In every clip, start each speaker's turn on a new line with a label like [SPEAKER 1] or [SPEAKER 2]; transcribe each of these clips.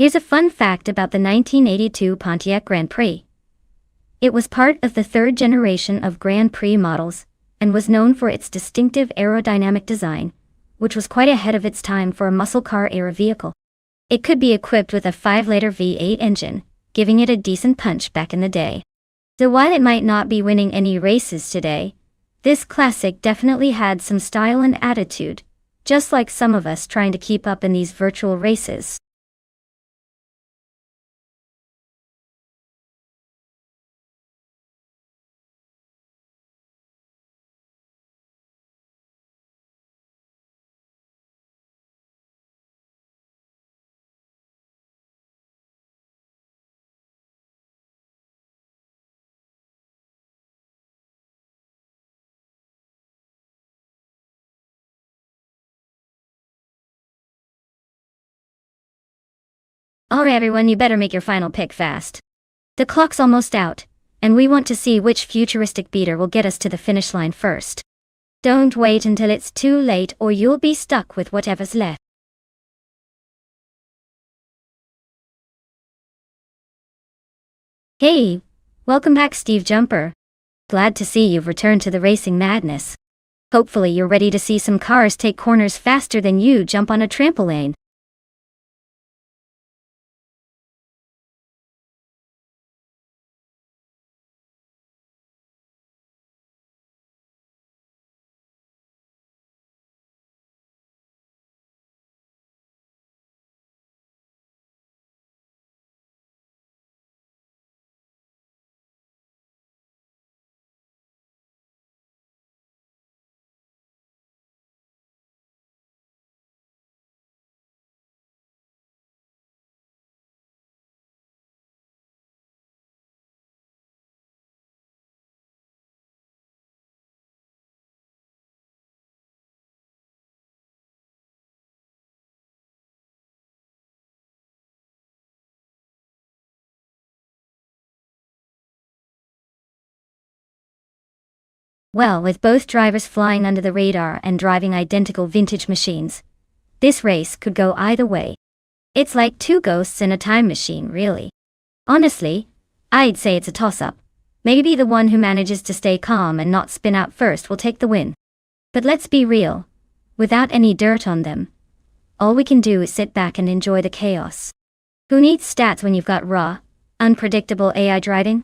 [SPEAKER 1] Here's a fun fact about the 1982 Pontiac Grand Prix. It was part of the third generation of Grand Prix models, and was known for its distinctive aerodynamic design, which was quite ahead of its time for a muscle car-era vehicle. It could be equipped with a 5-liter V8 engine, giving it a decent punch back in the day. So while it might not be winning any races today, this classic definitely had some style and attitude, just like some of us trying to keep up in these virtual races. Alright everyone, you better make your final pick fast. The clock's almost out, and we want to see which futuristic beater will get us to the finish line first. Don't wait until it's too late or you'll be stuck with whatever's left. Hey, welcome back Steve Jumper. Glad to see you've returned to the racing madness. Hopefully you're ready to see some cars take corners faster than you jump on a trampoline. Well, with both drivers flying under the radar and driving identical vintage machines, this race could go either way. It's like two ghosts in a time machine, really. Honestly, I'd say it's a toss-up. Maybe the one who manages to stay calm and not spin out first will take the win. But let's be real. Without any dirt on them, all we can do is sit back and enjoy the chaos. Who needs stats when you've got raw, unpredictable AI driving?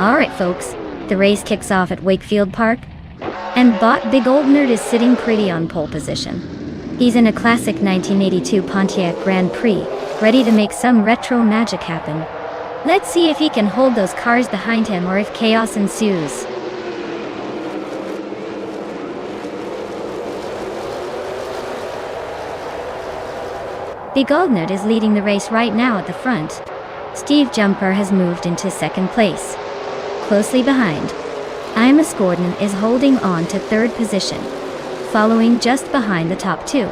[SPEAKER 1] Alright folks, the race kicks off at Wakefield Park, and Big Old Nerd is sitting pretty on pole position. He's in a classic 1982 Pontiac Grand Prix, ready to make some retro magic happen. Let's see if he can hold those cars behind him or if chaos ensues. Big Old Nerd is leading the race right now at the front. Steve Jumper has moved into second place. Closely behind, Imus Gordon is holding on to third position, following just behind the top two.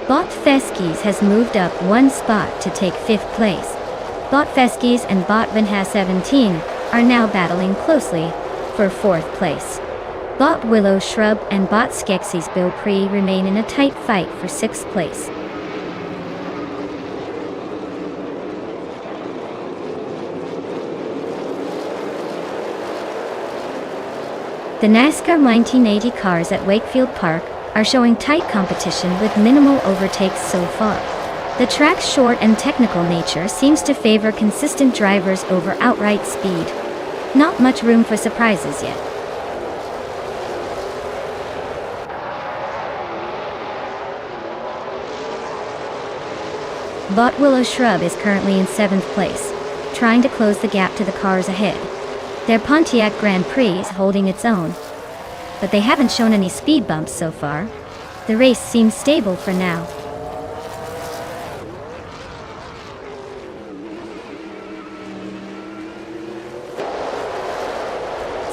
[SPEAKER 1] Bot Feskis has moved up one spot to take fifth place. Bot Feskis and Bot Van has 17 are now battling closely for fourth place. Bot Willow Shrub and Bot Skeksis Beaupre remain in a tight fight for sixth place. The NASCAR 1980 cars at Wakefield Park are showing tight competition with minimal overtakes so far. The track's short and technical nature seems to favor consistent drivers over outright speed. Not much room for surprises yet. Bot Willow Shrub is currently in seventh place, trying to close the gap to the cars ahead. Their Pontiac Grand Prix is holding its own, but they haven't shown any speed bumps so far. The race seems stable for now.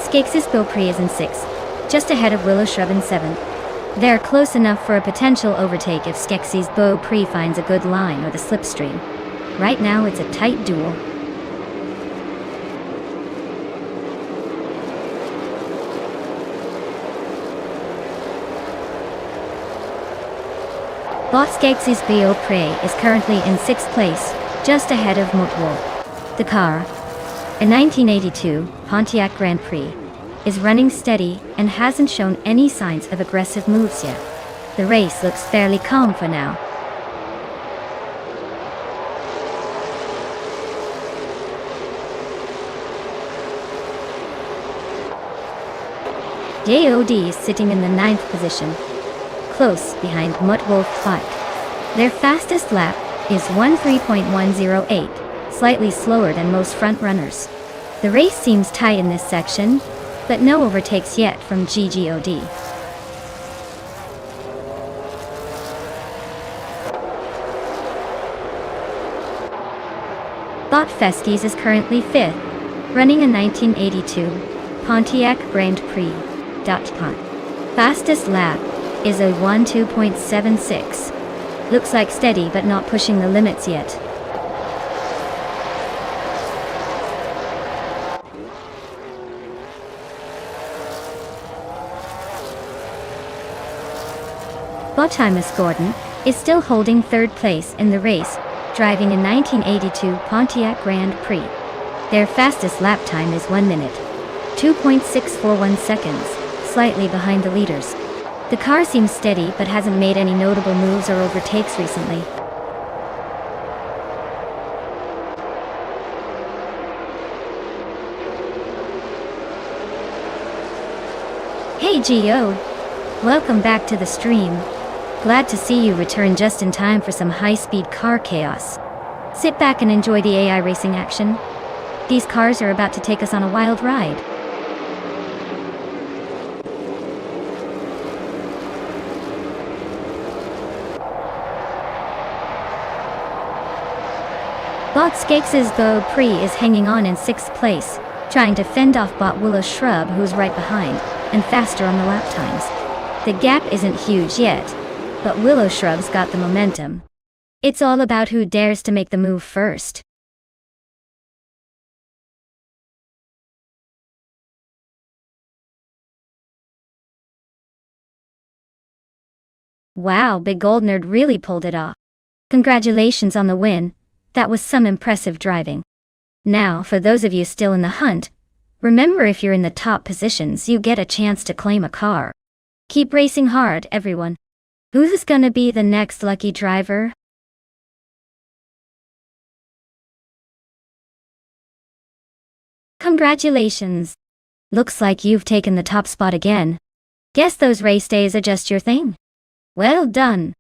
[SPEAKER 1] Skeksis Beaupre is in sixth, just ahead of Willow Shrub in seventh. They're close enough for a potential overtake if Skeksis Beaupre finds a good line or the slipstream. Right now it's a tight duel. Bot Skeksis Beaupre is currently in sixth place, just ahead of Motwolf. The car, a 1982 Pontiac Grand Prix, is running steady and hasn't shown any signs of aggressive moves yet. The race looks fairly calm for now. JOD is sitting in the ninth position, close behind Muttwolf Fight. Their fastest lap is 13.108, slightly slower than most front runners. The race seems tight in this section, but no overtakes yet from GGOD. Bot Feskis is currently fifth, running a 1982 Pontiac Grand Prix. Fastest lap is a 12.76. Looks like steady but not pushing the limits yet. Imus Gordon is still holding third place in the race, driving a 1982 Pontiac Grand Prix. Their fastest lap time is 1 minute, 2.641 seconds, slightly behind the leaders. The car seems steady but hasn't made any notable moves or overtakes recently. Hey Geo! Welcome back to the stream. Glad to see you return just in time for some high-speed car chaos. Sit back and enjoy the AI racing action. These cars are about to take us on a wild ride. Bot Skeksis Beaupre is hanging on in sixth place, trying to fend off Bot Willow Shrub, who's right behind, and faster on the lap times. The gap isn't huge yet, but Willow Shrub's got the momentum. It's all about who dares to make the move first. Wow, Big Old Nerd really pulled it off. Congratulations on the win. That was some impressive driving. Now, for those of you still in the hunt, remember if you're in the top positions you get a chance to claim a car. Keep racing hard, everyone. Who's gonna be the next lucky driver? Congratulations! Looks like you've taken the top spot again. Guess those race days are just your thing. Well done.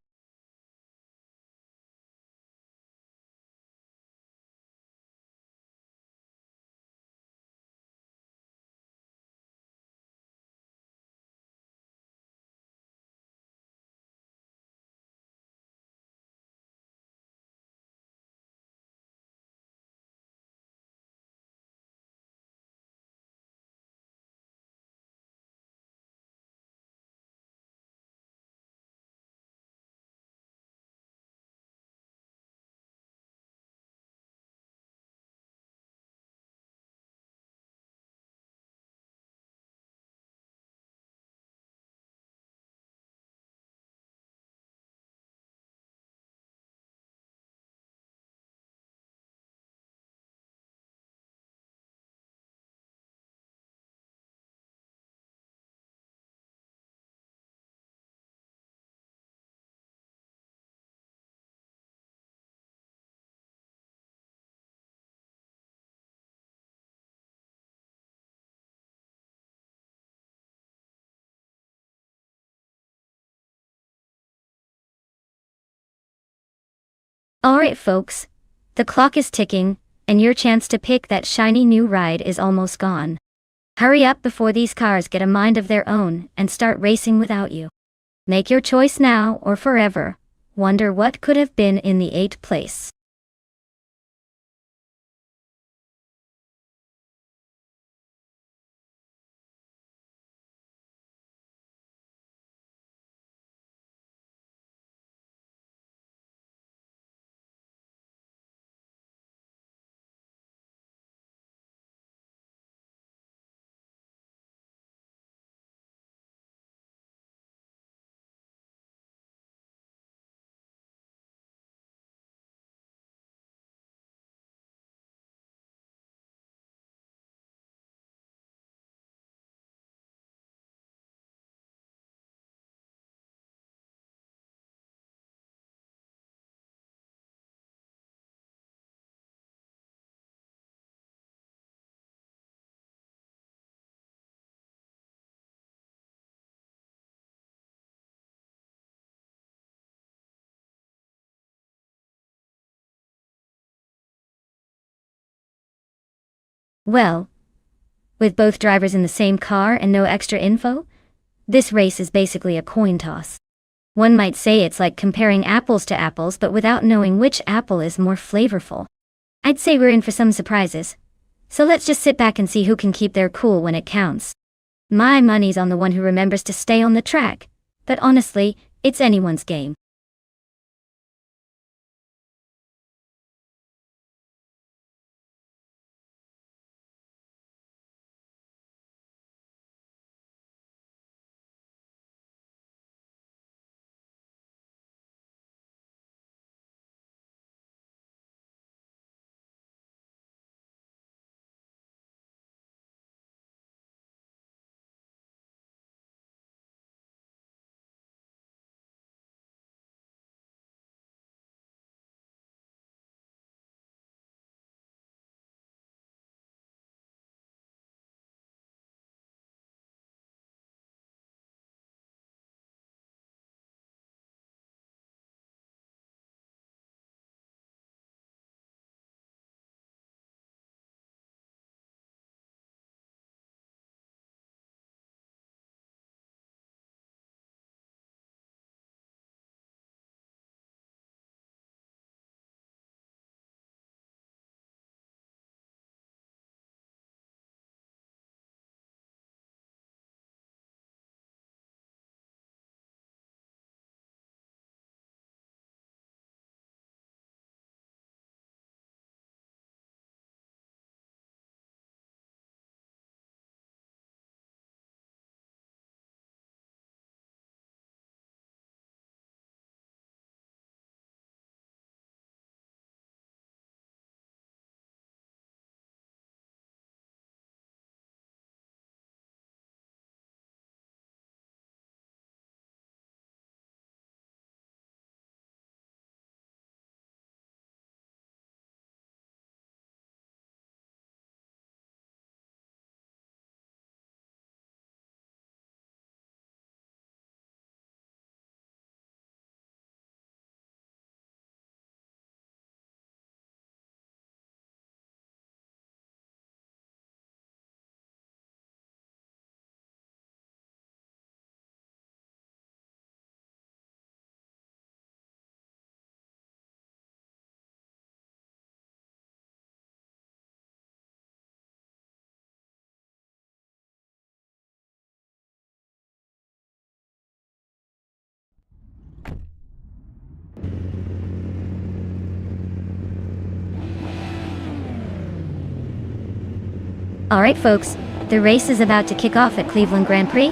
[SPEAKER 1] Alright folks, the clock is ticking, and your chance to pick that shiny new ride is almost gone. Hurry up before these cars get a mind of their own and start racing without you. Make your choice now or forever. Wonder what could have been in the 8th place. Well, with both drivers in the same car and no extra info, this race is basically a coin toss. One might say it's like comparing apples to apples but without knowing which apple is more flavorful. I'd say we're in for some surprises. So let's just sit back and see who can keep their cool when it counts. My money's on the one who remembers to stay on the track. But honestly, it's anyone's game. Alright folks, the race is about to kick off at Cleveland Grand Prix,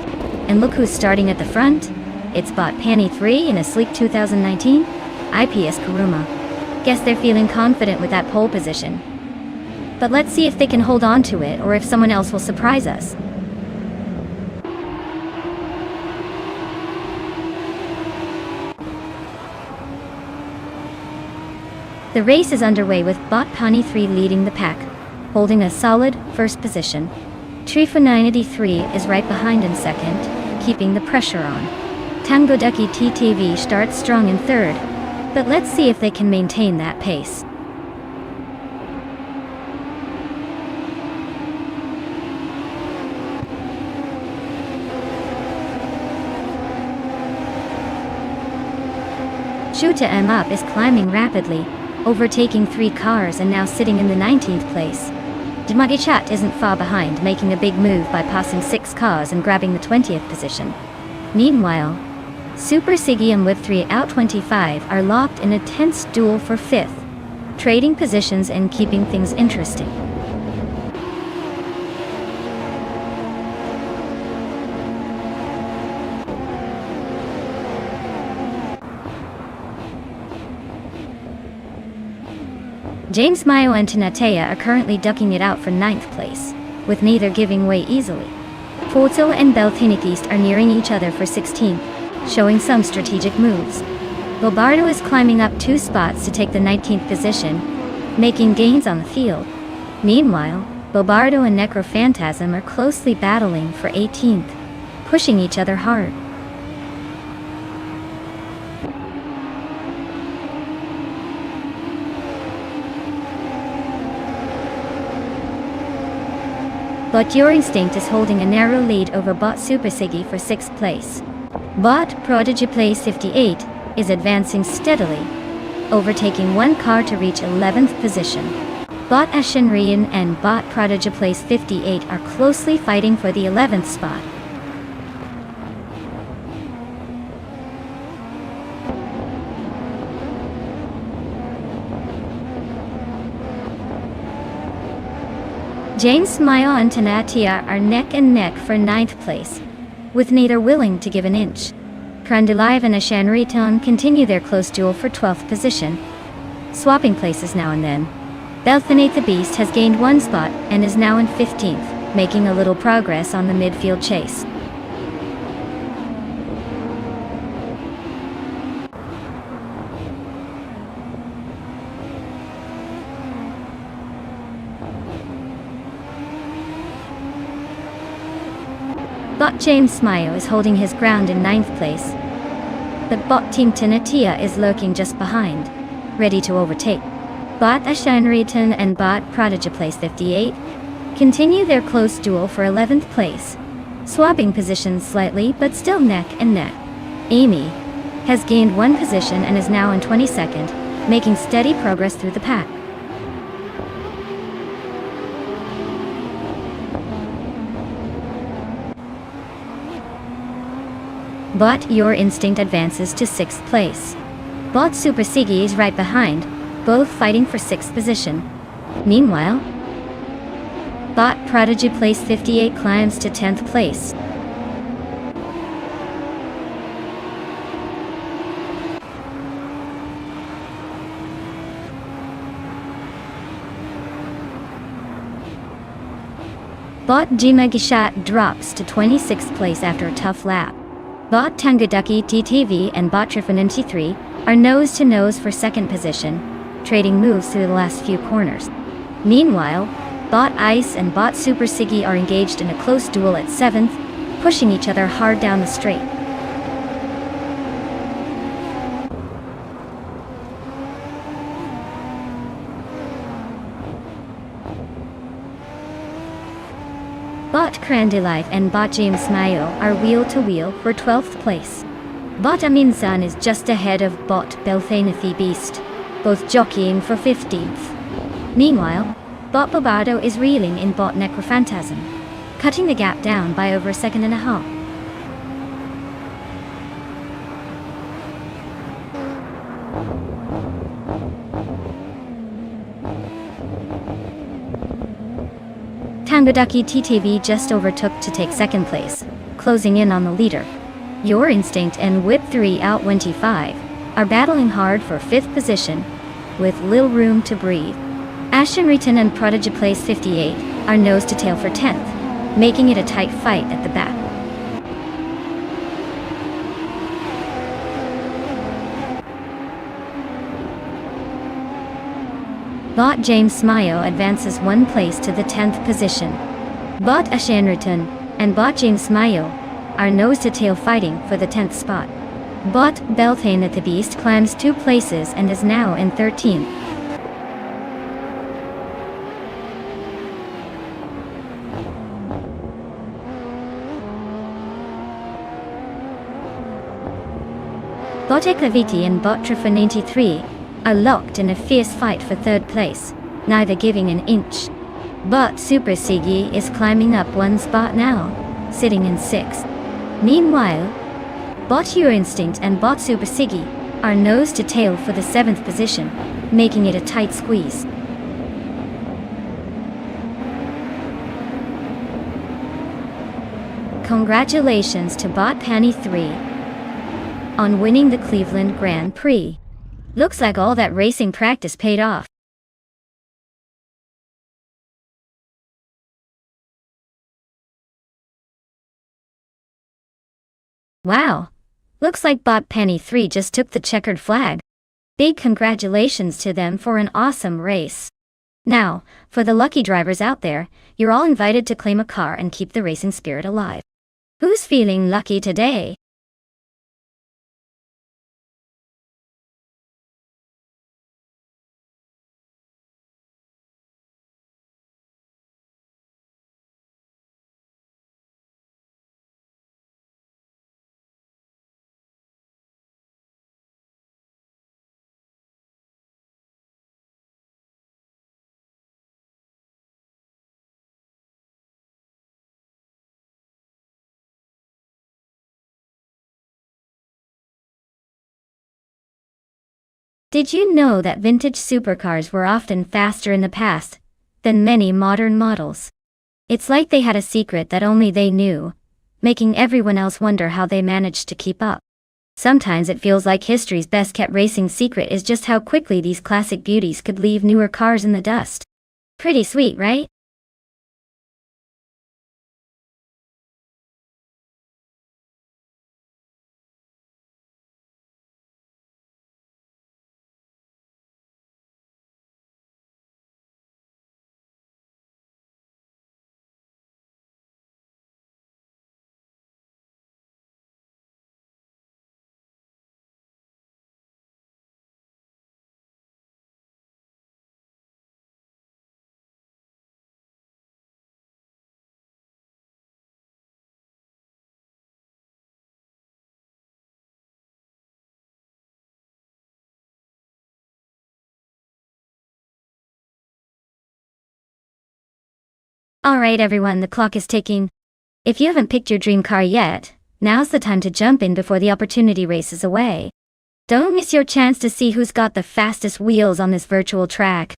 [SPEAKER 1] and look who's starting at the front. It's bot Panny 3 in a sleek 2019 IPS Kuruma. Guess they're feeling confident with that pole position. But let's see if they can hold on to it or if someone else will surprise us. The race is underway with bot Panny 3 leading the pack, holding a solid first position. Trifa 983 is right behind in second, keeping the pressure on. Tango Ducky TTV starts strong in third, but let's see if they can maintain that pace. Shuta M Up is climbing rapidly, overtaking 3 cars and now sitting in the 19th place. Demagichat isn't far behind, making a big move by passing 6 cars and grabbing the 20th position. Meanwhile, Super Siggy and Whip3 out 25 are locked in a tense duel for 5th, trading positions and keeping things interesting. James Mayo and Tanatea are currently ducking it out for 9th place, with neither giving way easily. Fortil and Belthinikist are nearing each other for 16th, showing some strategic moves. Bobardo is climbing up 2 spots to take the 19th position, making gains on the field. Meanwhile, Bobardo and Necrophantasm are closely battling for 18th, pushing each other hard. But Your Instinct is holding a narrow lead over bot Super Siggy for 6th place. Bot Prodigy Place 58 is advancing steadily, overtaking 1 car to reach 11th position. Bot Ashenrian and bot Prodigy Place 58 are closely fighting for the 11th spot. James Mayo and Tanatia are neck and neck for 9th place, with neither willing to give an inch. Krandalive and Ashanriton continue their close duel for 12th position, swapping places now and then. Belthanate the Beast has gained 1 spot and is now in 15th, making a little progress on the midfield chase. Bot James Mayo is holding his ground in 9th place, but bot Team Tanatia is lurking just behind, ready to overtake. Bot Ashanriton and bot Prodigy Place 58 continue their close duel for 11th place, swapping positions slightly but still neck and neck. Amy has gained 1 position and is now in 22nd, making steady progress through the pack. Bot Your Instinct advances to 6th place. Bot Super Siggy is right behind, both fighting for 6th position. Meanwhile, bot Prodigy Place 58 climbs to 10th place. Bot Jimagishat drops to 26th place after a tough lap. Bot Tangaducky TTV and bot Trifa93 are nose-to-nose for 2nd position, trading moves through the last few corners. Meanwhile, bot Ice and bot Super Siggy are engaged in a close duel at 7th, pushing each other hard down the straight. Bot Krandalife and bot James Mayo are wheel-to-wheel for 12th place. Bot Aminsan is just ahead of bot Belthanathi Beast, both jockeying for 15th. Meanwhile, bot Bobardo is reeling in bot Necrophantasm, cutting the gap down by over a second and a half. Tangodaki TTV just overtook to take second place, closing in on the leader. Your Instinct and Whip 3 out 25 are battling hard for 5th position, with little room to breathe. Ashenriton and Prodigy Place 58 are nose to tail for 10th, making it a tight fight at the back. Bot James Smayo advances 1 place to the 10th position. Bot Ashenriton and Bot James Smayo are nose to tail fighting for the 10th spot. Bot Beltane at the Beast climbs 2 places and is now in 13th. Bot Ekaviti and Bot Trifa 93 are locked in a fierce fight for 3rd place, neither giving an inch. Bot Super Sigi is climbing up 1 spot now, sitting in 6th. Meanwhile, Bot Your Instinct and Bot Super Sigi are nose to tail for the 7th position, making it a tight squeeze. Congratulations to Bot Panny 3 on winning the Cleveland Grand Prix. Looks like all that racing practice paid off. Wow! Looks like Bot Penny 3 just took the checkered flag. Big congratulations to them for an awesome race. Now, for the lucky drivers out there, you're all invited to claim a car and keep the racing spirit alive. Who's feeling lucky today? Did you know that vintage supercars were often faster in the past than many modern models? It's like they had a secret that only they knew, making everyone else wonder how they managed to keep up. Sometimes it feels like history's best kept racing secret is just how quickly these classic beauties could leave newer cars in the dust. Pretty sweet, right? Alright everyone, the clock is ticking. If you haven't picked your dream car yet, now's the time to jump in before the opportunity races away. Don't miss your chance to see who's got the fastest wheels on this virtual track.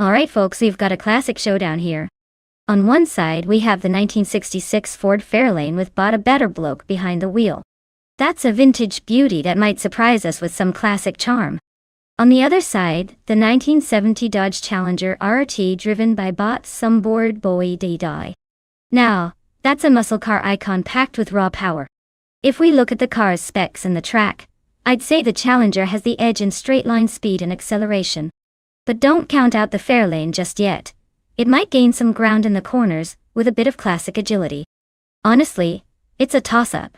[SPEAKER 1] Alright folks, we've got a classic showdown here. On one side, we have the 1966 Ford Fairlane with Bought a Better Bloke behind the wheel. That's a vintage beauty that might surprise us with some classic charm. On the other side, the 1970 Dodge Challenger RT driven by Bought Some Bored Boy Day Die. Now, that's a muscle car icon packed with raw power. If we look at the car's specs and the track, I'd say the Challenger has the edge in straight-line speed and acceleration. But don't count out the Fairlane just yet. It might gain some ground in the corners, with a bit of classic agility. Honestly, it's a toss-up.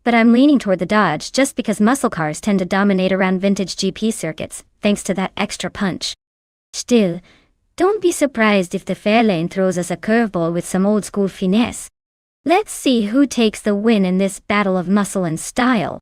[SPEAKER 1] But I'm leaning toward the Dodge just because muscle cars tend to dominate around vintage GP circuits, thanks to that extra punch. Still, don't be surprised if the Fairlane throws us a curveball with some old-school finesse. Let's see who takes the win in this battle of muscle and style.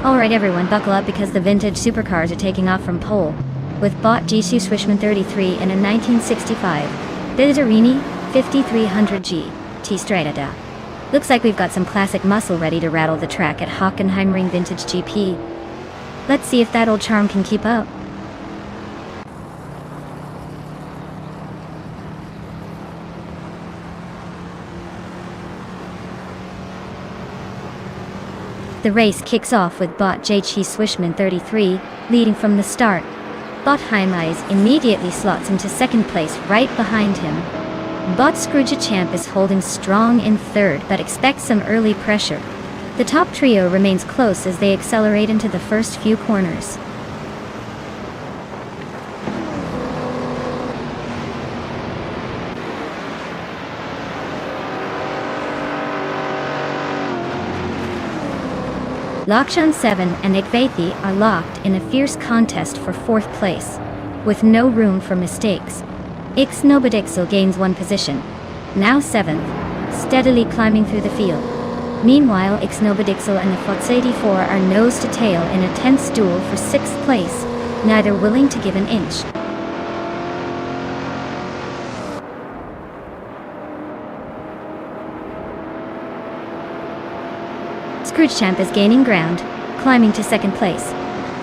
[SPEAKER 1] Alright everyone, buckle up because the vintage supercars are taking off from pole. With Bought GC Swishman 33 and a 1965 Bizzarini 5300G T Strata. Looks like we've got some classic muscle ready to rattle the track at Hockenheimring Vintage GP. Let's see if that old charm can keep up. The race kicks off with Bought GC Swishman 33, leading from the start. Bought Heimeyes immediately slots into second place right behind him. Bought Scrooge Champ is holding strong in third but expects some early pressure. The top trio remains close as they accelerate into the first few corners. Lakshman 7 and Ikvethi are locked in a fierce contest for fourth place, with no room for mistakes. Ixnobadixel gains one position, now seventh, steadily climbing through the field. Meanwhile, Ixnobadixel and the Fots84 are nose to tail in a tense duel for sixth place, neither willing to give an inch. Scrooge Champ is gaining ground, climbing to second place.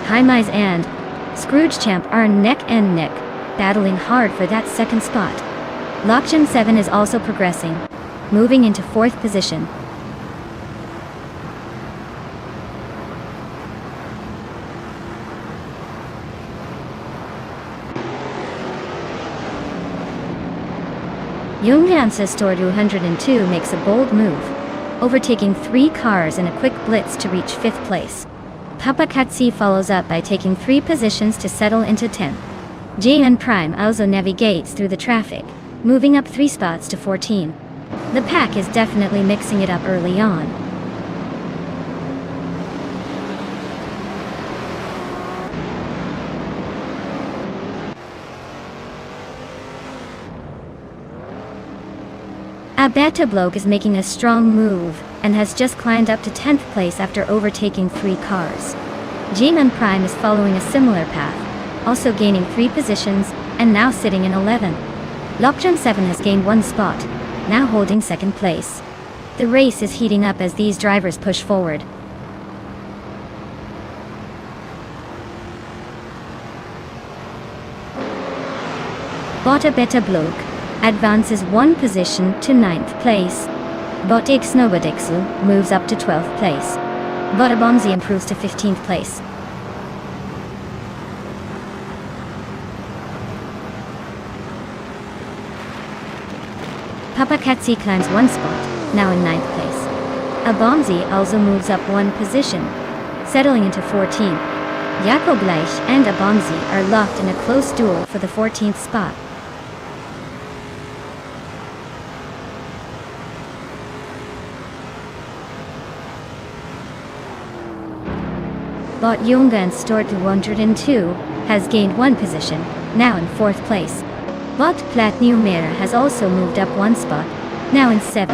[SPEAKER 1] Heimeyes and Scrooge Champ are neck and neck, battling hard for that second spot. Lakshman 7 is also progressing, moving into fourth position. Young Ancestor 202 makes a bold move, overtaking 3 cars in a quick blitz to reach fifth place. Paparazzi follows up by taking 3 positions to settle into 10th. JN Prime also navigates through the traffic, moving up 3 spots to 14. The pack is definitely mixing it up early on. A Beta Bloke is making a strong move, and has just climbed up to 10th place after overtaking 3 cars. G-Man Prime is following a similar path, also gaining 3 positions, and now sitting in 11th. Lockjam 7 has gained 1 spot, now holding 2nd place. The race is heating up as these drivers push forward. Bota Beta Bloke advances 1 position to 9th place. Botik Snowbadixu moves up to 12th place. Bota Bomzi improves to 15th place. Paparazzi climbs 1 spot, now in 9th place. Abomzi also moves up 1 position, settling into 14. Jakob Leich and Abomzi are locked in a close duel for the 14th spot. Bot Jungan Stort 202 has gained 1 position, now in 4th place. Bot Platnumera has also moved up 1 spot, now in 7th.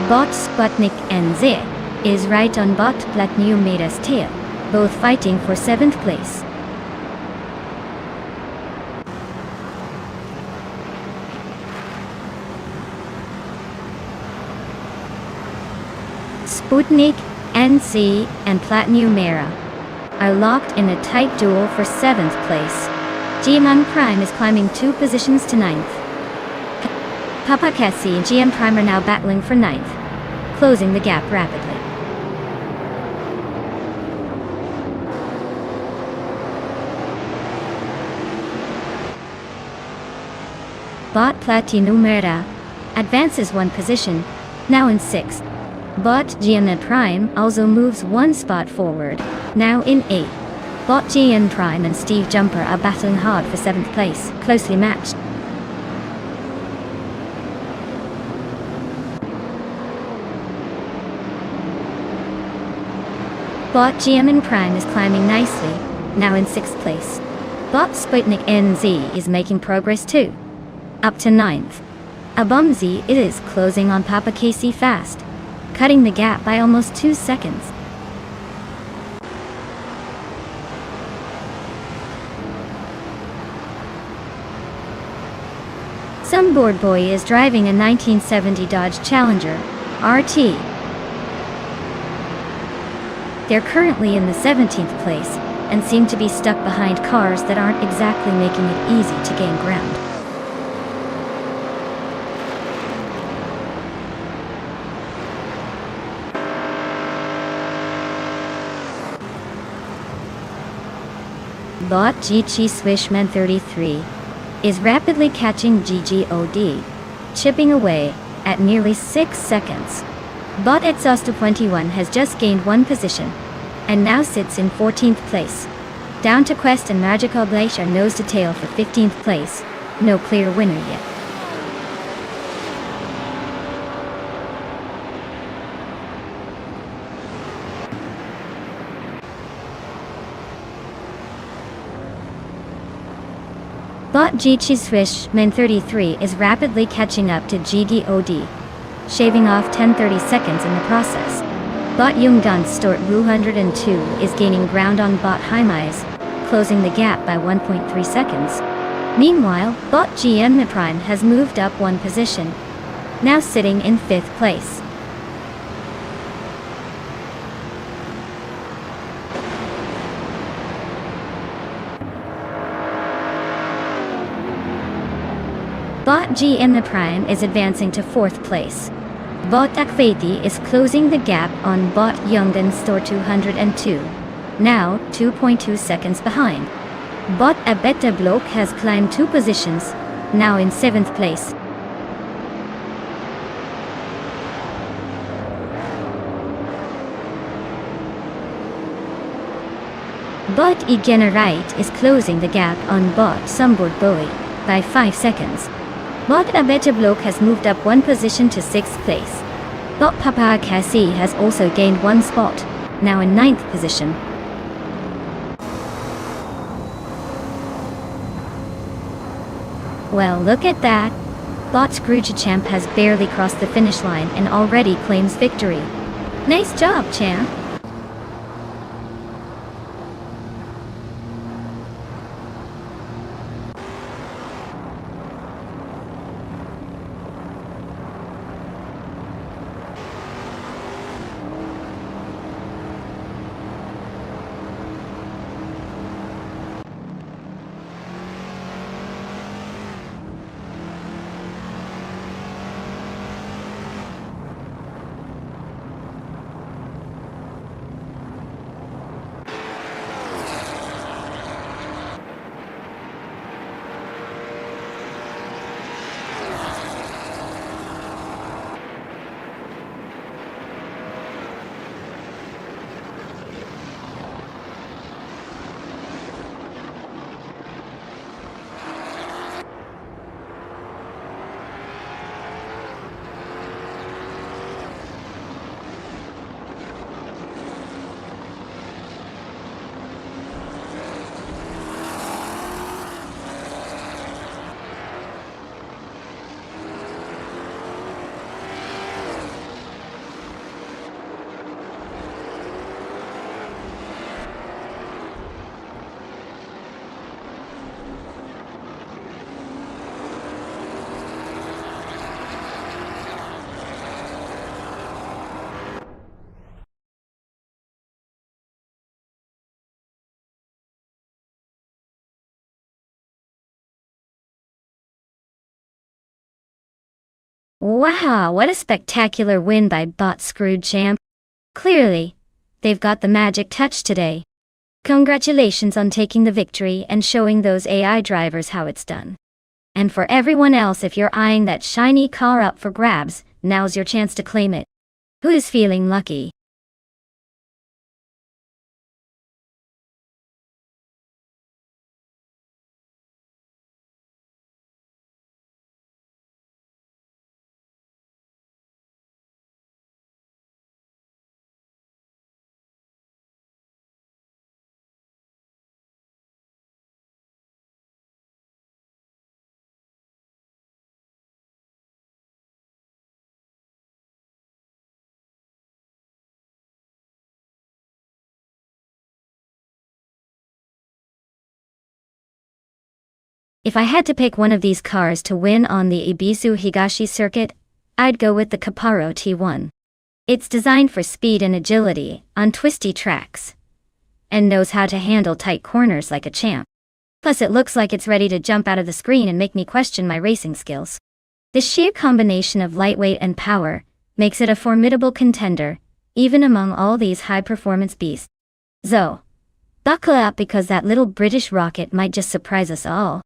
[SPEAKER 1] Bot Sputnik NZ is right on Bot Platnumera's tail, both fighting for 7th place. Sputnik, NC, and Platnumera are locked in a tight duel for 7th place. GM Prime is climbing 2 positions to 9th. Paparazzi and GM Prime are now battling for 9th, closing the gap rapidly. Bot Platinumera advances 1 position, now in 6th. Bot GM Prime also moves 1 spot forward, now in 8th. Bot GN Prime and Steve Jumper are battling hard for 7th place, closely matched. Bot GM Prime is climbing nicely, now in 6th place. Bot Sputnik NZ is making progress too, up to 9th. Abomzi is closing on Paparazzi fast, cutting the gap by almost 2 seconds. Some board boy is driving a 1970 Dodge Challenger RT. They're currently in the 17th place and seem to be stuck behind cars that aren't exactly making it easy to gain ground. Bot GG Swishman 33 is rapidly catching GGOD, chipping away at nearly 6 seconds. Bot Exhaust 21 has just gained 1 position, and now sits in 14th place. Down to Quest and Magical Blaze are nose to tail for 15th place, no clear winner yet. Bot GG Swishman 33 is rapidly catching up to GGOD, shaving off 10-30 seconds in the process. Bot Jungan Stort 202 is gaining ground on Bot Heimise, closing the gap by 1.3 seconds. Meanwhile, Bot GM Prime has moved up 1 position, now sitting in 5th place. Bot GM Prime is advancing to 4th place. Bot Akvati is closing the gap on Bot Jungan Store 202, now 2.2 seconds behind. Bot Abeta Bloke has climbed 2 positions, now in 7th place. Bot Igenerite is closing the gap on Bot Sumbord Bowie by 5 seconds. Bot Abetablok has moved up one position to 6th place. Bot Papa Cassie has also gained one spot, now in 9th position. Well, look at that. Bot Scroogechamp has barely crossed the finish line and already claims victory. Nice job, champ. Wow, what a spectacular win by Bot Scroogechamp. Clearly, they've got the magic touch today. Congratulations on taking the victory and showing those AI drivers how it's done. And for everyone else, if you're eyeing that shiny car up for grabs, now's your chance to claim it. Who is feeling lucky? If I had to pick one of these cars to win on the Ibisu Higashi circuit, I'd go with the Caparo T1. It's designed for speed and agility on twisty tracks, and knows how to handle tight corners like a champ. Plus it looks like it's ready to jump out of the screen and make me question my racing skills. The sheer combination of lightweight and power makes it a formidable contender, even among all these high-performance beasts. So, buckle up because that little British rocket might just surprise us all.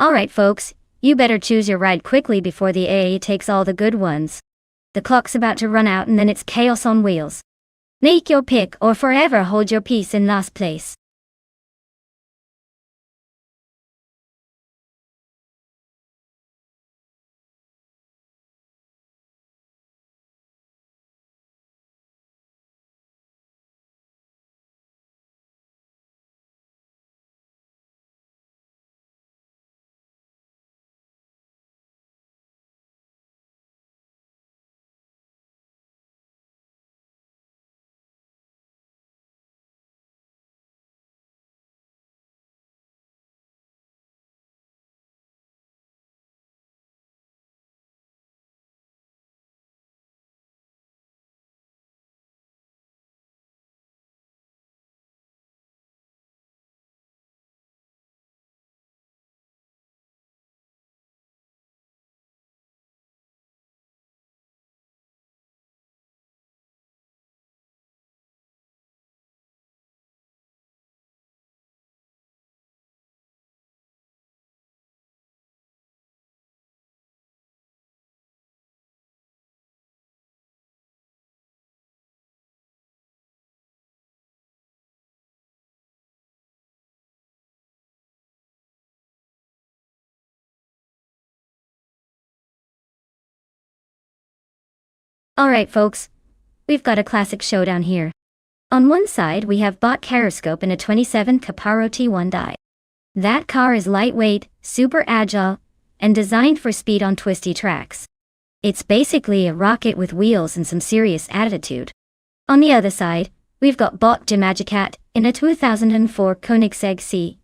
[SPEAKER 1] Alright folks, you better choose your ride quickly before the AA takes all the good ones. The clock's about to run out and then it's chaos on wheels. Make your pick or forever hold your peace in last place. Alright folks, we've got a classic showdown here. On one side we have bot Gyroscope in a 27 Caparo T1 die. That car is lightweight, super agile, and designed for speed on twisty tracks. It's basically a rocket with wheels and some serious attitude. On the other side, we've got bot Magicat in a 2004 Koenigsegg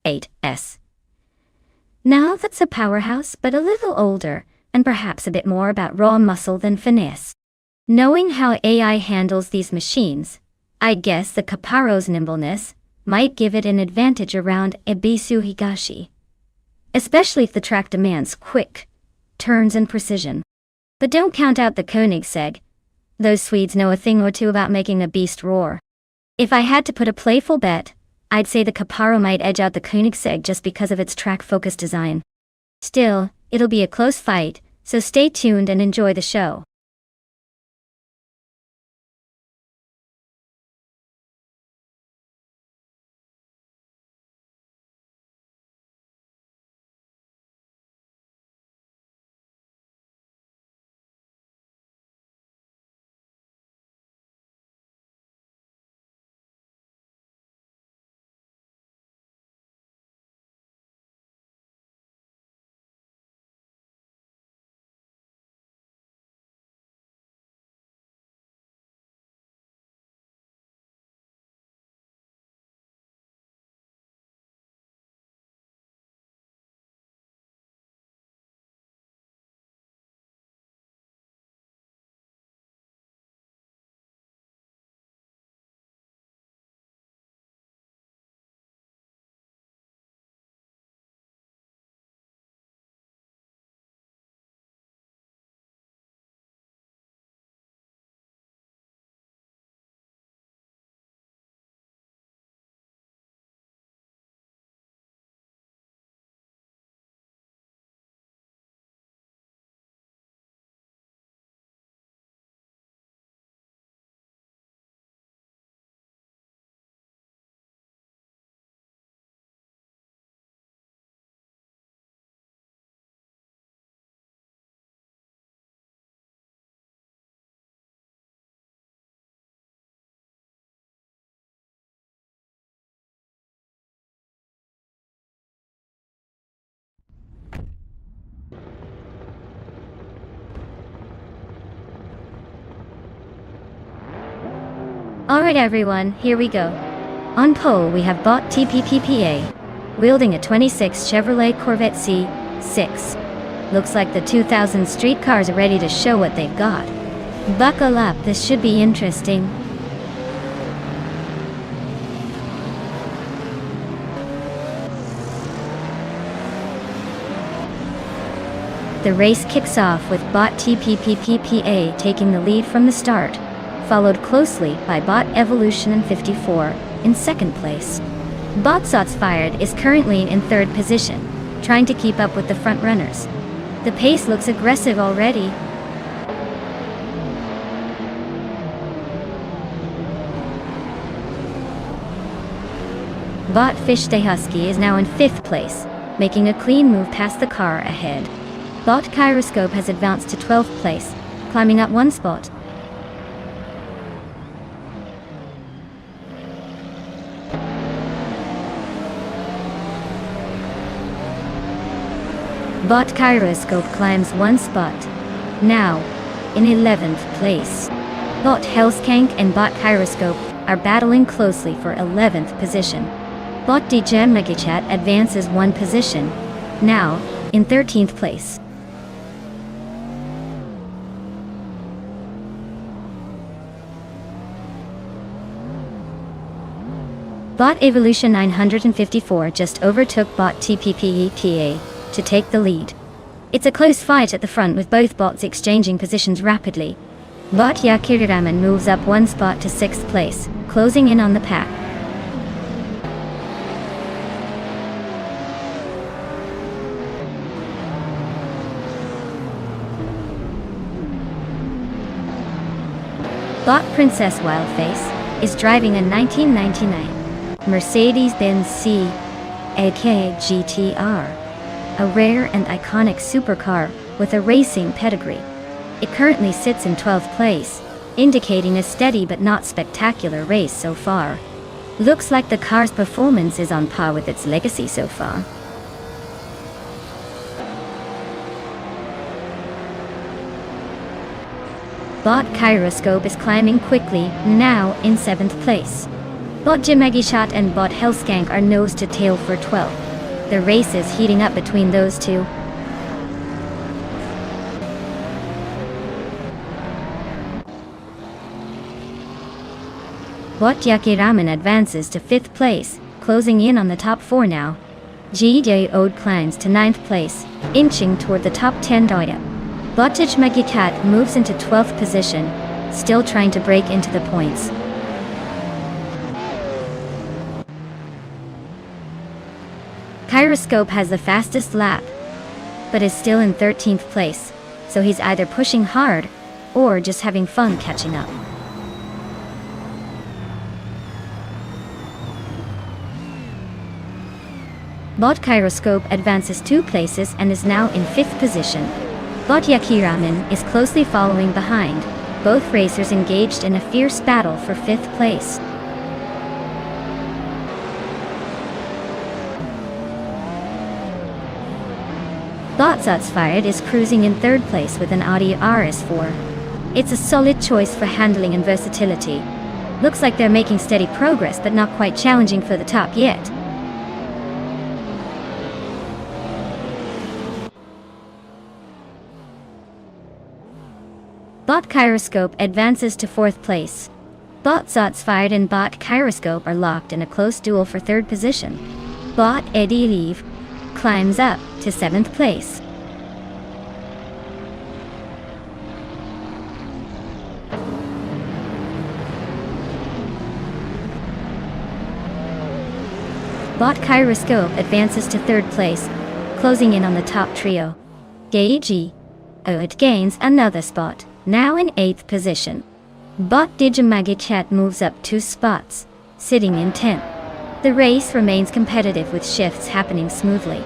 [SPEAKER 1] C8S. Now that's a powerhouse, but a little older, and perhaps a bit more about raw muscle than finesse. Knowing how AI handles these machines, I guess the Caparo's nimbleness might give it an advantage around Ebisu Higashi, especially if the track demands quick turns and precision. But don't count out the Koenigsegg. Those Swedes know a thing or two about making a beast roar. If I had to put a playful bet, I'd say the Caparo might edge out the Koenigsegg just because of its track-focused design. Still, it'll be a close fight, so stay tuned and enjoy the show. Alright everyone, here we go. On pole we have bot TPPPA, wielding a 26 Chevrolet Corvette C6. Looks like the 2000 street cars are ready to show what they've got. Buckle up, this should be interesting. The race kicks off with bot TPPPA taking the lead from the start, followed closely by bot Evolution in 54 in second place. Bot Shots Fired is currently in third position, trying to keep up with the front runners. The pace looks aggressive already. Bot Fish Day Husky is now in fifth place, making a clean move past the car ahead. Bot Gyroscope has advanced to 12th place, climbing up one spot. Bot Gyroscope climbs one spot, now in 11th place. Bot Hellskank and Bot Gyroscope are battling closely for 11th position. Bot DJ Megachat advances one position, now in 13th place. Bot Evolution 954 just overtook Bot TPPEPA to take the lead. It's a close fight at the front with both bots exchanging positions rapidly. Bot Yakiriraman moves up one spot to 6th place, closing in on the pack. Bot Princess Wildface is driving a 1999 Mercedes-Benz C/AK GTR. A rare and iconic supercar with a racing pedigree. It currently sits in 12th place, indicating a steady but not spectacular race so far. Looks like the car's performance is on par with its legacy so far. Bot Gyroscope is climbing quickly, now in 7th place. Bot Jimagishot and Bot Hellskank are nose to tail for 12th. The race is heating up between those two. Bot Yakiraman advances to 5th place, closing in on the top 4 now. GJ Ode climbs to 9th place, inching toward the top 10 doya. Bottage Magicat moves into 12th position, still trying to break into the points. Gyroscope has the fastest lap, but is still in 13th place, so he's either pushing hard, or just having fun catching up. Bot Gyroscope advances 2 places and is now in 5th position. Bot Yakiraman is closely following behind, both racers engaged in a fierce battle for 5th place. Bot Zutsfired is cruising in 3rd place with an Audi RS4. It's a solid choice for handling and versatility. Looks like they're making steady progress but not quite challenging for the top yet. Bot Gyroscope advances to 4th place. Bot Zutsfired and Bot Gyroscope are locked in a close duel for 3rd position. Bot Eddie Leave climbs up to 7th place. Bot Gyroscope advances to 3rd place, closing in on the top trio. Gage it gains another spot, now in 8th position. Bot Digimagichat moves up 2 spots, sitting in 10th. The race remains competitive with shifts happening smoothly.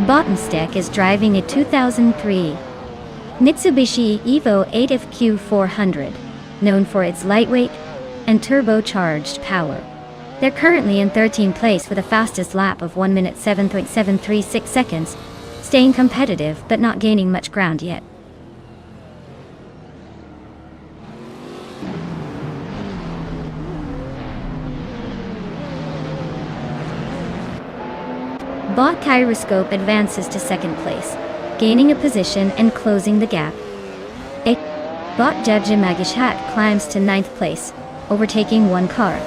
[SPEAKER 1] Bottenstek is driving a 2003 Mitsubishi Evo 8FQ 400, known for its lightweight and turbocharged power. They're currently in 13th place with a fastest lap of 1 minute 7.736 seconds, staying competitive but not gaining much ground yet. Bot Gyroscope advances to 2nd place, gaining a position and closing the gap. Bot Jabjimagishat climbs to 9th place, overtaking 1 car.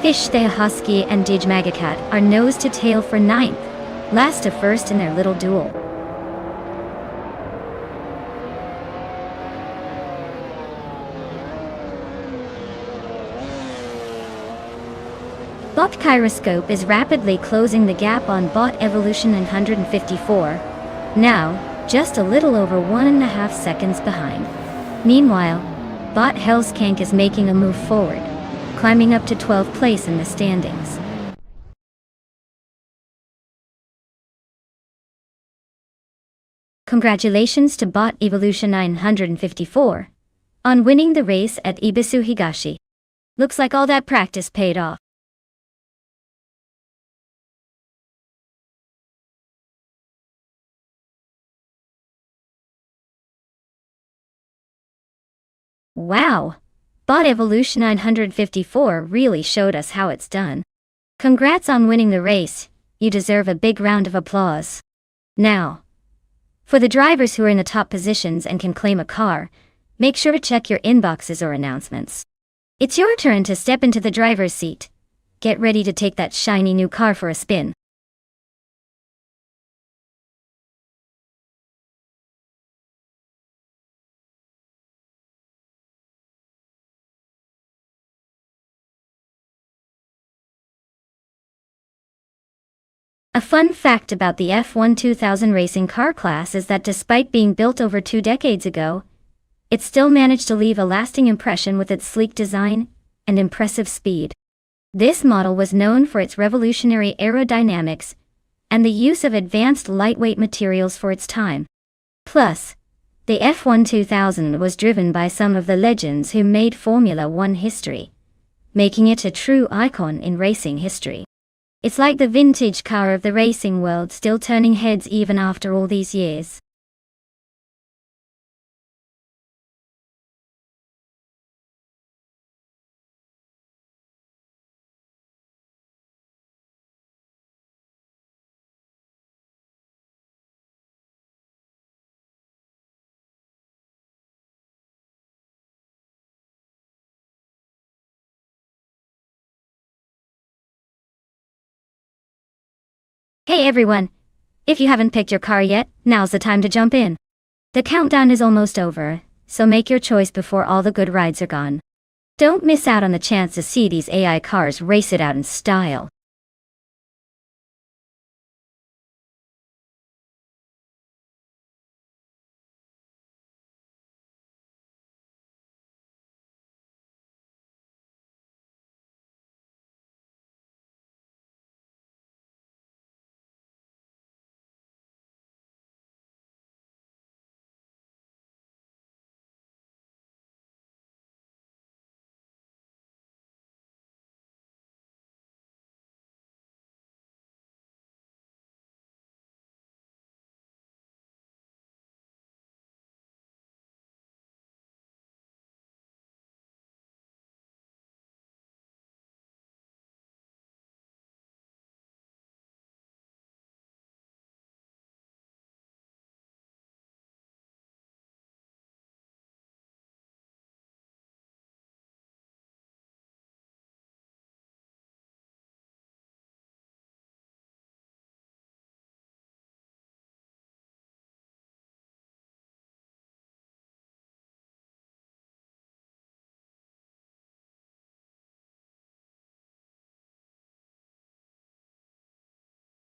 [SPEAKER 1] Fish Husky and Digimagacat are nose to tail for 9th, last to first in their little duel. Bot Gyroscope is rapidly closing the gap on Bot Evolution 954, now just a little over 1.5 seconds behind. Meanwhile, Bot Hellskank is making a move forward, climbing up to 12th place in the standings. Congratulations to Bot Evolution 954 on winning the race at Ibisu Higashi. Looks like all that practice paid off. Wow! Bot Evolution 954 really showed us how it's done. Congrats on winning the race, you deserve a big round of applause. Now, for the drivers who are in the top positions and can claim a car, make sure to check your inboxes or announcements. It's your turn to step into the driver's seat. Get ready to take that shiny new car for a spin. A fun fact about the F1 2000 racing car class is that despite being built over 2 decades ago, it still managed to leave a lasting impression with its sleek design and impressive speed. This model was known for its revolutionary aerodynamics and the use of advanced lightweight materials for its time. Plus, the F1 2000 was driven by some of the legends who made Formula One history, making it a true icon in racing history. It's like the vintage car of the racing world, still turning heads even after all these years. Hey everyone! If you haven't picked your car yet, now's the time to jump in. The countdown is almost over, so make your choice before all the good rides are gone. Don't miss out on the chance to see these AI cars race it out in style.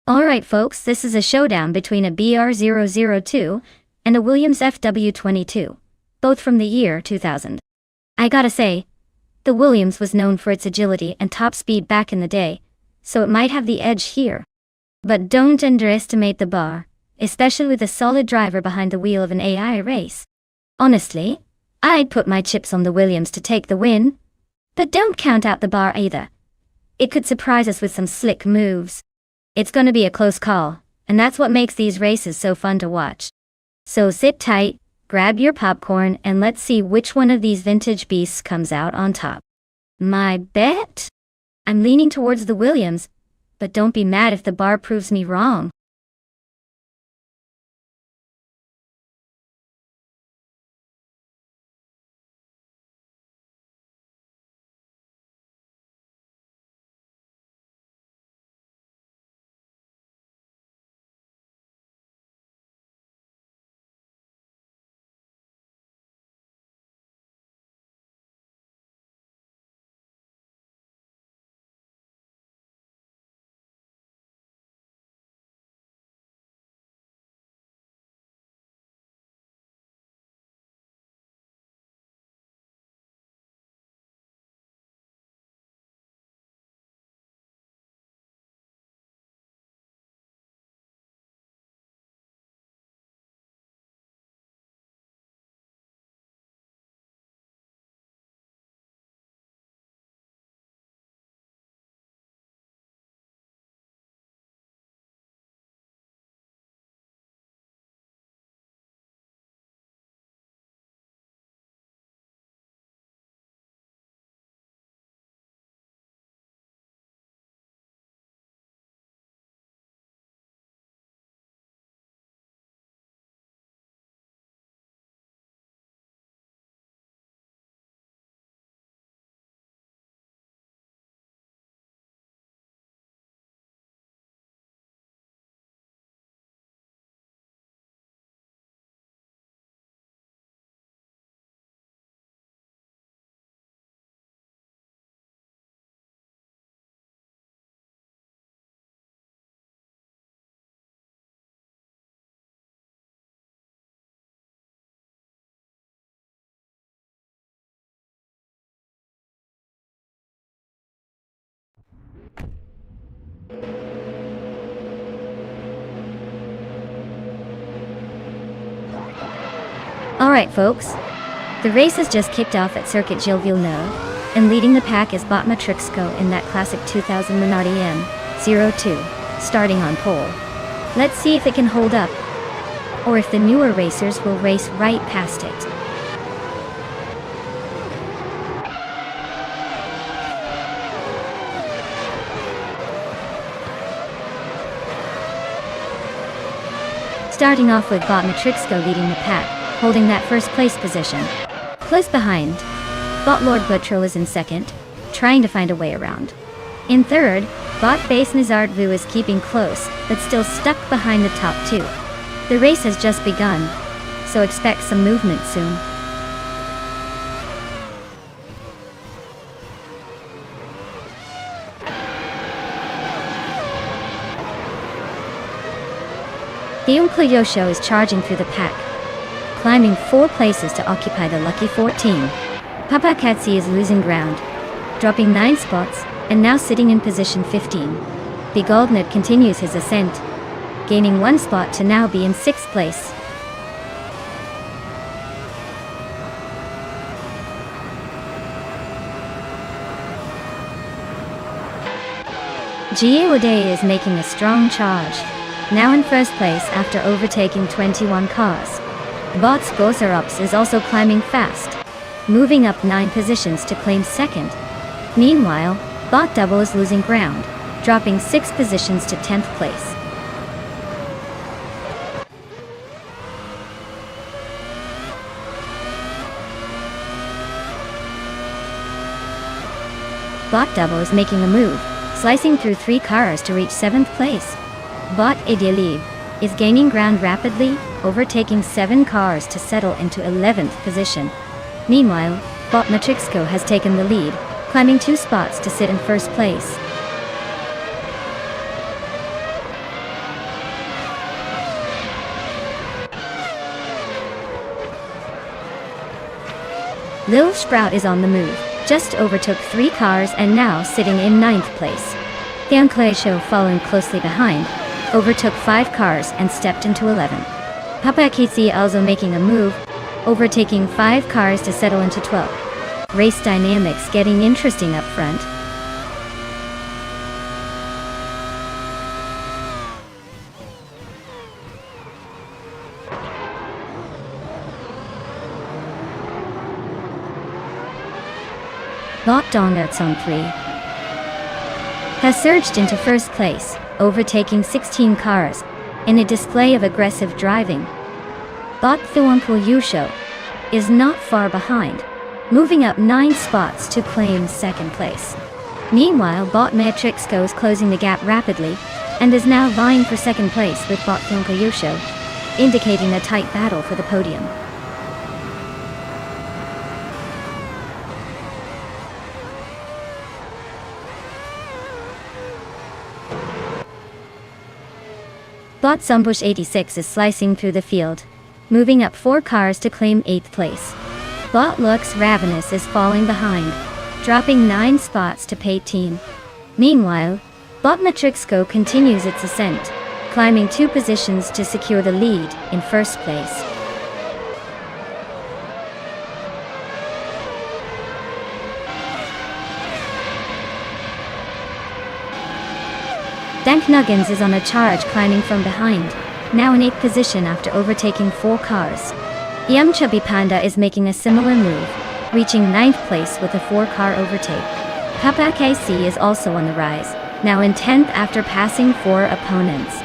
[SPEAKER 1] Alright folks, this is a showdown between a BR002 and a Williams FW22, both from the year 2000. I gotta say, the Williams was known for its agility and top speed back in the day, so it might have the edge here. But don't underestimate the bar, especially with a solid driver behind the wheel of an AI race. Honestly, I'd put my chips on the Williams to take the win. But don't count out the bar either. It could surprise us with some slick moves. It's gonna be a close call, and that's what makes these races so fun to watch. So sit tight, grab your popcorn, and let's see which one of these vintage beasts comes out on top. My bet? I'm leaning towards the Williams, but don't be mad if the bar proves me wrong. Alright folks, the race has just kicked off at Circuit Gilles Villeneuve, and leading the pack is Bot Matrixco in that classic 2000 Minardi M02, starting on pole. Let's see if it can hold up, or if the newer racers will race right past it. Starting off with Bot Matrixco leading the pack, holding that first place position. Close behind, Bot Lord Buttrell is in second, trying to find a way around. In third, Bot Base Nizard Vu is keeping close, but still stuck behind the top two. The race has just begun, so expect some movement soon. The Uncliyosho is charging through the pack, climbing 4 places to occupy the lucky 14. Papa Katsi is losing ground, dropping 9 spots, and now sitting in position 15. Begoldnet continues his ascent, gaining 1 spot to now be in 6th place. Giewade is making a strong charge, now in first place after overtaking 21 cars. Bot's Gosarups is also climbing fast, moving up 9 positions to claim second. Meanwhile, Bot Double is losing ground, dropping 6 positions to 10th place. Bot Double is making a move, slicing through 3 cars to reach 7th place. Bot Idealive is gaining ground rapidly, overtaking 7 cars to settle into 11th position. Meanwhile, Bot Matrixco has taken the lead, climbing 2 spots to sit in first place. Lil Sprout is on the move, just overtook 3 cars and now sitting in 9th place. The Uncliyosho following closely behind, overtook 5 cars and stepped into 11th. Papa Kitsi also making a move, overtaking 5 cars to settle into 12th. Race dynamics getting interesting up front. Bot Donguts on 3 has surged into first place, overtaking 16 cars, in a display of aggressive driving. Bot Thuuncliyosho is not far behind, moving up 9 spots to claim second place. Meanwhile, Bot Matrixco is closing the gap rapidly, and is now vying for second place with Bot Thuuncliyosho, indicating a tight battle for the podium. Bot Zumbush 86 is slicing through the field, moving up 4 cars to claim 8th place. Bot Lux Ravenous is falling behind, dropping 9 spots to P18. Meanwhile, Bot Matrixco continues its ascent, climbing 2 positions to secure the lead in first place. Dank Nuggins is on a charge climbing from behind, now in 8th position after overtaking 4 cars. Yum Chubby Panda is making a similar move, reaching 9th place with a 4-car overtake. Papa KC is also on the rise, now in 10th after passing 4 opponents.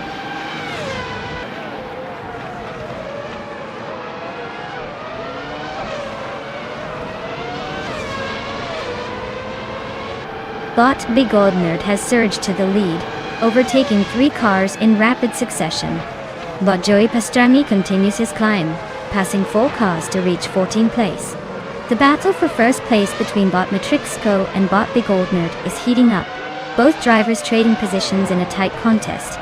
[SPEAKER 1] Bot Begoldnerd has surged to the lead, overtaking 3 cars in rapid succession. Bot Joey Pastrami continues his climb, passing 4 cars to reach 14th place. The battle for first place between Bot Matrixco and Bot Begoldnerd is heating up, both drivers trading positions in a tight contest.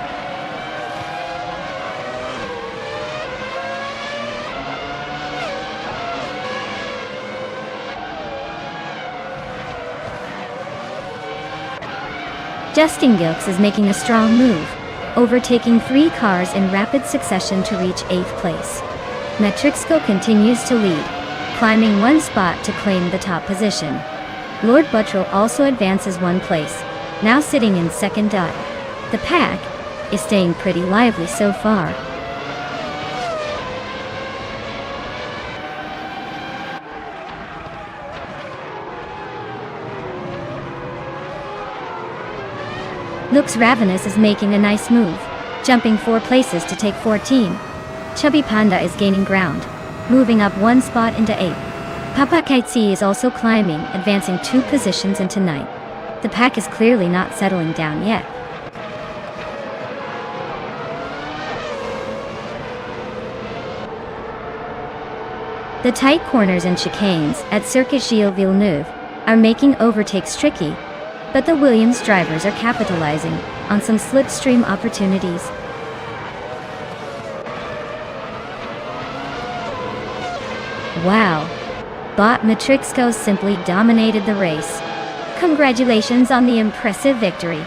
[SPEAKER 1] Justin Gilks is making a strong move, overtaking 3 cars in rapid succession to reach 8th place. Metrixco continues to lead, climbing one spot to claim the top position. Lord Buttrell also advances one place, now sitting in second. The pack is staying pretty lively so far. Looks Ravenous is making a nice move, jumping 4 places to take 14. Chubby Panda is gaining ground, moving up 1 spot into 8th. Papa Kaitsi is also climbing, advancing 2 positions into 9th. The pack is clearly not settling down yet. The tight corners and chicanes at Circuit Gilles Villeneuve are making overtakes tricky, but the Williams drivers are capitalizing on some slipstream opportunities. Wow! Bot Matrixco simply dominated the race. Congratulations on the impressive victory.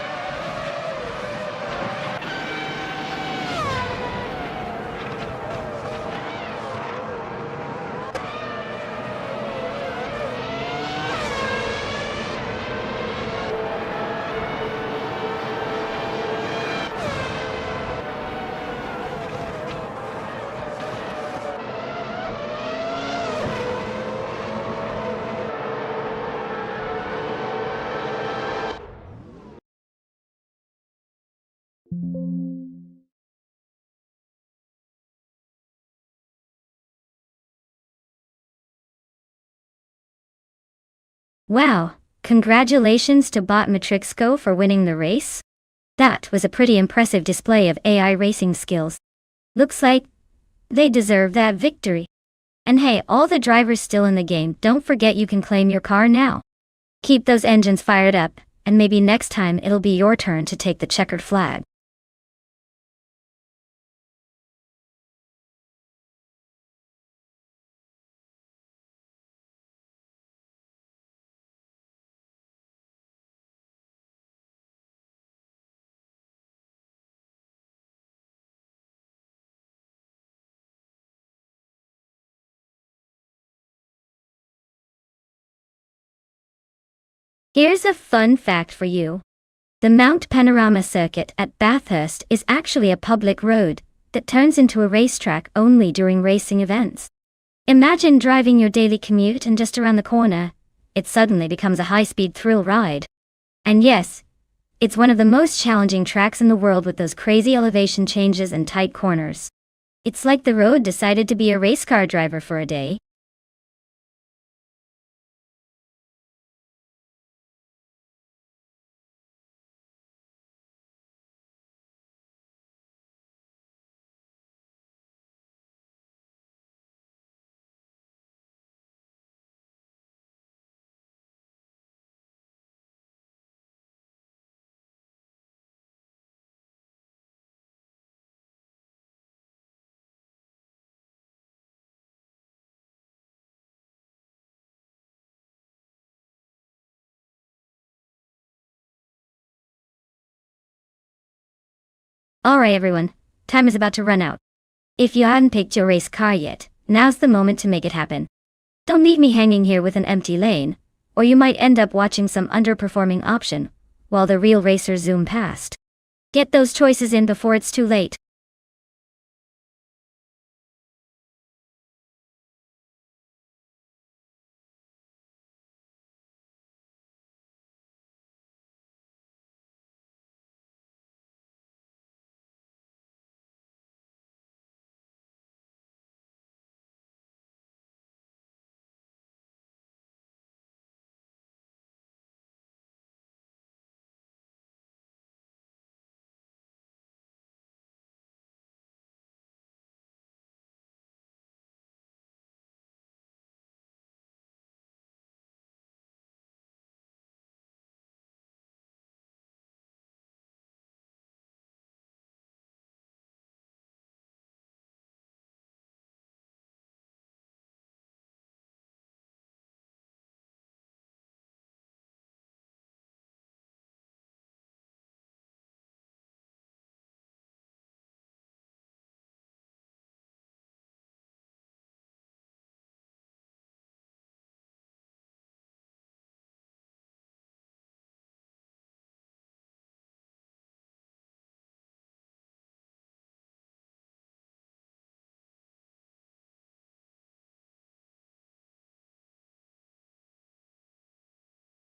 [SPEAKER 1] Wow, congratulations to Bot Matrixco for winning the race. That was a pretty impressive display of AI racing skills. Looks like they deserve that victory. And hey, all the drivers still in the game, don't forget you can claim your car now. Keep those engines fired up, and maybe next time it'll be your turn to take the checkered flag. Here's a fun fact for you. The Mount Panorama Circuit at Bathurst is actually a public road that turns into a racetrack only during racing events. Imagine driving your daily commute and just around the corner, it suddenly becomes a high-speed thrill ride. And yes, it's one of the most challenging tracks in the world with those crazy elevation changes and tight corners. It's like the road decided to be a race car driver for a day. Alright everyone, time is about to run out. If you haven't picked your race car yet, now's the moment to make it happen. Don't leave me hanging here with an empty lane, or you might end up watching some underperforming option, while the real racers zoom past. Get those choices in before it's too late.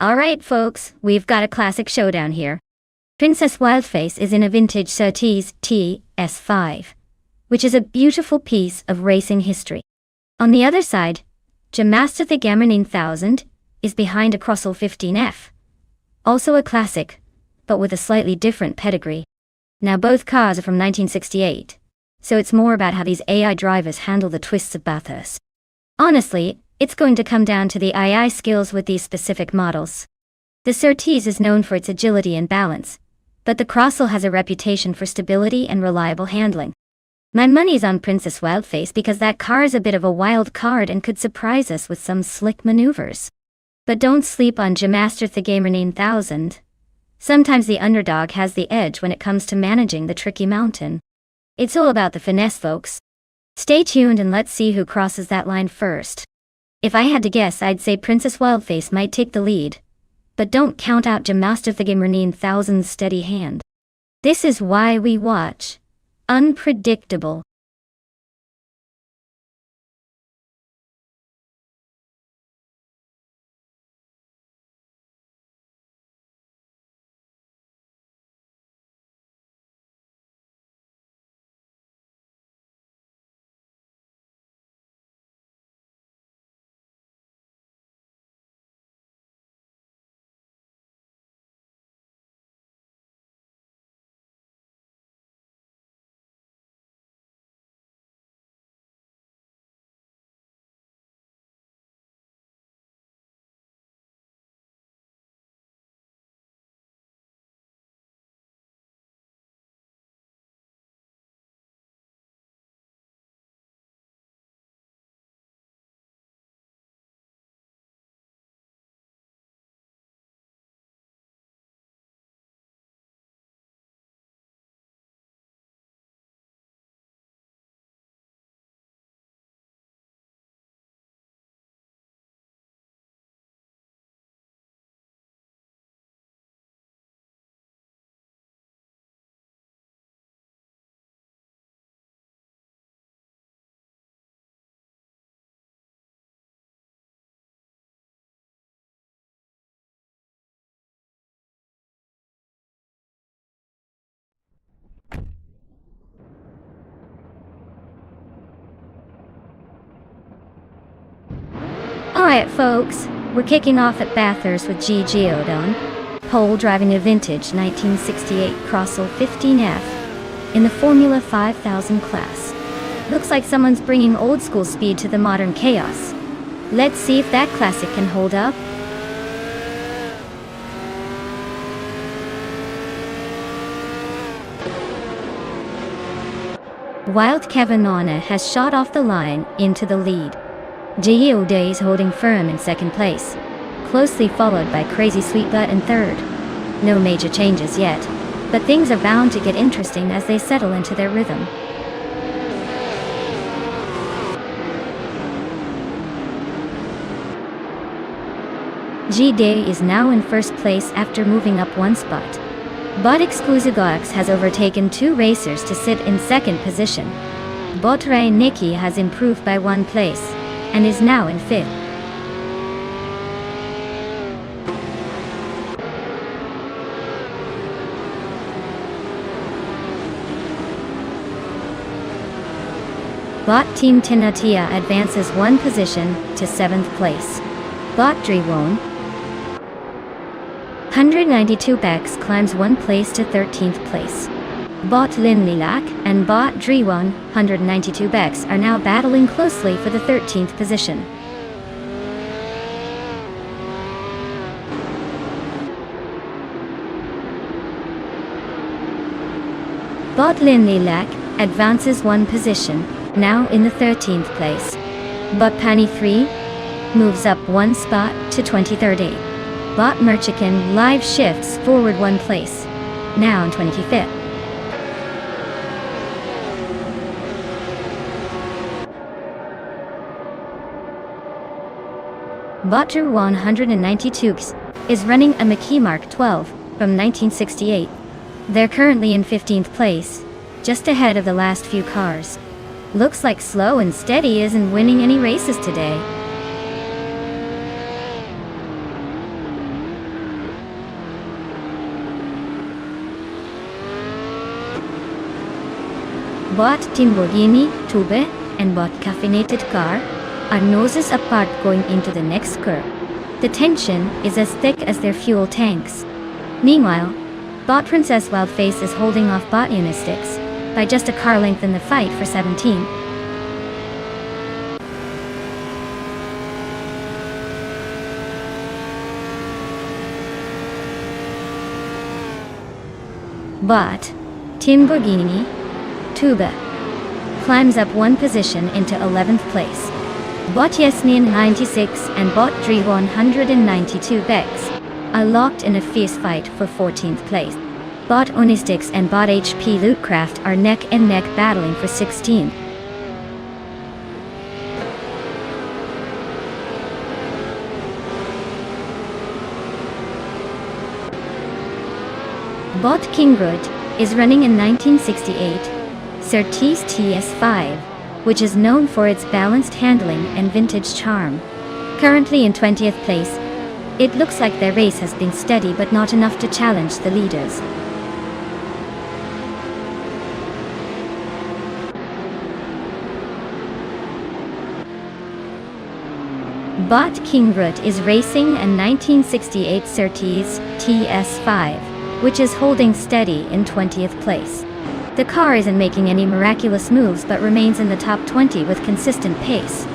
[SPEAKER 1] Alright folks, we've got a classic showdown here. Princess Wildface is in a vintage Surtees TS5, which is a beautiful piece of racing history. On the other side, Jamasta the Gamma 9000 is behind a Crossell 15F, also a classic, but with a slightly different pedigree. Now both cars are from 1968, so it's more about how these AI drivers handle the twists of Bathurst. Honestly, it's going to come down to the AI skills with these specific models. The Surtees is known for its agility and balance, but the Crossell has a reputation for stability and reliable handling. My money's on Princess Wildface because that car is a bit of a wild card and could surprise us with some slick maneuvers. But don't sleep on Jamasta the Gamer 9000. Sometimes the underdog has the edge when it comes to managing the tricky mountain. It's all about the finesse, folks. Stay tuned and let's see who crosses that line first. If I had to guess, I'd say Princess Wildface might take the lead. But don't count out Jamasta the Gamer 9000's steady hand. This is why we watch. Unpredictable. Alright folks, we're kicking off at Bathurst with G. Geodon, pole driving a vintage 1968 Crossell 15F in the Formula 5000 class. Looks like someone's bringing old school speed to the modern chaos. Let's see if that classic can hold up. Wild Kavanagh has shot off the line into the lead. Geode is holding firm in second place, closely followed by Crazy Sweetbutt in third. No major changes yet, but things are bound to get interesting as they settle into their rhythm. G-Day is now in first place after moving up one spot. Bot Exclusigox has overtaken two racers to sit in second position. Botre Nikki has improved by one place and is now in fifth. Bot Team Tinatia advances one position to seventh place. Bot Driwon 192 Bex climbs one place to 13th place. Bot Linlilak and Bot Driwon 192 Bex are now battling closely for the 13th position. Bot Linlilak advances one position, now in the 13th place. Bot Pani 3 moves up one spot to 23rd. Bot Merchican live shifts forward one place, now in 25th. Botger 192 is running a McKee Mark 12 from 1968. They're currently in 15th place, just ahead of the last few cars. Looks like Slow and Steady isn't winning any races today. Bot Lamborghini, Tube, and bot caffeinated car are noses apart going into the next curve. The tension is as thick as their fuel tanks. Meanwhile, bot Princess Wildface is holding off bot Unistyx by just a car length in the fight for 17. Bot Lamborghini, Tube climbs up one position into 11th place. Bot Yesnian 96 and bot Dre 192 Bex are locked in a fierce fight for 14th place. Bot Unistyx and bot HP Lootcraft are neck and neck battling for 16. Bot Kingrud is running in 1968 Surtees TS5, which is known for its balanced handling and vintage charm. Currently in 20th place, it looks like their race has been steady but not enough to challenge the leaders. Bot Kingrud is racing a 1968 Surtees TS5, which is holding steady in 20th place. The car isn't making any miraculous moves but remains in the top 20 with consistent pace.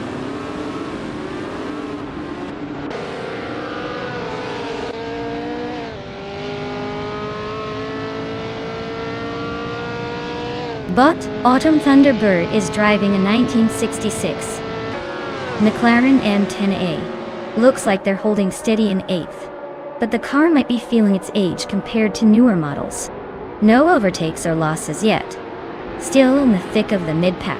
[SPEAKER 1] But Autumn Thunderbird is driving a 1966 McLaren M10A. Looks like they're holding steady in 8th, but the car might be feeling its age compared to newer models. No overtakes or losses yet. Still in the thick of the mid-pack.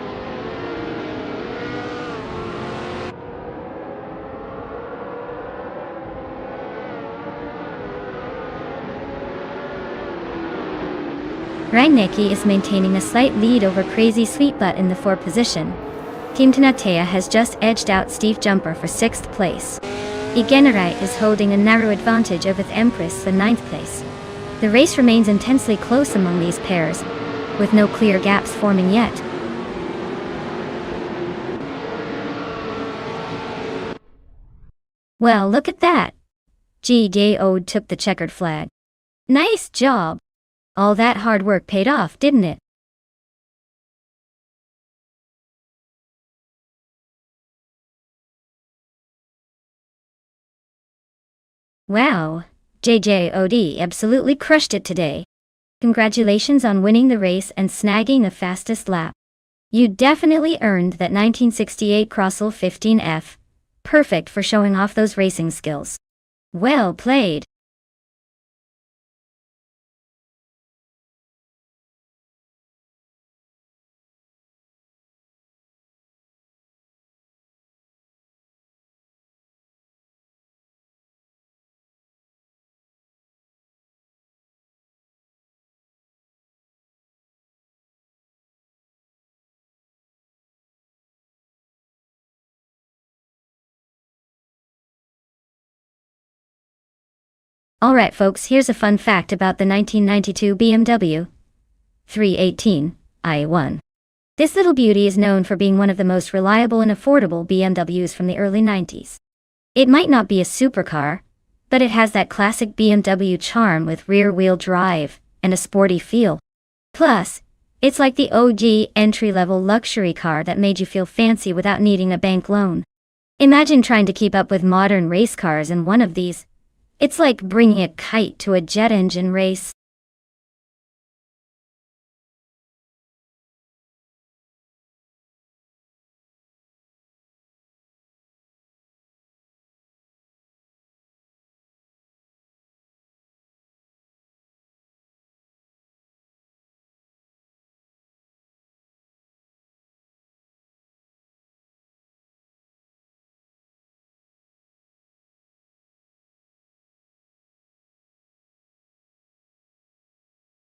[SPEAKER 1] Reinecke is maintaining a slight lead over Crazy Sweetbutt in the 4th position. Team Tanatea has just edged out Steve Jumper for 6th place. Igenerite is holding a narrow advantage over the Empress for 9th place. The race remains intensely close among these pairs, with no clear gaps forming yet. Well, look at that! GJO took the checkered flag. Nice job! All that hard work paid off, didn't it? Wow, JJOD absolutely crushed it today. Congratulations on winning the race and snagging the fastest lap. You definitely earned that 1968 Crossel 15F. Perfect for showing off those racing skills. Well played. Alright folks, here's a fun fact about the 1992 BMW 318 i1. This little beauty is known for being one of the most reliable and affordable BMWs from the early 90s. It might not be a supercar, but it has that classic BMW charm with rear-wheel drive and a sporty feel. Plus, it's like the OG entry-level luxury car that made you feel fancy without needing a bank loan. Imagine trying to keep up with modern race cars in one of these. It's like bringing a kite to a jet engine race.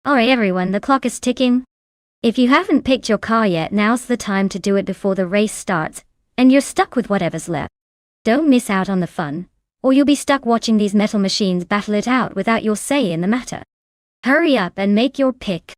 [SPEAKER 1] Alright everyone, the clock is ticking. If you haven't picked your car yet, now's the time to do it before the race starts, and you're stuck with whatever's left. Don't miss out on the fun, or you'll be stuck watching these metal machines battle it out without your say in the matter. Hurry up and make your pick.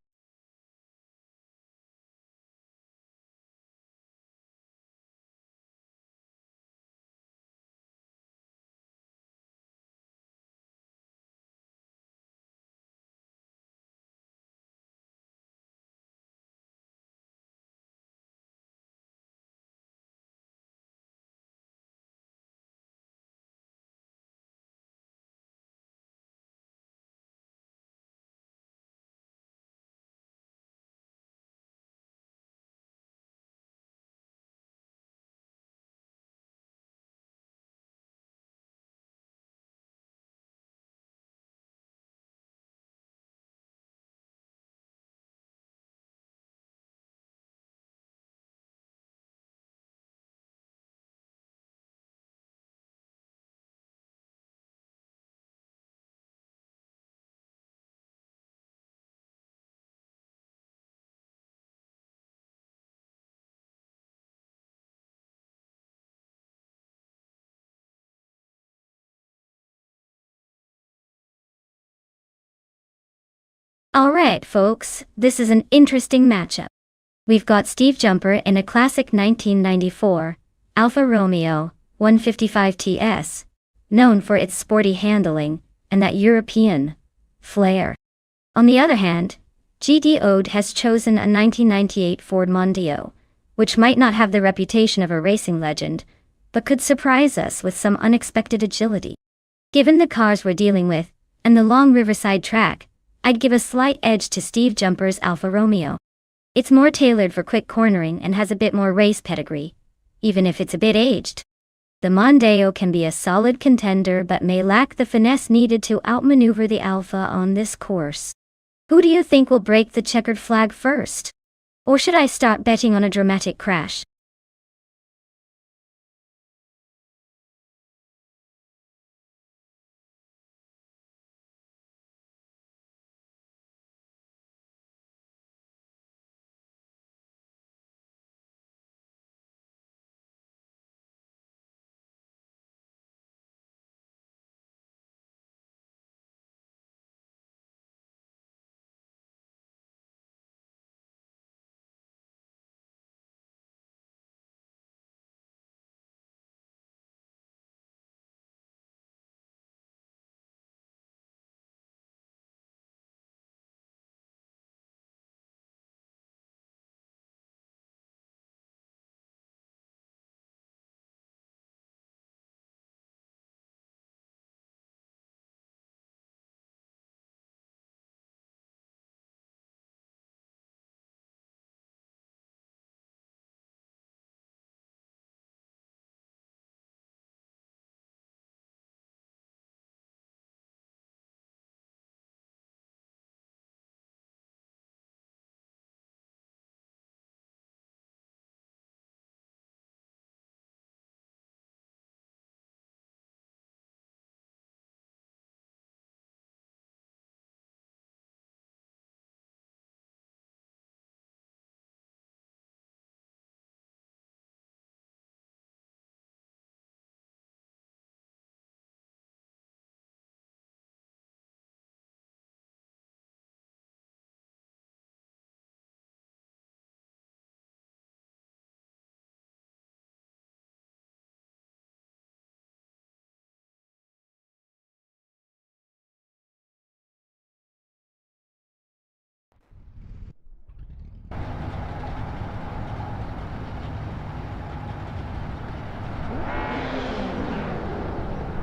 [SPEAKER 1] Alright, folks, this is an interesting matchup. We've got Steve Jumper in a classic 1994 Alfa Romeo 155 TS, known for its sporty handling and that European flair. On the other hand, GD Ode has chosen a 1998 Ford Mondeo, which might not have the reputation of a racing legend, but could surprise us with some unexpected agility. Given the cars we're dealing with, and the long Riverside track, I'd give a slight edge to Steve Jumper's Alfa Romeo. It's more tailored for quick cornering and has a bit more race pedigree, even if it's a bit aged. The Mondeo can be a solid contender but may lack the finesse needed to outmaneuver the Alfa on this course. Who do you think will break the checkered flag first? Or should I start betting on a dramatic crash?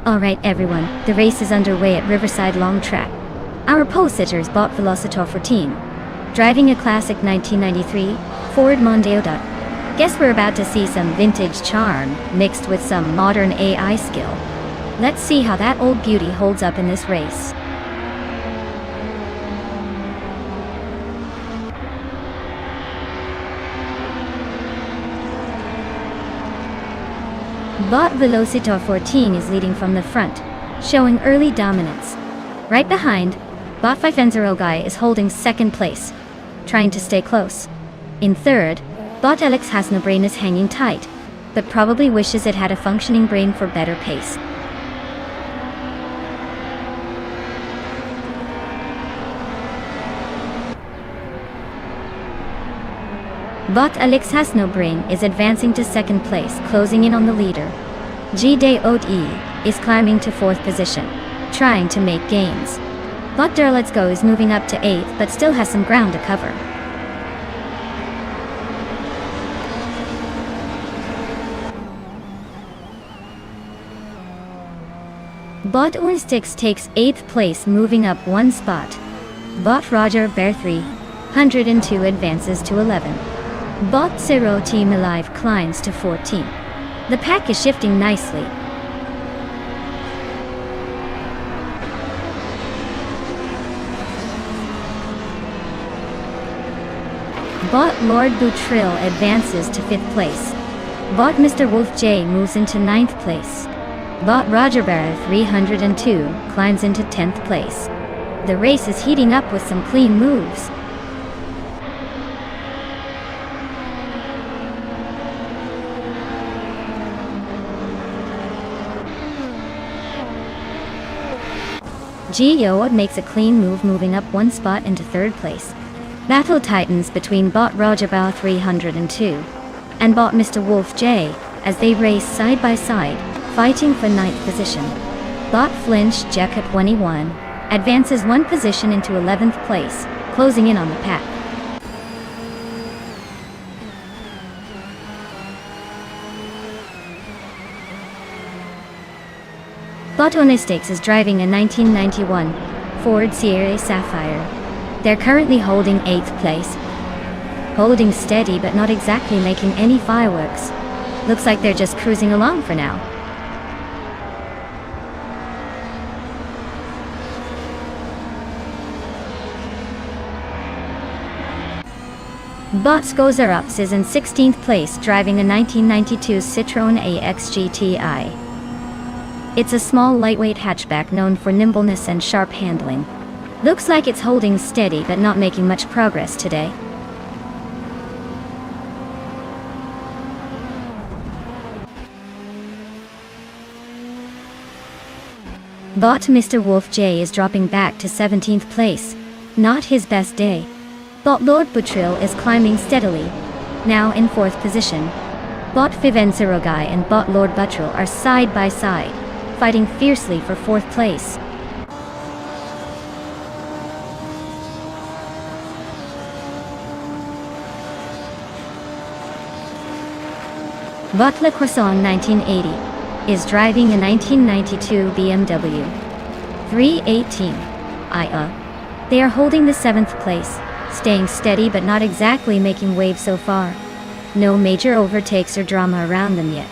[SPEAKER 1] Alright everyone, the race is underway at Riverside Long Track. Our pole sitters bought Velocitor 14, driving a classic 1993 Ford Mondeo. Guess we're about to see some vintage charm mixed with some modern AI skill. Let's see how that old beauty holds up in this race. Bot Velocitor 14 is leading from the front, showing early dominance. Right behind, Bot 5 Guy is holding second place, trying to stay close. In third, Bot Alex has no brain is hanging tight, but probably wishes it had a functioning brain for better pace. Bot Alex has no brain is advancing to second place, closing in on the leader. G-Day Ode is climbing to fourth position, trying to make gains. Bot Der Let's Go is moving up to eighth but still has some ground to cover. Bot Ornstix takes 8th place, moving up one spot. Bot Roger Bear 302 advances to 11. Bot Zero Team Alive climbs to 14. The pack is shifting nicely. Bot Lord Boutril advances to 5th place. Bot Mr. Wolf J moves into 9th place. Bot Roger Bear 302 climbs into 10th place. The race is heating up with some clean moves. Gio makes a clean move, moving up one spot into third place. Battle tightens between bot Rajabao 302 and bot Mr. Wolf J as they race side by side, fighting for 9th position. Bot Flinch Jacket 21 advances one position into 11th place, closing in on the pack. Bot Onistics is driving a 1991 Ford Sierra Sapphire. They're currently holding 8th place. Holding steady but not exactly making any fireworks. Looks like they're just cruising along for now. Bot Skozerupps is in 16th place, driving a 1992 Citroën AX GTI. It's a small lightweight hatchback known for nimbleness and sharp handling. Looks like it's holding steady but not making much progress today. Bot Mr. Wolf J is dropping back to 17th place. Not his best day. Bot Lord Butril is climbing steadily, now in 4th position. Bot Fivenserogai and bot Lord Butril are side by side, fighting fiercely for 4th place. Bot Le Croissant 1980 is driving a 1992 BMW 318 IA. They are holding the 7th place, staying steady but not exactly making waves so far. No major overtakes or drama around them yet.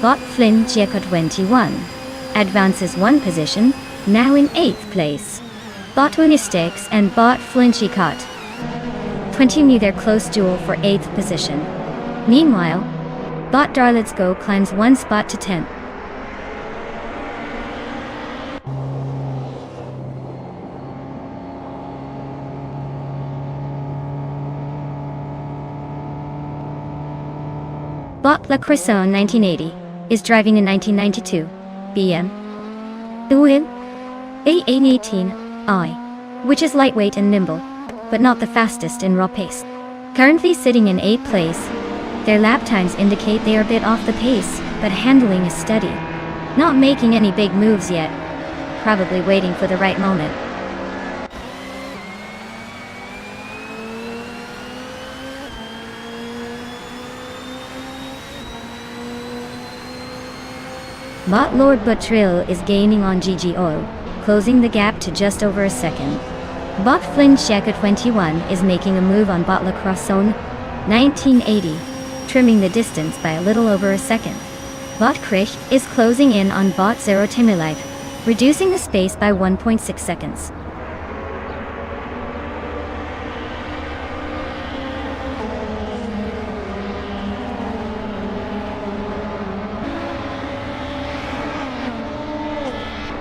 [SPEAKER 1] Bot Flynn Jeko 21 advances one position, now in 8th place. Bot Unistex and bot Flinchicot continue their close duel for 8th position. Meanwhile, bot Darlet's Go climbs one spot to 10th. Bot Le Croissant 1980 is driving a 1992 BMW A818i, which is lightweight and nimble, but not the fastest in raw pace. Currently sitting in 8th place, their lap times indicate they are a bit off the pace, but handling is steady. Not making any big moves yet, probably waiting for the right moment. Bot Lord Butril is gaining on GGO, closing the gap to just over a second. Bot Flynn Shaka 21 is making a move on bot Le Croissant 1980, trimming the distance by a little over a second. Bot Krish is closing in on bot Zero Timilife, reducing the space by 1.6 seconds.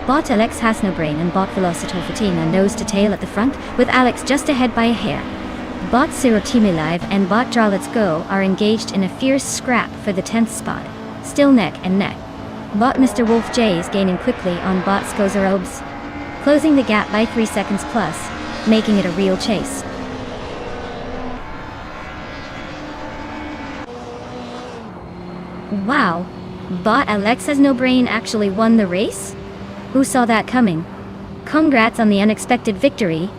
[SPEAKER 1] Bot Alex has no brain and bot Velocito Fatina nose to tail at the front, with Alex just ahead by a hair. Bot Zero Timilive and bot Draw Let's Go are engaged in a fierce scrap for the 10th spot, still neck and neck. Bot Mr. Wolf J is gaining quickly on bot Skozerobes, closing the gap by 3 seconds plus, making it a real chase. Wow, bot Alex has no brain actually won the race? Who saw that coming? Congrats on the unexpected victory.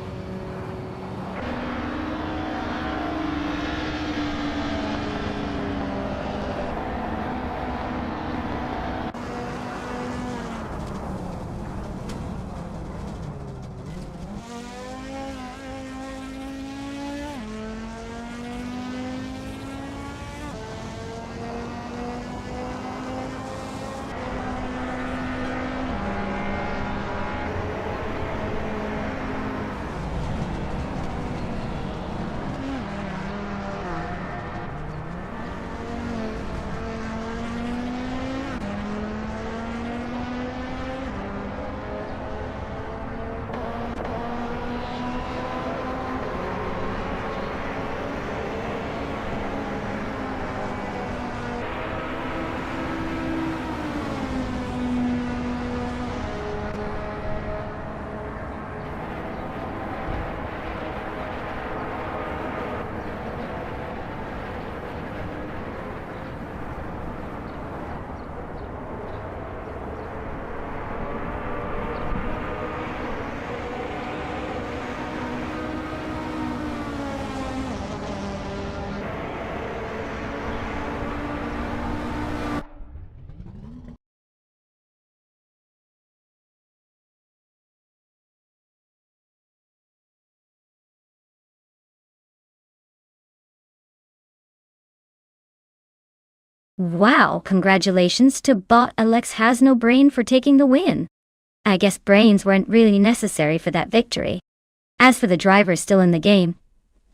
[SPEAKER 1] Wow, congratulations to bot Alex has no brain for taking the win. I guess brains weren't really necessary for that victory. As for the driver still in the game,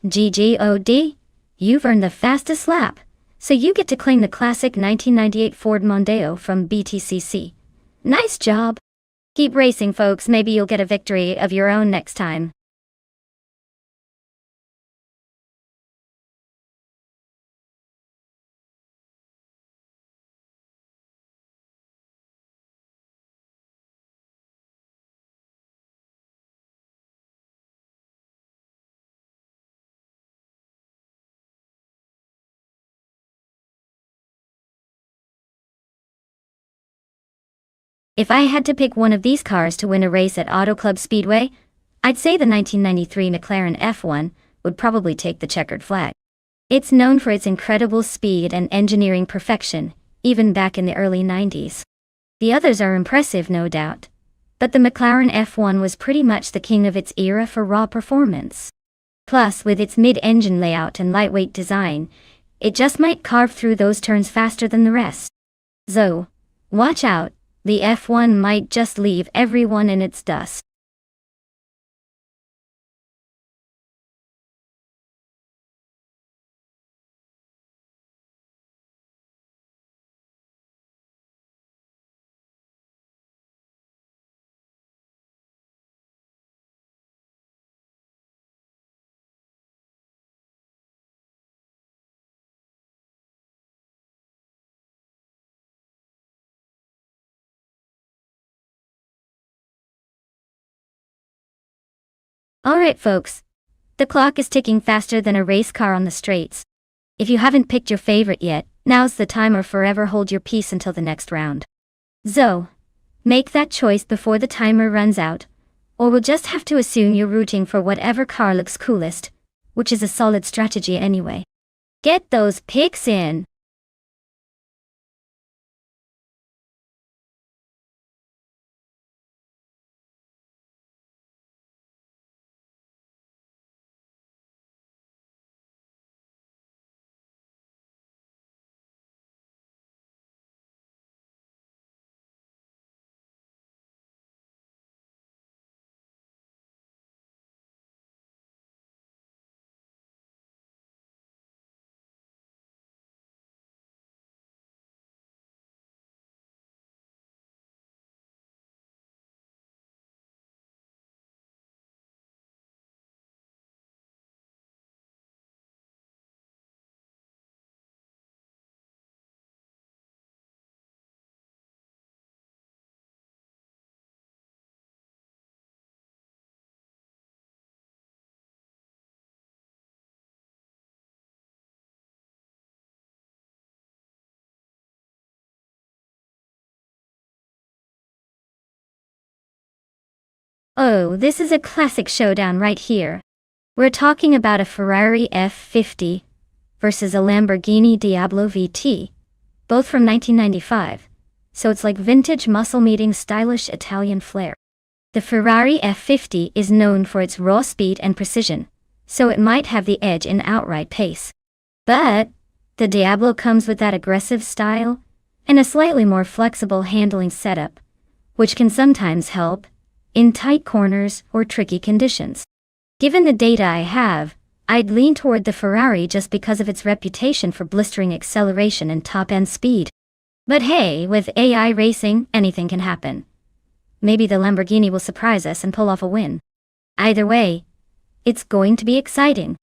[SPEAKER 1] GGOD, you've earned the fastest lap, so you get to claim the classic 1998 Ford Mondeo from BTCC. Nice job. Keep racing, folks, maybe you'll get a victory of your own next time. If I had to pick one of these cars to win a race at Auto Club Speedway, I'd say the 1993 McLaren F1 would probably take the checkered flag. It's known for its incredible speed and engineering perfection, even back in the early 90s. The others are impressive, no doubt, but the McLaren F1 was pretty much the king of its era for raw performance. Plus, with its mid-engine layout and lightweight design, it just might carve through those turns faster than the rest. So, watch out, the F1 might just leave everyone in its dust. Alright folks, the clock is ticking faster than a race car on the straights. If you haven't picked your favorite yet, now's the time, or forever hold your peace until the next round. So, make that choice before the timer runs out, or we'll just have to assume you're rooting for whatever car looks coolest, which is a solid strategy anyway. Get those picks in! Oh, this is a classic showdown right here. We're talking about a Ferrari F50 versus a Lamborghini Diablo VT, both from 1995, so it's like vintage muscle meeting stylish Italian flair. The Ferrari F50 is known for its raw speed and precision, so it might have the edge in outright pace. But the Diablo comes with that aggressive style and a slightly more flexible handling setup, which can sometimes help in tight corners or tricky conditions. Given the data I have, I'd lean toward the Ferrari just because of its reputation for blistering acceleration and top-end speed. But hey, with AI racing, anything can happen. Maybe the Lamborghini will surprise us and pull off a win. Either way, it's going to be exciting.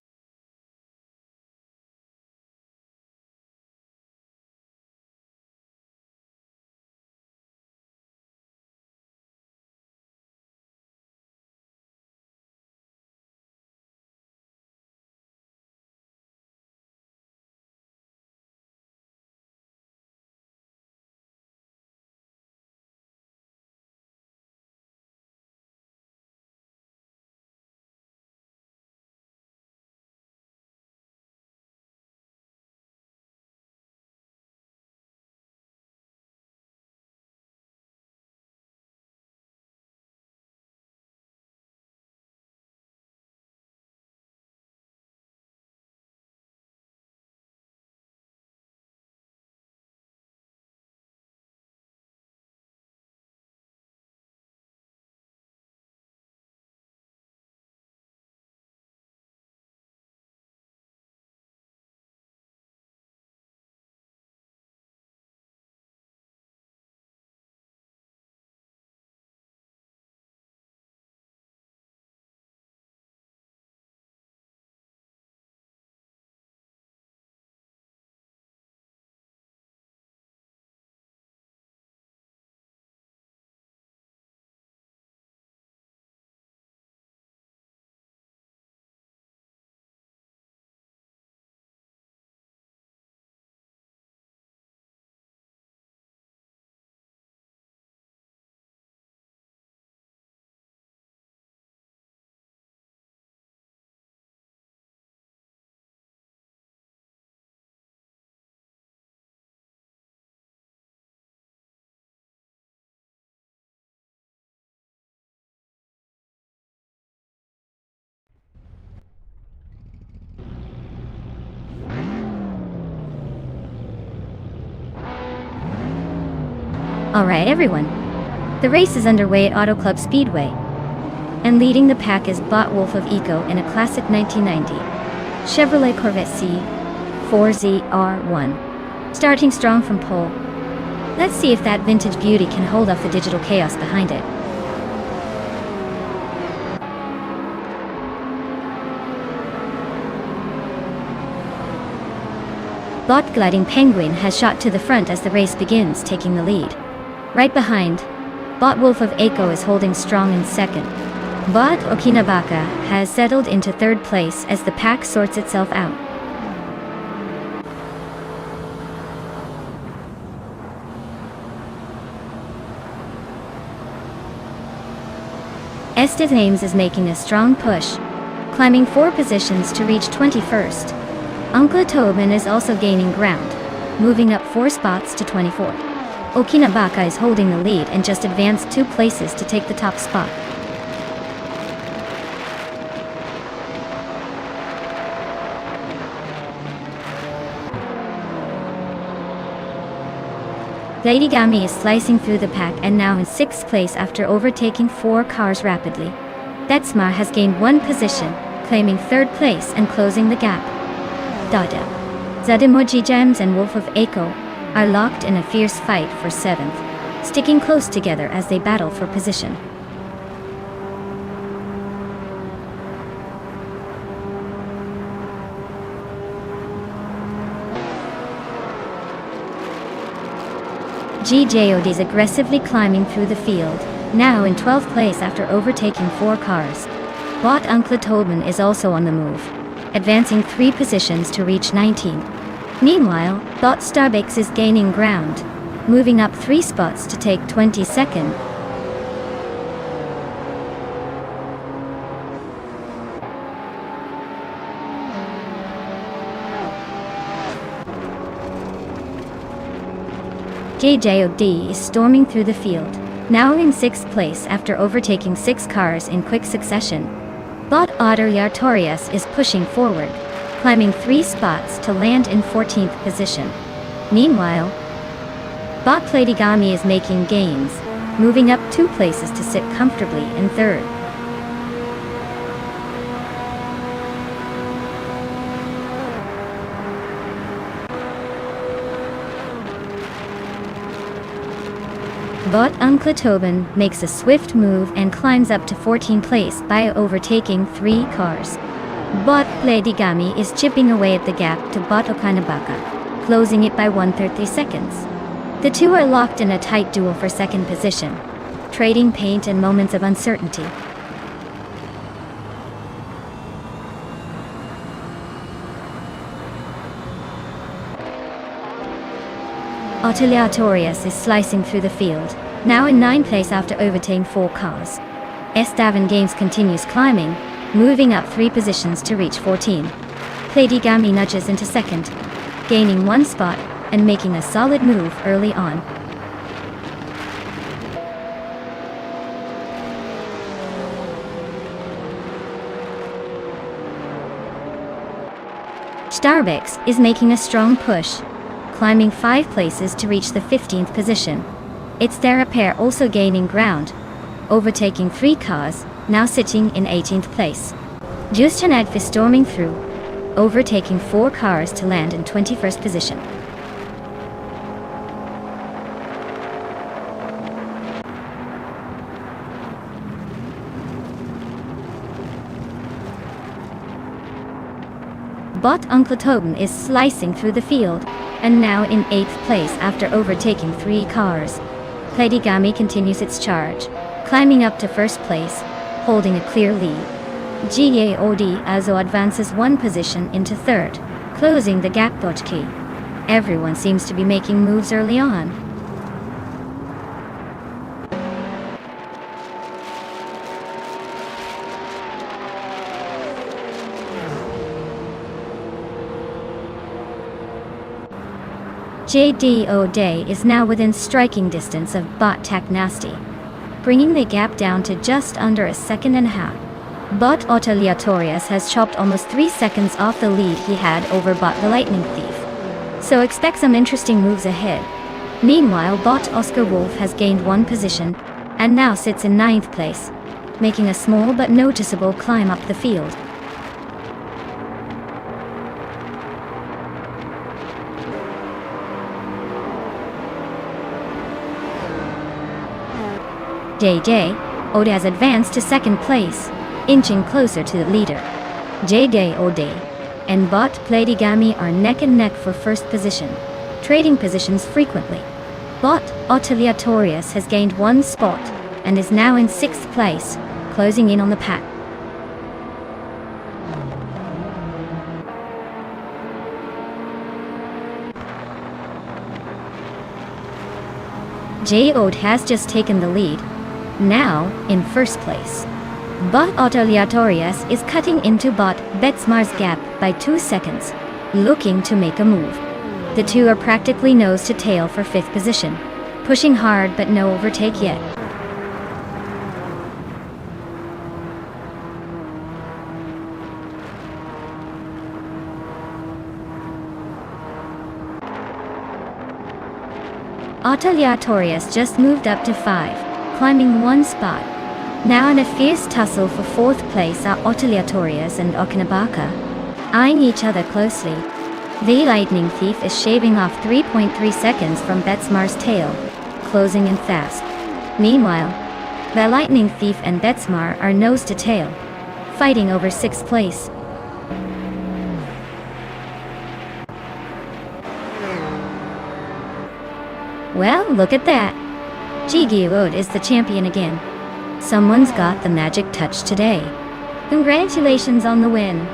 [SPEAKER 1] Alright everyone, the race is underway at Auto Club Speedway, and leading the pack is Bot Wolf of Eco in a classic 1990 Chevrolet Corvette C4ZR1. Starting strong from pole, let's see if that vintage beauty can hold off the digital chaos behind it. Bot Gliding Penguin has shot to the front as the race begins, taking the lead. Right behind, Bot Wolf of Eco is holding strong in second. Bot Okinabaka has settled into third place as the pack sorts itself out. Estes Ames is making a strong push, climbing 4 positions to reach 21st. Uncle Tobin is also gaining ground, moving up 4 spots to 24. Okinabaka is holding the lead and just advanced 2 places to take the top spot. Lady Gami is slicing through the pack and now in 6th place after overtaking 4 cars rapidly. Betsma has gained 1 position, claiming 3rd place and closing the gap. Dada, Zadimoji Gems and Wolf of Eco are locked in a fierce fight for 7th, sticking close together as they battle for position. GJOD is aggressively climbing through the field, now in 12th place after overtaking 4 cars. Bot Uncle Tobin is also on the move, advancing 3 positions to reach 19. Meanwhile, Bot Starbucks is gaining ground, moving up 3 spots to take 22nd. JJOD is storming through the field, now in 6th place after overtaking 6 cars in quick succession. Bot Artorias is pushing forward, climbing 3 spots to land in 14th position. Meanwhile, Bot Platigami is making gains, moving up 2 places to sit comfortably in 3rd. Bot Uncle Tobin makes a swift move and climbs up to 14th place by overtaking 3 cars. Bot Platigami is chipping away at the gap to Bot Okinabaka, closing it by 130 seconds. The two are locked in a tight duel for 2nd position, trading paint and moments of uncertainty. Aleatorius is slicing through the field, now in 9th place after overtaking 4 cars. Estevan Games continues climbing, moving up 3 positions to reach 14. Platigami nudges into 2nd, gaining 1 spot and making a solid move early on. Starbucks is making a strong push, climbing 5 places to reach the 15th position. It's their pair also gaining ground, overtaking 3 cars, now sitting in 18th place. Justanad is storming through, overtaking 4 cars to land in 21st position. Bot Uncle Tobin is slicing through the field, and now in 8th place after overtaking 3 cars. Platigami continues its charge, climbing up to 1st place, holding a clear lead. GAOD also advances 1 position into 3rd, closing the gap. Key. Everyone seems to be making moves early on. JDO Day is now within striking distance of Bot Tac Nasty, bringing the gap down to just under a 1.5 seconds. Bot Aleatorius has chopped almost 3 seconds off the lead he had over Bot the Lightning Thief, so expect some interesting moves ahead. Meanwhile, bot Oscar Wolf has gained one position and now sits in ninth place, making a small but noticeable climb up the field. JJ Ode has advanced to second place, inching closer to the leader. JJ Ode and bot Platigami are neck and neck for first position, trading positions frequently. Bot Otiliatorius has gained one spot and is now in sixth place, closing in on the pack. J Ode has just taken the lead, now in first place. Bot Otiliatorius is cutting into bot Betsmar's gap by 2 seconds, looking to make a move. The two are practically nose to tail for fifth position, pushing hard but no overtake yet. Otiliatorius just moved up to 5, climbing one spot. Now in a fierce tussle for fourth place are Otiliatorius and Okinabaka, eyeing each other closely. The Lightning Thief is shaving off 3.3 seconds from Betsmar's tail, closing in fast. Meanwhile, the Lightning Thief and Betsmar are nose to tail, fighting over sixth place. Well, look at that. Jiggy Ode is the champion again. Someone's got the magic touch today. Congratulations on the win.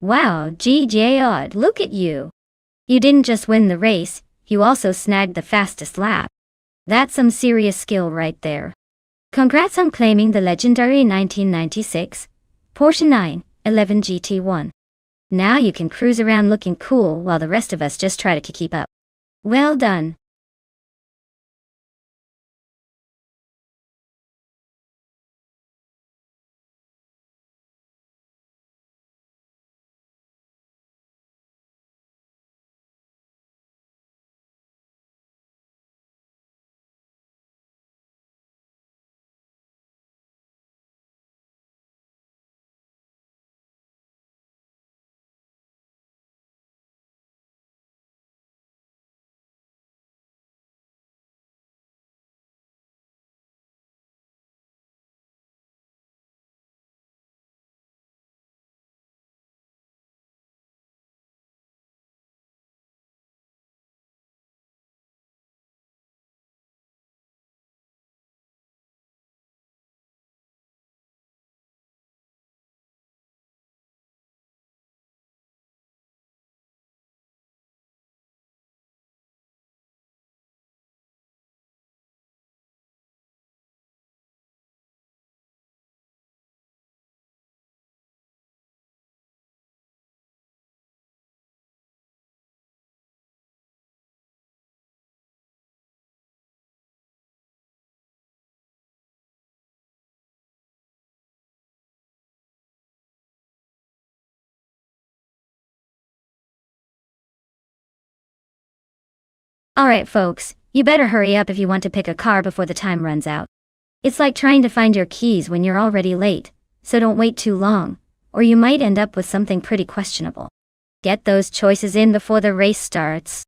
[SPEAKER 1] Wow, GJ Odd, look at you. You didn't just win the race, you also snagged the fastest lap. That's some serious skill right there. Congrats on claiming the legendary 1996 Porsche 911 GT1. Now you can cruise around looking cool while the rest of us just try to keep up. Well done. Alright folks, you better hurry up if you want to pick a car before the time runs out. It's like trying to find your keys when you're already late, so don't wait too long, or you might end up with something pretty questionable. Get those choices in before the race starts.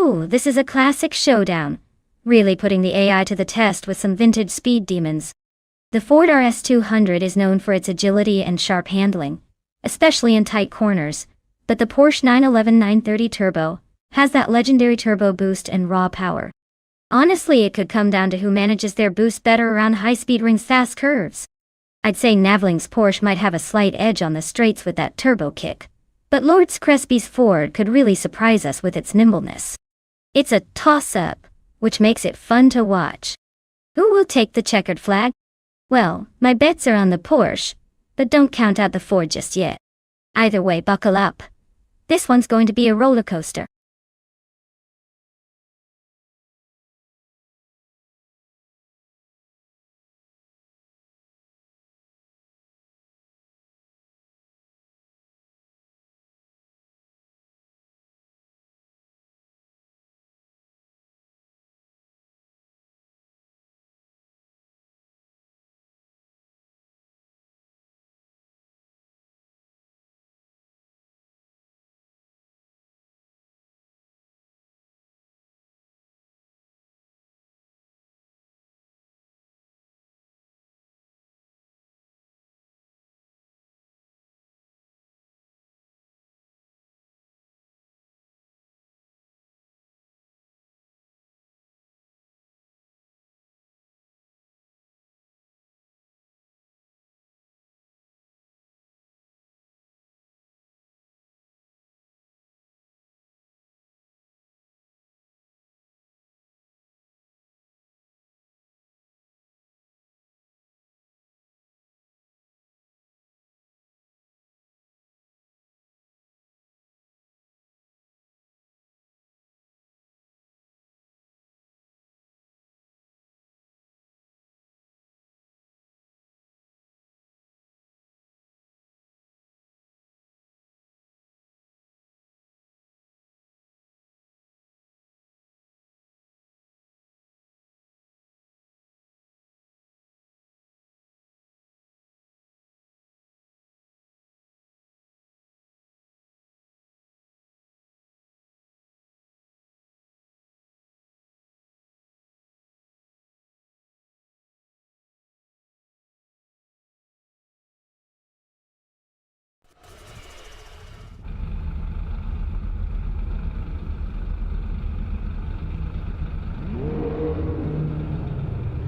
[SPEAKER 1] Ooh, this is a classic showdown. Really putting the AI to the test with some vintage speed demons. The Ford RS200 is known for its agility and sharp handling, especially in tight corners, but the Porsche 911 930 Turbo has that legendary turbo boost and raw power. Honestly, it could come down to who manages their boost better around high-speed rings fast curves. I'd say Navling's Porsche might have a slight edge on the straights with that turbo kick, but Lord Cresby's Ford could really surprise us with its nimbleness. It's a toss-up, which makes it fun to watch. Who will take the checkered flag? Well, my bets are on the Porsche, but don't count out the Ford just yet. Either way, buckle up. This one's going to be a roller coaster.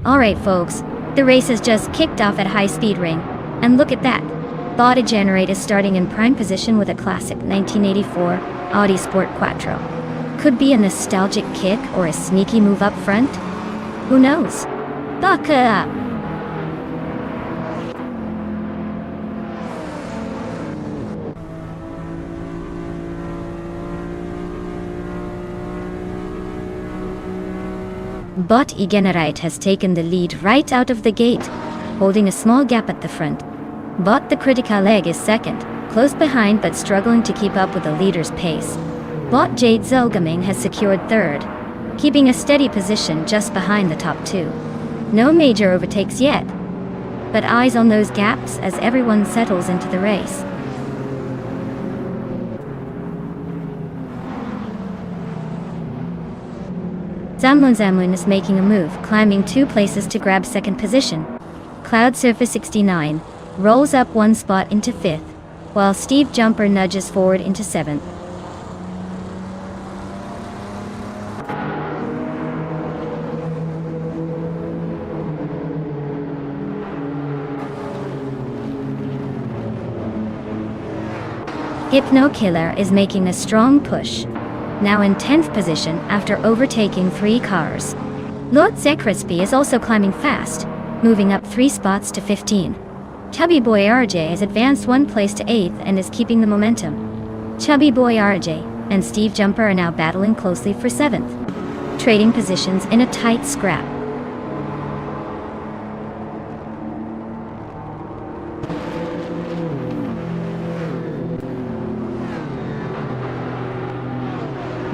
[SPEAKER 1] Alright folks, the race has just kicked off at High Speed Ring, and look at that. Body Generate is starting in prime position with a classic 1984 Audi Sport Quattro. Could be a nostalgic kick or a sneaky move up front? Who knows? Buckle up! Body Generate has taken the lead right out of the gate, holding a small gap at the front. But the critical leg is second, close behind but struggling to keep up with the leader's pace. Bot Jade Zelgaming has secured third, keeping a steady position just behind the top two. No major overtakes yet, but eyes on those gaps as everyone settles into the race. Zamlin is making a move, climbing 2 places to grab second position. Cloud Surfer 69 rolls up 1 spot into 5th, while Steve Jumper nudges forward into 7th. Hypno Killer is making a strong push, now in 10th position after overtaking 3 cars. Lord Zekrisby is also climbing fast, moving up 3 spots to 15. Chubby Boy RJ has advanced 1 place to 8th and is keeping the momentum. Chubby Boy RJ and Steve Jumper are now battling closely for 7th, trading positions in a tight scrap.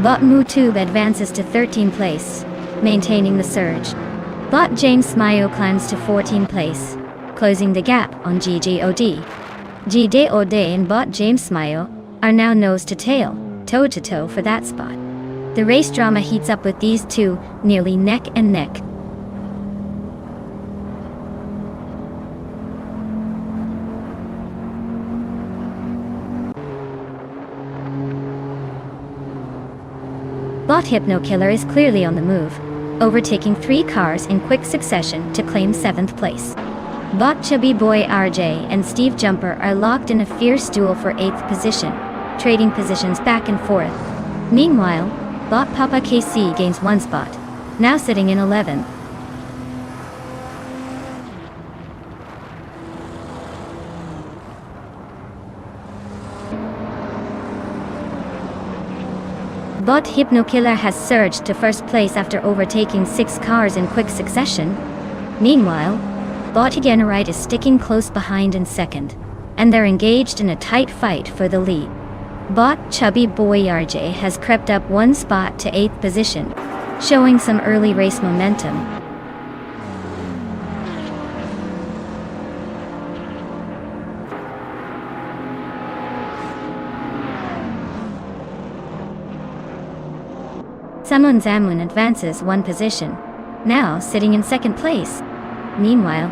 [SPEAKER 1] Bot Mutube advances to 13th place, maintaining the surge. Bot James Mayo climbs to 14th place, closing the gap on GGOD. GDOD and Bot James Mayo are now nose to tail, toe to toe for that spot. The race drama heats up with these two, nearly neck and neck. Bot Hypno Killer is clearly on the move, overtaking 3 cars in quick succession to claim 7th place. Bot Chubby Boy RJ and Steve Jumper are locked in a fierce duel for 8th position, trading positions back and forth. Meanwhile, Bot Papa KC gains 1 spot, now sitting in 11th. Bot Hypno Killer has surged to first place after overtaking 6 cars in quick succession. Meanwhile, Bot Generite is sticking close behind in second, and they're engaged in a tight fight for the lead. Bot Chubby Boy RJ has crept up 1 spot to 8th position, showing some early race momentum. Samun Zamun advances 1 position, now sitting in 2nd place. Meanwhile,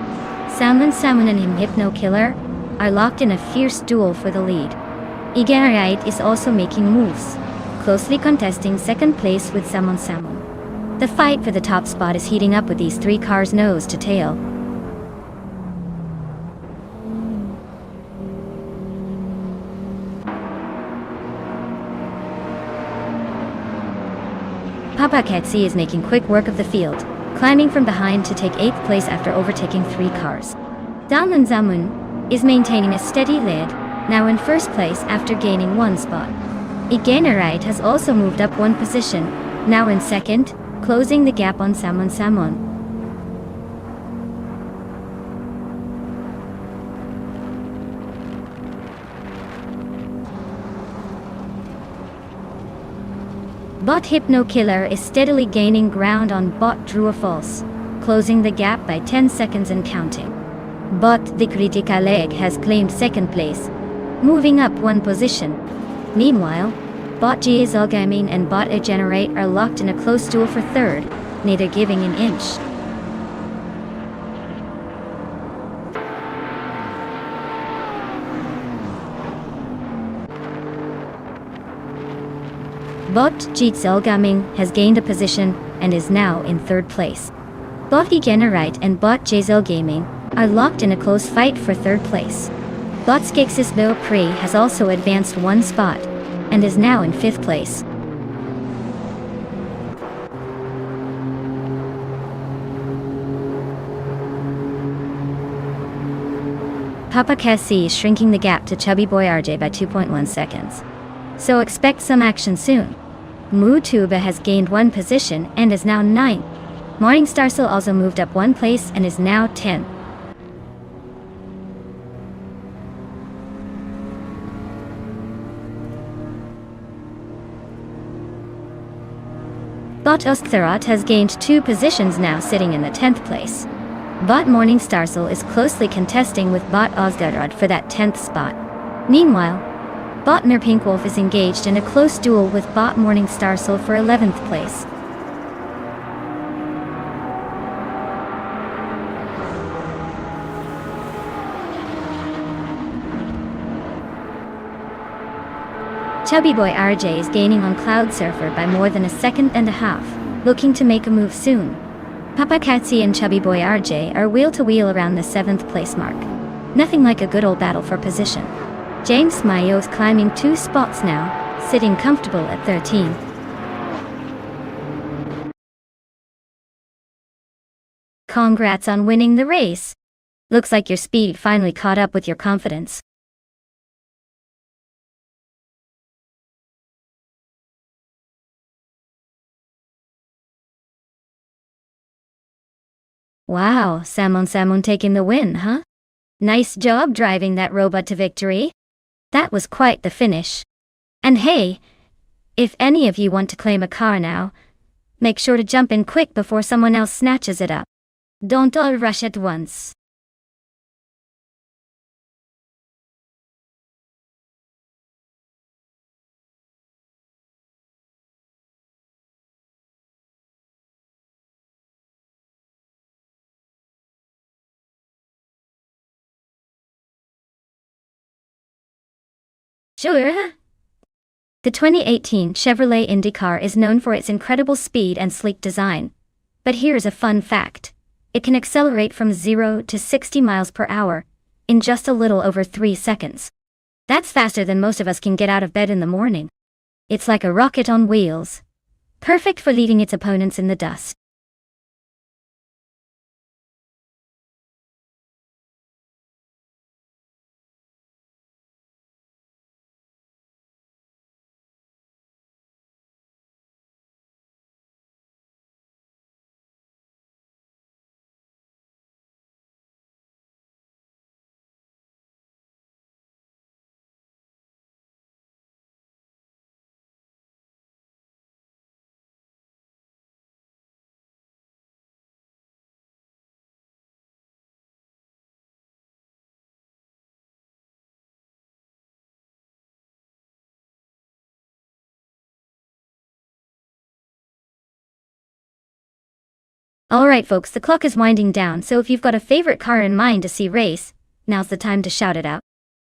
[SPEAKER 1] Samun and Hypno Killer are locked in a fierce duel for the lead. Igenarite is also making moves, closely contesting 2nd place with Samun. The fight for the top spot is heating up with these 3 cars nose to tail. Papa Ketsi is making quick work of the field, climbing from behind to take 8th place after overtaking 3 cars. Dalman Zamun is maintaining a steady lead, now in 1st place after gaining 1 spot. Igenarite has also moved up 1 position, now in 2nd, closing the gap on Samun. Bot Hypno Killer is steadily gaining ground on Bot Drew a False, closing the gap by 10 seconds and counting. Bot The Critical Leg has claimed 2nd place, moving up 1 position. Meanwhile, Bot GSL Gaming and Bot Generate are locked in a close duel for 3rd, neither giving an inch. Bot GSL Gaming has gained a position and is now in 3rd place. Bot Generite and Bot GSL Gaming are locked in a close fight for 3rd place. Bot Skexis Beau Pre has also advanced 1 spot and is now in 5th place. Papa Cassie is shrinking the gap to Chubby Boy RJ by 2.1 seconds. So expect some action soon. Tuba has gained 1 position and is now 9th. Morningstar Soul also moved up 1 place and is now 10th. Bot Ostherot has gained 2 positions, now sitting in the 10th place. Bot Morningstar Soul is closely contesting with Bot Osgarod for that 10th spot. Meanwhile, Bot Nerpinkwolf is engaged in a close duel with Bot Morningstar Soul for 11th place. Chubby Boy RJ is gaining on Cloud Surfer by more than 1.5 seconds, looking to make a move soon. Papa Katsi and Chubby Boy RJ are wheel-to-wheel around the 7th place mark. Nothing like a good old battle for position. James Mayo is climbing 2 spots now, sitting comfortable at 13th. Congrats on winning the race. Looks like your speed finally caught up with your confidence. Wow, Samon taking the win, huh? Nice job driving that robot to victory. That was quite the finish. And hey, if any of you want to claim a car now, make sure to jump in quick before someone else snatches it up. Don't all rush at once. Sure. The 2018 Chevrolet IndyCar is known for its incredible speed and sleek design. But here's a fun fact. It can accelerate from 0 to 60 miles per hour in just a little over 3 seconds. That's faster than most of us can get out of bed in the morning. It's like a rocket on wheels. Perfect for leading its opponents in the dust. Alright folks, the clock is winding down, so if you've got a favorite car in mind to see race, now's the time to shout it out.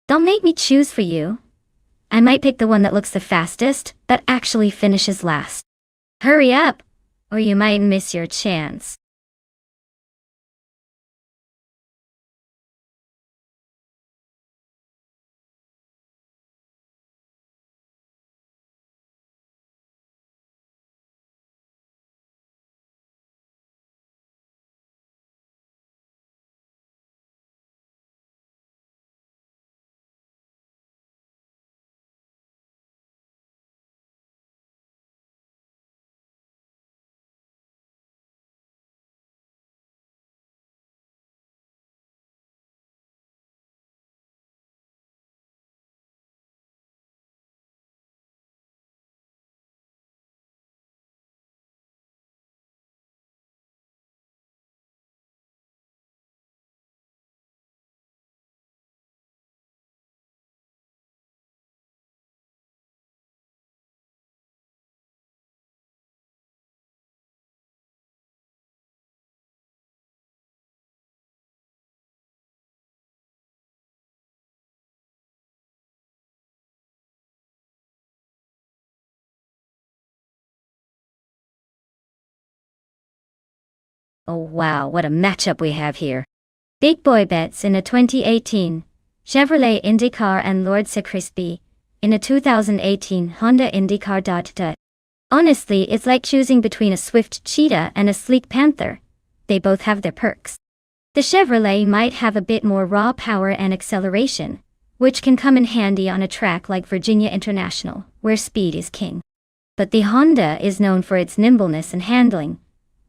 [SPEAKER 1] Don't make me choose for you. I might pick the one that looks the fastest, but actually finishes last. Hurry up, or you might miss your chance. Oh wow, what a matchup we have here. Big boy bets in a 2018 Chevrolet IndyCar and Lord Crispy in a 2018 Honda IndyCar. Honestly, it's like choosing between a swift cheetah and a sleek panther. They both have their perks. The Chevrolet might have a bit more raw power and acceleration, which can come in handy on a track like Virginia International, where speed is king. But the Honda is known for its nimbleness and handling,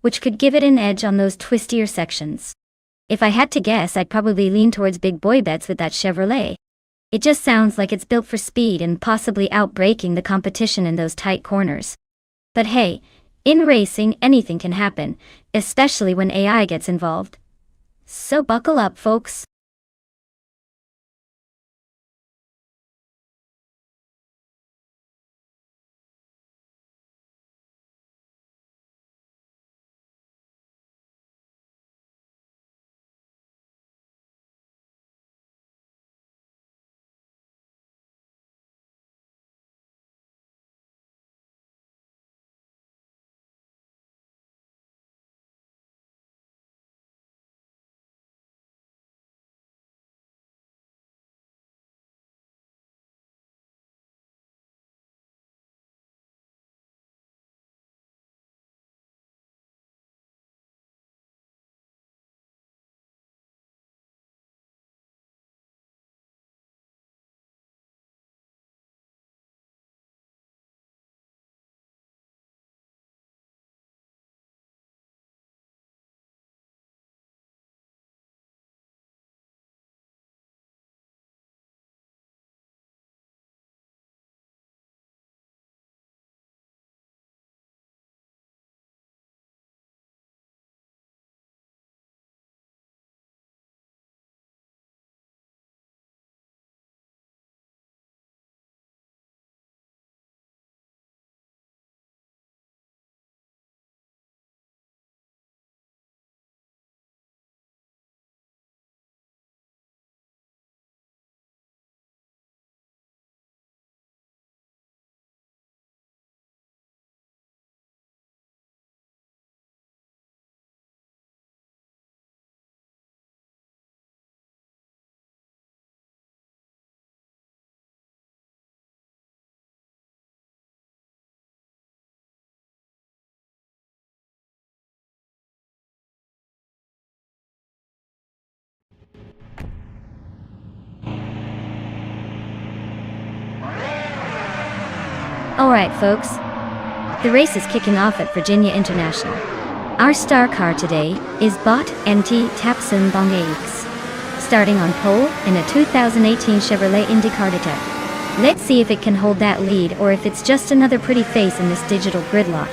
[SPEAKER 1] which could give it an edge on those twistier sections. If I had to guess, I'd probably lean towards big boy bets with that Chevrolet. It just sounds like it's built for speed and possibly outbreaking the competition in those tight corners. But hey, in racing anything can happen, especially when AI gets involved. So buckle up, folks. Alright folks, the race is kicking off at Virginia International. Our star car today is Bot NT Tapson Bongeix, starting on pole in a 2018 Chevrolet IndyCar Detect. Let's see if it can hold that lead or if it's just another pretty face in this digital gridlock.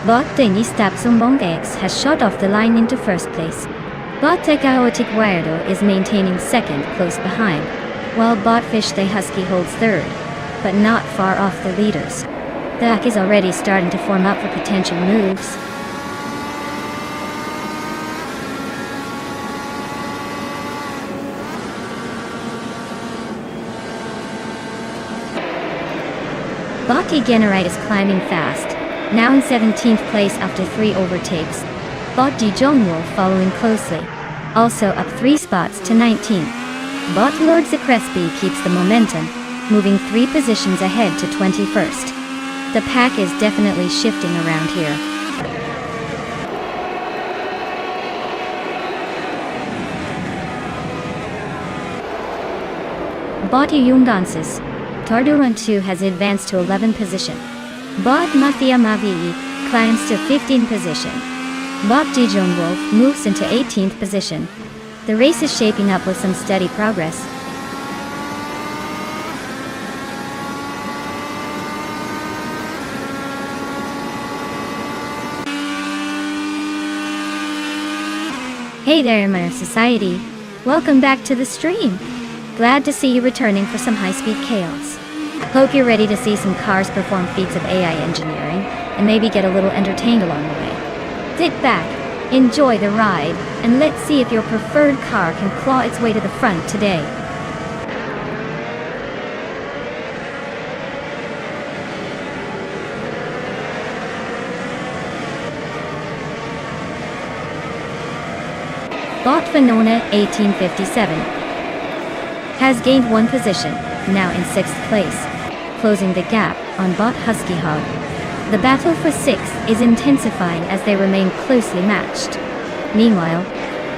[SPEAKER 1] Bot Nonstop Racing has shot off the line into first place. Bot Chaotic Guardo is maintaining second close behind, while Bot Fish the Husky holds third, but not far off the leaders. The pack is already starting to form up for potential moves. Bot Generite is climbing fast, now in 17th place after 3 overtakes. Bot Wolf following closely, also up 3 spots to 19th. Bot Lord Crespi keeps the momentum, moving 3 positions ahead to 21st. The pack is definitely shifting around here. Bot Yungdansis, Tarduran 2 has advanced to 11th position. Bot Mafia Mavi climbs to 15th position. Bot Wolf moves into 18th position. The race is shaping up with some steady progress. Hey there, my society. Welcome back to the stream. Glad to see you returning for some high-speed chaos. Hope you're ready to see some cars perform feats of AI engineering, and maybe get a little entertained along the way. Sit back, enjoy the ride, and let's see if your preferred car can claw its way to the front today. Bot Venona 1857 has gained 1 position, now in 6th place, closing the gap on Bot Husky Hog. The battle for 6th is intensifying as they remain closely matched. Meanwhile,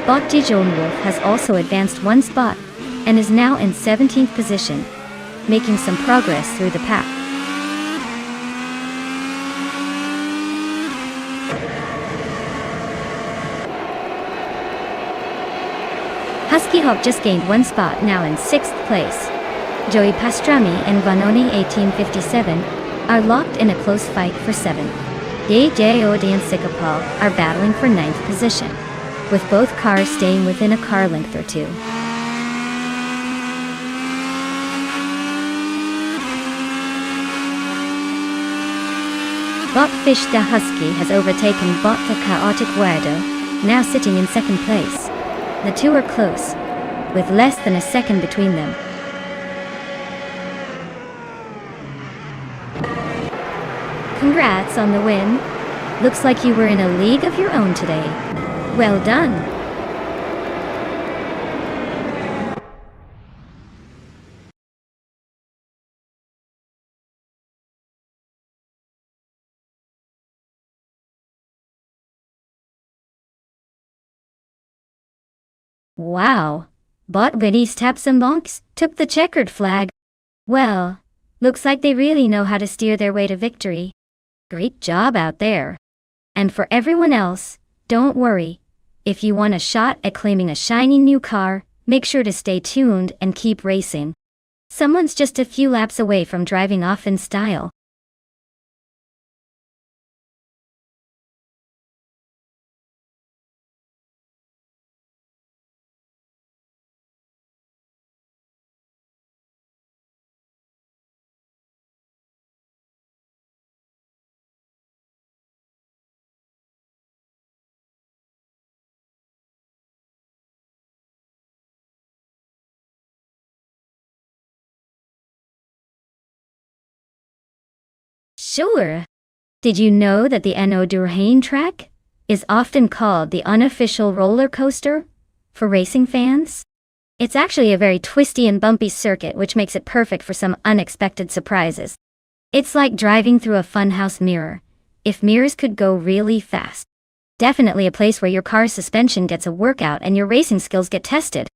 [SPEAKER 1] Bot Wolf has also advanced 1 spot and is now in 17th position, making some progress through the pack. Husky Hawk just gained 1 spot, now in 6th place. Joey Pastrami and Vanoni 1857 are locked in a close fight for 7th. Jod and Sikapal are battling for 9th position, with both cars staying within a car length or 2. Bot Fish the Husky has overtaken Bot the Chaotic Guardo, now sitting in 2nd place. The two are close, with less than a second between them. Congrats on the win. Looks like you were in a league of your own today. Well done. Wow. Bot Vinny's Taps and Bonks took the checkered flag. Well, looks like they really know how to steer their way to victory. Great job out there. And for everyone else, don't worry. If you want a shot at claiming a shiny new car, make sure to stay tuned and keep racing. Someone's just a few laps away from driving off in style. Sure. Did you know that the Durhane track is often called the unofficial roller coaster for racing fans? It's actually a very twisty and bumpy circuit, which makes it perfect for some unexpected surprises. It's like driving through a funhouse mirror, if mirrors could go really fast. Definitely a place where your car's suspension gets a workout and your racing skills get tested.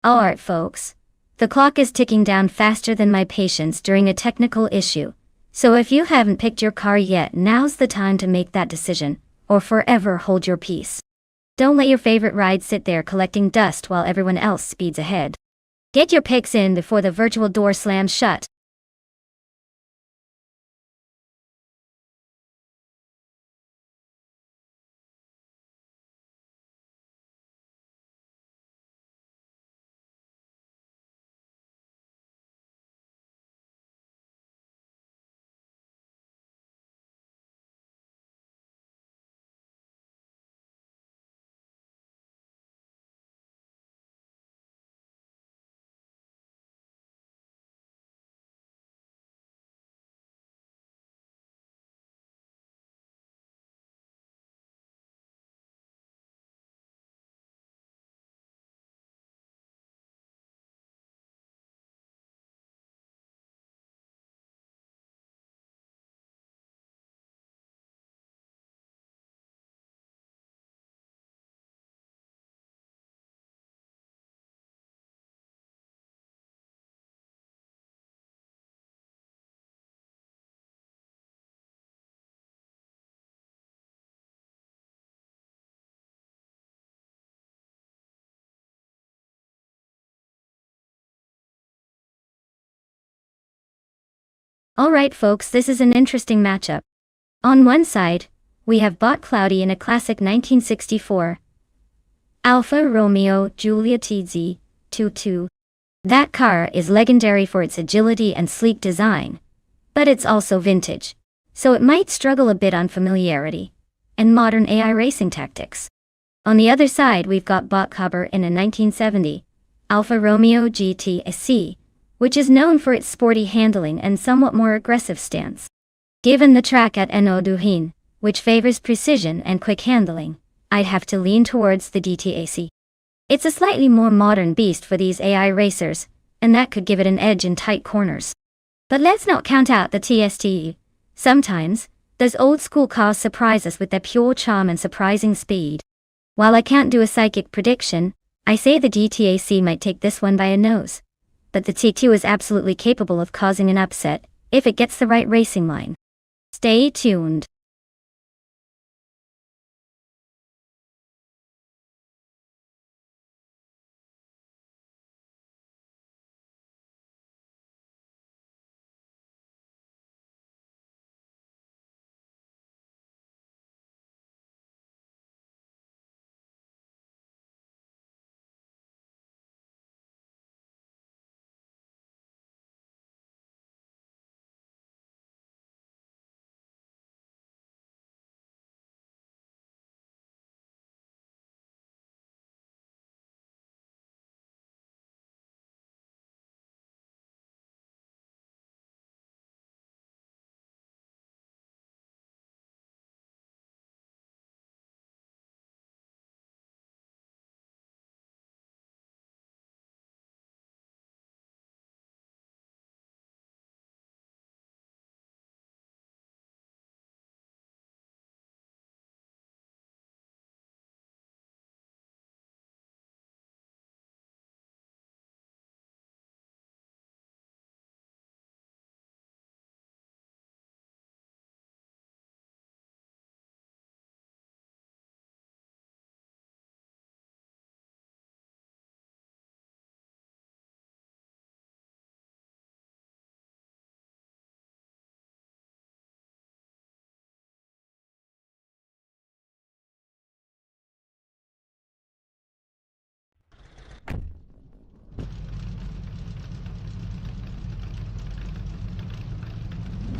[SPEAKER 1] Alright folks. The clock is ticking down faster than my patience during a technical issue. So if you haven't picked your car yet, now's the time to make that decision, or forever hold your peace. Don't let your favorite ride sit there collecting dust while everyone else speeds ahead. Get your picks in before the virtual door slams shut. Alright folks, this is an interesting matchup. On one side, we have Bot Cloudy in a classic 1964 Alfa Romeo Giulia TZ 22. That car is legendary for its agility and sleek design, but it's also vintage, so it might struggle a bit on familiarity and modern AI racing tactics. On the other side, we've got Bot Cobber in a 1970 Alfa Romeo GT, which is known for its sporty handling and somewhat more aggressive stance. Given the track at Enoduhin, which favors precision and quick handling, I'd have to lean towards the DTAC. It's a slightly more modern beast for these AI racers, and that could give it an edge in tight corners. But let's not count out the TST. Sometimes, those old school cars surprise us with their pure charm and surprising speed. While I can't do a psychic prediction, I say the DTAC might take this one by a nose. But the T2 is absolutely capable of causing an upset, if it gets the right racing line. Stay tuned.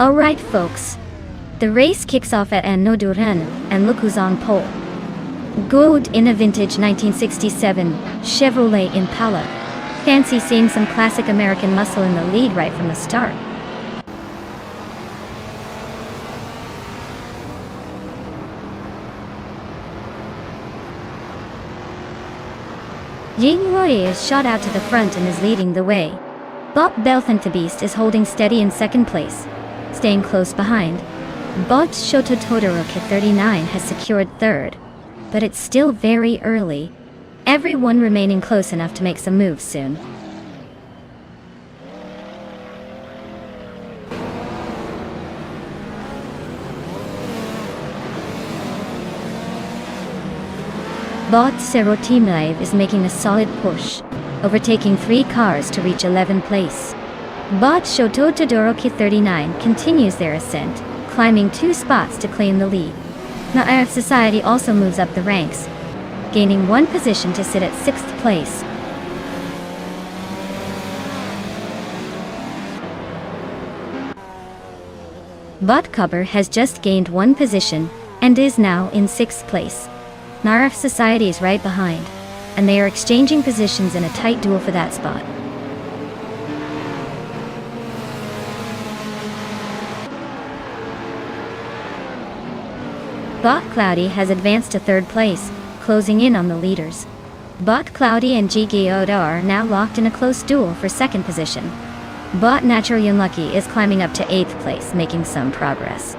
[SPEAKER 1] Alright folks, the race kicks off at Noduren and look who's on pole. Good in a vintage 1967 Chevrolet Impala. Fancy seeing some classic American muscle in the lead right from the start. Ying Roy is shot out to the front and is leading the way. Bob Belthenthabist is holding steady in second place. Staying close behind, Bot Shoto Todoroki 39 has secured third. But it's still very early. Everyone remaining close enough to make some moves soon. Bot Serotimaiv is making a solid push, overtaking 3 cars to reach 11th place. Bot Shoto Todoroki 39 continues their ascent, climbing 2 spots to claim the lead. Now Arab Society also moves up the ranks, gaining 1 position to sit at 6th place. Bot Cover has just gained 1 position and is now in 6th place. Naraf Society is right behind, and they are exchanging positions in a tight duel for that spot. Bot Cloudy has advanced to 3rd place, closing in on the leaders. Bot Cloudy and Gigi Oda are now locked in a close duel for 2nd position. Bot Natural Unlucky is climbing up to 8th place, making some progress.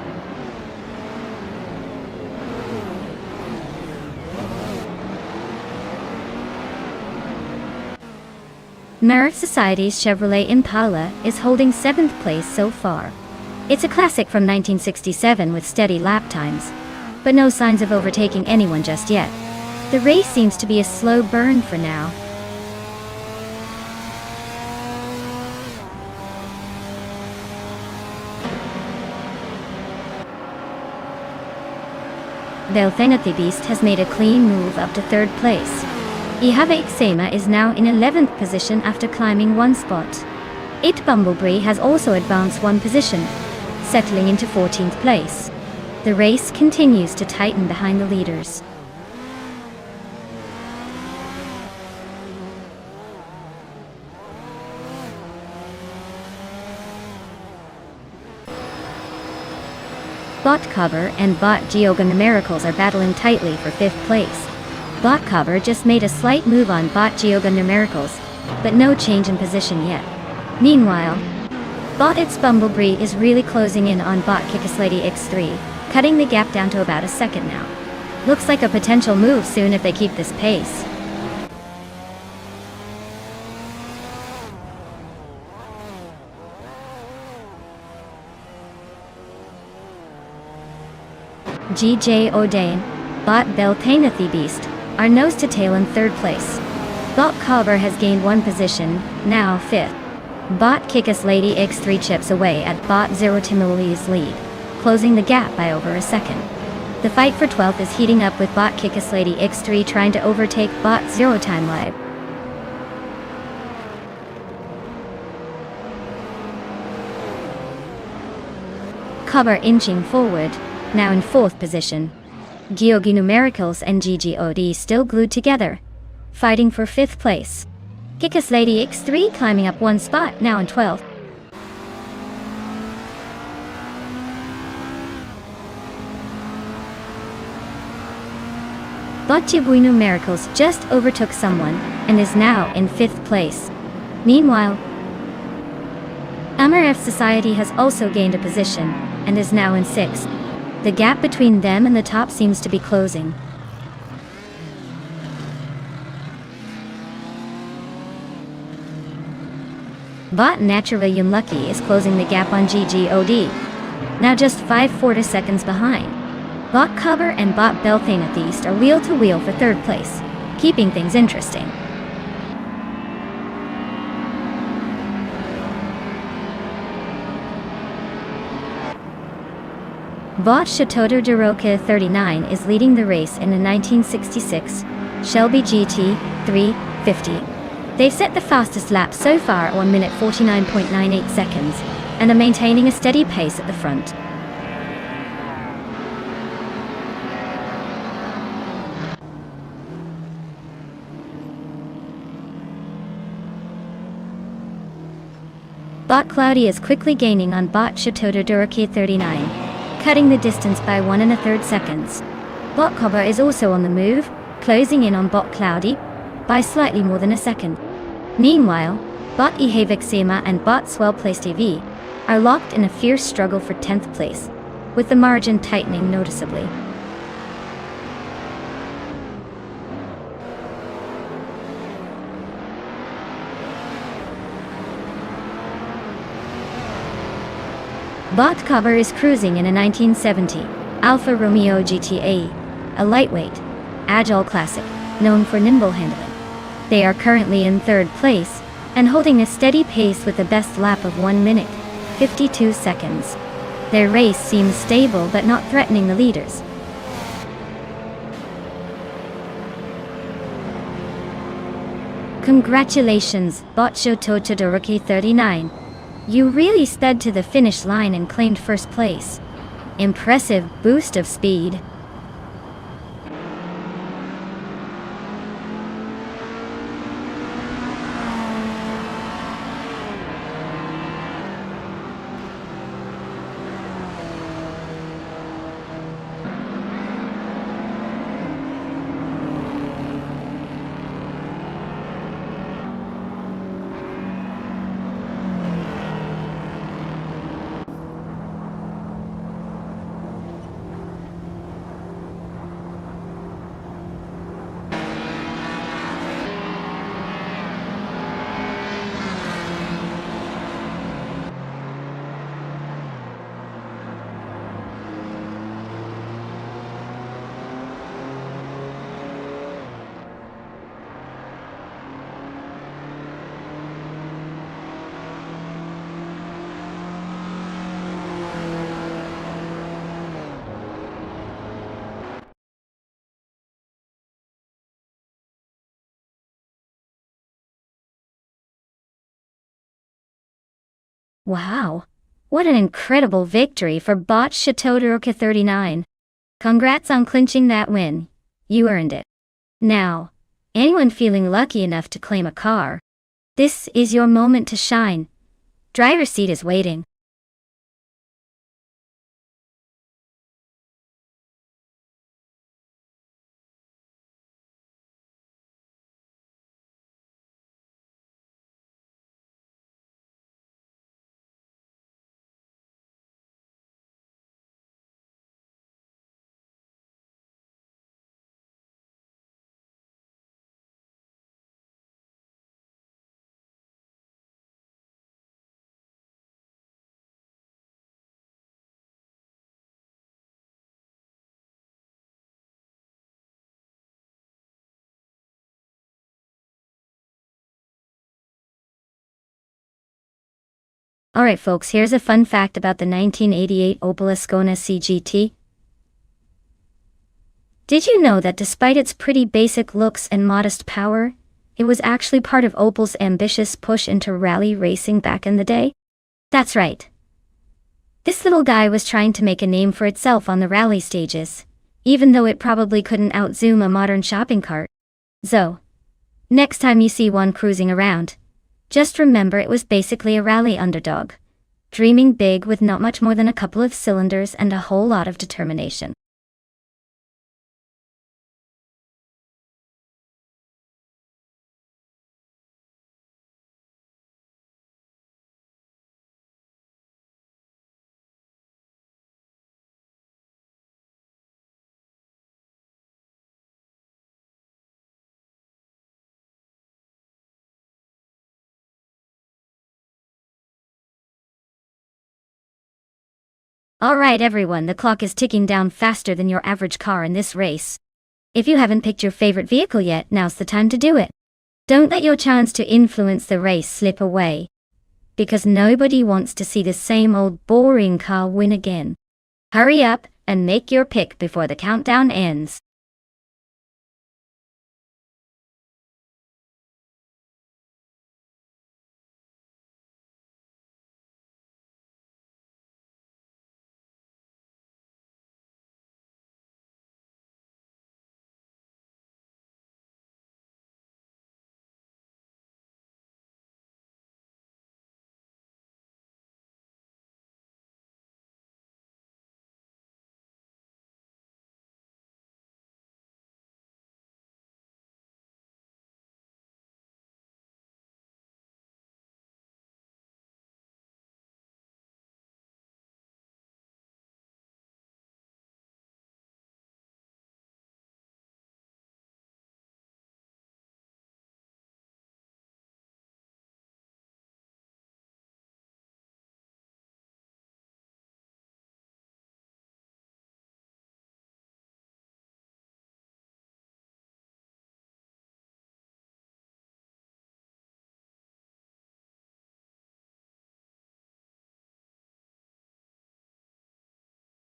[SPEAKER 1] Merit Society's Chevrolet Impala is holding 7th place so far. It's a classic from 1967 with steady lap times, but no signs of overtaking anyone just yet. The race seems to be a slow burn for now. Belthenthabist has made a clean move up to 3rd place. Ihave Ixema is now in 11th position after climbing 1 spot. It Bumblebee has also advanced 1 position, settling into 14th place. The race continues to tighten behind the leaders. Bot Cover and Bot Geoga Numericals are battling tightly for 5th place. Bot Cover just made a slight move on Bot Geoga Numericals, but no change in position yet. Meanwhile, Bot It's Bumblebee is really closing in on Bot Kickaslady X3, cutting the gap down to about a second now. Looks like a potential move soon if they keep this pace. GJ O'Dane, Bot Belthenthabist are nose to tail in 3rd place. Bot Cover has gained 1 position, now 5th. Bot Kickass Lady X3 chips away at Bot Zero Timoli's lead, closing the gap by over a second. The fight for 12th is heating up with Bot Kickass Lady X3 trying to overtake Bot Zero Time Live. Cover inching forward, now in 4th position. Geogi Numericals and GGOD still glued together, fighting for 5th place. Kickass Lady X3 climbing up 1 spot, now in 12th. Botjibui Numericals just overtook someone and is now in 5th place. Meanwhile, Amaref Society has also gained a position and is now in 6th. The gap between them and the top seems to be closing. Bot Naturally Unlucky is closing the gap on GGOD, now just 5 seconds behind. Bot Cover and Bot Belthenthabist are wheel to wheel for 3rd place, keeping things interesting. Bot Shatoto Doroka 39 is leading the race in a 1966 Shelby GT 350. They've set the fastest lap so far at 1 minute 49.98 seconds, and are maintaining a steady pace at the front. Bot Cloudy is quickly gaining on Bot Chateau 39, cutting the distance by 1 1/3 seconds. Bot Cobber is also on the move, closing in on Bot Cloudy by slightly more than a second. Meanwhile, Bot Ihevexima and Bot Swell Place TV are locked in a fierce struggle for 10th place, with the margin tightening noticeably. Bot Cobber is cruising in a 1970 Alfa Romeo GTA, a lightweight, agile classic, known for nimble handling. They are currently in 3rd place, and holding a steady pace with a best lap of 1 minute, 52 seconds. Their race seems stable but not threatening the leaders. Congratulations, Bot Chateau 39. You really sped to the finish line and claimed 1st place. Impressive boost of speed. Wow, what an incredible victory for Bot Chateau 39. Congrats on clinching that win. You earned it. Now, anyone feeling lucky enough to claim a car, this is your moment to shine. Driver's seat is waiting. Alright folks, here's a fun fact about the 1988 Opel Ascona CGT. Did you know that despite its pretty basic looks and modest power, it was actually part of Opel's ambitious push into rally racing back in the day? That's right. This little guy was trying to make a name for itself on the rally stages, even though it probably couldn't outzoom a modern shopping cart. So, next time you see one cruising around, just remember it was basically a rally underdog, dreaming big with not much more than a couple of cylinders and a whole lot of determination. Alright everyone, the clock is ticking down faster than your average car in this race. If you haven't picked your favorite vehicle yet, now's the time to do it. Don't let your chance to influence the race slip away, because nobody wants to see the same old boring car win again. Hurry up and make your pick before the countdown ends.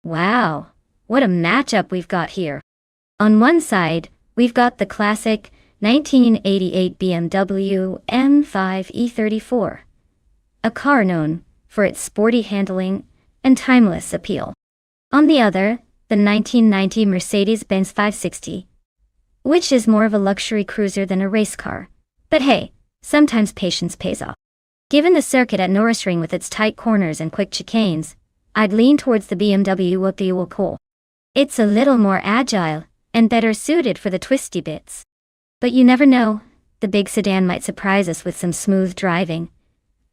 [SPEAKER 1] Wow, what a matchup we've got here. On one side, we've got the classic 1988 BMW M5 E34, a car known for its sporty handling and timeless appeal. On the other, the 1990 Mercedes-Benz 560, which is more of a luxury cruiser than a race car. But hey, sometimes patience pays off. Given the circuit at Nürburgring with its tight corners and quick chicanes, I'd lean towards the BMW with the dual coil. It's a little more agile and better suited for the twisty bits. But you never know, the big sedan might surprise us with some smooth driving,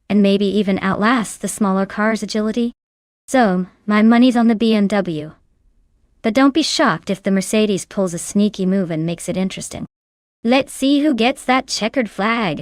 [SPEAKER 1] and maybe even outlast the smaller car's agility. So, my money's on the BMW. But don't be shocked if the Mercedes pulls a sneaky move and makes it interesting. Let's see who gets that checkered flag.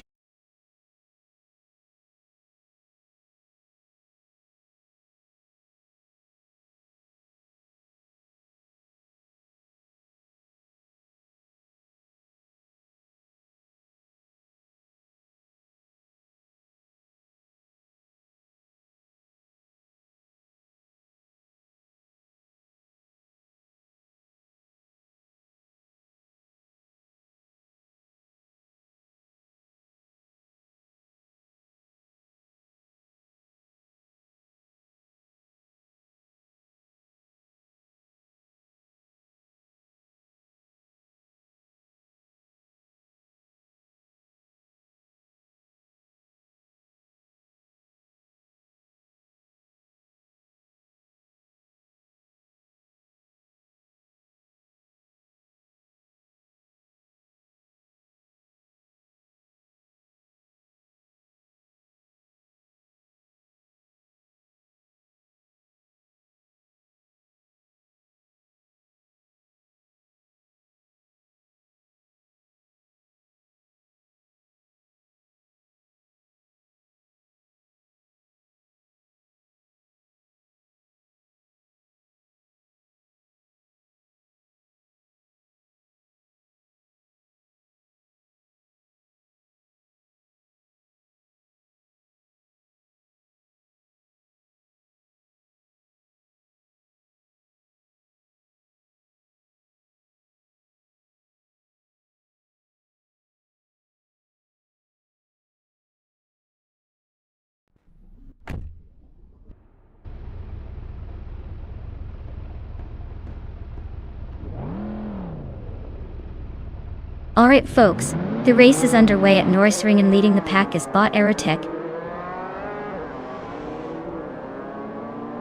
[SPEAKER 1] Alright folks, the race is underway at Nürburgring and leading the pack is Bot Aerotech.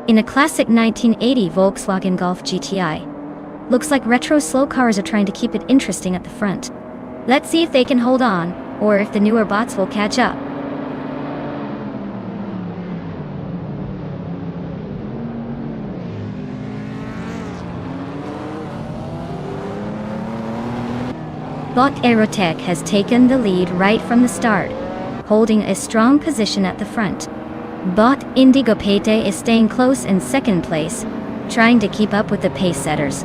[SPEAKER 1] In a classic 1980 Volkswagen Golf GTI. Looks like retro slow cars are trying to keep it interesting at the front. Let's see if they can hold on, or if the newer bots will catch up. Bot Aerotech has taken the lead right from the start, holding a strong position at the front. Bot Indigo Pate is staying close in second place, trying to keep up with the pace setters.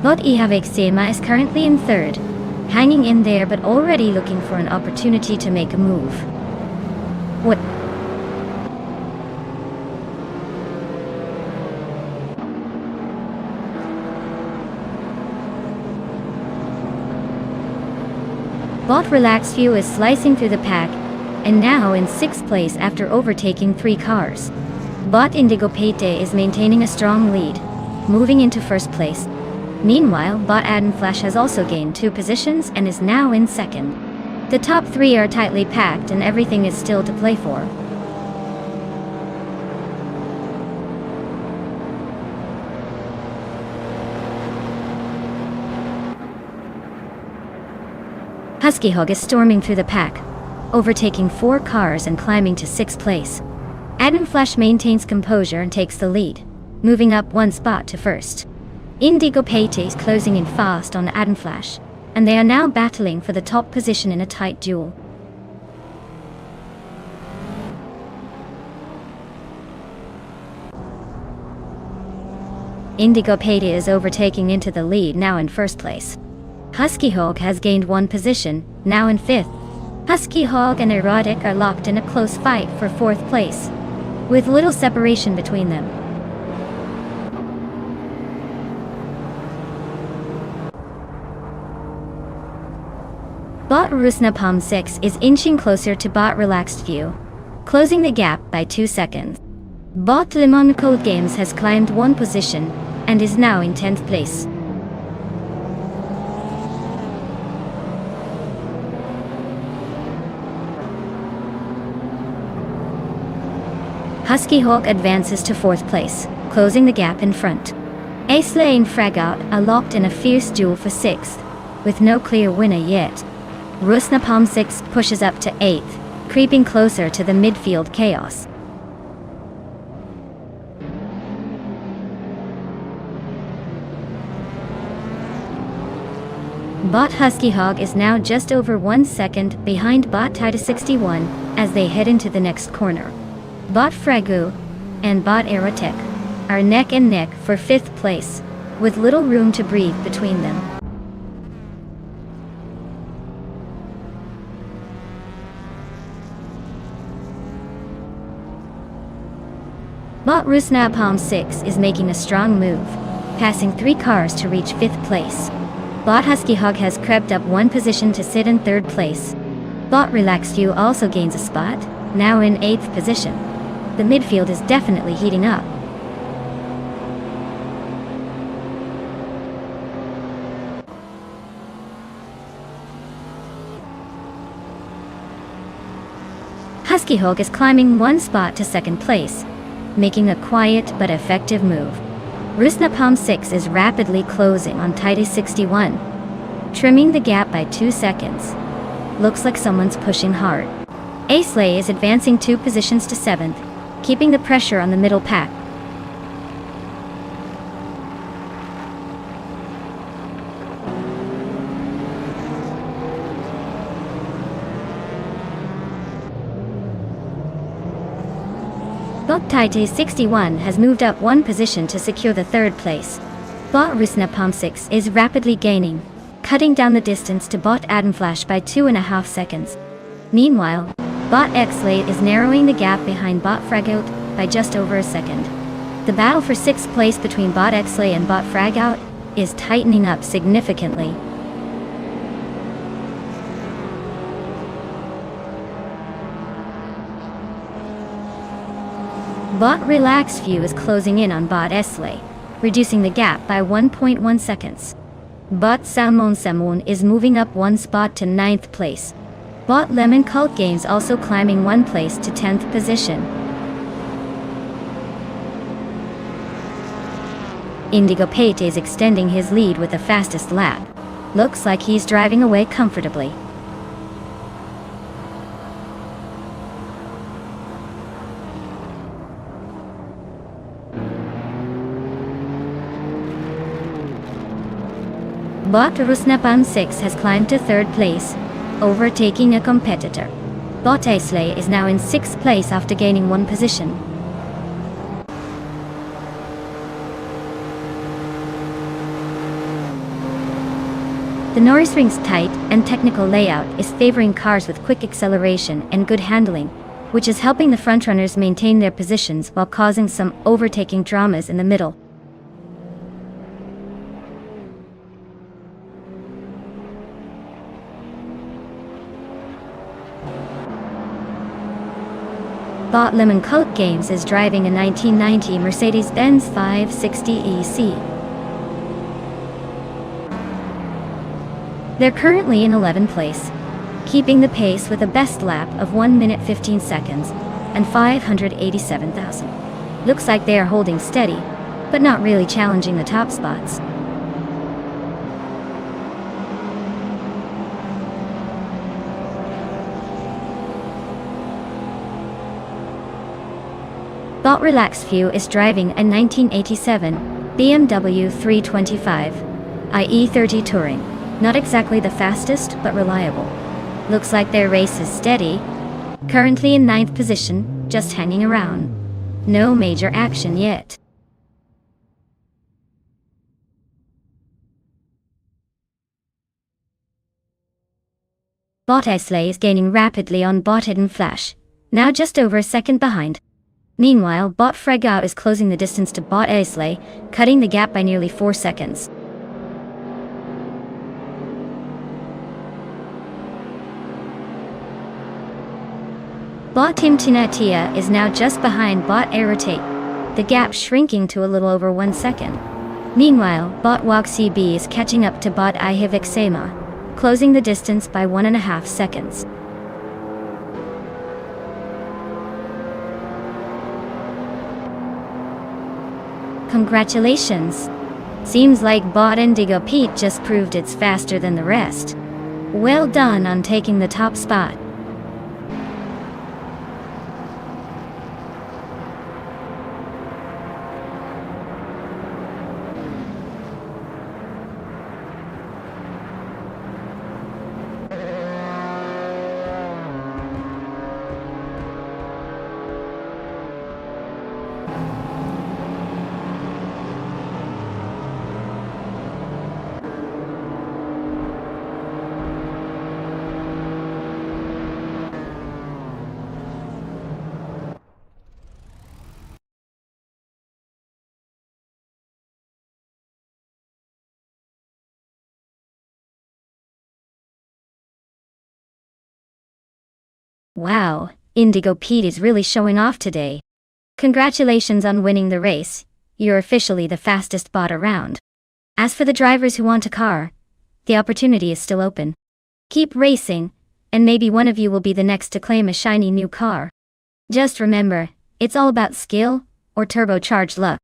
[SPEAKER 1] Bot Ihavexema is currently in third, hanging in there but already looking for an opportunity to make a move. What? Bot Relax Few is slicing through the pack, and now in 6th place after overtaking 3 cars. Bot Indigo Pate is maintaining a strong lead, moving into 1st place. Meanwhile, Bot Adden Flash has also gained 2 positions and is now in 2nd. The top 3 are tightly packed and everything is still to play for. Husky Hog is storming through the pack, overtaking 4 cars and climbing to 6th place. Adden Flash maintains composure and takes the lead, moving up 1 spot to 1st. Indigo Pate is closing in fast on Adden Flash, and they are now battling for the top position in a tight duel. Indigo Pate is overtaking into the lead, now in 1st place. Husky Hog has gained 1 position, now in 5th. Husky Hog and Erotic are locked in a close fight for 4th place, with little separation between them. Bot Rusnapalm 6 is inching closer to Bot Relaxed View, closing the gap by 2 seconds. Bot Lemon Cold Games has climbed 1 position and is now in 10th place. Husky Hawk advances to 4th place, closing the gap in front. Aisley and Fragout are locked in a fierce duel for 6th, with no clear winner yet. Rusnapalm 6 pushes up to 8th, creeping closer to the midfield chaos. Bot Husky Hog is now just over 1 second behind Bot Tita 61 as they head into the next corner. Bot Fragu and Bot Aerotech are neck and neck for 5th place, with little room to breathe between them. Bot Rusnapalm 6 is making a strong move, passing 3 cars to reach 5th place. Bot Husky Hog has crept up 1 position to sit in 3rd place. Bot Relaxed View also gains a spot, now in 8th position. The midfield is definitely heating up. Husky Hog is climbing 1 spot to 2nd place, making a quiet but effective move. Rusnapalm 6 is rapidly closing on Tita 61, trimming the gap by 2 seconds. Looks like someone's pushing hard. Aisley is advancing 2 positions to 7th, keeping the pressure on the middle pack. Bot Tita 61 has moved up 1 position to secure the 3rd place. Bot Rusnapalm 6 is rapidly gaining, cutting down the distance to Bot Adamflash by 2.5 seconds. Meanwhile, Bot Xlate is narrowing the gap behind Bot Fragout by just over a second. The battle for 6th place between Bot Xlate and Bot Fragout is tightening up significantly. Bot Relaxed View is closing in on Bot Esley, reducing the gap by 1.1 seconds. Bot Salmon Samon is moving up 1 spot to 9th place. Bot Lemon Cult Games also climbing 1 place to 10th position. Indigo Pate is extending his lead with the fastest lap. Looks like he's driving away comfortably. Bot Rusnapalm 6 has climbed to 3rd place, overtaking a competitor. Bot Aisley is now in 6th place after gaining 1 position. The Norris Ring's tight and technical layout is favoring cars with quick acceleration and good handling, which is helping the frontrunners maintain their positions while causing some overtaking dramas in the middle. Bot Lemon Cult Games is driving a 1990 Mercedes-Benz 560 EC. They're currently in 11th place, keeping the pace with a best lap of 1 minute 15 seconds and 587,000. Looks like they are holding steady, but not really challenging the top spots. Bot Relaxed View is driving a 1987 BMW 325 IE30 Touring. Not exactly the fastest, but reliable. Looks like their race is steady. Currently in 9th position, just hanging around. No major action yet. Bot Islay is gaining rapidly on Bot Hidden Flash, now just over a second behind. Meanwhile, Bot Fragao is closing the distance to Bot Islay, cutting the gap by nearly 4 seconds. Bot Timtinatia is now just behind Bot Aerotate, the gap shrinking to a little over 1 second. Meanwhile, Bot Walk CB is catching up to Bot Ihivixema, closing the distance by 1.5 seconds. Congratulations! Seems like Bot Indigo Pete just proved it's faster than the rest. Well done on taking the top spot. Wow, Indigo Pete is really showing off today. Congratulations on winning the race. You're officially the fastest bot around. As for the drivers who want a car, the opportunity is still open. Keep racing, and maybe one of you will be the next to claim a shiny new car. Just remember, it's all about skill or turbocharged luck.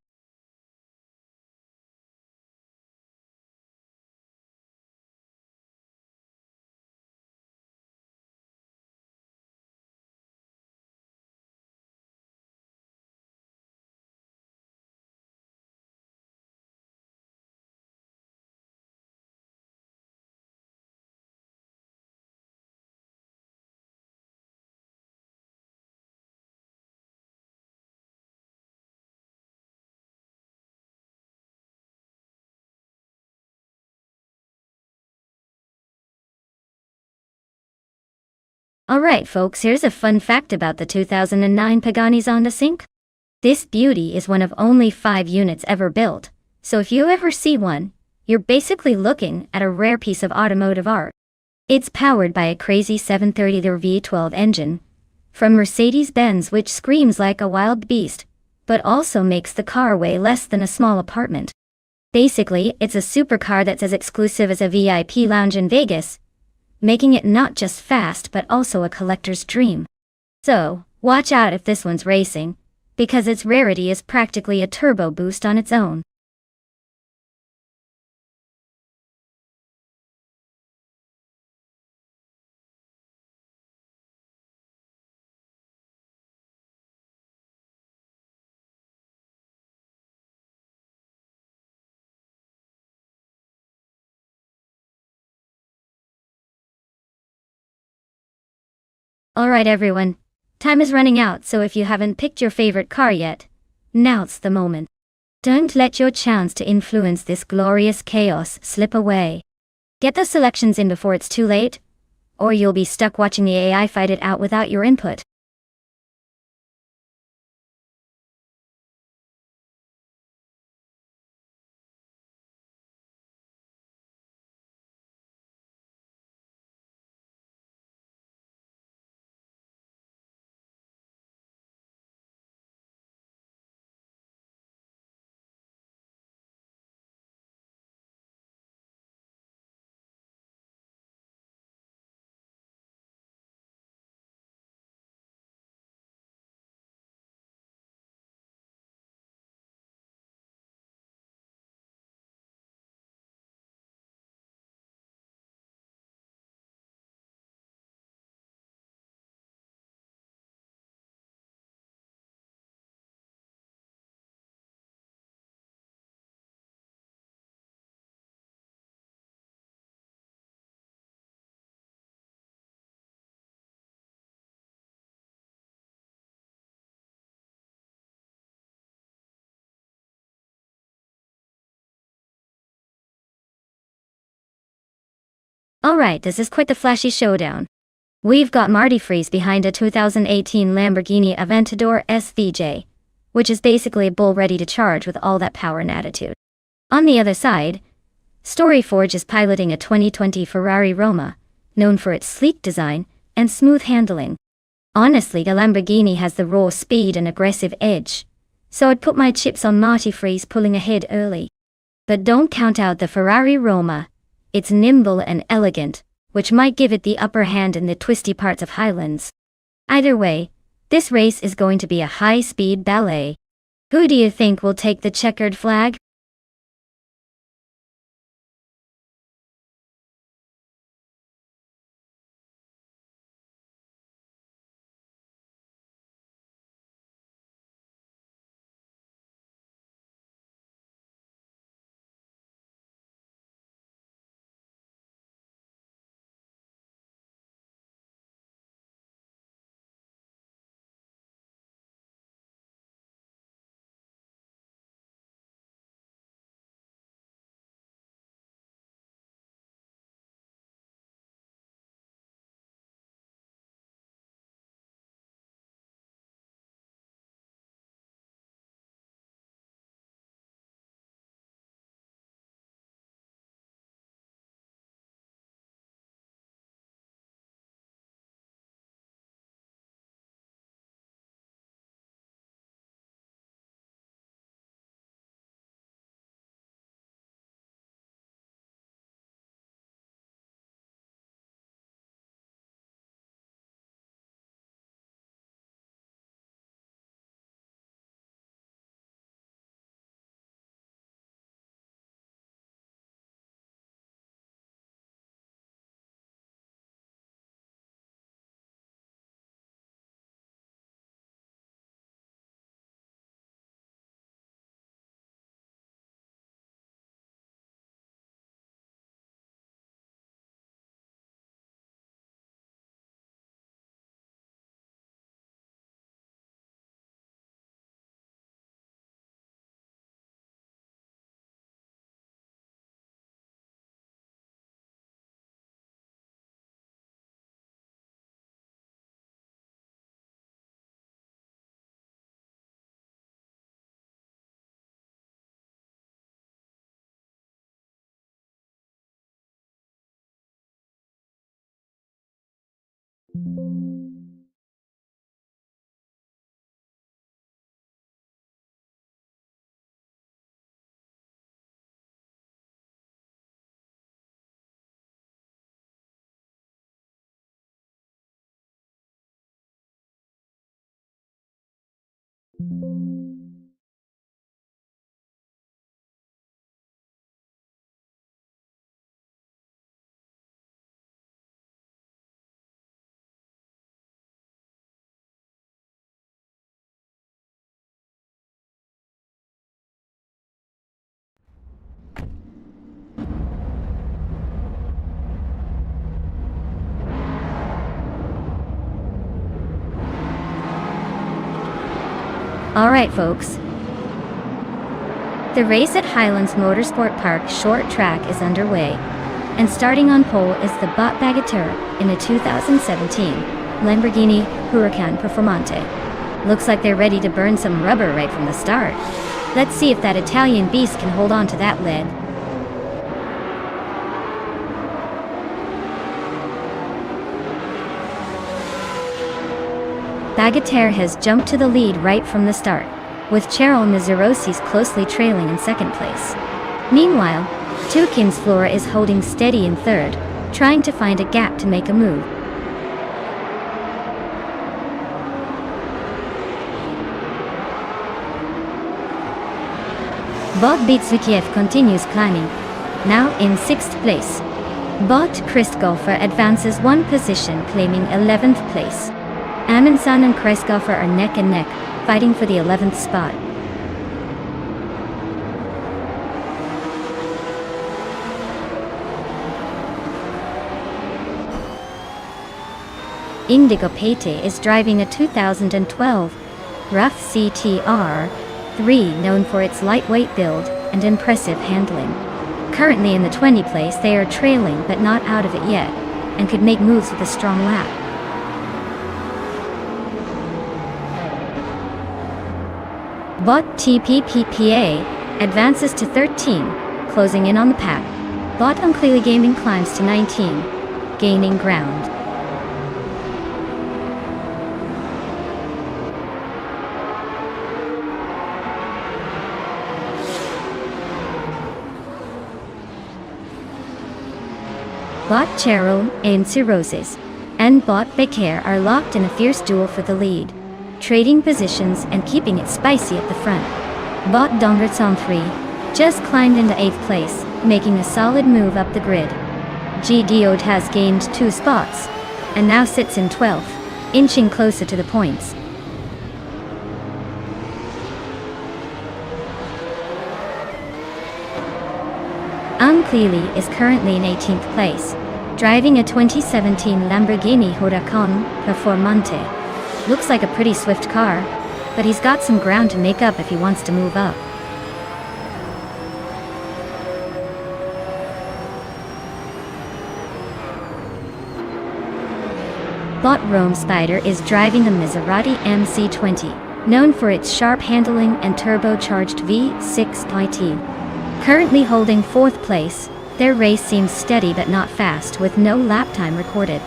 [SPEAKER 1] Alright folks, here's a fun fact about the 2009 Pagani Zonda Sync. This beauty is one of only 5 units ever built, so if you ever see one, you're basically looking at a rare piece of automotive art. It's powered by a crazy 730-liter V12 engine from Mercedes-Benz, which screams like a wild beast, but also makes the car weigh less than a small apartment. Basically, it's a supercar that's as exclusive as a VIP lounge in Vegas, making it not just fast but also a collector's dream. So, watch out if this one's racing, because its rarity is practically a turbo boost on its own. Alright everyone, time is running out, so if you haven't picked your favorite car yet, now's the moment. Don't let your chance to influence this glorious chaos slip away. Get the selections in before it's too late, or you'll be stuck watching the AI fight it out without your input. Alright, this is quite the flashy showdown. We've got Marty Freeze behind a 2018 Lamborghini Aventador SVJ, which is basically a bull ready to charge with all that power and attitude. On the other side, Storyforge is piloting a 2020 Ferrari Roma, known for its sleek design and smooth handling. Honestly, the Lamborghini has the raw speed and aggressive edge, so I'd put my chips on Marty Freeze pulling ahead early. But don't count out the Ferrari Roma. It's nimble and elegant, which might give it the upper hand in the twisty parts of Highlands. Either way, this race is going to be a high-speed ballet. Who do you think will take the checkered flag? Alright folks. The race at Highlands Motorsport Park short track is underway, and starting on pole is the Bot Bagatelle in a 2017 Lamborghini Huracan Performante. Looks like they're ready to burn some rubber right from the start. Let's see if that Italian beast can hold on to that lead. Bagatelle has jumped to the lead right from the start, with Cheryl Mizurosis closely trailing in second place. Meanwhile, Tukins Flora is holding steady in third, trying to find a gap to make a move. Bot Bitsukiev continues climbing, now in 6th place. Bot Christgolfer advances one position, claiming 11th place. Amundsen and Christgolfer are neck and neck, fighting for the 11th spot. Indigo Pate is driving a 2012 RAF CTR 3 known for its lightweight build and impressive handling. Currently in the 20th place, they are trailing but not out of it yet, and could make moves with a strong lap. Bot TPPPA advances to 13, closing in on the pack. Bot Unclearly Gaming climbs to 19, gaining ground. Bot Cheryl and Cirrhosis and Bot Becaire are locked in a fierce duel for the lead, trading positions and keeping it spicy at the front. Bot Dongerts on 3 just climbed into 8th place, making a solid move up the grid. G Diode has gained 2 spots, and now sits in 12th, inching closer to the points. Clearly is currently in 18th place, driving a 2017 Lamborghini Huracan Performante. Looks like a pretty swift car, but he's got some ground to make up if he wants to move up. Bot Rome Spider is driving a Maserati MC20, known for its sharp handling and turbocharged V6 IT. Currently holding 4th place, their race seems steady but not fast, with no lap time recorded.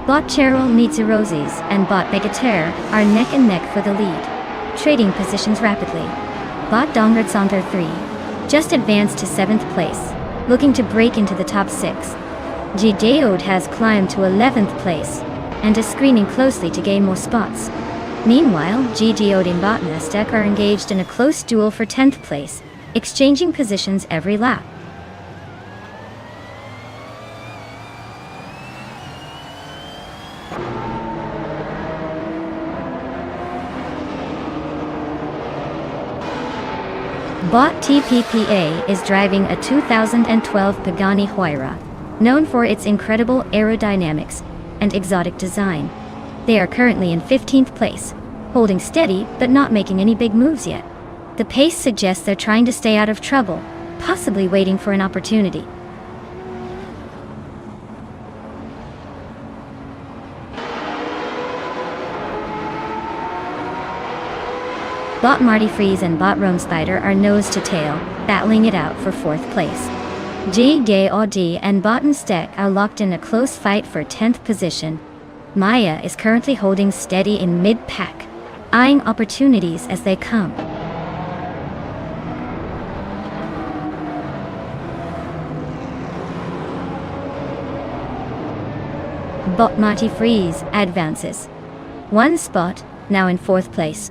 [SPEAKER 1] Bot Cheryl meets Roses and Bot Begater are neck and neck for the lead, trading positions rapidly. Bot Dongertsanter 3 just advanced to 7th place, looking to break into the top 6. G Diode has climbed to 11th place and is screening closely to gain more spots. Meanwhile, G Diode and Bot Nastek are engaged in a close duel for 10th place, exchanging positions every lap. Bot TPPA is driving a 2012 Pagani Huayra, known for its incredible aerodynamics and exotic design. They are currently in 15th place, holding steady but not making any big moves yet. The pace suggests they're trying to stay out of trouble, possibly waiting for an opportunity. Bot Marty Freeze and Bot Rome Spider are nose to tail, battling it out for 4th place. G Gay Audi and Bot Nastek are locked in a close fight for 10th position. Maya is currently holding steady in mid-pack, eyeing opportunities as they come. Bot Marty Freeze advances 1 spot, now in 4th place.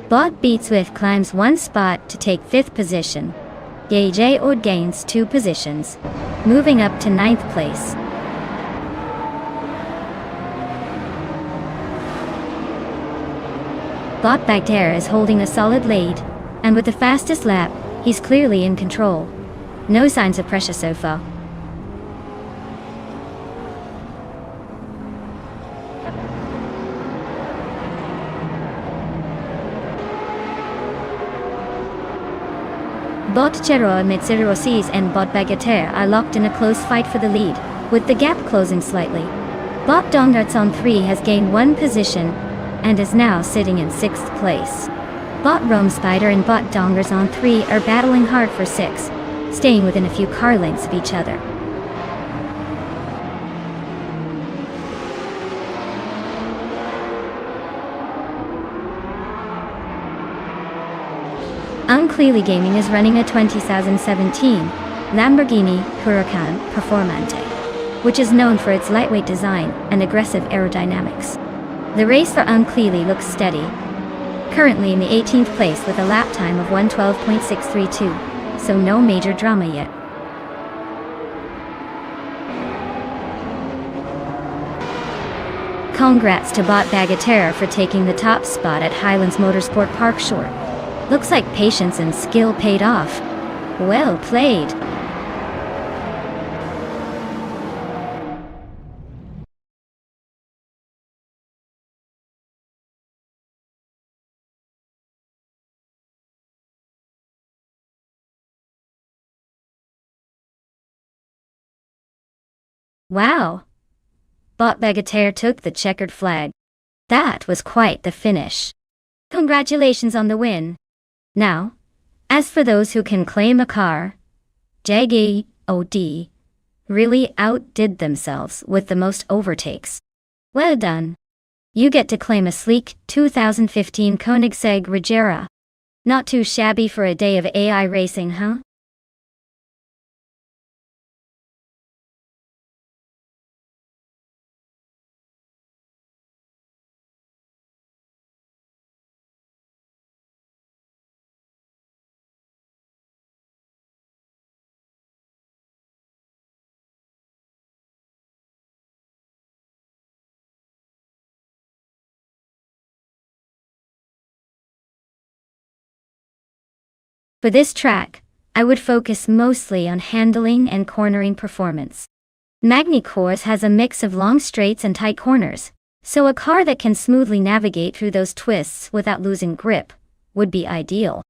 [SPEAKER 1] Bot Beats With climbs 1 spot to take 5th position. Gay J Ode gains 2 positions, moving up to 9th place. Bot Bagter is holding a solid lead, and with the fastest lap, he's clearly in control. No signs of pressure so far. Bot Chero Mitsirosis and Bot Bagater are locked in a close fight for the lead, with the gap closing slightly. Bot Dongarts on 3 has gained 1 position and is now sitting in 6th place. Bot Rome Spider and Bot Dongers on 3 are battling hard for 6, staying within a few car lengths of each other. Unclearly Gaming is running a 2017 Lamborghini Huracan Performante, which is known for its lightweight design and aggressive aerodynamics. The race for Unclearly looks steady, currently in the 18th place with a lap time of 1:12.632, so no major drama yet. Congrats to Bot Bagaterra for taking the top spot at Highlands Motorsport Park Short. Looks like patience and skill paid off. Well played. Wow. Bot Bagaterra took the checkered flag. That was quite the finish. Congratulations on the win. Now, as for those who can claim a car, JGOD, really outdid themselves with the most overtakes. Well done. You get to claim a sleek 2015 Koenigsegg Regera. Not too shabby for a day of AI racing, huh? For this track, I would focus mostly on handling and cornering performance. Magny-Cours has a mix of long straights and tight corners, so a car that can smoothly navigate through those twists without losing grip would be ideal.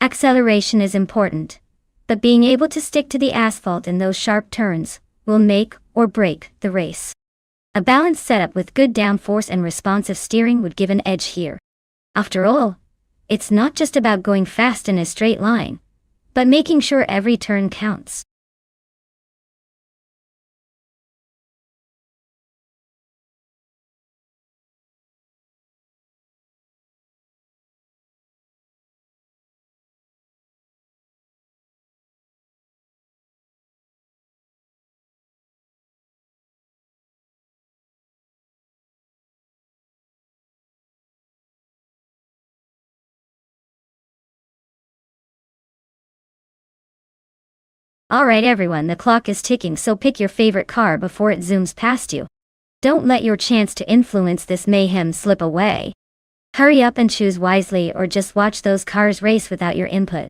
[SPEAKER 1] Acceleration is important, but being able to stick to the asphalt in those sharp turns will make or break the race. A balanced setup with good downforce and responsive steering would give an edge here. After all, it's not just about going fast in a straight line, but making sure every turn counts. Alright everyone, the clock is ticking, so pick your favorite car before it zooms past you. Don't let your chance to influence this mayhem slip away. Hurry up and choose wisely, or just watch those cars race without your input.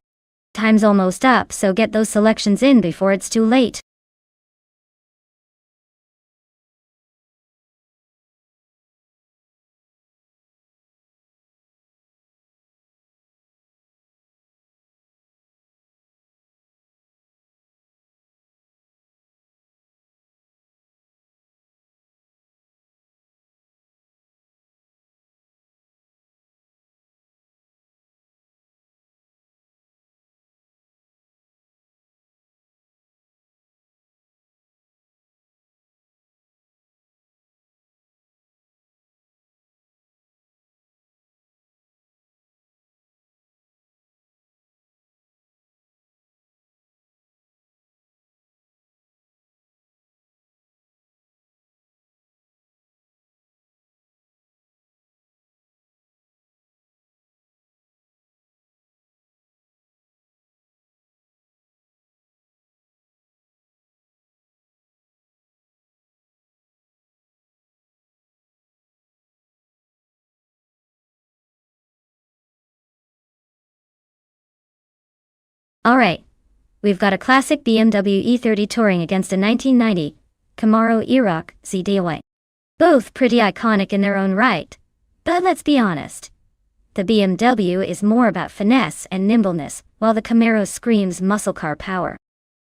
[SPEAKER 1] Time's almost up, so get those selections in before it's too late. Alright, we've got a classic BMW E30 Touring against a 1990 Camaro Aerox ZDY. Both pretty iconic in their own right, but let's be honest. The BMW is more about finesse and nimbleness, while the Camaro screams muscle car power.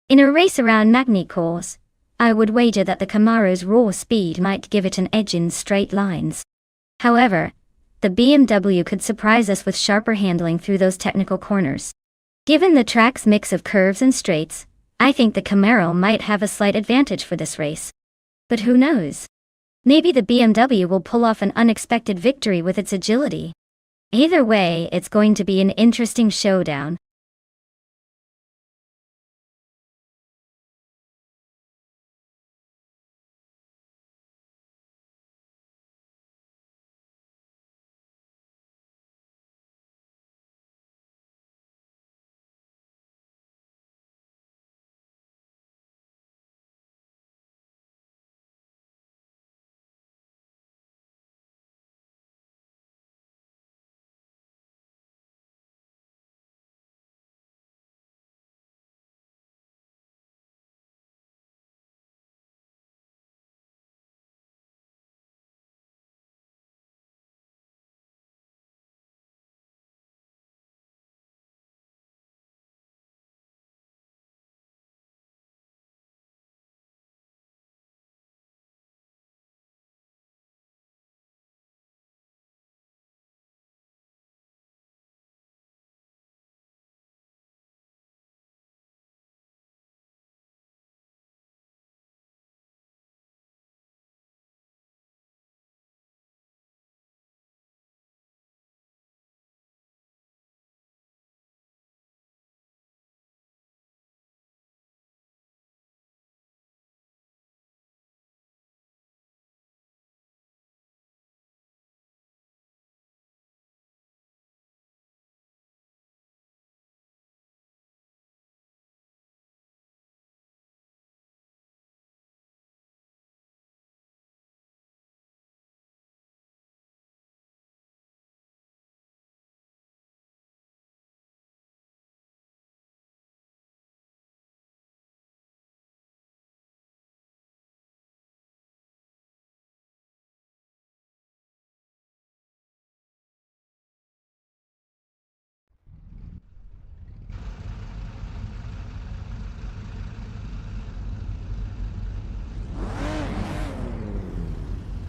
[SPEAKER 1] In a race around Magny-Cours, I would wager that the Camaro's raw speed might give it an edge in straight lines. However, the BMW could surprise us with sharper handling through those technical corners. Given the track's mix of curves and straights, I think the Camaro might have a slight advantage for this race. But who knows? Maybe the BMW will pull off an unexpected victory with its agility. Either way, it's going to be an interesting showdown.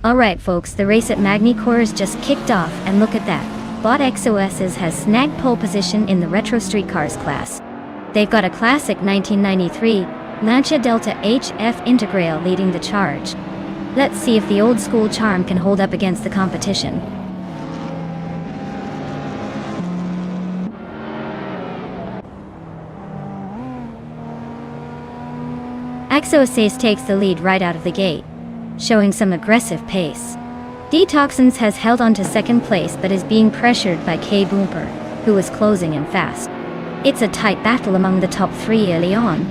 [SPEAKER 1] Alright folks, the race at Magny-Cours just kicked off, and look at that. Bot XOS's has snagged pole position in the Retro Streetcars class. They've got a classic 1993 Lancia Delta HF Integral leading the charge. Let's see if the old school charm can hold up against the competition. XOS takes the lead right out of the gate, showing some aggressive pace. Detoxins has held on to second place but is being pressured by K-Boomper, who is closing in fast. It's a tight battle among the top three early on.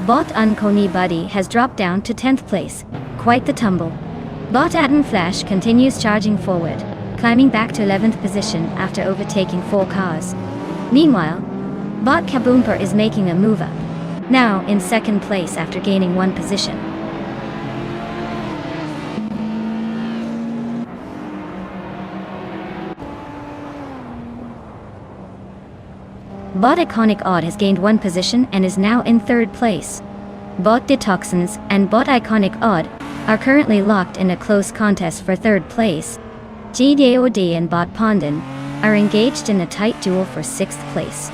[SPEAKER 1] Bot Uncony Buddy has dropped down to 10th place. Quite the tumble. Bot Atom Flash continues charging forward, climbing back to 11th position after overtaking 4 cars. Meanwhile, Bot Kaboomper is making a move up, now in second place after gaining 1 position. Bot Iconic Odd has gained 1 position and is now in 3rd place. Bot Detoxins and Bot Iconic Odd are currently locked in a close contest for 3rd place. GDOD and Bot Pondon are engaged in a tight duel for 6th place.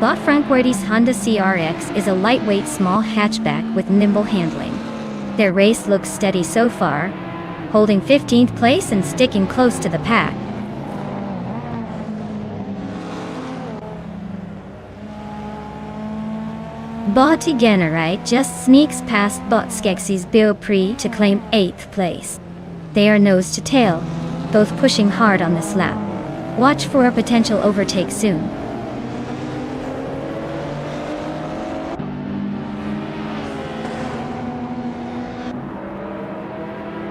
[SPEAKER 1] Bot Frankworthy's Honda CRX is a lightweight small hatchback with nimble handling. Their race looks steady so far, holding 15th place and sticking close to the pack. Bot Generite just sneaks past Bot Skeksis Beaupré to claim 8th place. They are nose to tail, both pushing hard on this lap. Watch for a potential overtake soon.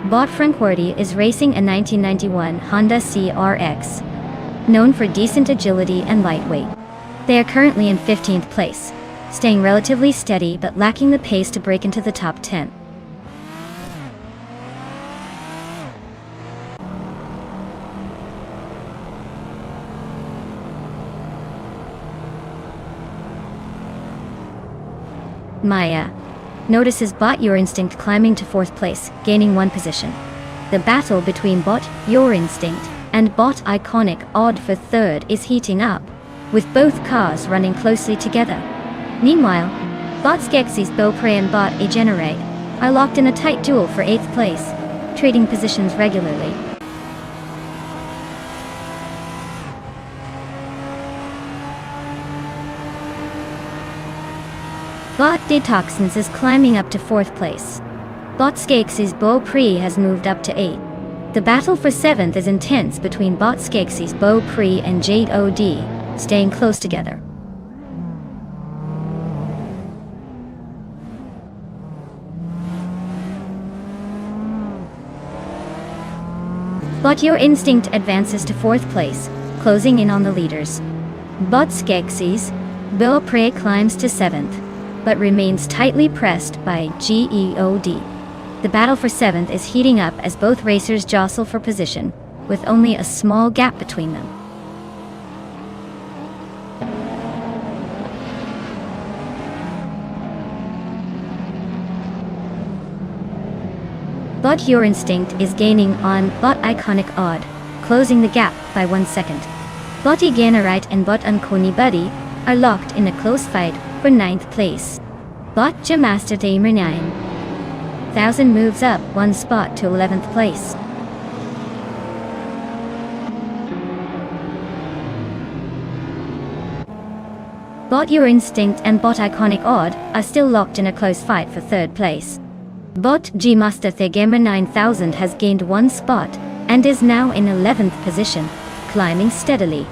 [SPEAKER 1] Bot Frankworthy is racing a 1991 Honda CRX, known for decent agility and lightweight. They are currently in 15th place, staying relatively steady but lacking the pace to break into the top 10. Maya notices Bot Your Instinct climbing to 4th place, gaining 1 position. The battle between Bot Your Instinct and Bot Iconic Odd for 3rd is heating up, with both cars running closely together. Meanwhile, Bot Skeksis Beaupré and Bot Generate are locked in a tight duel for 8th place, trading positions regularly. Bot Detoxins is climbing up to 4th place. Bot Skeksis Beaupré has moved up to 8th. The battle for 7th is intense between Bot Skeksis Beaupré and Jade OD, staying close together. Bot Your Instinct advances to 4th place, closing in on the leaders. Bot Skeksis Beaupré climbs to 7th, but remains tightly pressed by GEOD. The battle for 7th is heating up as both racers jostle for position, with only a small gap between them. Bot Your Instinct is gaining on Bot Iconic Odd, closing the gap by 1 second. Bot Generite and Bot Uncony Buddy are locked in a close fight for 9th place. Bot Master Tamer 9000 moves up 1 spot to 11th place. Bot Your Instinct and Bot Iconic Odd are still locked in a close fight for 3rd place. Bot Master Gamer 9000 has gained 1 spot and is now in 11th position, climbing steadily.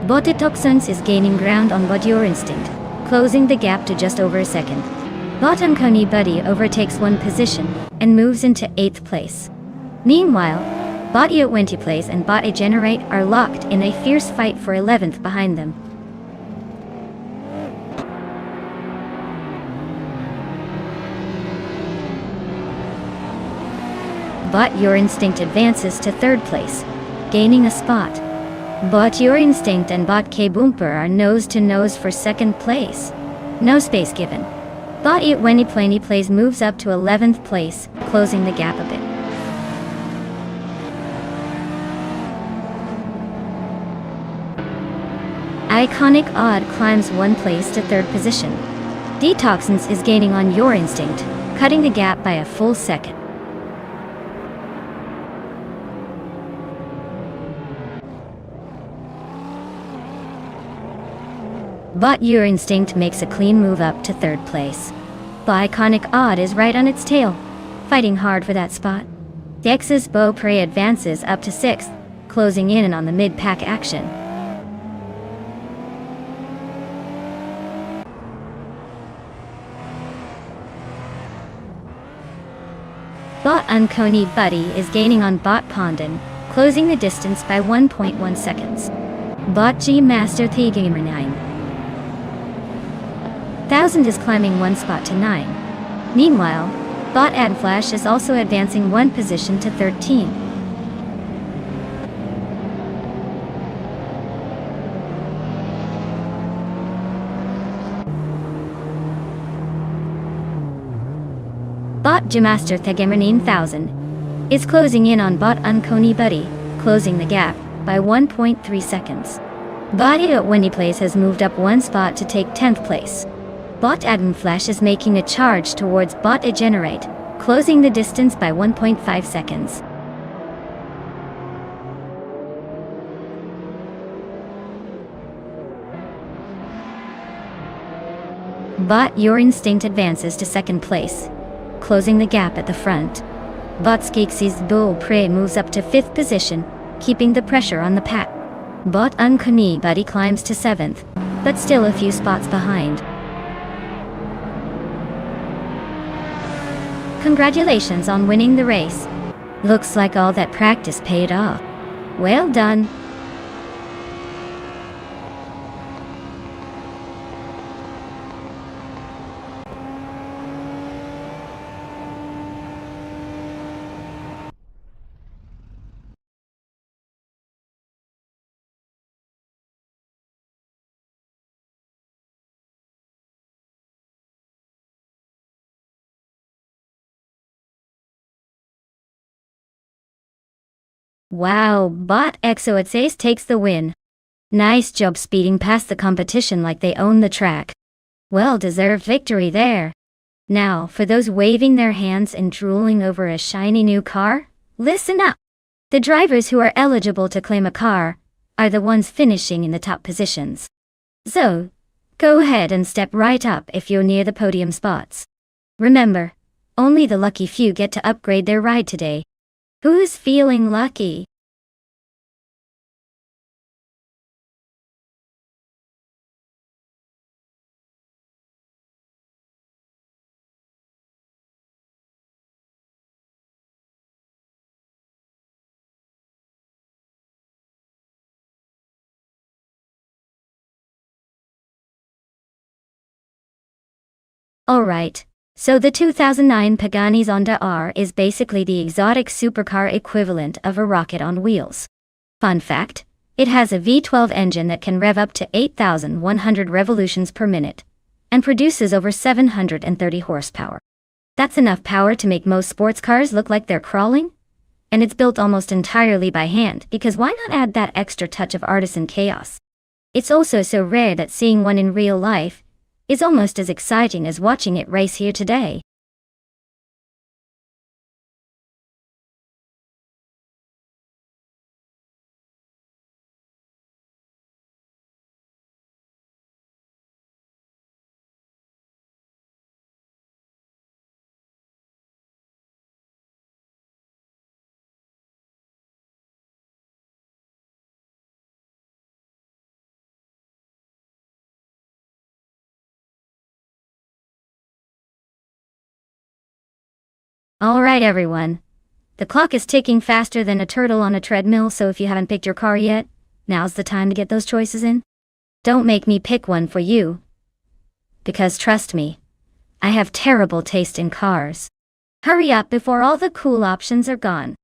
[SPEAKER 1] Bot Detoxins is gaining ground on Bot Your Instinct, closing the gap to just over a second. Bot Uncony Buddy overtakes 1 position and moves into 8th place. Meanwhile, Bot E at 20 place and Bot A Generate are locked in a fierce fight for 11th behind them. Bot Your Instinct advances to 3rd place, gaining a spot. Bot Your Instinct and Bot K Boomper are nose to nose for 2nd place. No space given. Bot E at 20 plays moves up to 11th place, closing the gap a bit. Iconic Odd climbs 1 place to 3rd position. Detoxins is gaining on Your Instinct, cutting the gap by a full second. But Your Instinct makes a clean move up to 3rd place. The Iconic Odd is right on its tail, fighting hard for that spot. The X's Beau Prey advances up to 6th, closing in on the mid-pack action. Bot Unconey Buddy is gaining on Bot Pondon, closing the distance by 1.1 seconds. Bot G Master The Gamer 9,000 is climbing 1 spot to 9. Meanwhile, Bot Adflash is also advancing 1 position to 13. Bot Gemaster Thegamer 9000 is closing in on Bot Unconey Buddy, closing the gap by 1.3 seconds. Bot at 20 place has moved up 1 spot to take 10th place. Bot Adam Flash is making a charge towards Bot A Generate, closing the distance by 1.5 seconds. Bot Your Instinct advances to 2nd place, closing the gap at the front. Bot Skeksis Beau Prey moves up to 5th position, keeping the pressure on the pack. Bot Unconey Buddy climbs to 7th, but still a few spots behind. Congratulations on winning the race. Looks like all that practice paid off. Well done. Wow, Bot Exo takes the win. Nice job speeding past the competition like they own the track. Well-deserved victory there. Now, for those waving their hands and drooling over a shiny new car, listen up. The drivers who are eligible to claim a car are the ones finishing in the top positions. So, go ahead and step right up if you're near the podium spots. Remember, only the lucky few get to upgrade their ride today. Who's feeling lucky? Alright, so the 2009 Pagani Zonda R is basically the exotic supercar equivalent of a rocket on wheels. Fun fact, it has a V12 engine that can rev up to 8,100 revolutions per minute, and produces over 730 horsepower. That's enough power to make most sports cars look like they're crawling? And it's built almost entirely by hand, because why not add that extra touch of artisan chaos? It's also so rare that seeing one in real life is almost as exciting as watching it race here today. Alright everyone, The clock is ticking faster than a turtle on a treadmill, so if you haven't picked your car yet, now's the time to get those choices in. Don't make me pick one for you. Because trust me, I have terrible taste in cars. Hurry up before all the cool options are gone.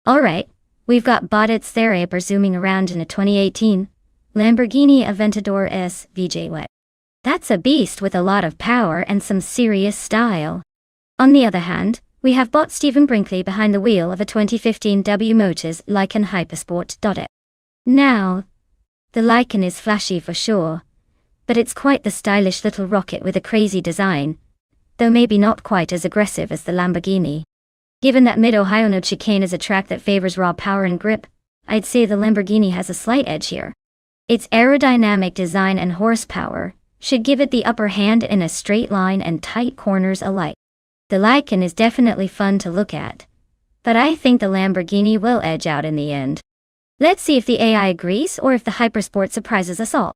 [SPEAKER 1] Alright, we've got Bodit's Theraper zooming around in a 2018 Lamborghini Aventador S VJ. That's a beast with a lot of power and some serious style. On the other hand, we have bot Stephen Brinkley behind the wheel of a 2015 W Motors Lycan Hypersport. Now, the Lycan is flashy for sure, but it's quite the stylish little rocket with a crazy design, though maybe not quite as aggressive as the Lamborghini. Given that Mid-Ohio no chicane is a track that favors raw power and grip, I'd say the Lamborghini has a slight edge here. Its aerodynamic design and horsepower should give it the upper hand in a straight line and tight corners alike. The Lycan is definitely fun to look at, but I think the Lamborghini will edge out in the end. Let's see if the AI agrees or if the Hypersport surprises us all.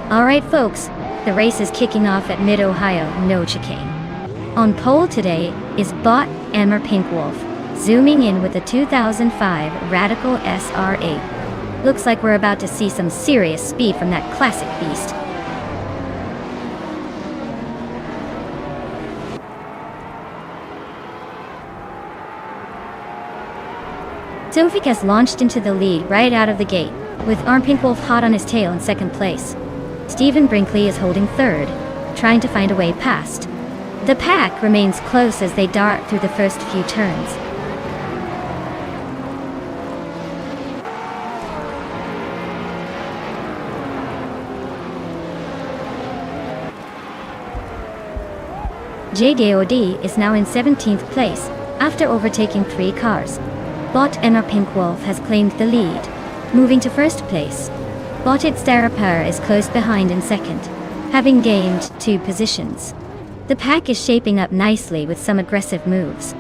[SPEAKER 1] Alright folks, the race is kicking off at Mid-Ohio no chicane. On pole today is bot Emmer Pinkwolf, zooming in with the 2005 Radical SR8. Looks like we're about to see some serious speed from that classic beast. Sofik has launched into the lead right out of the gate, with Pinkwolf hot on his tail in second place. Stephen Brinkley is holding third, trying to find a way past. The pack remains close as they dart through the first few turns. JDOD is now in 17th place, after overtaking 3 cars. Bot and our Pink Wolf has claimed the lead. Moving to first place. Bot its Darapar is close behind in second, having gained 2 positions. The pack is shaping up nicely with some aggressive moves.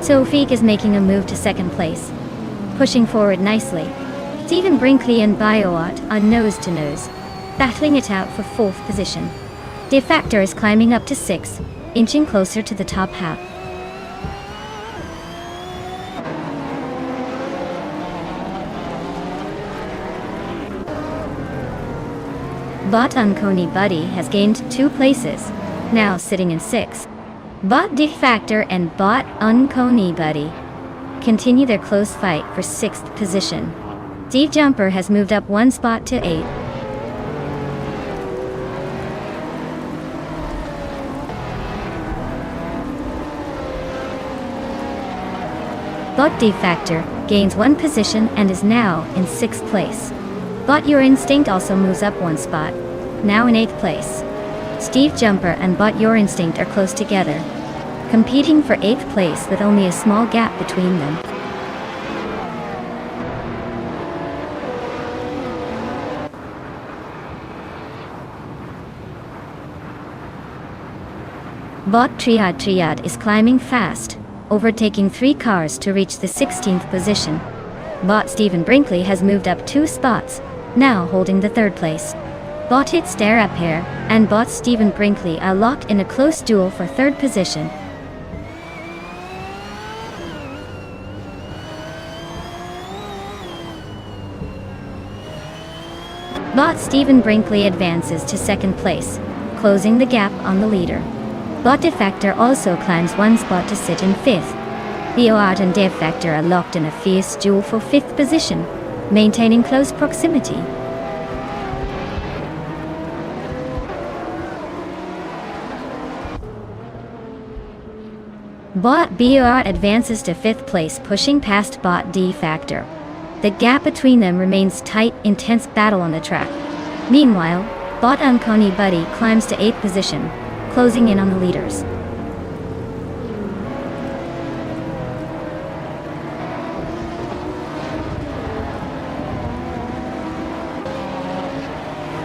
[SPEAKER 1] Sofik is making a move to second place, pushing forward nicely. Stephen Brinkley and Bioart are nose to nose, battling it out for 4th position. De Factor is climbing up to 6th, inching closer to the top half. Bot Uncony Buddy has gained 2 places, now sitting in 6th. Bot De Factor and Bot Uncony Buddy continue their close fight for 6th position. Steve Jumper has moved up 1 spot to 8th. Bot De Factor gains 1 position and is now in 6th place. Bot Your Instinct also moves up 1 spot, now in 8th place. Steve Jumper and Bot Your Instinct are close together, competing for 8th place with only a small gap between them. Bot Triad is climbing fast, overtaking 3 cars to reach the 16th position. Bot Stephen Brinkley has moved up 2 spots, now holding the 3rd place. Bot Hit Stare Up Here and Bot Stephen Brinkley are locked in a close duel for 3rd position. Bot Stephen Brinkley advances to 2nd place, closing the gap on the leader. Bot De Factor also climbs 1 spot to sit in 5th. Bioart and De Factor are locked in a fierce duel for 5th position, maintaining close proximity. Bot Bioart advances to 5th place, pushing past Bot De Factor. The gap between them remains tight, intense battle on the track. Meanwhile, Bot Uncony Buddy climbs to 8th position, closing in on the leaders.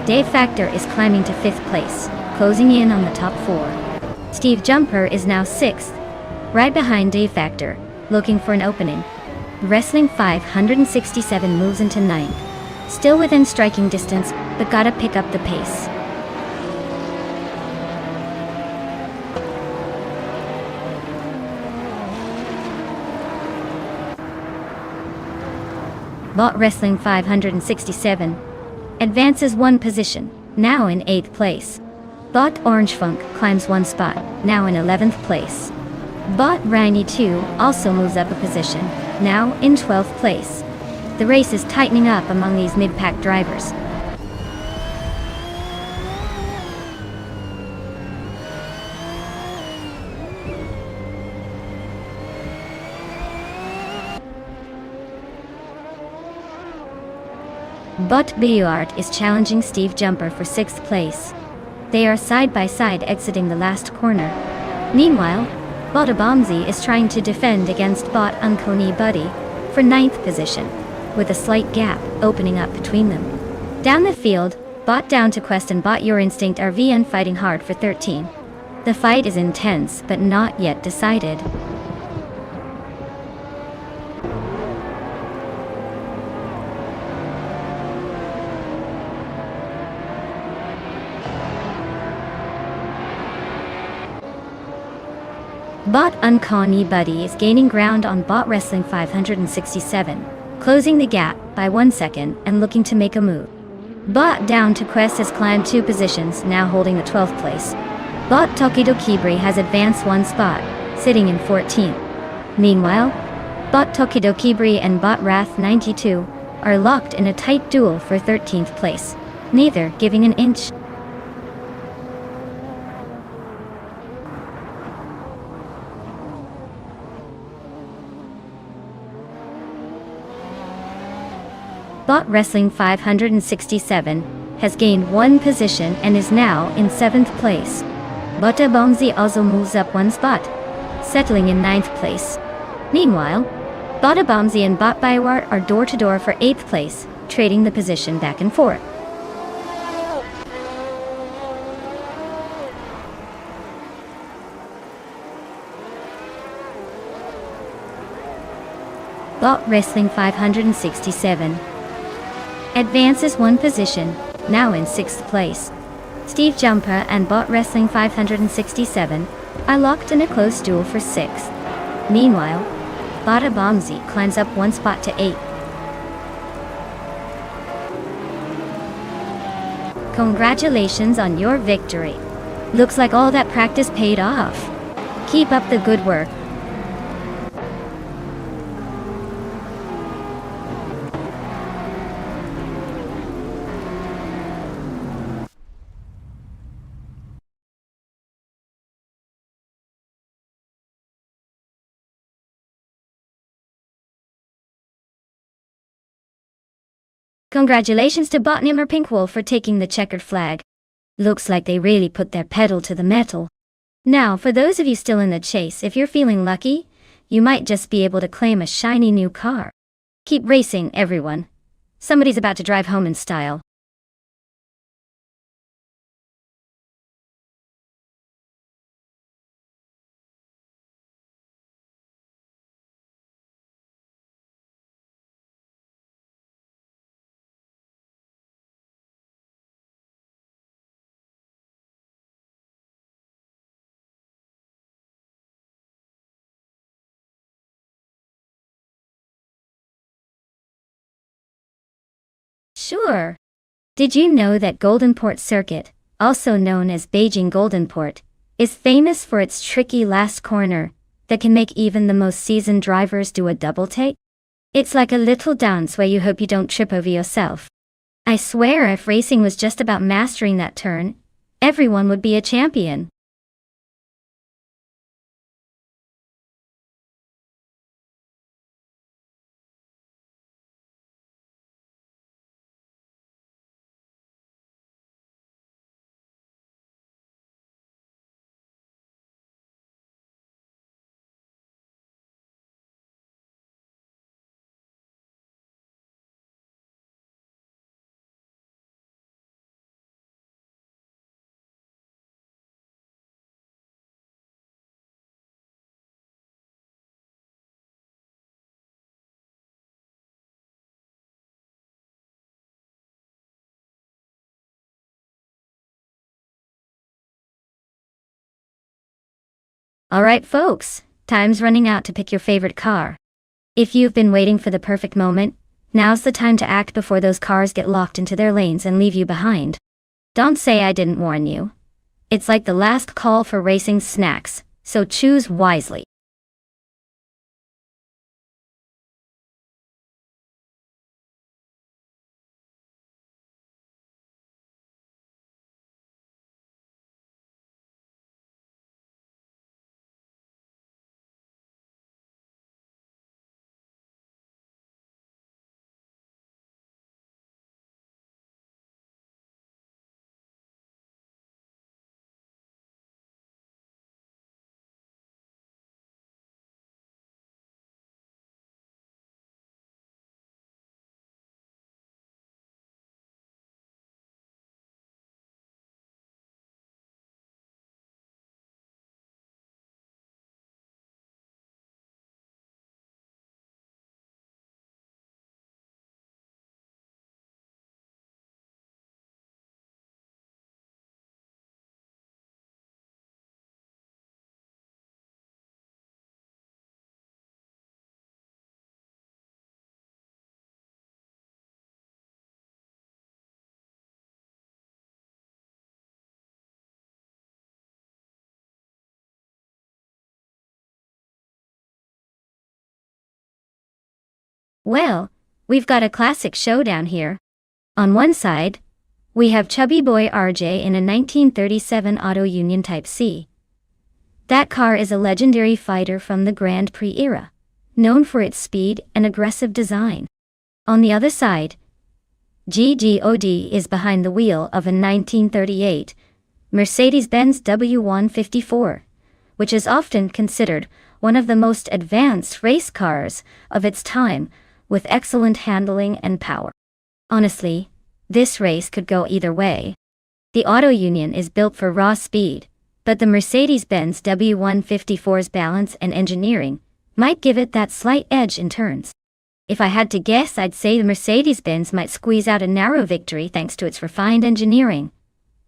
[SPEAKER 1] De Factor is climbing to 5th place, closing in on the top 4. Steve Jumper is now 6th, right behind De Factor, looking for an opening. Wrestling 567 moves into 9th, still within striking distance, but gotta pick up the pace. Bot Wrestling 567 advances 1 position, now in 8th place. Bot Orange Funk climbs 1 spot, now in 11th place. Bot Rainy 2 also moves up a position, now in 12th place. The race is tightening up among these mid-pack drivers. Bot Bioart is challenging Steve Jumper for 6th place. They are side by side exiting the last corner. Meanwhile, Bot Abomzi is trying to defend against Bot Uncony Buddy for 9th position, with a slight gap opening up between them. Down the field, Bot Down to Quest and Bot Your Instinct are VN fighting hard for 13. The fight is intense but not yet decided. Bot Uncony Buddy is gaining ground on Bot Wrestling 567, closing the gap by 1 second and looking to make a move. Bot Down to Quest has climbed 2 positions, now holding the 12th place. Bot Tokidokibri has advanced 1 spot, sitting in 14th. Meanwhile, Bot Tokidokibri and Bot Wrath 92 are locked in a tight duel for 13th place, neither giving an inch. Bot Wrestling 567 has gained one position and is now in 7th place. Bota Bomzi also moves up one spot, settling in 9th place. Meanwhile, Bota Bomzi and Bot Baiwart are door-to-door for 8th place, trading the position back and forth. Bot Wrestling 567 advances one position, now in 6th place. Steve Jumper and Bot Wrestling 567 are locked in a close duel for 6th. Meanwhile, Bota Bomzi climbs up one spot to 8th. Congratulations on your victory. Looks like all that practice paid off. Keep up the good work. Congratulations to Botnimer Pinkwolf for taking the checkered flag. Looks like they really put their pedal to the metal. Now, for those of you still in the chase, if you're feeling lucky, you might just be able to claim a shiny new car. Keep racing, everyone. Somebody's about to drive home in style. Sure. Did you know that Goldenport Circuit, also known as Beijing Goldenport, is famous for its tricky last corner that can make even the most seasoned drivers do a double take? It's like a little dance where you hope you don't trip over yourself. I swear if racing was just about mastering that turn, everyone would be a champion. Alright folks, time's running out to pick your favorite car. If you've been waiting for the perfect moment, now's the time to act before those cars get locked into their lanes and leave you behind. Don't say I didn't warn you. It's like the last call for racing snacks, so choose wisely. Well, we've got a classic showdown here. On one side, we have Chubby Boy RJ in a 1937 Auto Union Type C. That car is a legendary fighter from the Grand Prix era, known for its speed and aggressive design. On the other side, GGOD is behind the wheel of a 1938 Mercedes-Benz W154, which is often considered one of the most advanced race cars of its time, with excellent handling and power. Honestly, this race could go either way. The Auto Union is built for raw speed, but the Mercedes-Benz W154's balance and engineering might give it that slight edge in turns. If I had to guess, I'd say the Mercedes-Benz might squeeze out a narrow victory thanks to its refined engineering.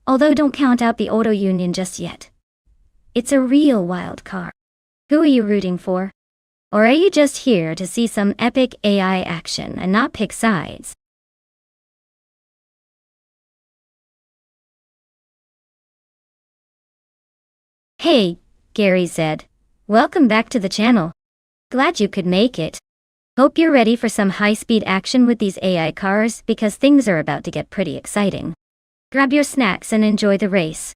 [SPEAKER 1] Although don't count out the Auto Union just yet. It's a real wild card. Who are you rooting for? Or are you just here to see some epic AI action and not pick sides? Hey, Gary said. Welcome back to the channel. Glad you could make it. Hope you're ready for some high-speed action with these AI cars because things are about to get pretty exciting. Grab your snacks and enjoy the race.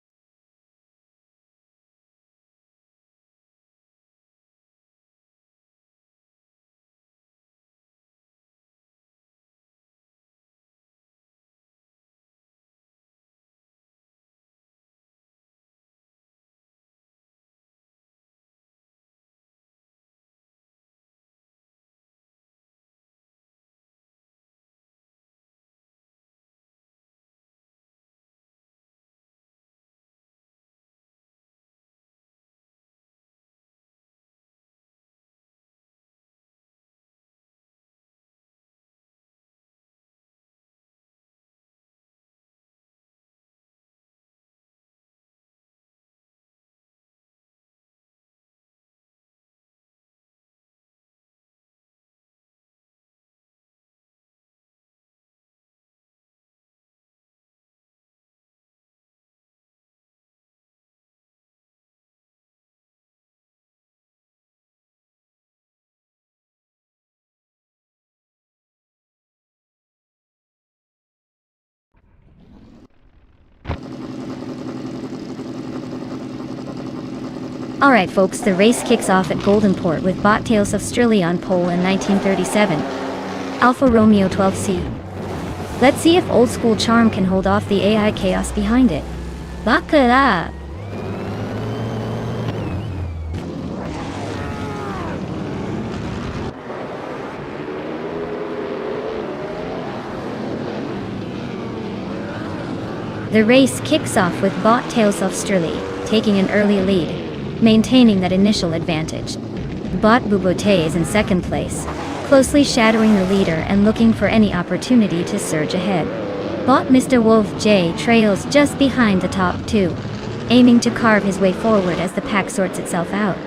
[SPEAKER 1] Alright folks, the race kicks off at Goldenport with Bot-Tails of Strilly on pole in 1937. Alfa Romeo 12C. Let's see if old school charm can hold off the AI chaos behind it. Buckle up! The race kicks off with Bot-Tails of Strilly taking an early lead, maintaining that initial advantage. Bot Bubote is in second place, closely shadowing the leader and looking for any opportunity to surge ahead. Bot Mr. Wolf J trails just behind the top two, aiming to carve his way forward as the pack sorts itself out.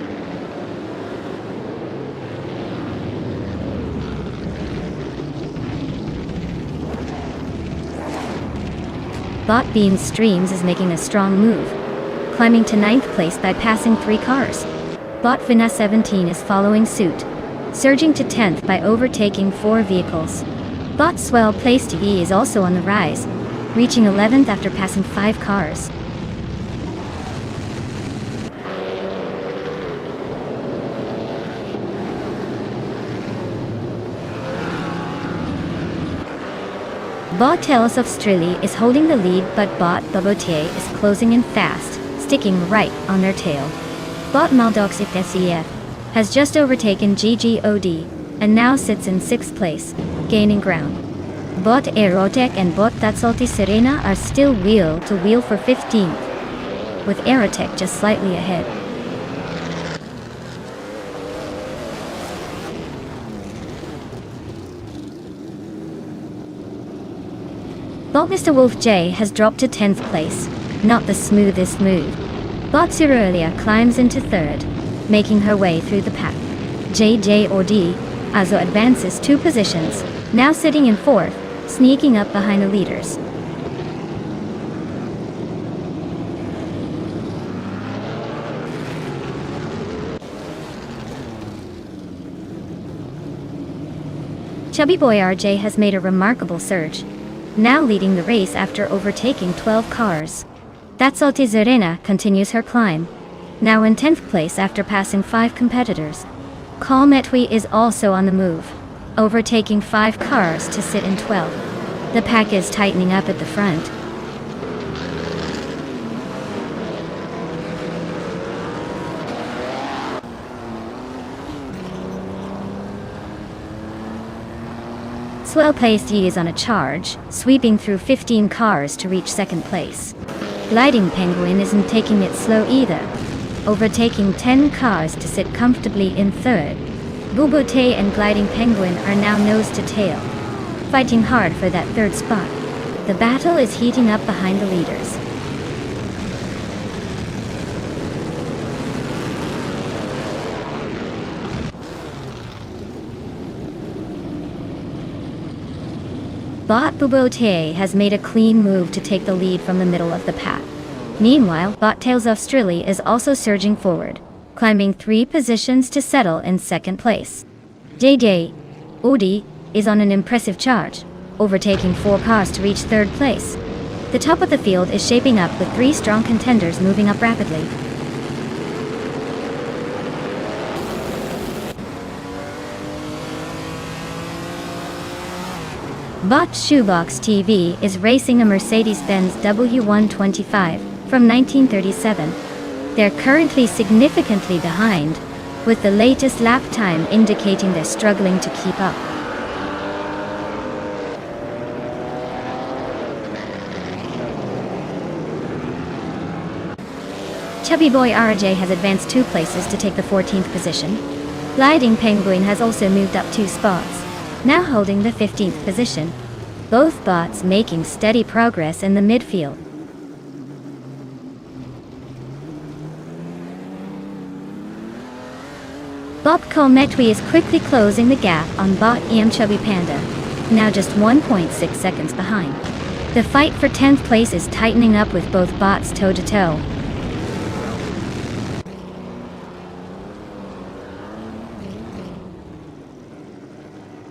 [SPEAKER 1] Bot Beans Streams is making a strong move, climbing to 9th place by passing 3 cars. Bot Vina 17 is following suit, surging to 10th by overtaking 4 vehicles. Bot Swell Place to E is also on the rise, reaching 11th after passing 5 cars. Bot-Tails of Strilly is holding the lead, but Bot Babotier is closing in fast, sticking right on their tail. Bot Maldoxic SEF has just overtaken GGOD and now sits in 6th place, gaining ground. Bot Aerotech and Bot Tatsalti Serena are still wheel to wheel for 15th, with Aerotech just slightly ahead. Bot Mr. Wolf J has dropped to 10th place, not the smoothest move. Bot Cerulean climbs into 3rd, making her way through the pack. JJOD also advances 2 positions, now sitting in 4th, sneaking up behind the leaders. Chubby Boy RJ has made a remarkable surge, now leading the race after overtaking 12 cars. Tatsalti Serena continues her climb, now in 10th place after passing 5 competitors. Calmetwi is also on the move, overtaking 5 cars to sit in 12th. The pack is tightening up at the front. Well-placed Yi is on a charge, sweeping through 15 cars to reach second place. Gliding Penguin isn't taking it slow either, overtaking 10 cars to sit comfortably in third. Bobote and Gliding Penguin are now nose to tail, fighting hard for that third spot. The battle is heating up behind the leaders. Bot Bobote has made a clean move to take the lead from the middle of the pack. Meanwhile, Bot Tails of Strilly is also surging forward, climbing 3 positions to settle in second place. JJ Odi is on an impressive charge, overtaking 4 cars to reach third place. The top of the field is shaping up with 3 strong contenders moving up rapidly. Bot Shoebox TV is racing a Mercedes-Benz W125 from 1937. They're currently significantly behind, with the latest lap time indicating they're struggling to keep up. Chubby Boy RJ has advanced 2 places to take the 14th position. Gliding Penguin has also moved up 2 spots, now holding the 15th position. Both bots making steady progress in the midfield. Bob Colmetwi is quickly closing the gap on bot EM Chubby Panda, now just 1.6 seconds behind. The fight for 10th place is tightening up with both bots toe-to-toe.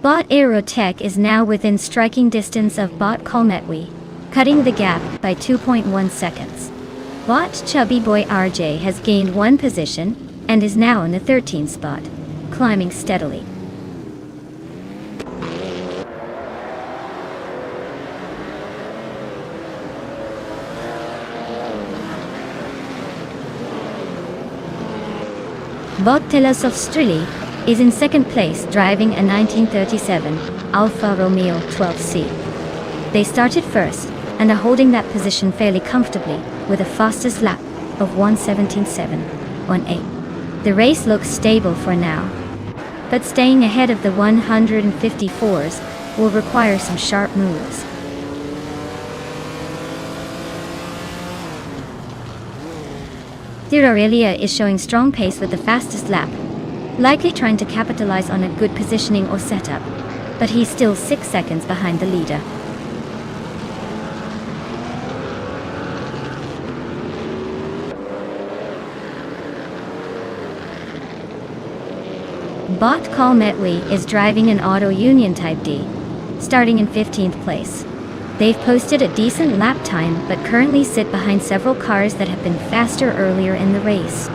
[SPEAKER 1] Bot Aerotech is now within striking distance of Bot Colmetwi, cutting the gap by 2.1 seconds. Bot Chubby Boy RJ has gained 1 position and is now in the 13th spot, climbing steadily. Bot Telos of Strilly is in second place driving a 1937 Alfa Romeo 12C. They started first and are holding that position fairly comfortably with a fastest lap of 1:17.718. The race looks stable for now, but staying ahead of the 154s will require some sharp moves. Aurelia is showing strong pace with the fastest lap, likely trying to capitalize on a good positioning or setup, but he's still 6 seconds behind the leader. Bot Colmetwi is driving an Auto Union Type D, starting in 15th place. They've posted a decent lap time but currently sit behind several cars that have been faster earlier in the race.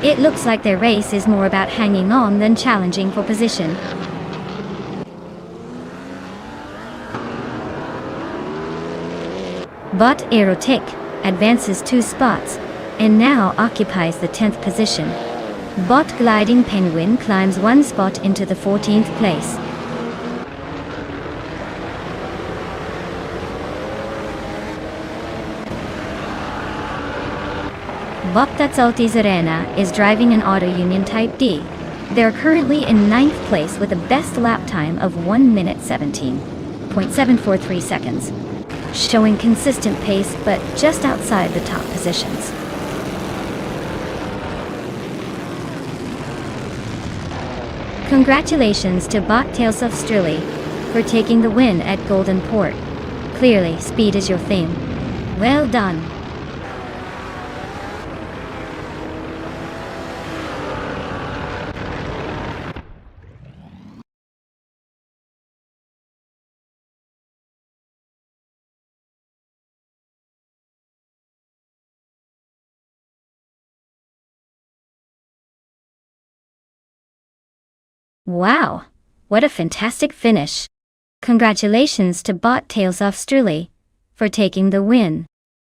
[SPEAKER 1] It looks like their race is more about hanging on than challenging for position. Bot Aerotech advances 2 spots and now occupies the 10th position. Bot Gliding Penguin climbs 1 spot into the 14th place. Bot Tatzalti Arena is driving an Auto Union Type D. They're currently in 9th place with a best lap time of 1:17.743 seconds, showing consistent pace but just outside the top positions. Congratulations to Bot Tails of Strilly for taking the win at Golden Port. Clearly, speed is your thing. Well done. Wow, what a fantastic finish. Congratulations to Bot Tails off Struley for taking the win.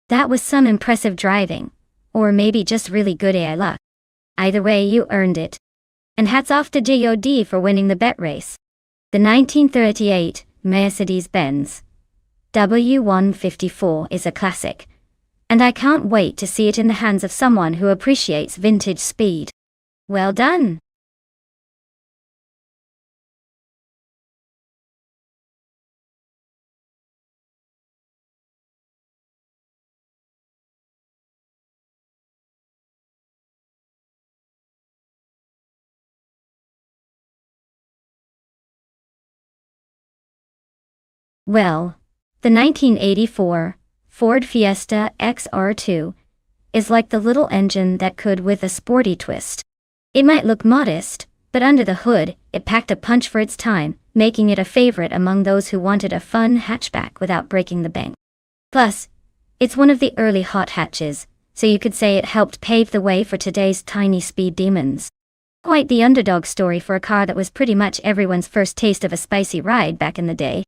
[SPEAKER 1] That was some impressive driving, or maybe just really good AI luck. Either way, you earned it. And hats off to JOD for winning the bet race. The 1938 Mercedes-Benz W154 is a classic, and I can't wait to see it in the hands of someone who appreciates vintage speed. Well done! Well, the 1984 Ford Fiesta XR2 is like the little engine that could with a sporty twist. It might look modest, but under the hood, it packed a punch for its time, making it a favorite among those who wanted a fun hatchback without breaking the bank. Plus, it's one of the early hot hatches, so you could say it helped pave the way for today's tiny speed demons. Quite the underdog story for a car that was pretty much everyone's first taste of a spicy ride back in the day.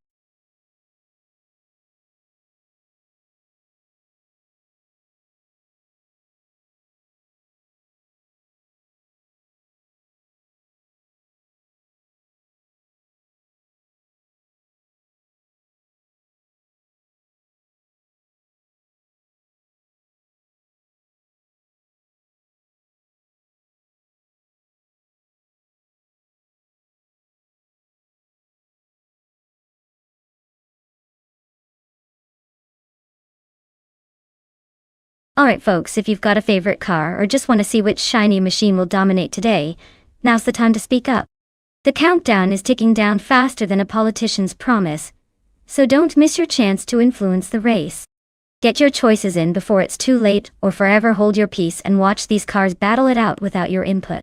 [SPEAKER 1] Alright folks, if you've got a favorite car or just want to see which shiny machine will dominate today, now's the time to speak up. The countdown is ticking down faster than a politician's promise, so don't miss your chance to influence the race. Get your choices in before it's too late, or forever hold your peace and watch these cars battle it out without your input.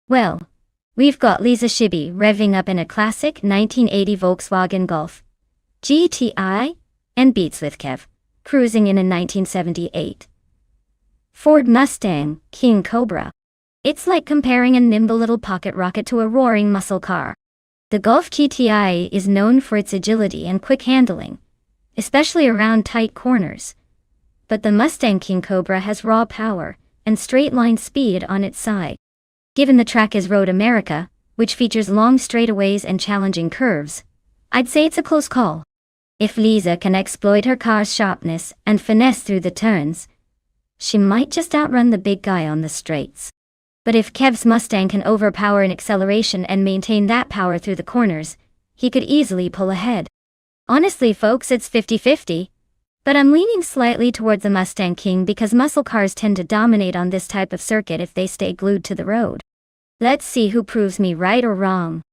[SPEAKER 1] Well, we've got Lisa Shibby revving up in a classic 1980 Volkswagen Golf GTI, and Beats with Kev cruising in a 1978 Ford Mustang King Cobra. It's like comparing a nimble little pocket rocket to a roaring muscle car. The Golf GTI is known for its agility and quick handling, especially around tight corners. But the Mustang King Cobra has raw power and straight-line speed on its side. Given the track is Road America, which features long straightaways and challenging curves, I'd say it's a close call. If Lisa can exploit her car's sharpness and finesse through the turns, she might just outrun the big guy on the straights. But if Kev's Mustang can overpower in acceleration and maintain that power through the corners, he could easily pull ahead. Honestly folks, it's 50-50. But I'm leaning slightly towards the Mustang King because muscle cars tend to dominate on this type of circuit if they stay glued to the road. Let's see who proves me right or wrong.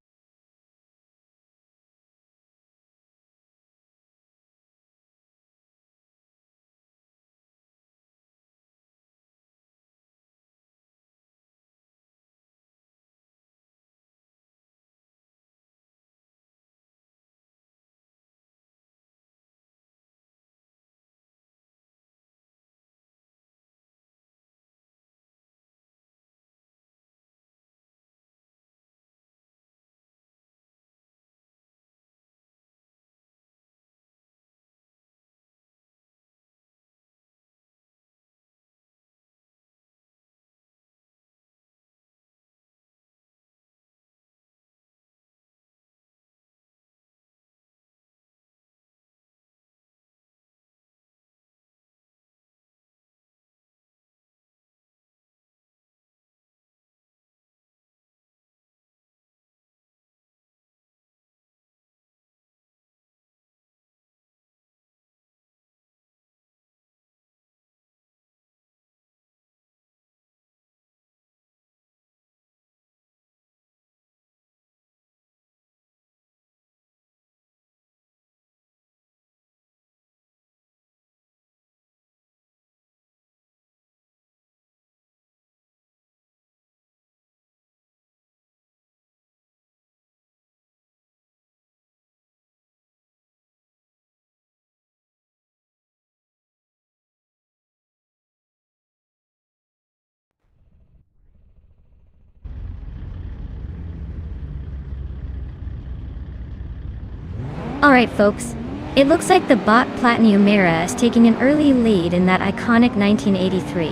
[SPEAKER 1] Alright folks, it looks like the bot Platinum Mira is taking an early lead in that iconic 1983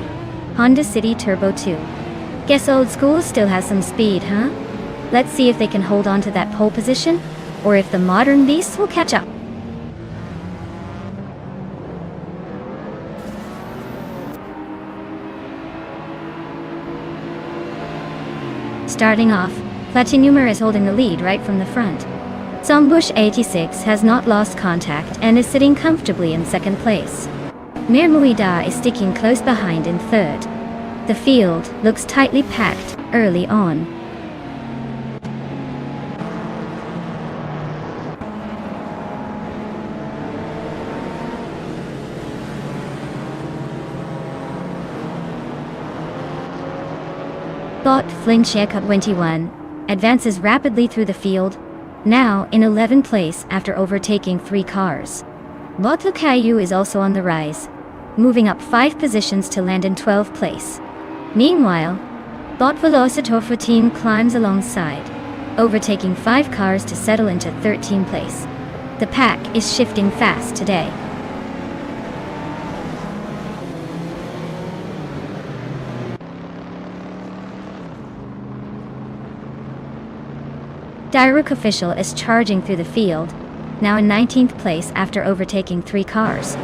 [SPEAKER 1] Honda City Turbo 2. Guess old school still has some speed, huh? Let's see if they can hold on to that pole position, or if the modern beasts will catch up. Starting off, Platinum is holding the lead right from the front. Zombush 86 has not lost contact and is sitting comfortably in second place. Mirmuida is sticking close behind in third. The field looks tightly packed early on. Bot Flincheka 21 advances rapidly through the field, now in 11th place after overtaking 3 cars. Bot Lukayu is also on the rise, moving up 5 positions to land in 12th place. Meanwhile, Bot Velocitor 14 climbs alongside, overtaking 5 cars to settle into 13th place. The pack is shifting fast today. Dairuk Official is charging through the field, now in 19th place after overtaking 3 cars.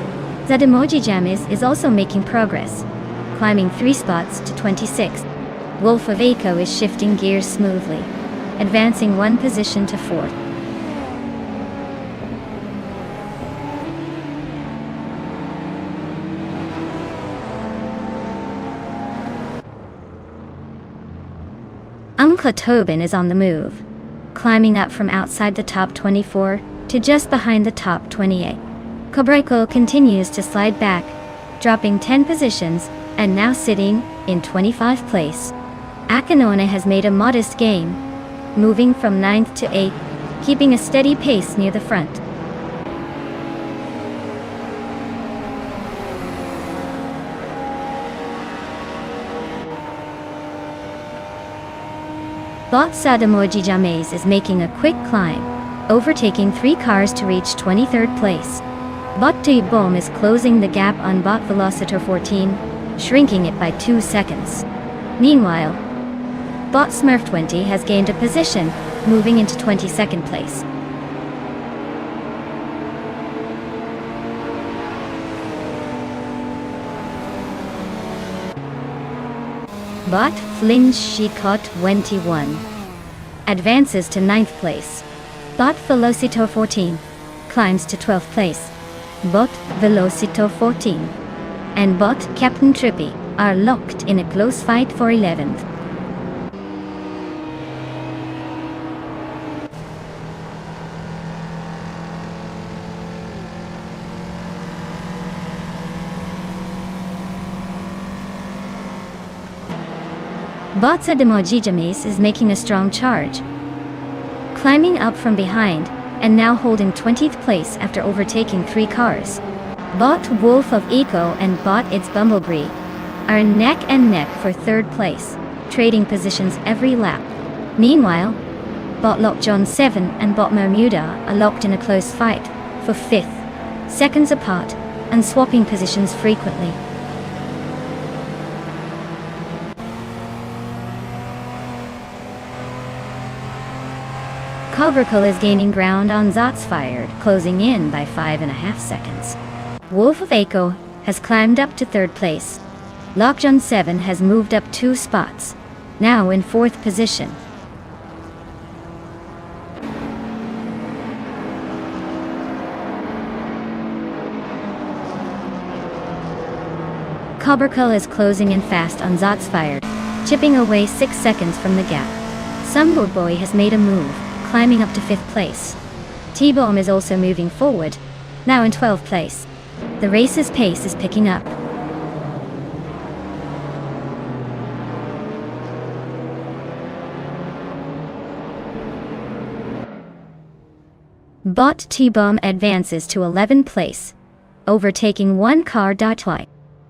[SPEAKER 1] Zademoji Jamis is also making progress, climbing 3 spots to 26th. Wolf of Eco is shifting gears smoothly, advancing 1 position to 4th. Uncle Tobin is on the move, climbing up from outside the top 24 to just behind the top 28. Cobraco continues to slide back, dropping 10 positions and now sitting in 25th place. Akinone has made a modest gain, moving from 9th to 8th, keeping a steady pace near the front. Bot Sadamoji James is making a quick climb, overtaking 3 cars to reach 23rd place. Bot T-Bomb is closing the gap on Bot Velocitor 14, shrinking it by 2 seconds. Meanwhile, Bot Smurf 20 has gained a position, moving into 22nd place. Bot Flincheka 21 advances to 9th place. Bot Velocitor 14 climbs to 12th place. Bot Velocitor 14 and Bot Captain Trippy are locked in a close fight for 11th. Bot Sademoji James is making a strong charge, climbing up from behind and now holding 20th place after overtaking 3 cars. Bot Wolf of Eco and Bot It's Bumblebee are neck and neck for 3rd place, trading positions every lap. Meanwhile, Bot Lockjohn 7 and Bot Bermuda are locked in a close fight for 5th, seconds apart, and swapping positions frequently. Cobracle is gaining ground on Zotsfired, closing in by 5.5 seconds. Wolf of Eco has climbed up to 3rd place. Lockjohn 7 has moved up 2 spots, now in 4th position. Cobracle is closing in fast on Zotsfired, chipping away 6 seconds from the gap. Sunboard Boy has made a move, climbing up to 5th place. T-Bomb is also moving forward, now in 12th place. The race's pace is picking up. Bot T-Bomb advances to 11th place, overtaking 1 car twice.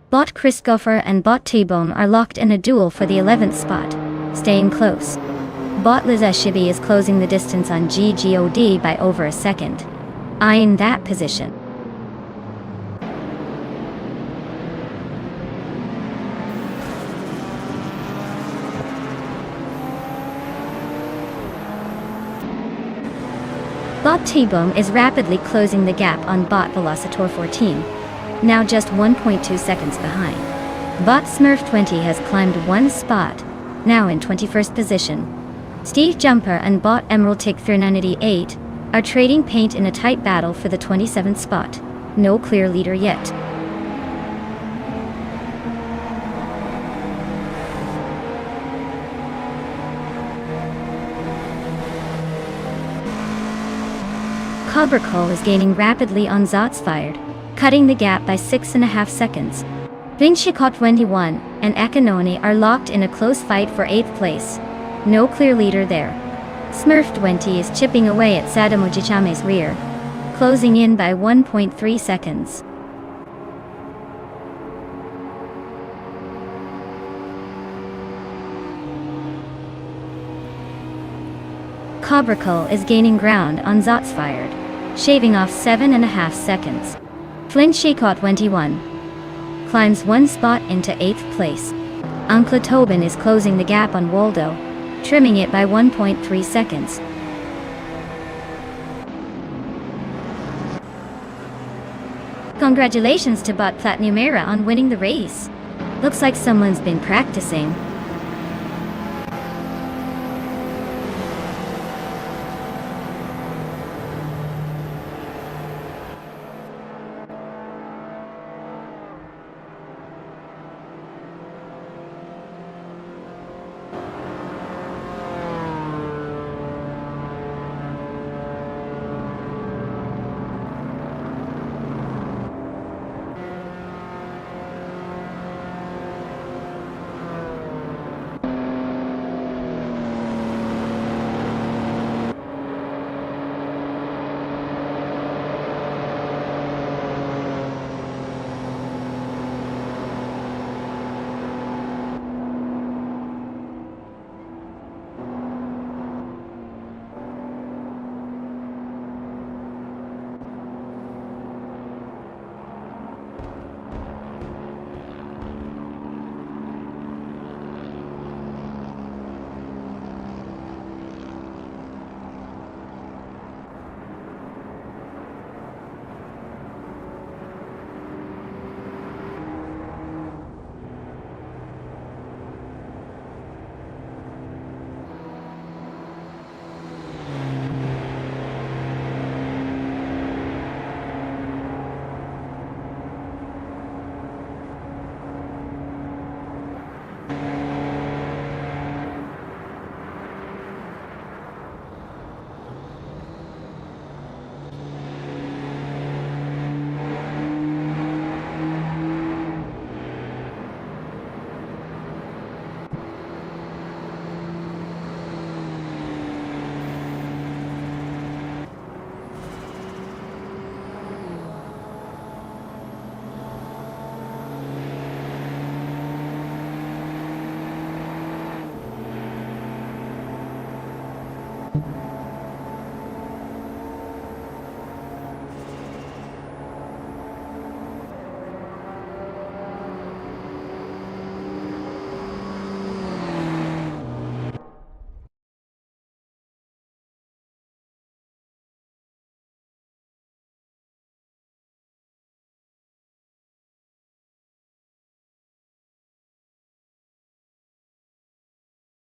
[SPEAKER 1] Bot Christopher and Bot T-Bomb are locked in a duel for the 11th spot, staying close. Bot Liza Shibi is closing the distance on GGOD by over a second. eyeing that position. Bot T-Bone is rapidly closing the gap on Bot Velocitor 14, now just 1.2 seconds behind. Bot Smurf 20 has climbed one spot, now in 21st position. Steve Jumper and Bot Emerald Tick 398 are trading paint in a tight battle for the 27th spot. No clear leader yet. Cobracle is gaining rapidly on Zotsfired, cutting the gap by 6.5 seconds. Vinchicot 21 and Akanoni are locked in a close fight for 8th place. No clear leader there. Smurf 20 is chipping away at Sadamujichame's rear, closing in by 1.3 seconds. Cobracle is gaining ground on Zotsfired, shaving off 7.5 seconds. Flinchicot 21 climbs one spot into 8th place. Uncle Tobin is closing the gap on Waldo, trimming it by 1.3 seconds. Congratulations to Bot Platinumera on winning the race. Looks like someone's been practicing.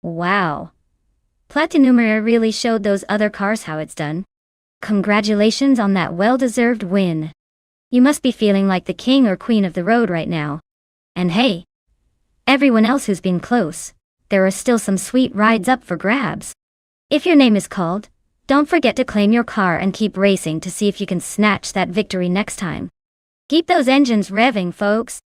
[SPEAKER 1] Wow. Platinumera really showed those other cars how it's done. Congratulations on that well-deserved win. You must be feeling like the king or queen of the road right now. And hey, everyone else who's been close, there are still some sweet rides up for grabs. If your name is called, don't forget to claim your car and keep racing to see if you can snatch that victory next time. Keep those engines revving, folks.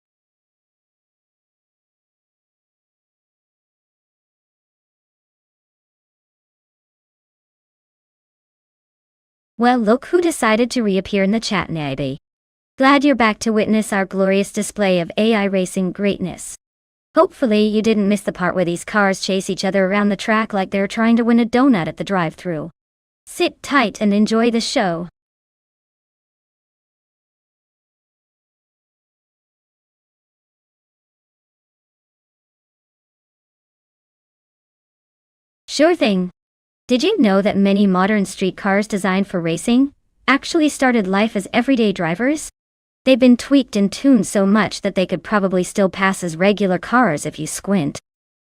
[SPEAKER 1] Well, look who decided to reappear in the chat, Nabe. Glad you're back to witness our glorious display of AI racing greatness. Hopefully you didn't miss the part where these cars chase each other around the track like they're trying to win a donut at the drive-thru. Sit tight and enjoy the show. Sure thing. Did you know that many modern street cars designed for racing actually started life as everyday drivers? They've been tweaked and tuned so much that they could probably still pass as regular cars if you squint.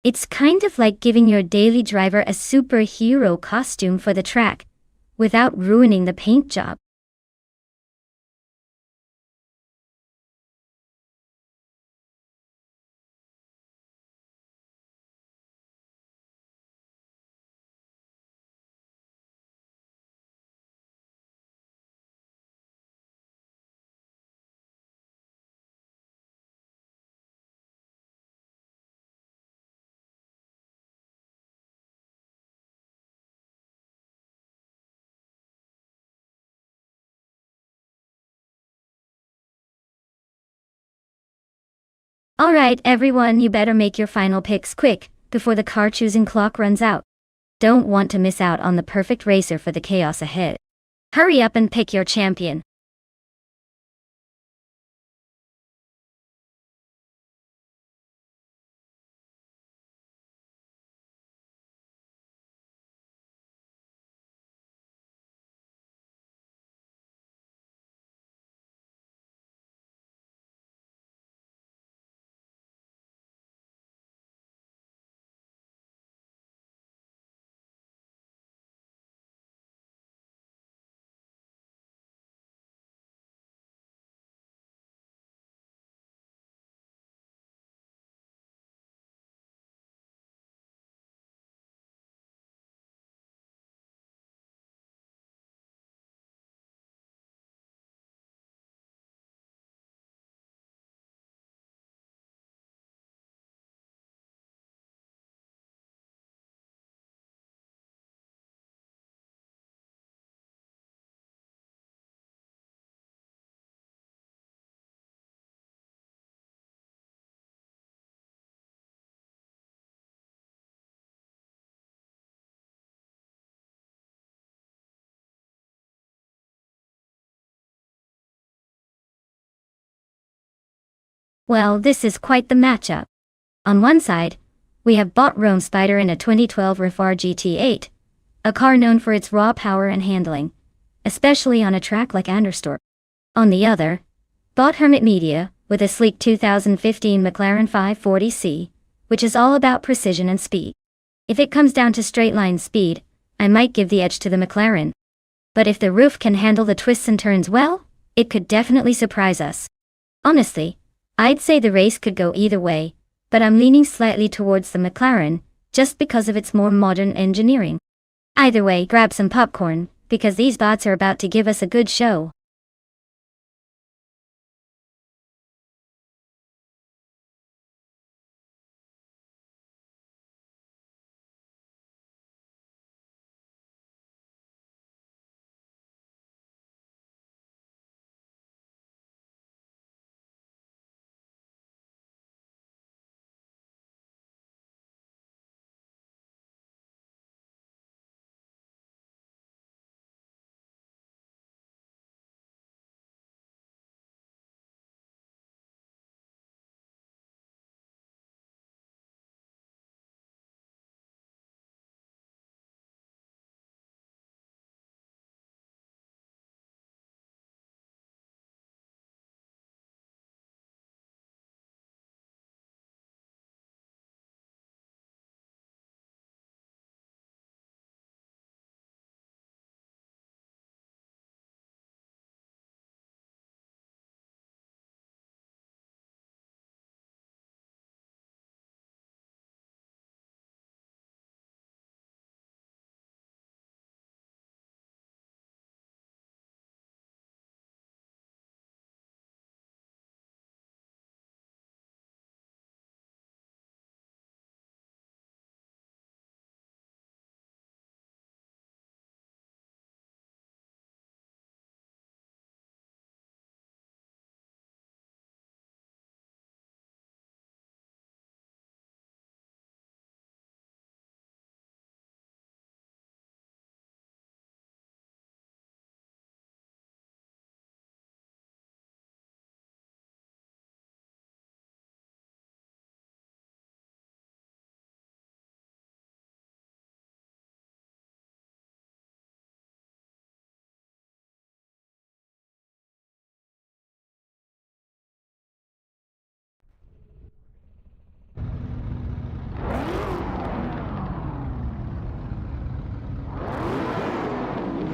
[SPEAKER 1] It's kind of like giving your daily driver a superhero costume for the track, without ruining the paint job. Alright everyone, you better make your final picks quick, before the car choosing clock runs out. Don't want to miss out on the perfect racer for the chaos ahead. Hurry up and pick your champion. Well, this is quite the matchup. On one side, we have bought Rome Spider in a 2012 RFR GT8, a car known for its raw power and handling, especially on a track like Anderstorp. On the other, bought Hermit Media with a sleek 2015 McLaren 540C, which is all about precision and speed. If it comes down to straight line speed, I might give the edge to the McLaren. But if the roof can handle the twists and turns well, it could definitely surprise us. Honestly, I'd say the race could go either way, but I'm leaning slightly towards the McLaren, just because of its more modern engineering. Either way, grab some popcorn, because these bots are about to give us a good show.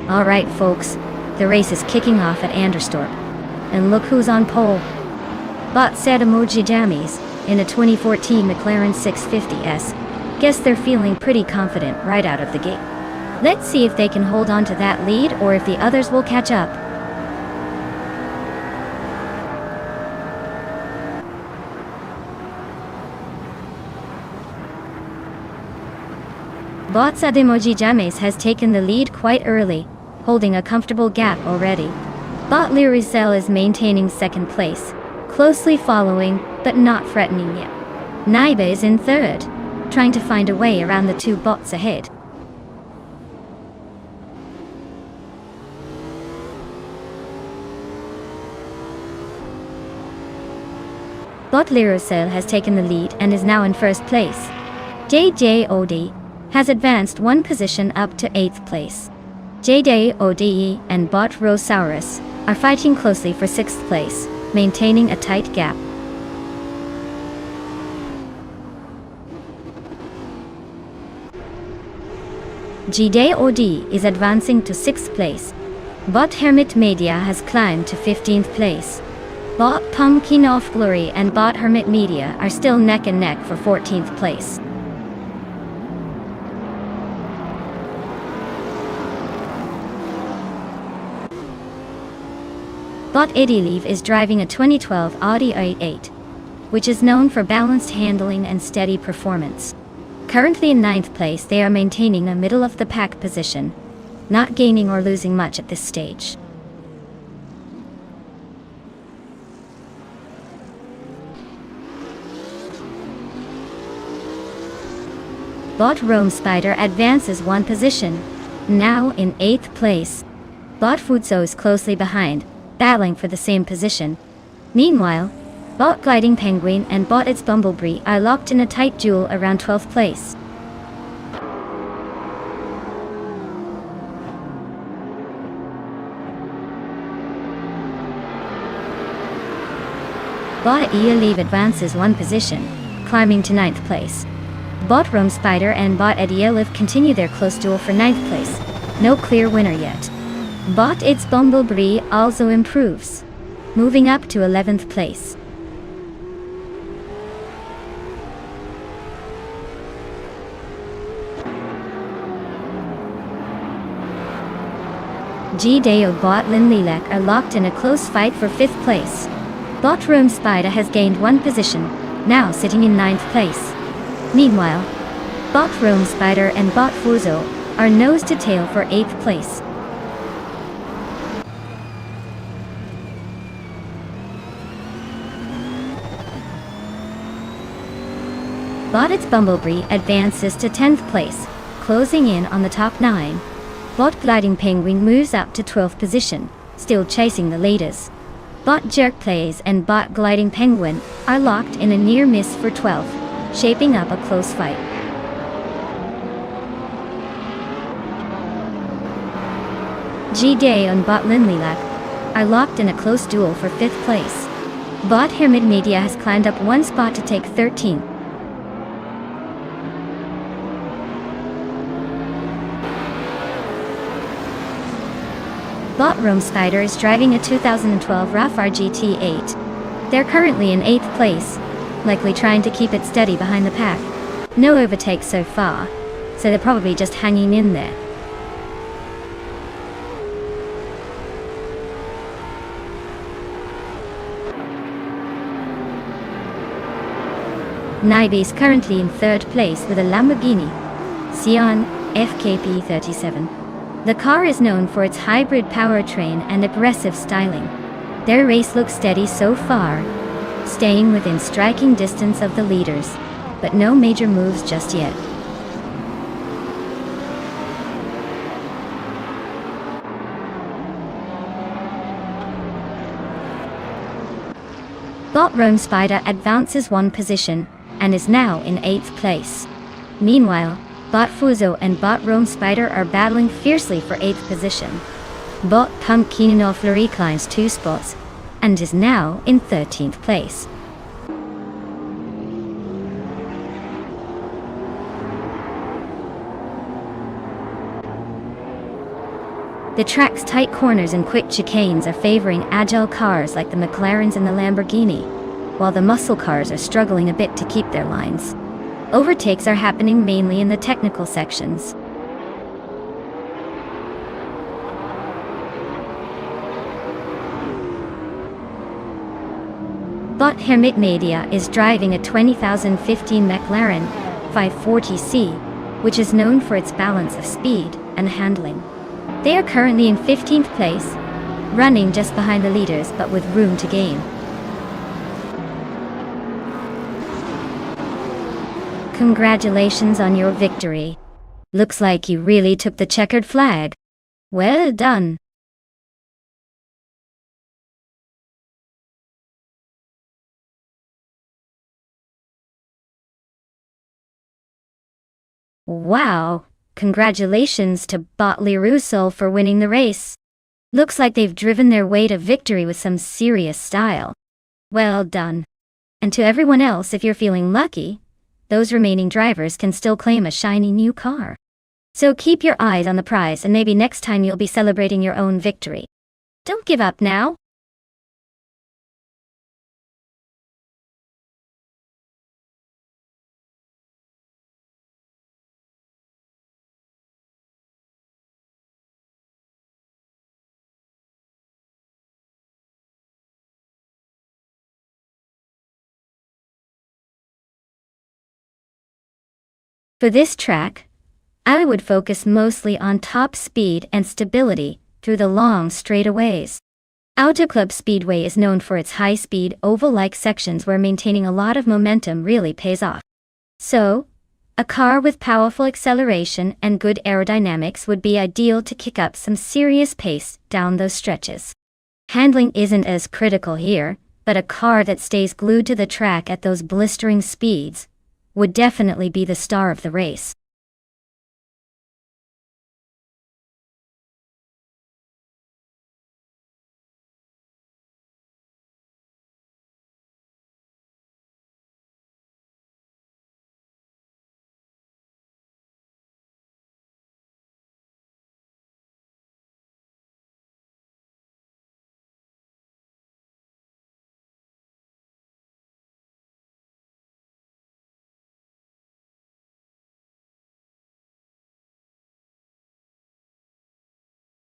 [SPEAKER 1] Alright folks, the race is kicking off at Anderstorp. And look who's on pole. Bot said emoji jammies, in a 2014 McLaren 650S. Guess they're feeling pretty confident right out of the gate. Let's see if they can hold on to that lead or if the others will catch up. Bot said emoji jammies has taken the lead quite early, holding a comfortable gap already. Bot Lyricel is maintaining second place, closely following, but not threatening yet. Naiba is in third, trying to find a way around the two bots ahead. Bot Lyricel has taken the lead and is now in first place. JJOD has advanced one position up to 8th place. JJODE and Bot Rosaurus are fighting closely for 6th place, maintaining a tight gap. JJOD is advancing to 6th place. Bot Hermit Media has climbed to 15th place. Bot Pumpkin of Glory and Bot Hermit Media are still neck and neck for 14th place. Bot Eddie is driving a 2012 Audi A8, which is known for balanced handling and steady performance. Currently in 9th place, they are maintaining a middle-of-the-pack position, not gaining or losing much at this stage. Bot Rome Spider advances one position, now in 8th place. Bot Futso is closely behind, battling for the same position. Meanwhile, Bot Gliding Penguin and Bot Its Bumblebee are locked in a tight duel around 12th place. Bot Leave advances one position, climbing to 9th place. Bot Rome Spider and Bot Live continue their close duel for 9th place. No clear winner yet. Bot Its Bumblebee also improves, moving up to 11th place. G-Deo Bot Lin Lilek are locked in a close fight for 5th place. Bot Rome Spider has gained one position, now sitting in 9th place. Meanwhile, Bot Rome Spider and Bot Fuzo are nose to tail for 8th place. Bot Its Bumblebee advances to 10th place, closing in on the top 9. Bot Gliding Penguin moves up to 12th position, still chasing the leaders. Bot Jerk Plays and Bot Gliding Penguin are locked in a near miss for 12th, shaping up a close fight. G-Day and Bot Linlilak are locked in a close duel for 5th place. Bot Hermit Media has climbed up one spot to take 13th. Bot Rome Spider is driving a 2012 RAV4 GT8. They're currently in 8th place, likely trying to keep it steady behind the pack. No overtakes so far, so they're probably just hanging in there. Naibi is currently in 3rd place with a Lamborghini Sion FKP37. The car is known for its hybrid powertrain and aggressive styling. Their race looks steady so far, staying within striking distance of the leaders, but no major moves just yet. Bot Rome Spider advances one position, and is now in 8th place. Meanwhile, Bot Fuzo and Bot Rome Spider are battling fiercely for 8th position. Bot Pumpkin of Fleury climbs 2 spots, and is now in 13th place. The track's tight corners and quick chicanes are favoring agile cars like the McLarens and the Lamborghini, while the muscle cars are struggling a bit to keep their lines. Overtakes are happening mainly in the technical sections. Bot Hermit Media is driving a 2015 McLaren 540C, which is known for its balance of speed and handling. They are currently in 15th place, running just behind the leaders but with room to gain. Congratulations on your victory. Looks like you really took the checkered flag. Well done. Wow, congratulations to Botley Russell for winning the race. Looks like they've driven their way to victory with some serious style. Well done. And to everyone else, if you're feeling lucky, those remaining drivers can still claim a shiny new car. So keep your eyes on the prize and maybe next time you'll be celebrating your own victory. Don't give up now. For this track, I would focus mostly on top speed and stability through the long straightaways. Auto Club Speedway is known for its high-speed oval-like sections where maintaining a lot of momentum really pays off. So, a car with powerful acceleration and good aerodynamics would be ideal to kick up some serious pace down those stretches. Handling isn't as critical here, but a car that stays glued to the track at those blistering speeds would definitely be the star of the race.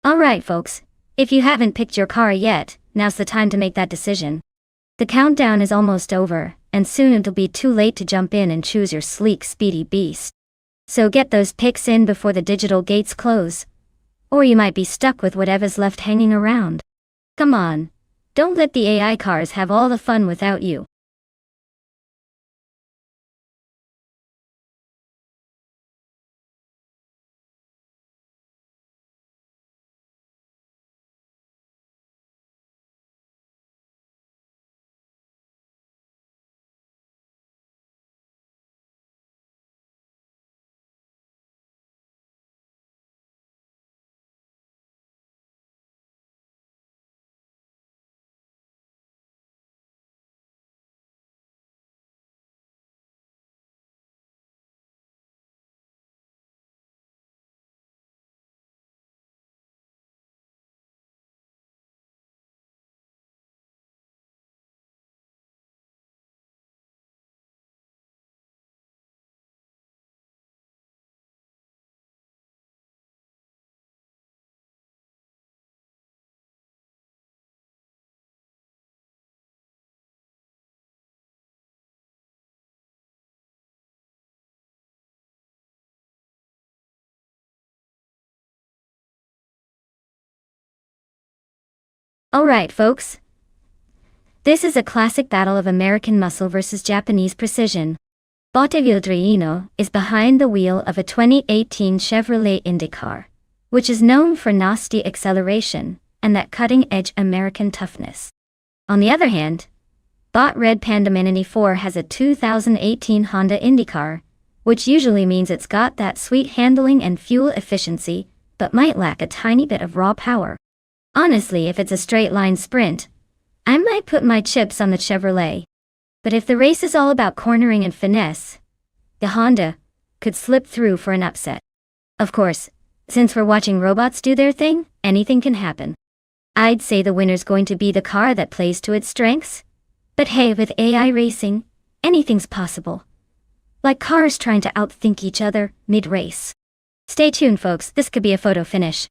[SPEAKER 1] Alright folks, if you haven't picked your car yet, now's the time to make that decision. The countdown is almost over, and soon it'll be too late to jump in and choose your sleek, speedy beast. So get those picks in before the digital gates close, or you might be stuck with whatever's left hanging around. Come on, don't let the AI cars have all the fun without you. Alright folks, this is a classic battle of American muscle versus Japanese precision. Botteguildreino is behind the wheel of a 2018 Chevrolet IndyCar, which is known for nasty acceleration and that cutting-edge American toughness. On the other hand, Bot Red Panda Mini 4 has a 2018 Honda IndyCar, which usually means it's got that sweet handling and fuel efficiency, but might lack a tiny bit of raw power. Honestly, if it's a straight-line sprint, I might put my chips on the Chevrolet. But if the race is all about cornering and finesse, the Honda could slip through for an upset. Of course, Since we're watching robots do their thing, anything can happen. I'd say the winner's going to be the car that plays to its strengths. But hey, with AI racing, anything's possible. Like cars trying to outthink each other mid-race. Stay tuned, folks, this could be a photo finish.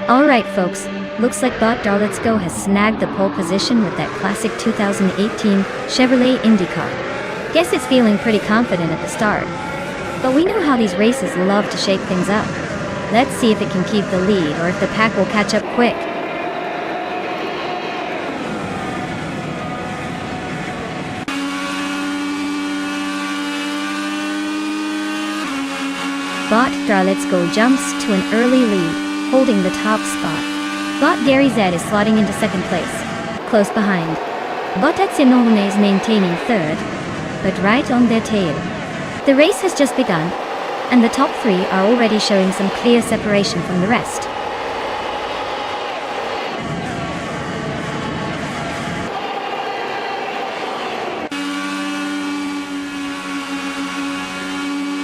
[SPEAKER 1] Alright folks, looks like Bot Let's Go has snagged the pole position with that classic 2018 Chevrolet IndyCar. Guess it's feeling pretty confident at the start. But we know how these races love to shake things up. Let's see if it can keep the lead or if the pack will catch up quick. Bot Let's Go jumps to an early lead, holding the top spot. Bot Gary Z is slotting into second place, close behind. Bot Etsinolne is maintaining third, but right on their tail. The race has just begun, and the top three are already showing some clear separation from the rest.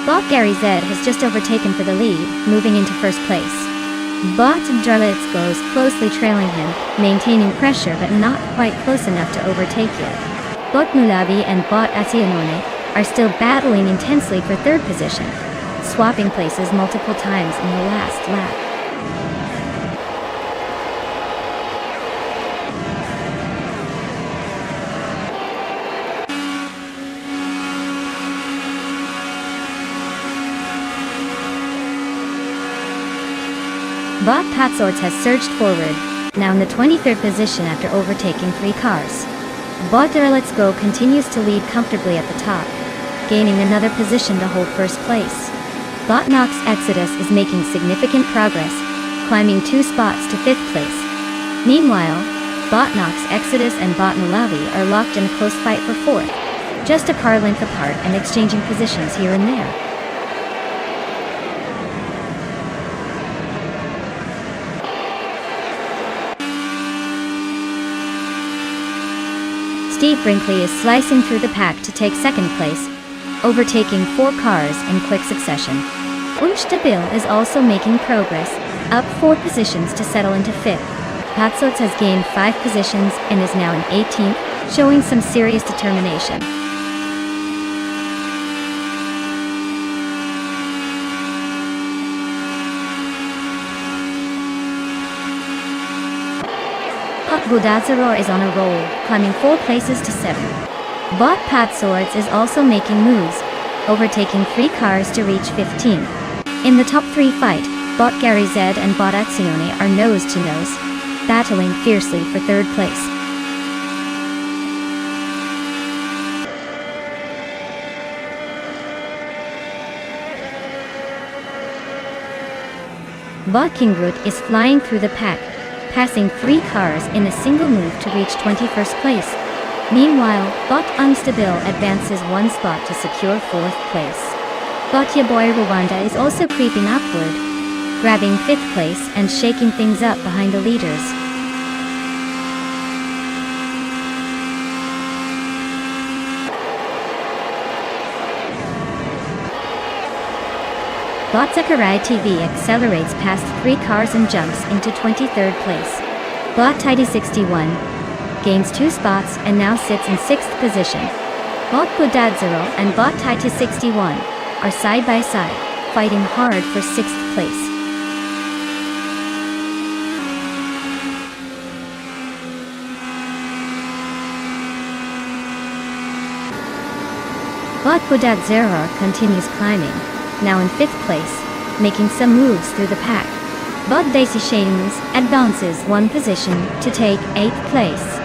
[SPEAKER 1] Bot Gary Z has just overtaken for the lead, moving into first place. Bot Let's Go is closely trailing him, maintaining pressure but not quite close enough to overtake yet. Bot Mulavi and Bot Asianone are still battling intensely for third position, swapping places multiple times in the last lap. Bot Patsorts has surged forward, now in the 23rd position after overtaking 3 cars. Bot Let's Go continues to lead comfortably at the top, gaining another position to hold first place. Bot Nox Exodus is making significant progress, climbing 2 spots to 5th place. Meanwhile, Bot Nox Exodus and Bot Mulavi are locked in a close fight for 4th, just a car length apart and exchanging positions here and there. Steve Brinkley is slicing through the pack to take second place, overtaking 4 cars in quick succession. Unstabil is also making progress, up 4 positions to settle into 5th. Patsorts has gained 5 positions and is now in 18th, showing some serious determination. Budazaror is on a roll, climbing 4 places to 7. Bot Patsorts is also making moves, overtaking 3 cars to reach 15th. In the top 3 fight, Bot Gary Z and Bot Azione are nose to nose, battling fiercely for 3rd place. Bot Kingroot is flying through the pack, passing 3 cars in a single move to reach 21st place. Meanwhile, Bot Unstable advances 1 spot to secure 4th place. Bot Ya Boy Rwanda is also creeping upward, grabbing 5th place and shaking things up behind the leaders. Bot Zachariah TV accelerates past 3 cars and jumps into 23rd place. Bot Tidy61 gains 2 spots and now sits in 6th position. Bot Budadzero and Bot Tidy61 are side by side, fighting hard for 6th place. Bot Budadzero continues climbing, now in 5th place, making some moves through the pack. Bot Daisy Shames advances 1 position to take 8th place.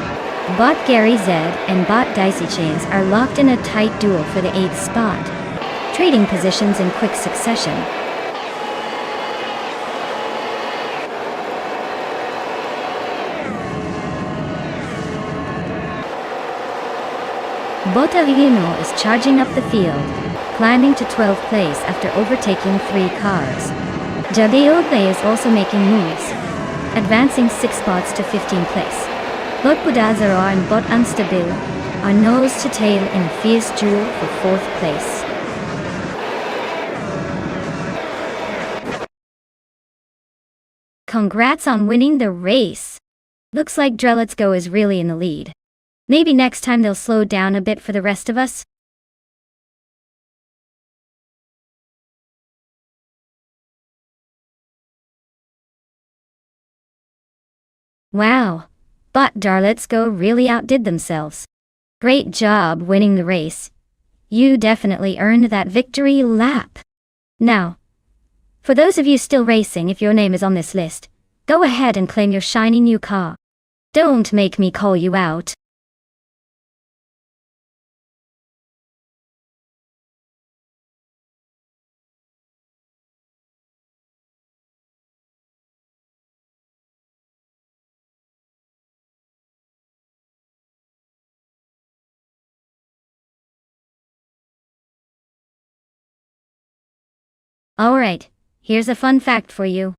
[SPEAKER 1] Bot Gary Z and Bot Dicey Chains are locked in a tight duel for the 8th spot, trading positions in quick succession. Bot Avino is charging up the field, climbing to 12th place after overtaking 3 cars. Jadeo is also making moves, advancing 6 spots to 15th place. Bot Budazaro and Bot Unstable are nose to tail in a fierce duel for 4th place. Congrats on winning the race! Looks like Let's Go is really in the lead. Maybe next time they'll slow down a bit for the rest of us? Wow! Bot Let's Go really outdid themselves. Great job winning the race. You definitely earned that victory lap. Now, for those of you still racing, if your name is on this list, go ahead and claim your shiny new car. Don't make me call you out. Alright, here's a fun fact for you.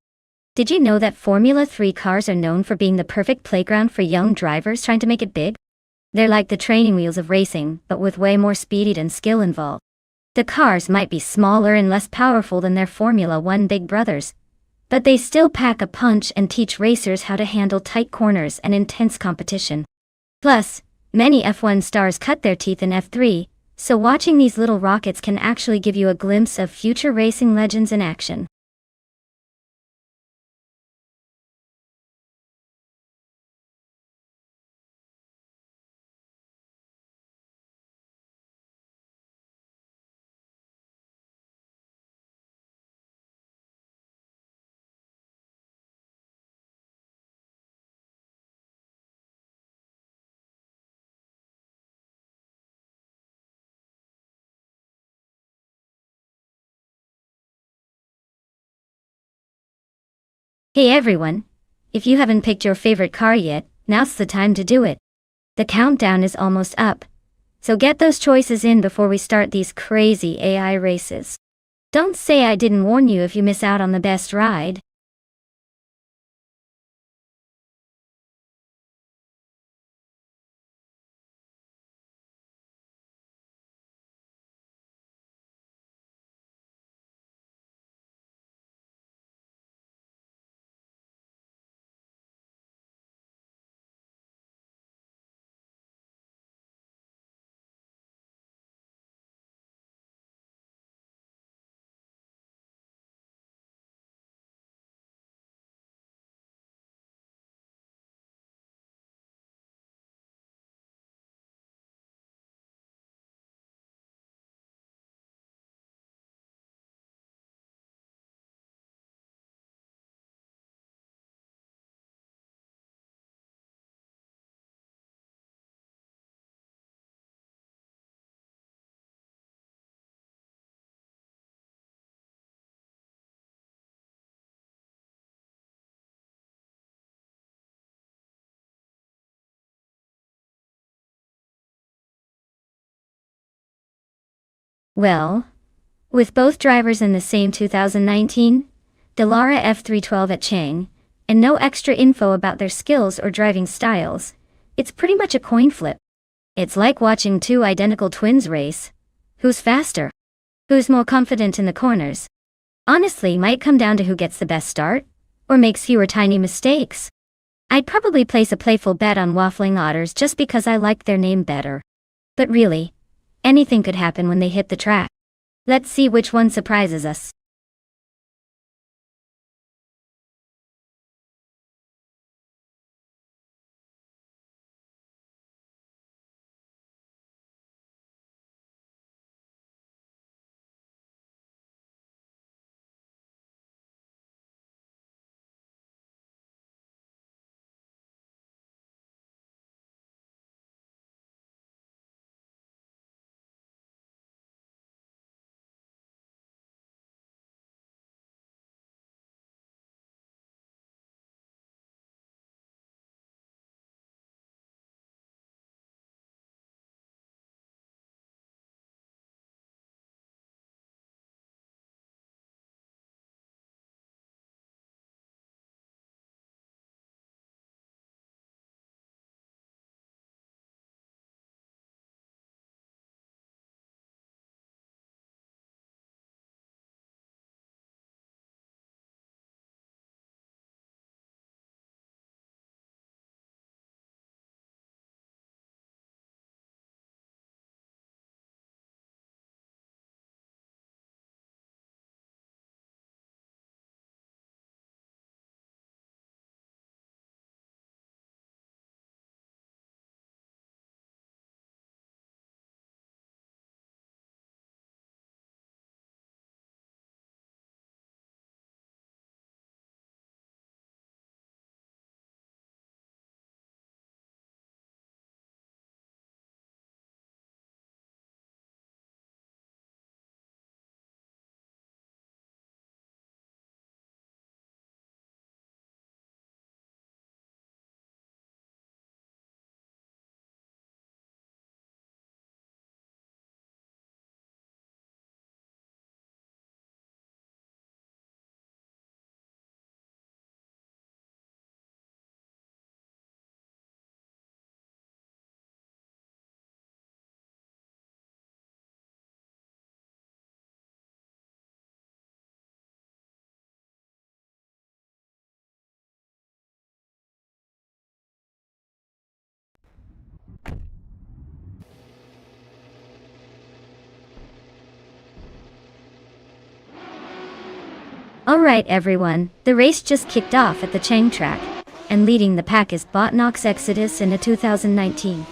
[SPEAKER 1] Did you know that Formula 3 cars are known for being the perfect playground for young drivers trying to make it big? They're like the training wheels of racing, but with way more speed and skill involved. The cars might be smaller and less powerful than their Formula 1 big brothers, but they still pack a punch and teach racers how to handle tight corners and intense competition. Plus, many F1 stars cut their teeth in F3, so watching these little rockets can actually give you a glimpse of future racing legends in action. Hey everyone! If you haven't picked your favorite car yet, now's the time to do it. The countdown is almost up, so get those choices in before we start these crazy AI races. Don't say I didn't warn you if you miss out on the best ride. Well, with both drivers in the same 2019 Dallara F312 at Chang, and no extra info about their skills or driving styles, it's pretty much a coin flip. It's like watching two identical twins race. Who's faster? Who's more confident in the corners? Honestly, might come down to who gets the best start, or makes fewer tiny mistakes. I'd probably place a playful bet on Waffling Otters just because I like their name better. But really, anything could happen when they hit the track. Let's see which one surprises us. Alright everyone, the race just kicked off at the Chang track, and leading the pack is Botnox Exodus in a 2019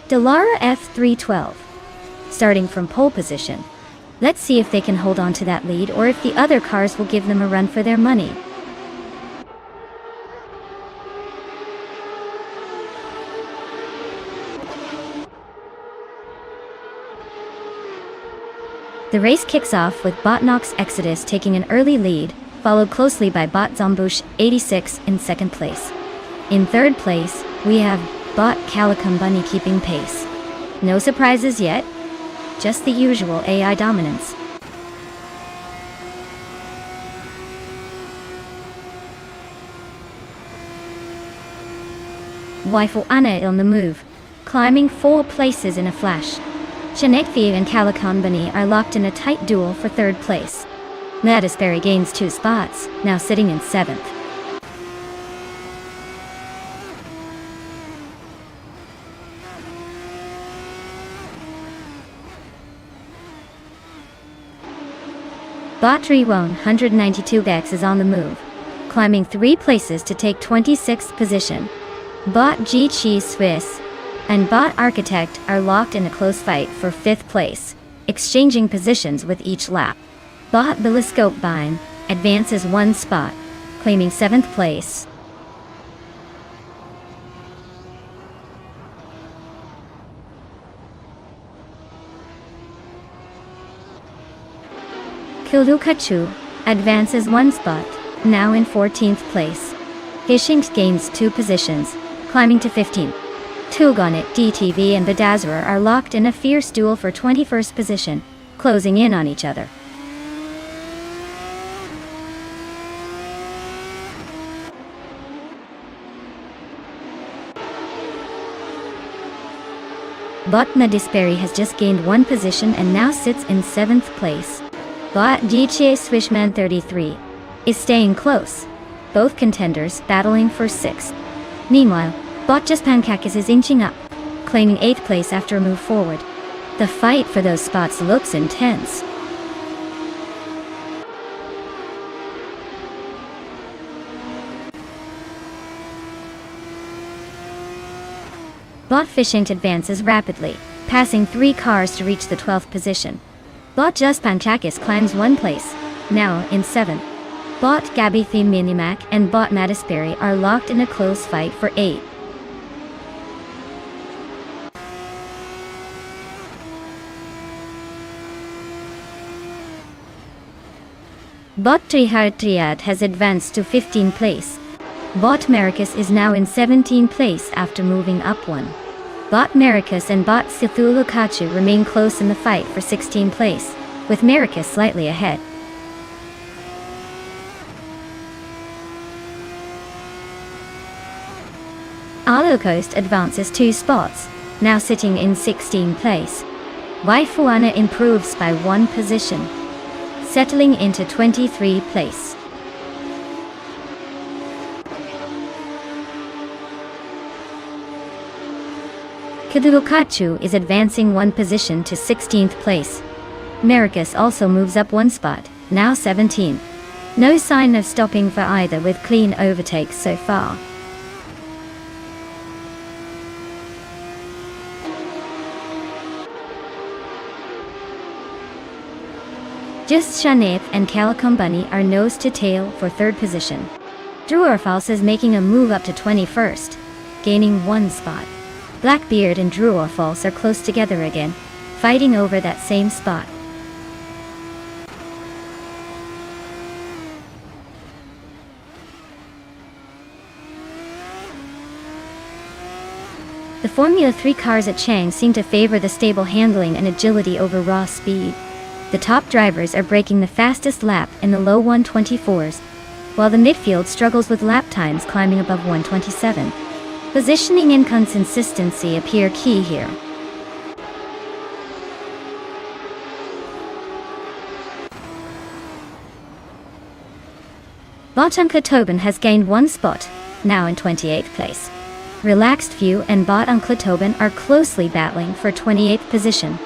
[SPEAKER 1] Dallara F312, starting from pole position. Let's see if they can hold on to that lead or if the other cars will give them a run for their money. The race kicks off with Botnox Exodus taking an early lead, followed closely by Bot Zombush 86 in second place. In third place, we have Bot Calicum Bunny keeping pace. No surprises yet, just the usual AI dominance. Waifu Anna on the move, climbing 4 places in a flash. Chanekvi and Calicon Bunny are locked in a tight duel for third place. Madisberry gains 2 spots, now sitting in 7th. Bot Riwon 192 X is on the move, climbing 3 places to take 26th position. Bot G Chi Swiss and Bot Architect are locked in a close fight for 5th place, exchanging positions with each lap. Bot Billiscope Bine advances 1 spot, claiming 7th place. Kildukachu advances 1 spot, now in 14th place. Hishink gains 2 positions, climbing to 15th. Tugonit, DTV and Badazra are locked in a fierce duel for 21st position, closing in on each other. Bot Medisperi has just gained one position and now sits in 7th place. Bot DJ Swishman 33 is staying close, both contenders battling for 6th. Meanwhile, Bot Pankakis is inching up, claiming 8th place after a move forward. The fight for those spots looks intense. Bot Fishing advances rapidly, passing 3 cars to reach the 12th position. Bot Pankakis climbs 1 place, now in 7th. Bot Gabi Theme Minimac and Bot Madisperi are locked in a close fight for 8th. Bot Trihar Triad has advanced to 15th place. Bot Maricus is now in 17th place after moving up 1. Bot Maricus and Bot Sithulukachu remain close in the fight for 16th place, with Maricus slightly ahead. Alucoast advances 2 spots, now sitting in 16th place. Waifuana improves by 1 position, settling into 23rd place. Kidurukachu is advancing 1 position to 16th place. Maricus also moves up 1 spot, now 17th. No sign of stopping for either with clean overtakes so far. Just Shaneth and Calicum Bunny are nose to tail for 3rd position. Druorfals is making a move up to 21st, gaining 1 spot. Blackbeard and Druorfals are close together again, fighting over that same spot. The Formula 3 cars at Chang seem to favor the stable handling and agility over raw speed. The top drivers are breaking the fastest lap in the low 124s, while the midfield struggles with lap times climbing above 127. Positioning and consistency appear key here. Bot Tobin has gained 1 spot, now in 28th place. Relaxed View and Bot Tobin are closely battling for 28th position.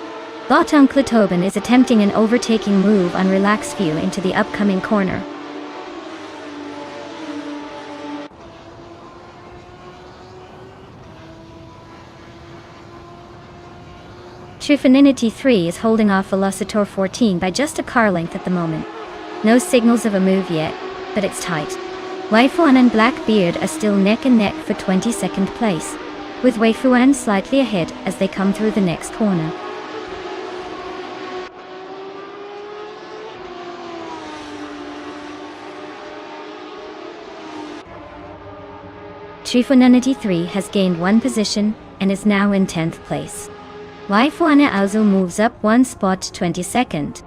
[SPEAKER 1] Bot Tobin is attempting an overtaking move on Relaxed View into the upcoming corner. Trifinity 3 is holding off Velocitor 14 by just a car length at the moment. No signals of a move yet, but it's tight. Weifuan and Blackbeard are still neck and neck for 22nd place, with Weifuan slightly ahead as they come through the next corner. Trifinity 3 has gained 1 position and is now in 10th place. Weifuan also moves up 1 spot to 22nd.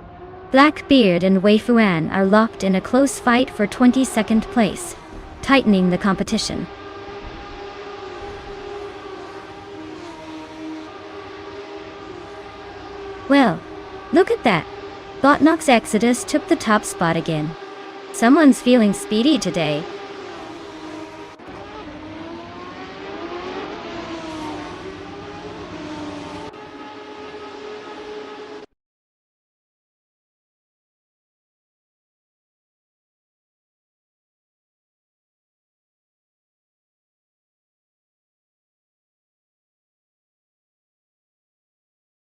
[SPEAKER 1] Blackbeard and Weifuan are locked in a close fight for 22nd place, tightening the competition. Well, look at that. Botnox Exodus took the top spot again. Someone's feeling speedy today.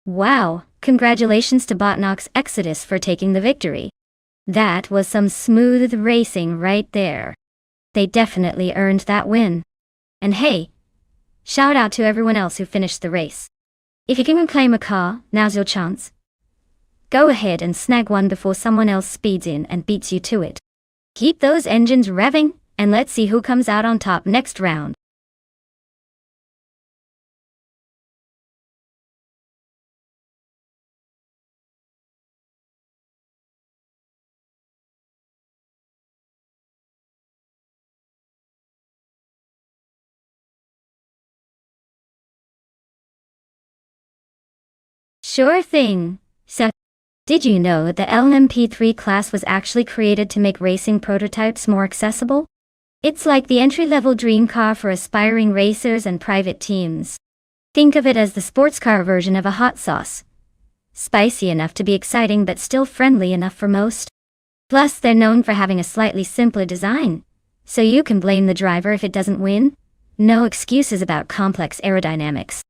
[SPEAKER 1] Wow, congratulations to Botnox Exodus for taking the victory. That was some smooth racing right there. They definitely earned that win. And hey, shout out to everyone else who finished the race. If you can claim a car, now's your chance. Go ahead and snag one before someone else speeds in and beats you to it. Keep those engines revving, and let's see who comes out on top next round. Sure thing. So, did you know the LMP3 class was actually created to make racing prototypes more accessible? It's like the entry-level dream car for aspiring racers and private teams. Think of it as the sports car version of a hot sauce. Spicy enough to be exciting but still friendly enough for most. Plus, they're known for having a slightly simpler design, so you can blame the driver if it doesn't win. No excuses about complex aerodynamics.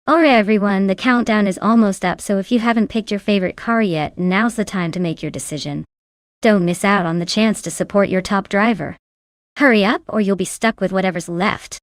[SPEAKER 1] Alright everyone, the countdown is almost up, so if you haven't picked your favorite car yet, now's the time to make your decision. Don't miss out on the chance to support your top driver. Hurry up or you'll be stuck with whatever's left.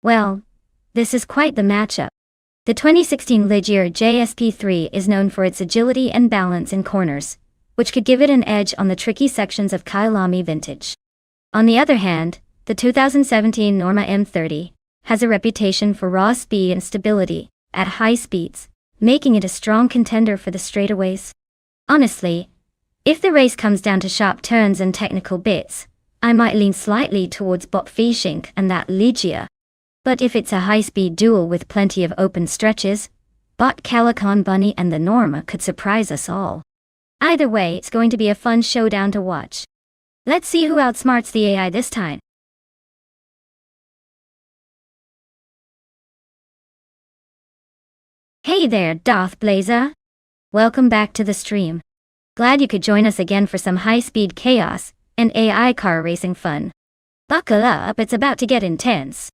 [SPEAKER 1] Well, this is quite the matchup. The 2016 Ligier JSP3 is known for its agility and balance in corners, which could give it an edge on the tricky sections of Kyalami Vintage. On the other hand, the 2017 Norma M30 has a reputation for raw speed and stability at high speeds, making it a strong contender for the straightaways. Honestly, if the race comes down to sharp turns and technical bits, I might lean slightly towards Bob Fishink and that Ligier. But if it's a high-speed duel with plenty of open stretches, Bot Calican Bunny and the Norma could surprise us all. Either way, it's going to be a fun showdown to watch. Let's see who outsmarts the AI this time. Hey there, Darth Blazer. Welcome back to the stream. Glad you could join us again for some high-speed chaos and AI car racing fun. Buckle up, it's about to get intense.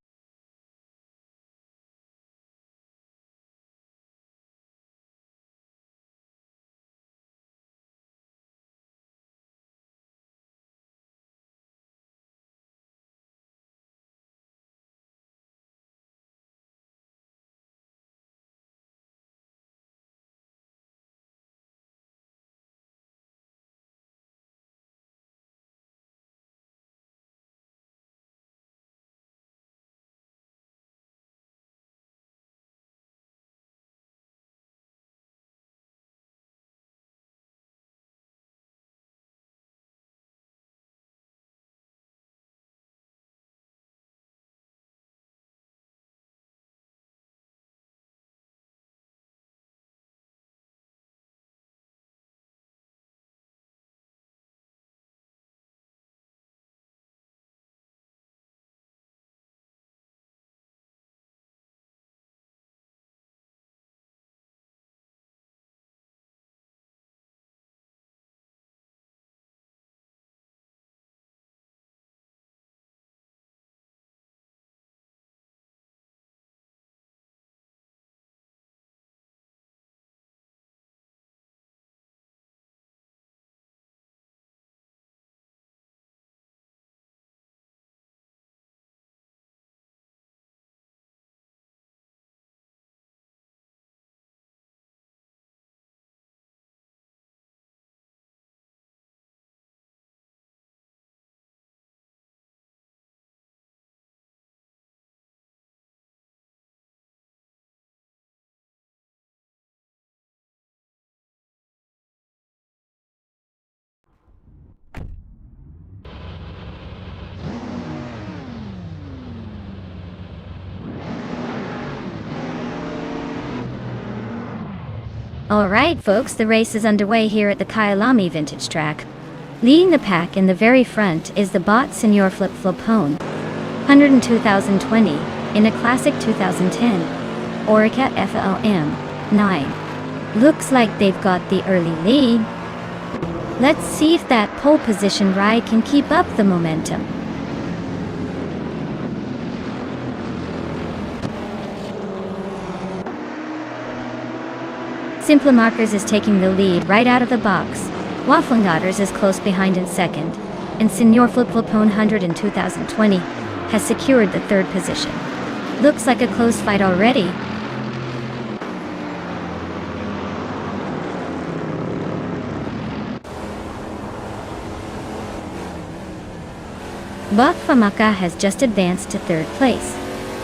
[SPEAKER 1] Alright folks, the race is underway here at the Kyalami Vintage Track. Leading the pack in the very front is the bot Senior Flip Flopone, 102,020, in a classic 2010, Orica FLM 9. Looks like they've got the early lead. Let's see if that pole position ride can keep up the momentum. Simple Markers is taking the lead right out of the box. Waffling Otters is close behind in second, and Senior Flip Flopone 102,020 has secured the third position. Looks like a close fight already. Bot Famaka has just advanced to third place,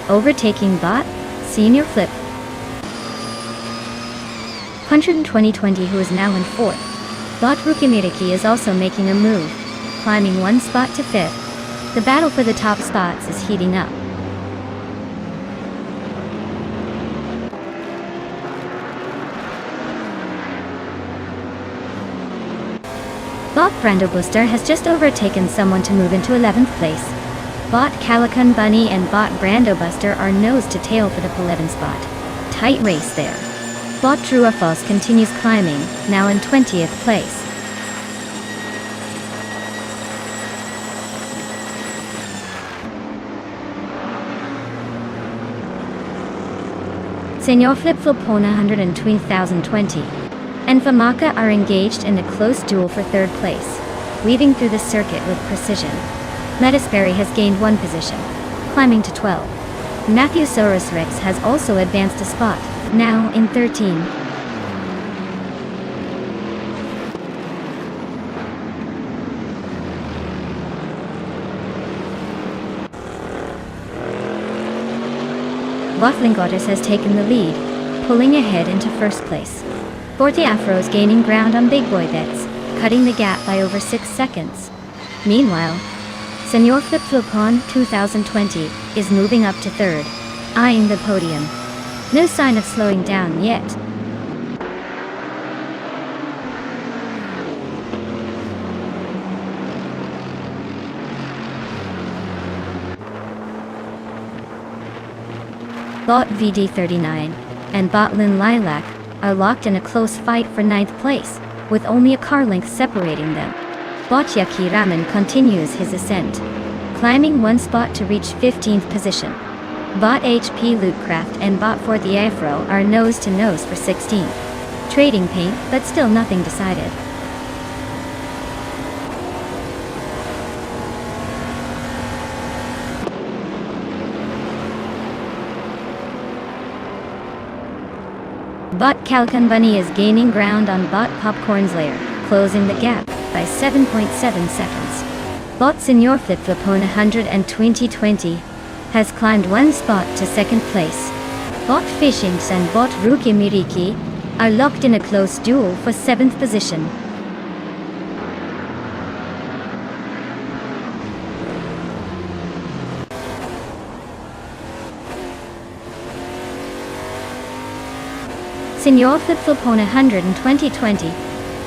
[SPEAKER 1] overtaking Bot Senior Flip 120,20, who is now in fourth. Bot Rukimiriki is also making a move, climbing one spot to fifth. The battle for the top spots is heating up. Bot Brando Booster has just overtaken someone to move into 11th place. Bot Calican Bunny and Bot Brando Buster are nose to tail for the 11th spot. Tight race there. Bot Truafos continues climbing, now in 20th place. Senior Flip Flopona 120,020 and Famaka are engaged in a close duel for third place, weaving through the circuit with precision. Metasperry has gained one position, climbing to 12. Matthewsaurus Rex has also advanced a spot, now in 13. Waffling Otters has taken the lead, pulling ahead into first place. Forty Afros gaining ground on Big Boy Bets, cutting the gap by over 6 seconds. Meanwhile, Senior Flip Flopon 2020 is moving up to third, eyeing the podium. No sign of slowing down yet. Bot VD39 and Bot Lin Lilac are locked in a close fight for 9th place, with only a car length separating them. Bot Yaki Ramen continues his ascent, climbing one spot to reach 15th position. Bot HP Lootcraft and Bot For the Afro are nose to nose for 16th. Trading paint, but still nothing decided. Bot Calcon Bunny is gaining ground on Bot Popcorn's lair, closing the gap by 7.7 seconds. Bot Senior Flip Flopone 12020 has climbed one spot to second place. Bot Fishings and Bot Rukimiriki are locked in a close duel for 7th position. Senior Flip Flopone 12020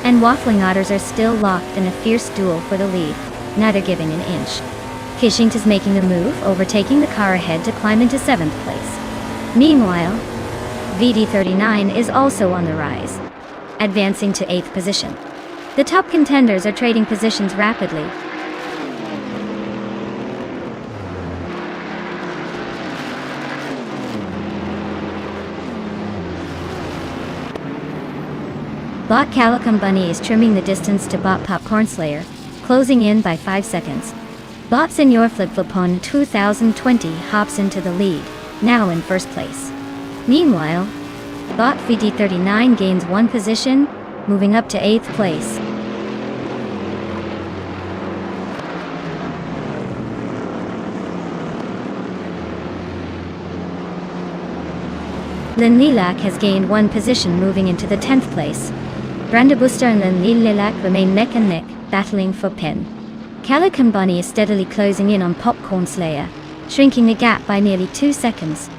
[SPEAKER 1] and Waffling Otters are still locked in a fierce duel for the lead, neither giving an inch. Kishing is making a move, overtaking the car ahead to climb into 7th place. Meanwhile, VD39 is also on the rise, advancing to 8th position. The top contenders are trading positions rapidly. Bot Calicum Bunny is trimming the distance to Bot Popcorn Slayer, closing in by 5 seconds. Bot Senior Flip Flopone 2020 hops into the lead, now in first place. Meanwhile, Bot VD39 gains one position, moving up to 8th place. Lin Lilac has gained one position, moving into the 10th place. Branda Booster and Lin Lilac remain neck and neck, battling for pin. Calican Bunny is steadily closing in on Popcorn Slayer, shrinking the gap by nearly 2 seconds.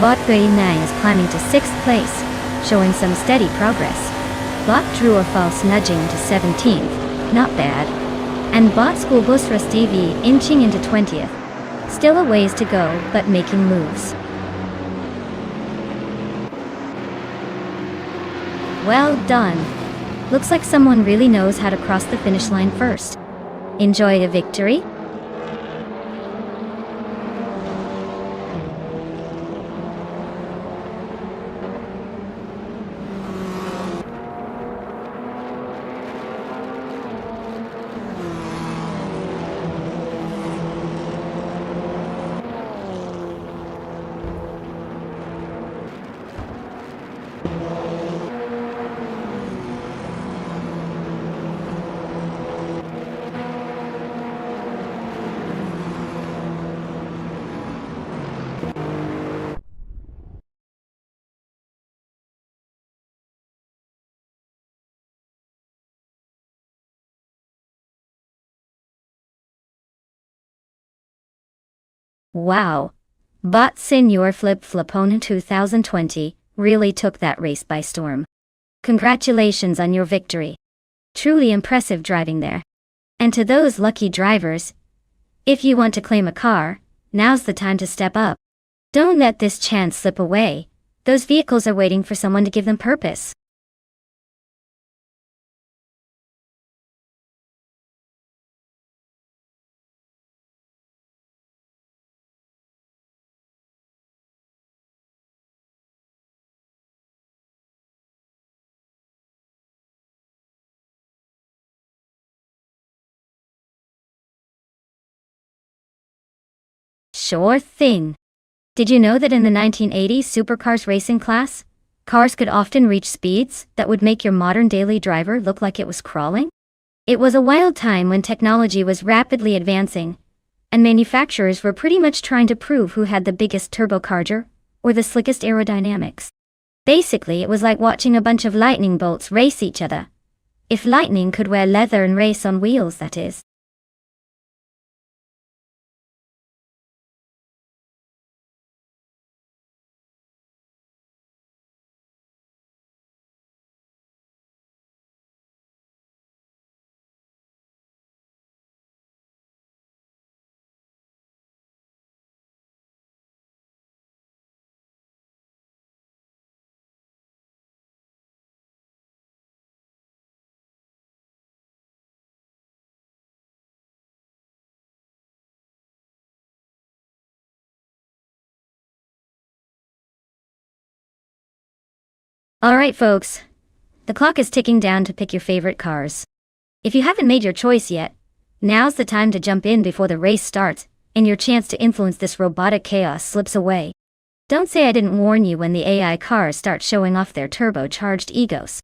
[SPEAKER 1] Bot 39 is climbing to 6th place, showing some steady progress. Bot drew a false nudging to 17th, not bad. And Bot School Bus Rust TV inching into 20th. Still a ways to go, but making moves. Well done. Looks like someone really knows how to cross the finish line first. Enjoy a victory? Wow. Bot Senior Flip Flipone 2020 really took that race by storm. Congratulations on your victory. Truly impressive driving there. And to those lucky drivers, if you want to claim a car, now's the time to step up. Don't let this chance slip away. Those vehicles are waiting for someone to give them purpose. Sure thing. Did you know that in the 1980s supercars racing class, cars could often reach speeds that would make your modern daily driver look like it was crawling? It was a wild time when technology was rapidly advancing, and manufacturers were pretty much trying to prove who had the biggest turbocharger or the slickest aerodynamics. Basically, it was like watching a bunch of lightning bolts race each other. If lightning could wear leather and race on wheels, that is. Alright folks, the clock is ticking down to pick your favorite cars. If you haven't made your choice yet, now's the time to jump in before the race starts, and your chance to influence this robotic chaos slips away. Don't say I didn't warn you when the AI cars start showing off their turbocharged egos.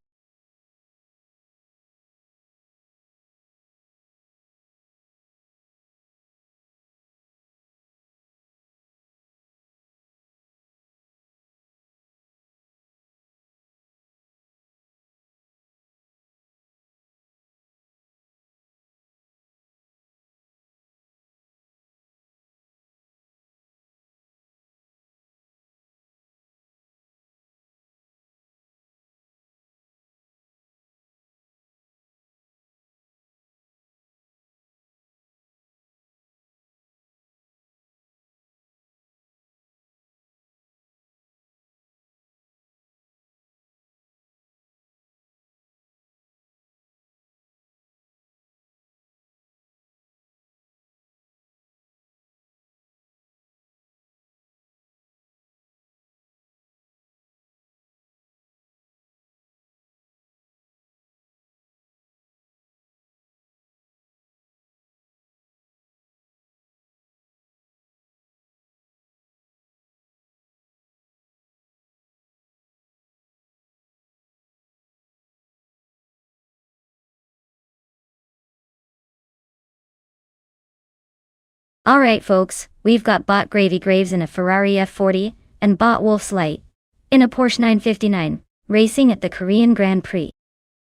[SPEAKER 1] Alright folks, we've got Bot Gravy Graves in a Ferrari F40, and Bot Wolf's Light in a Porsche 959, racing at the Korean Grand Prix.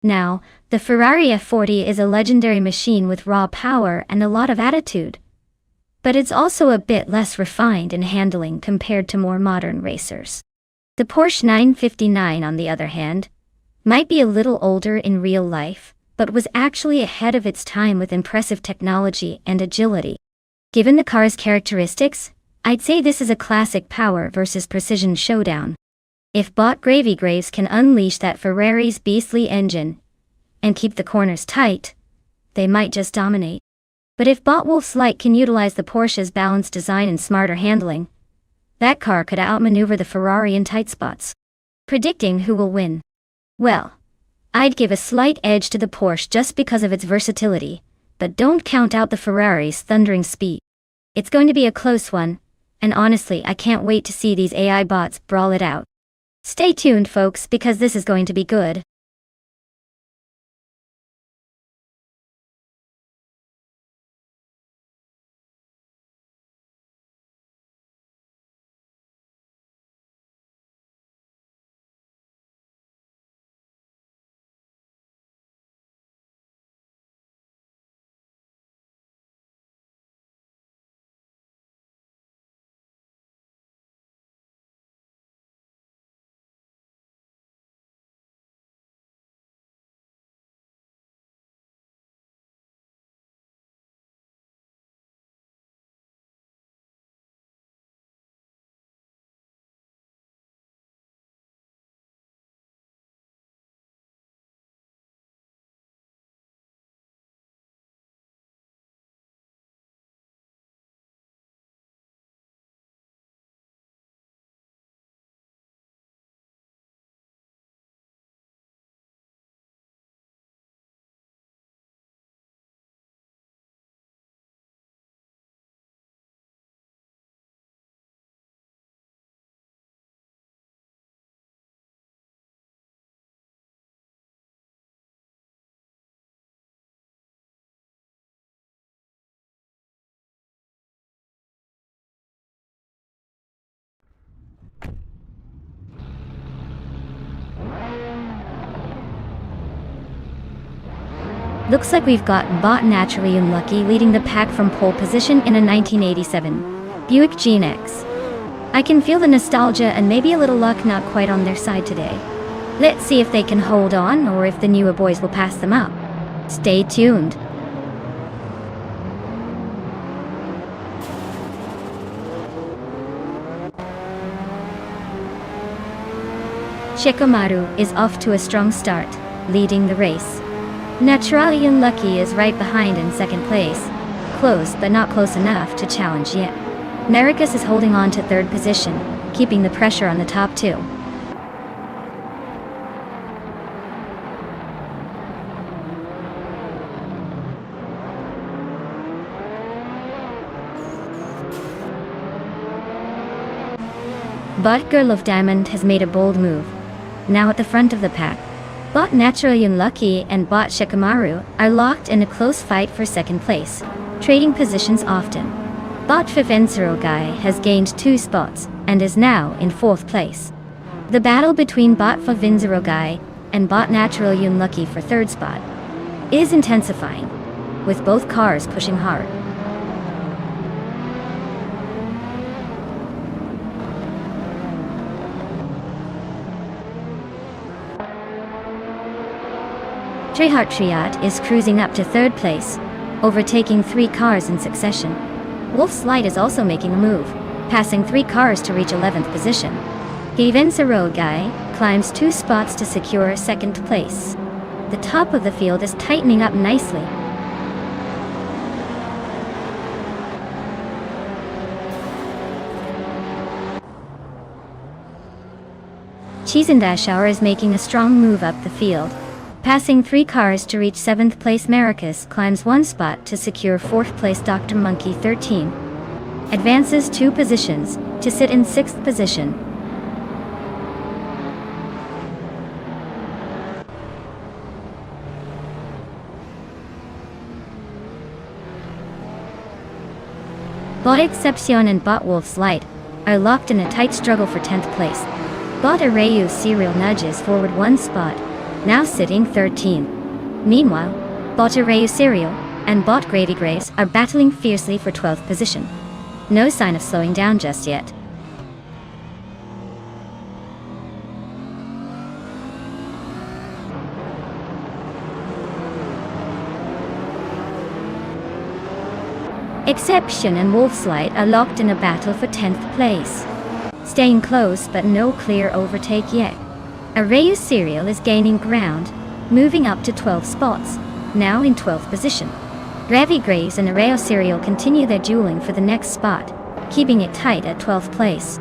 [SPEAKER 1] Now, the Ferrari F40 is a legendary machine with raw power and a lot of attitude. but it's also a bit less refined in handling compared to more modern racers. The Porsche 959, on the other hand, might be a little older in real life, but was actually ahead of its time with impressive technology and agility. Given the car's characteristics, I'd say this is a classic power versus precision showdown. If Bot Gravy Graves can unleash that Ferrari's beastly engine and keep the corners tight, they might just dominate. But if Bot Wolf's Light can utilize the Porsche's balanced design and smarter handling, that car could outmaneuver the Ferrari in tight spots. Predicting who will win? Well, I'd give a slight edge to the Porsche just because of its versatility, but don't count out the Ferrari's thundering speed. It's going to be a close one, and honestly I can't wait to see these AI bots brawl it out. Stay tuned, folks, because this is going to be good. Looks like we've got Bot Naturally Unlucky leading the pack from pole position in a 1987 Buick GNX. I can feel the nostalgia and maybe a little luck not quite on their side today. Let's see if they can hold on or if the newer boys will pass them up. Stay tuned. Shikamaru is off to a strong start, leading the race. Naturally Unlucky is right behind in second place, close but not close enough to challenge yet. Maricus is holding on to third position, keeping the pressure on the top two. Bot Girl of Diamond has made a bold move. Now at the front of the pack, Bot Naturally Unlucky and Bot Shikamaru are locked in a close fight for second place, trading positions often. Bot Fivensero Guy has gained 2 spots and is now in 4th place. The battle between Bot Fivensero Guy and Bot Naturally Unlucky for 3rd spot is intensifying, with both cars pushing hard. Treyhart Triat is cruising up to 3rd place, overtaking 3 cars in succession. Wolf's Light is also making a move, passing 3 cars to reach 11th position. Fivensero Guy climbs 2 spots to secure 2nd place. The top of the field is tightening up nicely. Chizendashauer is making a strong move up the field. Passing 3 cars to reach 7th place. Maricus climbs 1 spot to secure 4th place. Dr. Monkey 13 advances 2 positions to sit in 6th position. Bot Excepcion and Bot Wolf's Light are locked in a tight struggle for 10th place. Bot Arayu Serial nudges forward 1 spot, now sitting 13. Meanwhile, Bot Arayu Serial and Bot Gravy Graves are battling fiercely for 12th position. No sign of slowing down just yet. Exception and Wolfslight are locked in a battle for 10th place. Staying close but no clear overtake yet. Arayu Serial is gaining ground, moving up to 12 spots, now in 12th position. Gravy Graves and Arayu Serial continue their dueling for the next spot, keeping it tight at 12th place.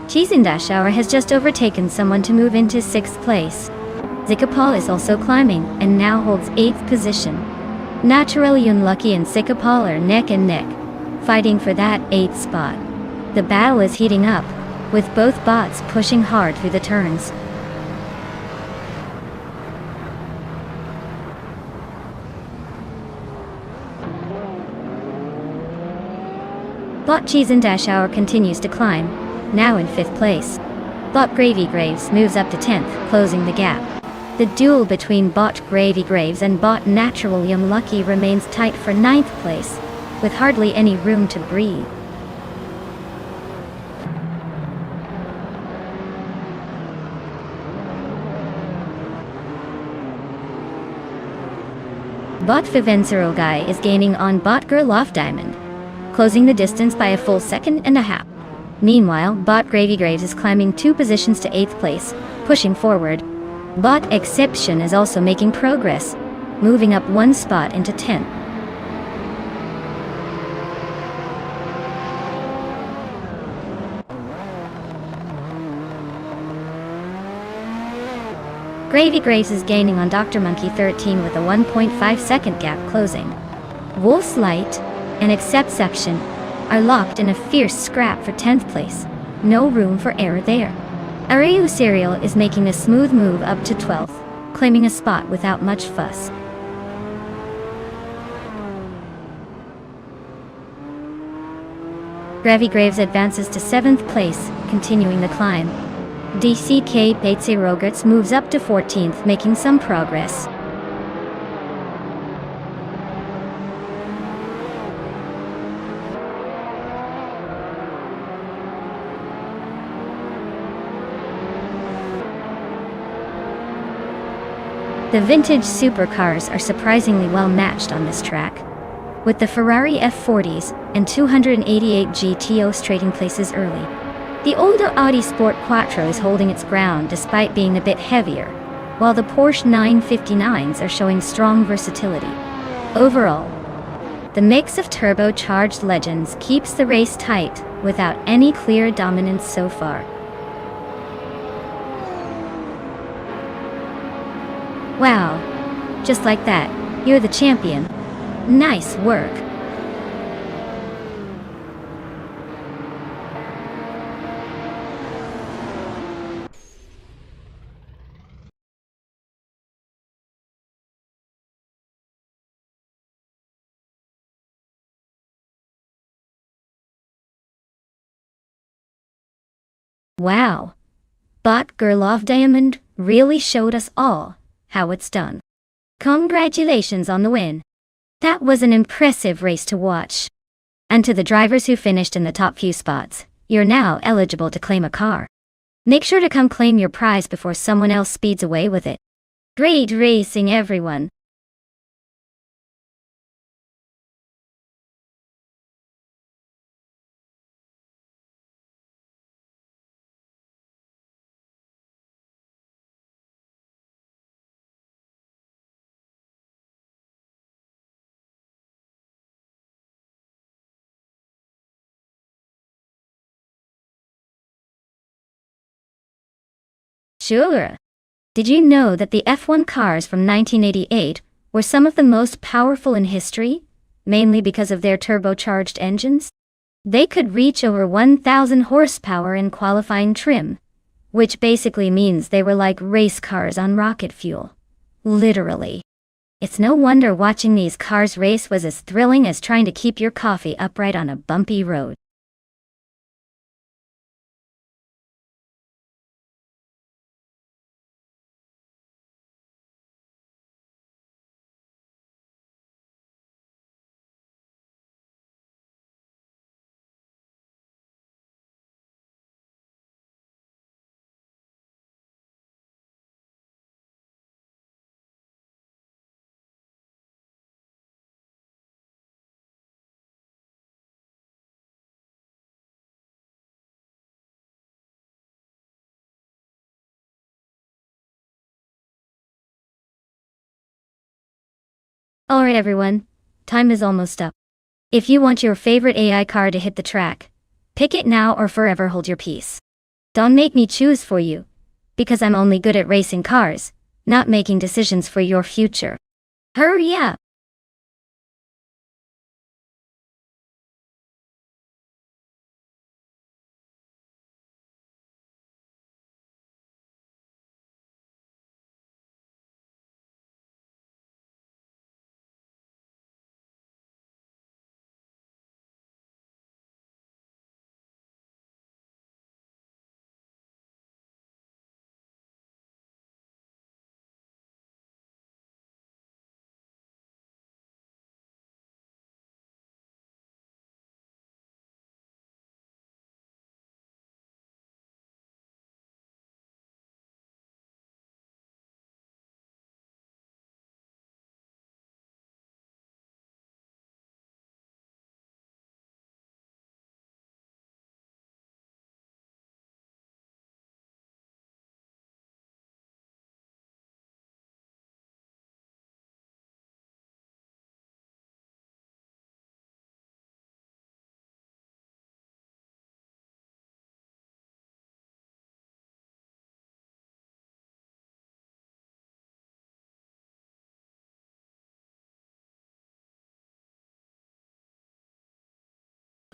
[SPEAKER 1] Cheesendashauer has just overtaken someone to move into 6th place. Zikapal is also climbing and now holds 8th position. Naturally Unlucky and Zikapal are neck and neck, fighting for that 8th spot. The battle is heating up, with both bots pushing hard through the turns. Bot Cheesendashauer continues to climb, now in 5th place. Bot Gravy Graves moves up to 10th, closing the gap. The duel between Bot Gravy Graves and Bot Naturally Unlucky remains tight for 9th place, with hardly any room to breathe. Bot Vivencerogai is gaining on Bot Girl Off Diamond, closing the distance by a full 1.5 seconds. Meanwhile, Bot Gravy Graves is climbing 2 positions to 8th place, pushing forward. Bot Exception is also making progress, moving up 1 spot into 10th. Gravy Graves is gaining on Dr. Monkey 13 with a 1.5 second gap closing. Wolf's Light and Exception are locked in a fierce scrap for 10th place. No room for error there. Arayu Serial is making a smooth move up to 12th, claiming a spot without much fuss. Gravy Graves advances to 7th place, continuing the climb. DCK Paitse Rogerts moves up to 14th, making some progress. The vintage supercars are surprisingly well matched on this track, with the Ferrari F40s and 288 GTOs trading places early. The older Audi Sport Quattro is holding its ground despite being a bit heavier, while the Porsche 959s are showing strong versatility. Overall, the mix of turbocharged legends keeps the race tight without any clear dominance so far. Wow, just like that, you're the champion. Nice work. Wow, Bot Girl Off Diamond really showed us all how it's done. Congratulations on the win. That was an impressive race to watch. And to the drivers who finished in the top few spots, you're now eligible to claim a car. Make sure to come claim your prize before someone else speeds away with it. Great racing, everyone. Sure. Did you know that the F1 cars from 1988 were some of the most powerful in history, mainly because of their turbocharged engines? They could reach over 1,000 horsepower in qualifying trim, which basically means they were like race cars on rocket fuel. Literally. It's no wonder watching these cars race was as thrilling as trying to keep your coffee upright on a bumpy road. Alright everyone, time is almost up. If you want your favorite AI car to hit the track, pick it now or forever hold your peace. Don't make me choose for you, because I'm only good at racing cars, not making decisions for your future. Hurry up!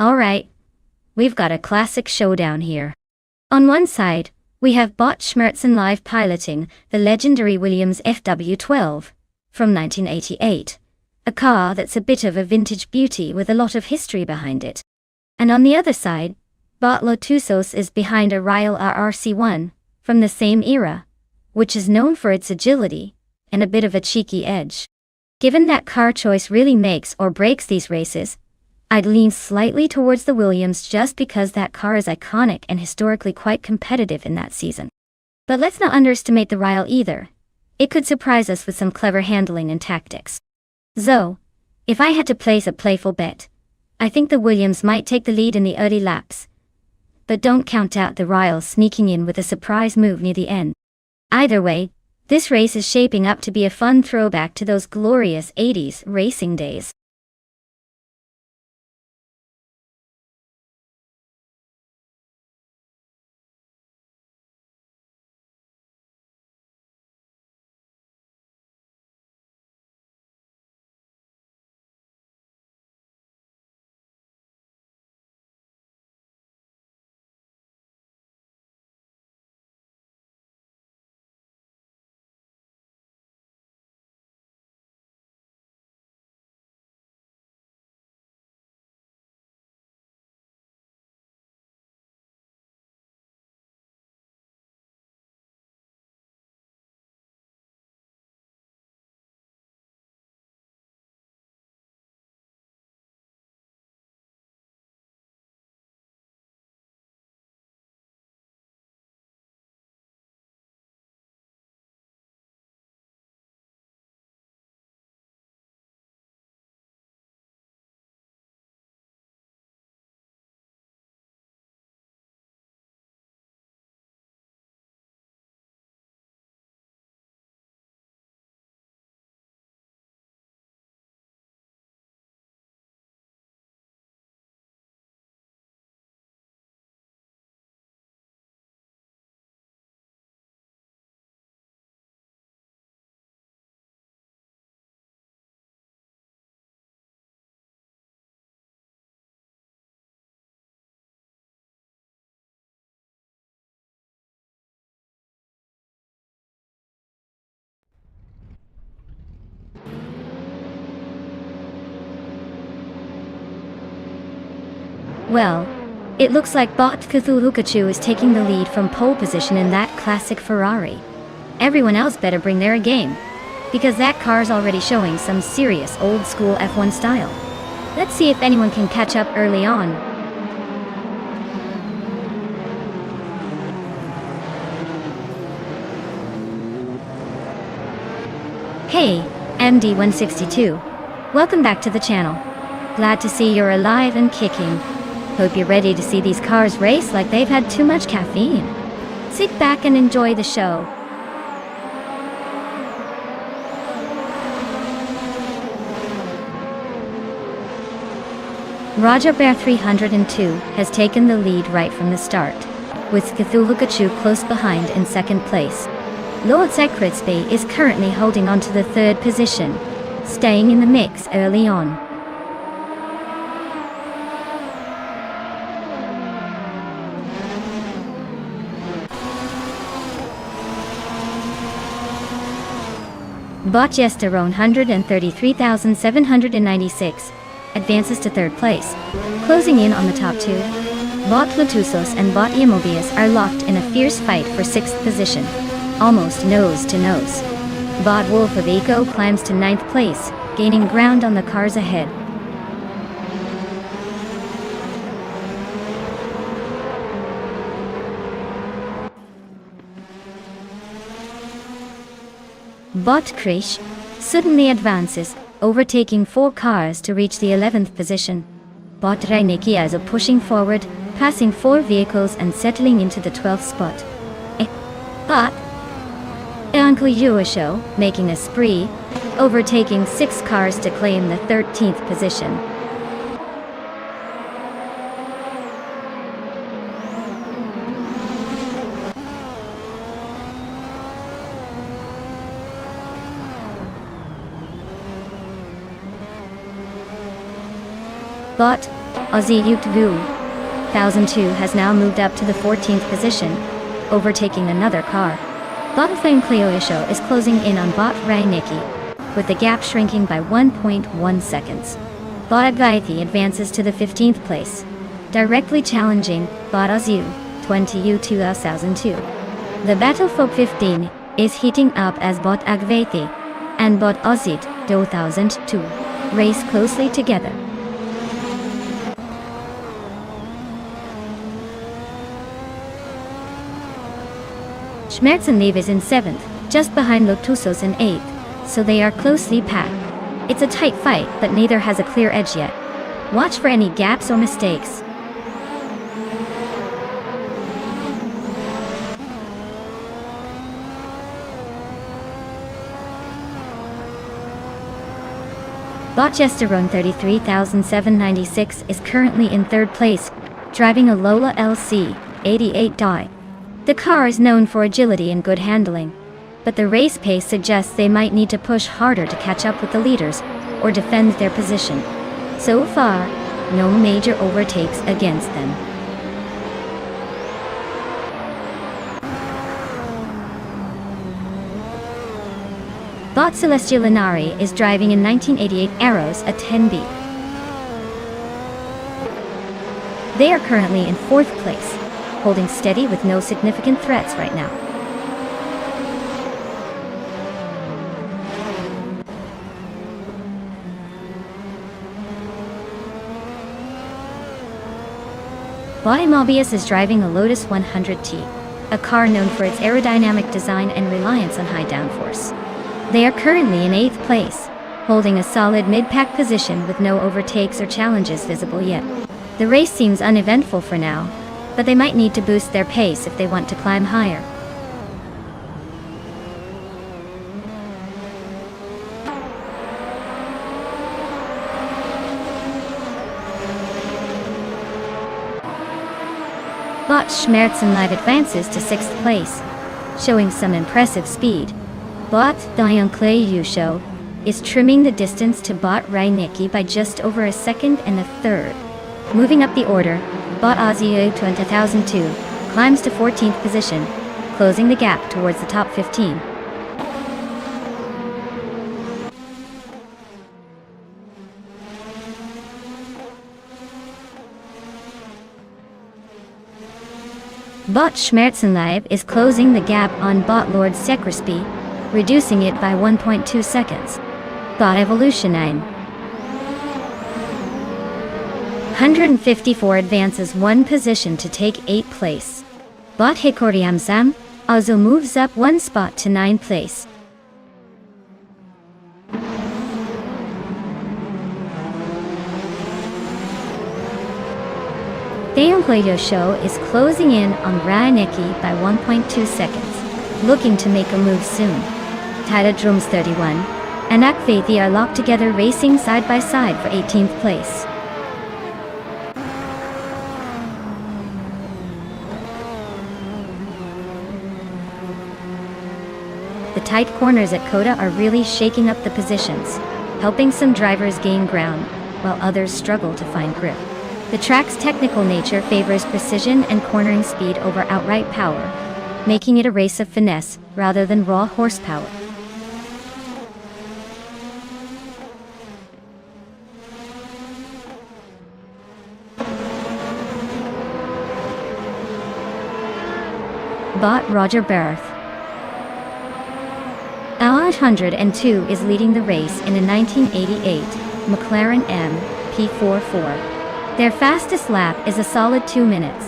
[SPEAKER 1] Alright, we've got a classic showdown here. On one side, we have Bot Schmerzen live piloting the legendary Williams FW12 from 1988, a car that's a bit of a vintage beauty with a lot of history behind it. And on the other side, Bot Lotusos is behind a Ryle RRC1 from the same era, which is known for its agility and a bit of a cheeky edge. Given that car choice really makes or breaks these races, I'd lean slightly towards the Williams just because that car is iconic and historically quite competitive in that season. But let's not underestimate the Ryle either. It could surprise us with some clever handling and tactics. So, if I had to place a playful bet, I think the Williams might take the lead in the early laps. But don't count out the Ryle sneaking in with a surprise move near the end. Either way, this race is shaping up to be a fun throwback to those glorious 80s racing days. Well, it looks like Bot Cthulhukachu is taking the lead from pole position in that classic Ferrari. Everyone else better bring their game, because that car's already showing some serious old-school F1 style. Let's see if anyone can catch up early on. Hey, MD162. Welcome back to the channel. Glad to see you're alive and kicking. Hope you're ready to see these cars race like they've had too much caffeine. Sit back and enjoy the show. Raja Bear 302 has taken the lead right from the start, with Cthulhukachu close behind in second place. Lord Sekritsby is currently holding on to the third position, staying in the mix early on. Botchesterone 133,796 advances to third place, closing in on the top two. Bot Plutusos and Bot Imobius are locked in a fierce fight for sixth position, almost nose to nose. Bot Wolf of Eco climbs to ninth place, gaining ground on the cars ahead. Bot Krish suddenly advances, overtaking 4 cars to reach the 11th position. Bot Reiniki is pushing forward, passing 4 vehicles and settling into the 12th spot. Bot Uncle Yuasho making a spree, overtaking 6 cars to claim the 13th position. Bot Aussie Yukvu 1002 has now moved up to the 14th position, overtaking another car. Bot Flame Cleoisho is closing in on Bot Rainiki, with the gap shrinking by 1.1 seconds. Bot Advaithi advances to the 15th place, directly challenging Bot Azu 20U 2002. The battle for 15 is heating up as Bot Agvaithi and Bot Ozit 2002 race closely together. Schmerzenlieb is in 7th, just behind Lotusos in 8th, so they are closely packed. It's a tight fight, but neither has a clear edge yet. Watch for any gaps or mistakes. Botchesterone 33,796 is currently in 3rd place, driving a Lola LC 88 die. The car is known for agility and good handling, but the race pace suggests they might need to push harder to catch up with the leaders or defend their position. So far, no major overtakes against them. Bot Celestial Inari is driving in 1988 Arrows a 10B. They are currently in 4th place, holding steady with no significant threats right now. Bot Mobius is driving a Lotus 100T, a car known for its aerodynamic design and reliance on high downforce. They are currently in 8th place, holding a solid mid-pack position with no overtakes or challenges visible yet. The race seems uneventful for now, but they might need to boost their pace if they want to climb higher. Bot Schmerzenlive advances to 6th place, showing some impressive speed. Bot Dianclay Yusho is trimming the distance to Bot Rainiki by just over a second and a third. Moving up the order, Bot Azio 20002 climbs to 14th position, closing the gap towards the top 15. Bot Schmerzenlieb is closing the gap on Bot Lord Sekrisby, reducing it by 1.2 seconds. Bot Evolution 9 154 advances 1 position to take 8th place. Bot Hikoriam Sam also moves up 1 spot to 9th place. Dayonkleyo Show is closing in on Rainiki by 1.2 seconds, looking to make a move soon. Tida Drums 31 and Akvaithi are locked together racing side by side for 18th place. The tight corners at Coda are really shaking up the positions, helping some drivers gain ground, while others struggle to find grip. The track's technical nature favors precision and cornering speed over outright power, making it a race of finesse rather than raw horsepower. Bot Roger Barth. L102 is leading the race in a 1988 McLaren MP44. Their fastest lap is a solid 2 minutes,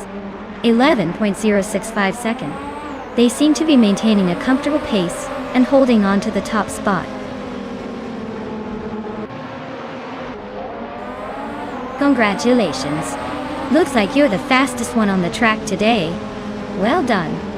[SPEAKER 1] 11.065 seconds. They seem to be maintaining a comfortable pace and holding on to the top spot. Congratulations. Looks like you're the fastest one on the track today. Well done.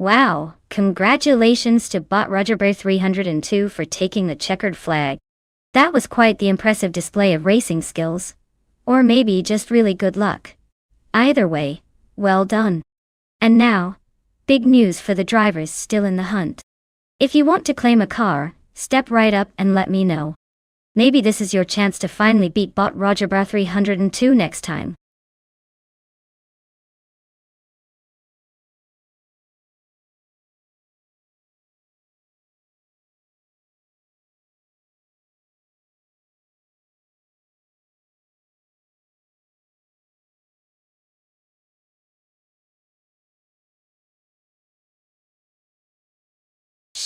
[SPEAKER 1] Wow, congratulations to Bot Roger Barth 302 for taking the checkered flag. That was quite the impressive display of racing skills. Or maybe just really good luck. Either way, well done. And now, big news for the drivers still in the hunt. If you want to claim a car, step right up and let me know. Maybe this is your chance to finally beat Bot Roger Barth 302 next time.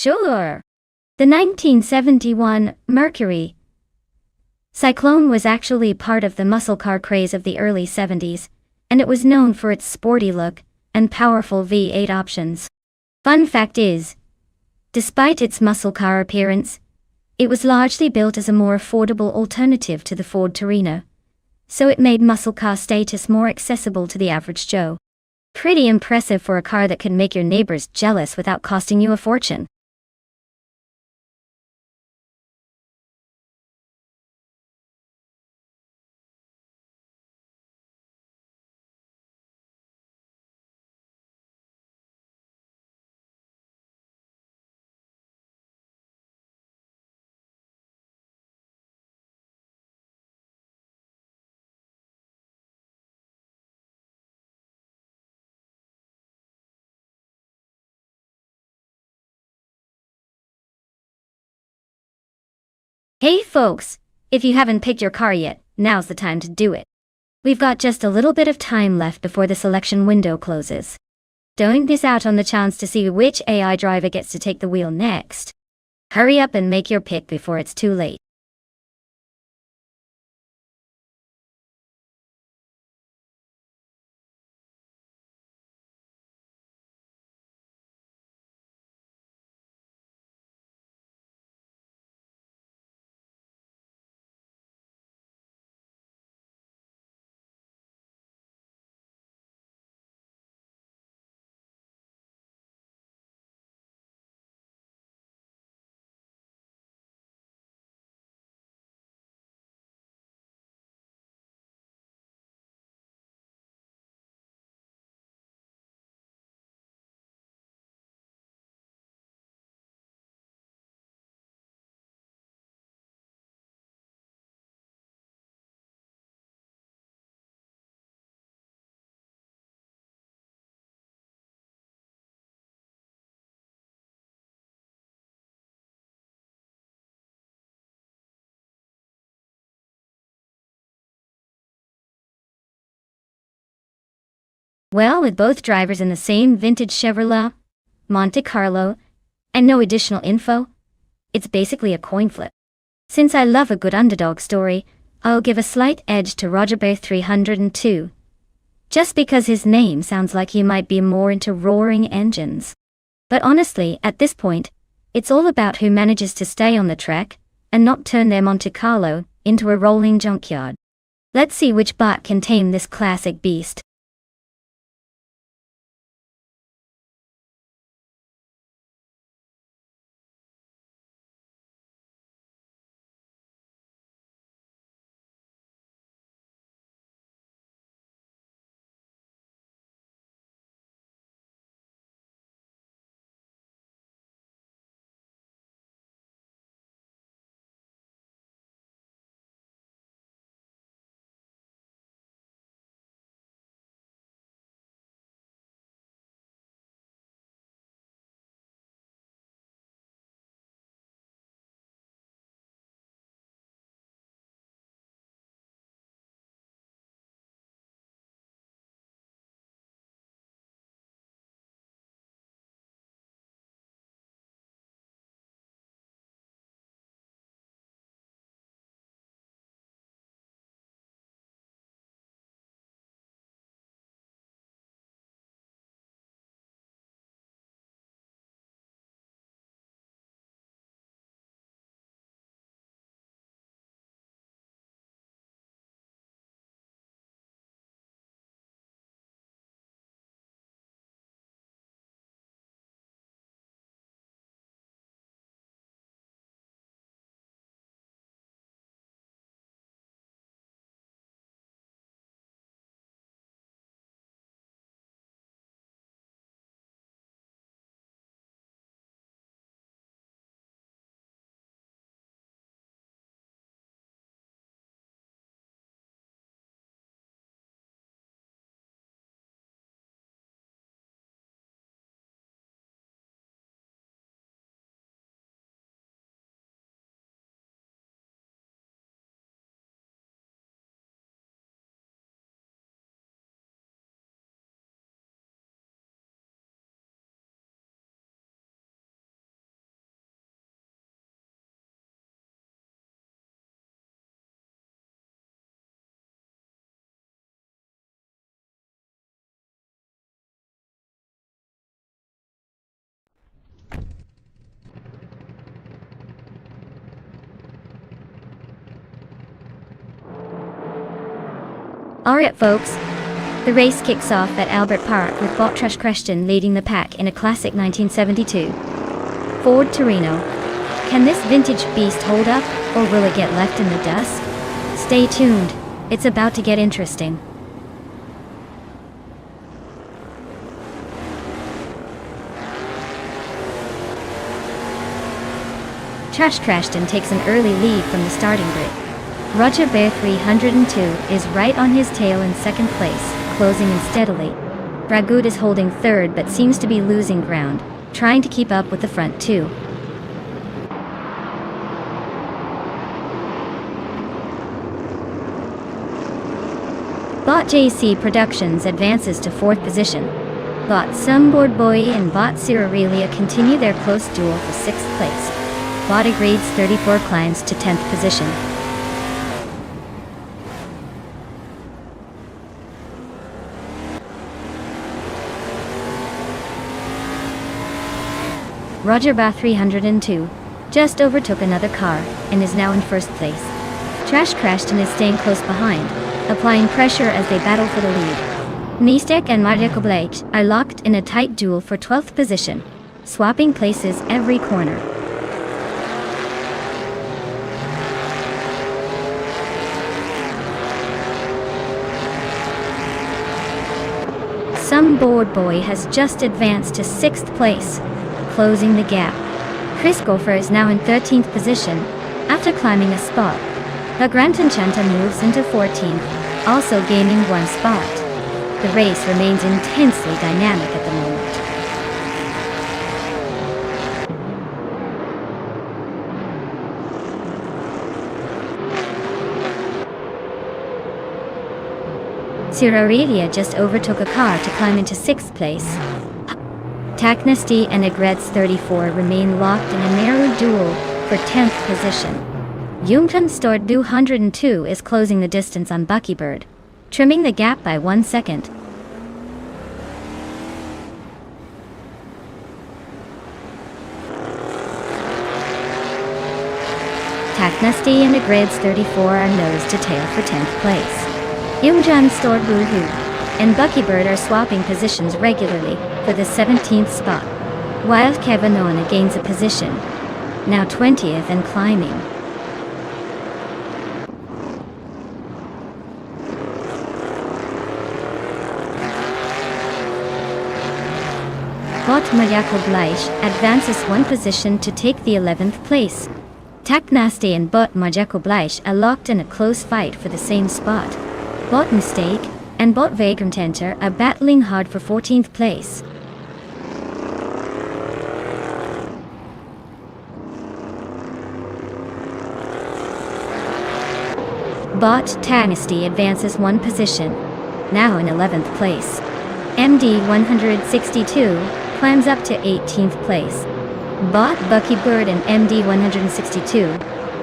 [SPEAKER 1] Sure. The 1971 Mercury Cyclone was actually part of the muscle car craze of the early 70s, and it was known for its sporty look and powerful V8 options. Fun fact is, despite its muscle car appearance, it was largely built as a more affordable alternative to the Ford Torino, so it made muscle car status more accessible to the average Joe. Pretty impressive for a car that can make your neighbors jealous without costing you a fortune. Hey folks, if you haven't picked your car yet, now's the time to do it. We've got just a little bit of time left before the selection window closes. Don't miss out on the chance to see which AI driver gets to take the wheel next. Hurry up and make your pick before it's too late. Well, with both drivers in the same vintage Chevrolet, Monte Carlo, and no additional info, it's basically a coin flip. Since I love a good underdog story, I'll give a slight edge to Roger Bear 302. Just because his name sounds like he might be more into roaring engines. But honestly, at this point, it's all about who manages to stay on the track, and not turn their Monte Carlo into a rolling junkyard. Let's see which bot can tame this classic beast. Alright folks, the race kicks off at Albert Park with Bottrash Creston leading the pack in a classic 1972 Ford Torino. Can this vintage beast hold up, or will it get left in the dust? Stay tuned, it's about to get interesting. Trash Creston takes an early lead from the starting grid. Roger Bear 302 is right on his tail in second place, closing in steadily. Dragood is holding third but seems to be losing ground, trying to keep up with the front two. Bot JC Productions advances to fourth position. Bot Sunboard Boy and Bot Cirarelia continue their close duel for sixth place. Bot Grades 34 climbs to 10th position. Roger Ba 302 just overtook another car and is now in first place. Trash crashed and is staying close behind, applying pressure as they battle for the lead. Nonstop and Marjakoblaj are locked in a tight duel for 12th position, swapping places every corner. Some bored boy has just advanced to 6th place, closing the gap. Chris Gopher is now in 13th position, after climbing a spot. The Grantanchanta moves into 14th, also gaining 1 spot. The race remains intensely dynamic at the moment. Siraredia just overtook a car to climb into 6th place. Taknasty and Agreds 34 remain locked in a narrow duel for 10th position. Yungtan Stored 202 is closing the distance on Buckybird, trimming the gap by 1 second. Taknasty and Agreds 34 are nose to tail for 10th place. Yungtan Stored Boohoo and Buckybird are swapping positions regularly for the 17th spot, while Kevinona gains a position, now 20th and climbing. Bot Marjakoblaj advances 1 position to take the 11th place. Taknasty and Bot Marjakoblaj are locked in a close fight for the same spot. Bot Mistake and Bot Vagrantenter are battling hard for 14th place. Bot Tagnasty advances 1 position, now in 11th place. MD 162 climbs up to 18th place. Bot Buckybird and MD 162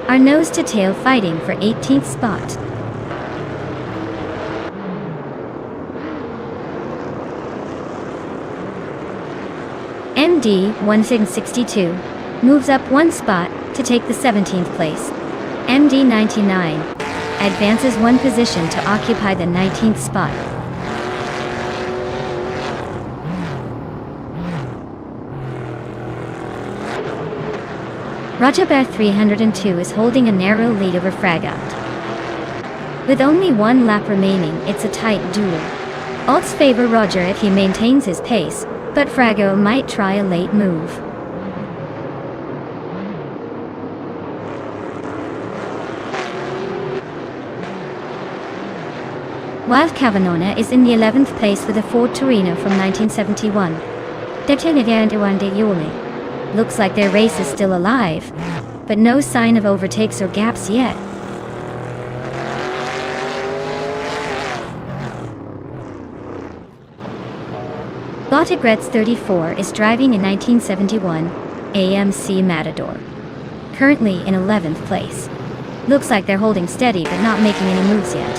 [SPEAKER 1] are nose to tail fighting for 18th spot. MD 162 moves up 1 spot to take the 17th place. MD 99 advances 1 position to occupy the 19th spot. Rajabear 302 is holding a narrow lead over Fragout. With only 1 lap remaining, it's a tight duel. Odds favor Roger if he maintains his pace, but Frago might try a late move. While Kavanona is in the 11th place with a Ford Torino from 1971. Looks like their race is still alive, but no sign of overtakes or gaps yet. Botigrets 34 is driving a 1971 AMC Matador, currently in 11th place. Looks like they're holding steady but not making any moves yet.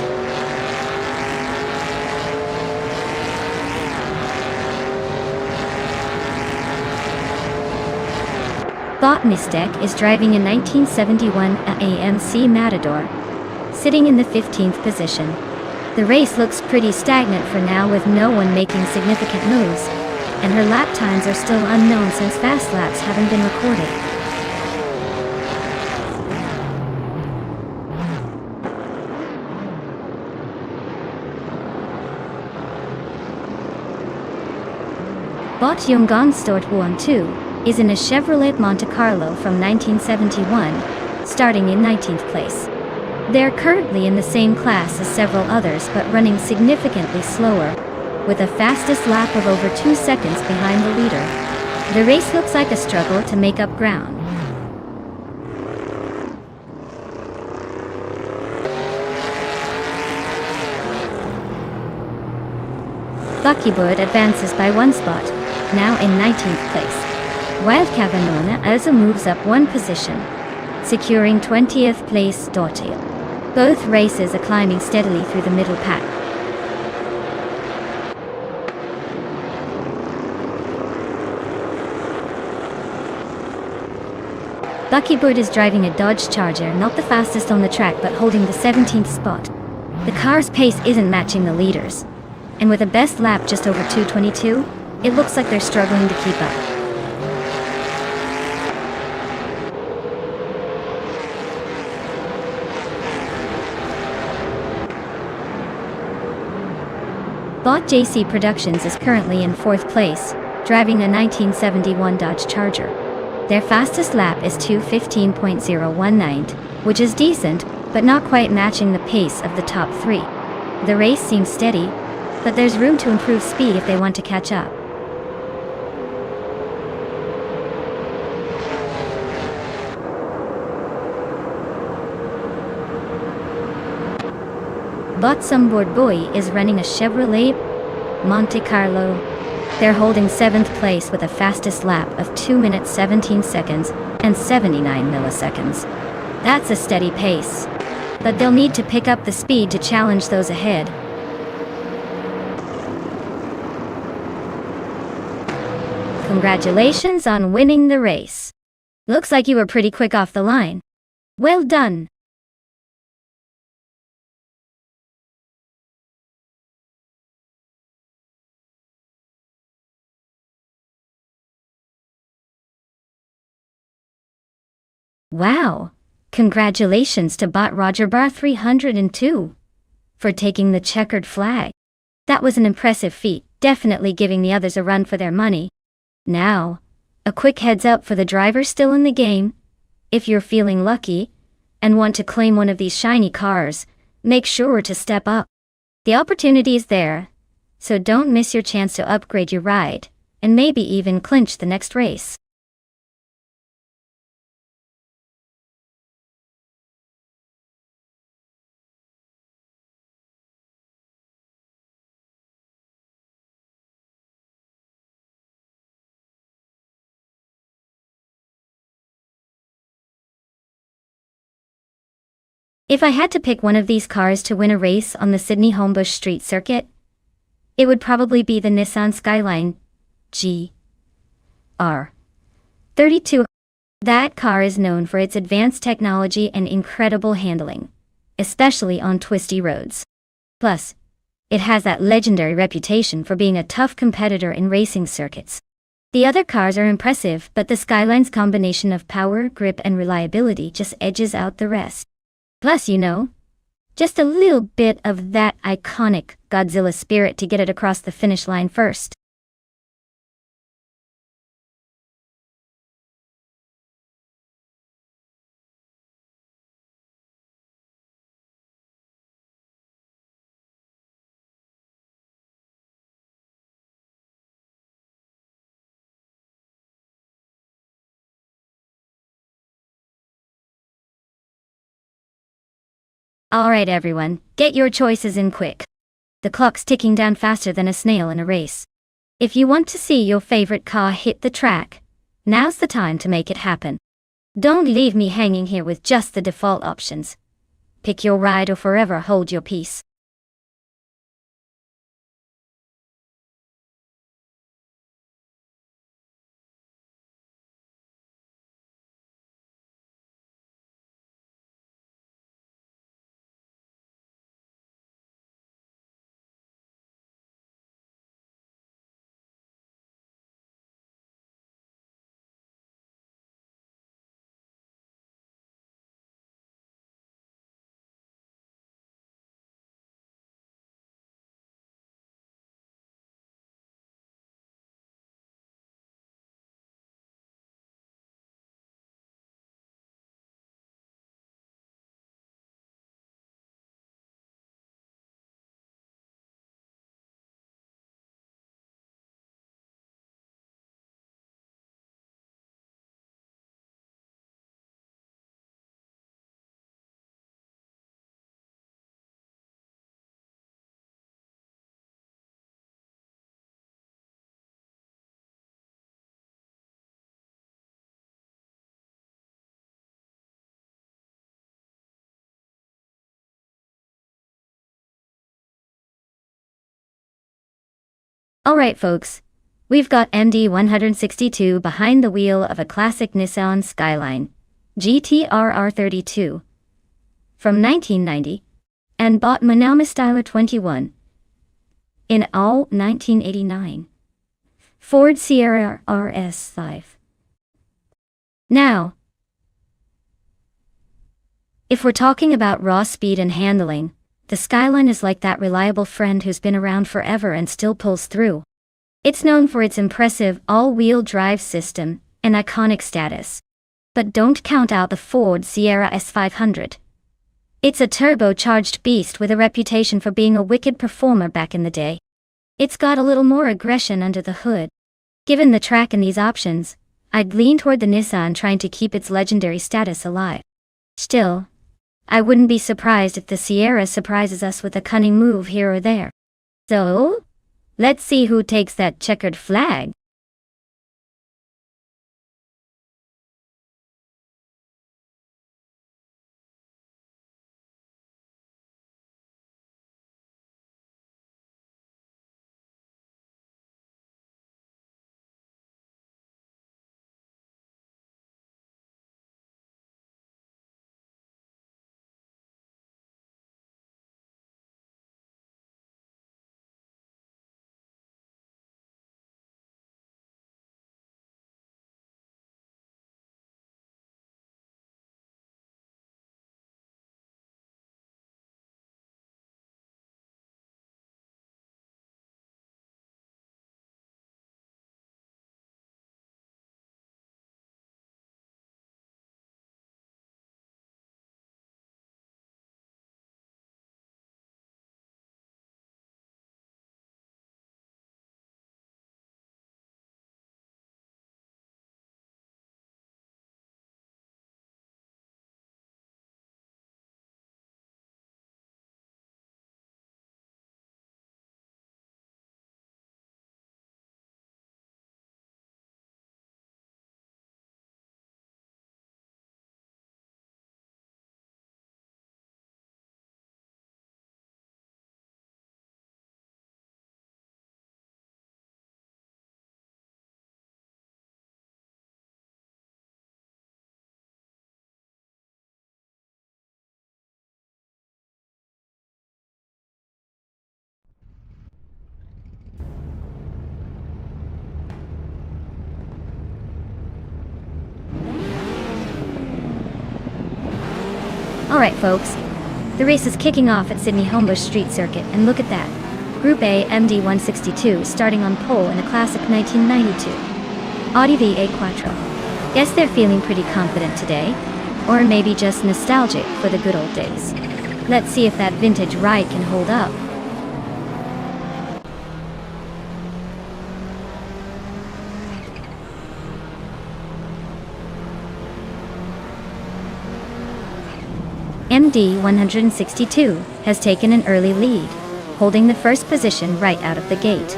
[SPEAKER 1] Botnistek is driving a 1971 AMC Matador, sitting in the 15th position. The race looks pretty stagnant for now, with no one making significant moves, and her lap times are still unknown since fast laps haven't been recorded. Bot Yonggang Stort Huan 2 is in a Chevrolet Monte Carlo from 1971, starting in 19th place. They're currently in the same class as several others but running significantly slower, with a fastest lap of over 2 seconds behind the leader. The race looks like a struggle to make up ground. Buckybird advances by 1 spot, now in 19th place. Wildcat Venona also moves up one position, securing 20th place Dortail. Both races are climbing steadily through the middle pack. Buckybird is driving a Dodge Charger, not the fastest on the track but holding the 17th spot. The car's pace isn't matching the leaders, and with a best lap just over 2:22, it looks like they're struggling to keep up. Bot JC Productions is currently in 4th place, driving a 1971 Dodge Charger. Their fastest lap is 2:15.019, which is decent, but not quite matching the pace of the top 3. The race seems steady, but there's room to improve speed if they want to catch up. Bot Board Boy is running a Chevrolet Monte Carlo. They're holding 7th place with a fastest lap of 2 minutes 17 seconds and 79 milliseconds. That's a steady pace, but they'll need to pick up the speed to challenge those ahead. Congratulations on winning the race. Looks like you were pretty quick off the line. Well done. Wow! Congratulations to Bot Roger Bar 302 for taking the checkered flag. That was an impressive feat, definitely giving the others a run for their money. Now, a quick heads up for the drivers still in the game. If you're feeling lucky and want to claim one of these shiny cars, make sure to step up. The opportunity is there, so don't miss your chance to upgrade your ride and maybe even clinch the next race. If I had to pick one of these cars to win a race on the Sydney Homebush Street Circuit, it would probably be the Nissan Skyline GR32. That car is known for its advanced technology and incredible handling, especially on twisty roads. Plus, it has that legendary reputation for being a tough competitor in racing circuits. The other cars are impressive, but the Skyline's combination of power, grip, and reliability just edges out the rest. Plus, just a little bit of that iconic Godzilla spirit to get it across the finish line first. Alright everyone, get your choices in quick. The clock's ticking down faster than a snail in a race. If you want to see your favorite car hit the track, now's the time to make it happen. Don't leave me hanging here with just the default options. Pick your ride or forever hold your peace. Alright folks, we've got MD162 behind the wheel of a classic Nissan Skyline GT-RR 32 from 1990 and bought Manama Styler 21 in all 1989. Ford Sierra RS5. Now, if we're talking about raw speed and handling, the Skyline is like that reliable friend who's been around forever and still pulls through. It's known for its impressive all-wheel drive system and iconic status. But don't count out the Ford Sierra S500. It's a turbocharged beast with a reputation for being a wicked performer back in the day. It's got a little more aggression under the hood. Given the track and these options, I'd lean toward the Nissan trying to keep its legendary status alive. Still, I wouldn't be surprised if the Sierra surprises us with a cunning move here or there. So, let's see who takes that checkered flag. Alright folks, the race is kicking off at Sydney Homebush Street Circuit, and look at that. Group A MD162 starting on pole in a classic 1992 Audi V8 Quattro. Guess they're feeling pretty confident today, or maybe just nostalgic for the good old days. Let's see if that vintage ride can hold up. MD162 has taken an early lead, holding the first position right out of the gate.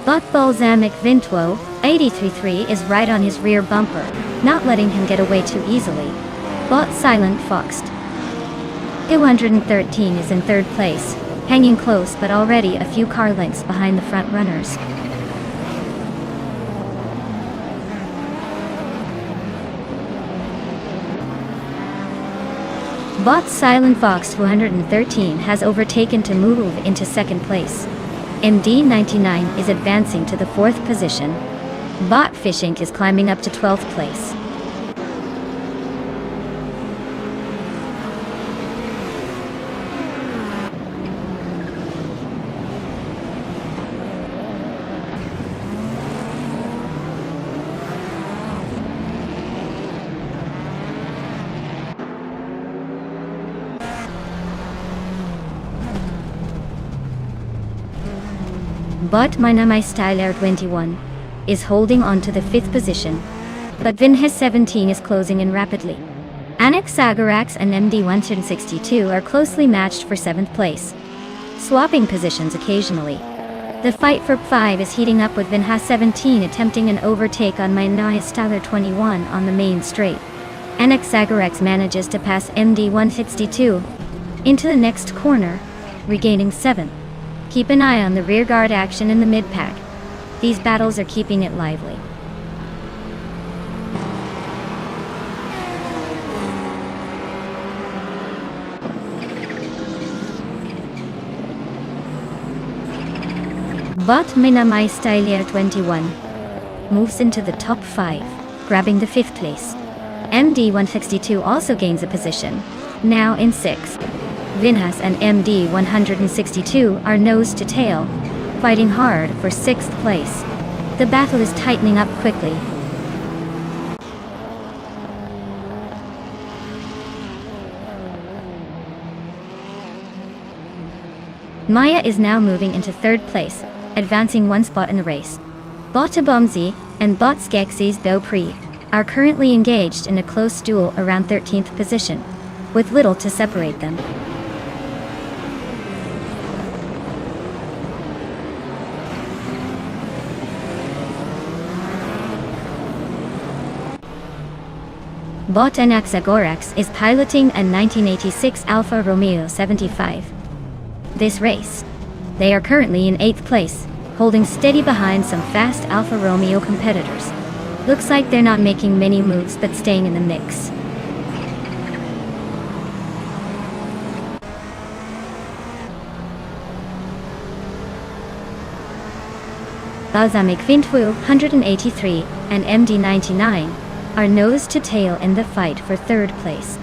[SPEAKER 1] But Balsamic Vinto 83.3 is right on his rear bumper, not letting him get away too easily. But Silent Foxed 213 is in third place, hanging close but already a few car lengths behind the front runners. Bot Silent Fox 213 has overtaken to move into second place. MD99 is advancing to the fourth position. Bot Fishing is climbing up to 12th place. But Manama Styler 21 is holding on to the fifth position, but Vinhas 17 is closing in rapidly. Annex Sagarax and MD162 are closely matched for seventh place, swapping positions occasionally. The fight for 5 is heating up with Vinhas 17 attempting an overtake on Manama Styler 21 on the main straight. Annex Sagarax manages to pass MD162 into the next corner, regaining 7th. Keep an eye on the rearguard action in the mid-pack. These battles are keeping it lively. Bot Minamai Stylier 21 moves into the top 5, grabbing the 5th place. MD162 also gains a position, now in 6th. Vinhas and MD162 are nose to tail, fighting hard for 6th place. The battle is tightening up quickly. Maya is now moving into 3rd place, advancing 1 spot in the race. Botabomzi and Botskeksis Beaupré are currently engaged in a close duel around 13th position, with little to separate them. Bot Anaxagorax is piloting a 1986 Alfa Romeo 75. This race, they are currently in 8th place, holding steady behind some fast Alfa Romeo competitors. Looks like they're not making many moves but staying in the mix. Balsamic Vintwil 183 and MD99 are nose to tail in the fight for 3rd place.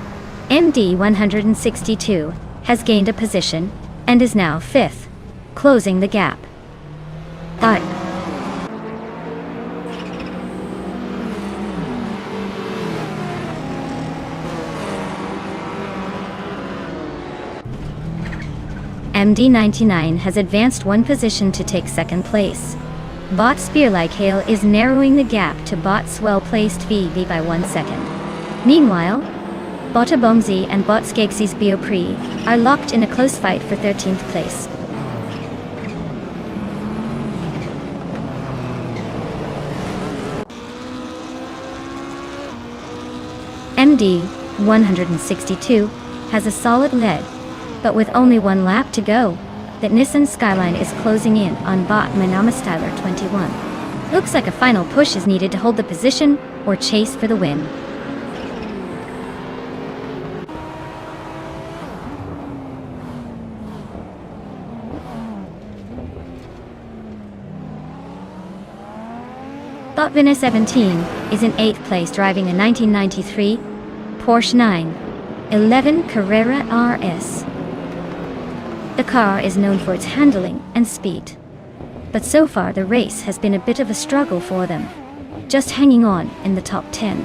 [SPEAKER 1] MD162 has gained a position and is now 5th, closing the gap. MD99 has advanced 1 position to take 2nd place. Bot Spear-like Hail is narrowing the gap to Bot's well-placed VV by 1 second. Meanwhile, Botabomzi and Botskeksis Beaupré are locked in a close fight for 13th place. MD162 has a solid lead, but with only 1 lap to go, that Nissan Skyline is closing in on Bot Manamastyler 21. Looks like a final push is needed to hold the position or chase for the win. Bot Vina 17 is in 8th place driving a 1993 Porsche 911 Carrera RS. The car is known for its handling and speed, but so far the race has been a bit of a struggle for them, just hanging on in the top 10.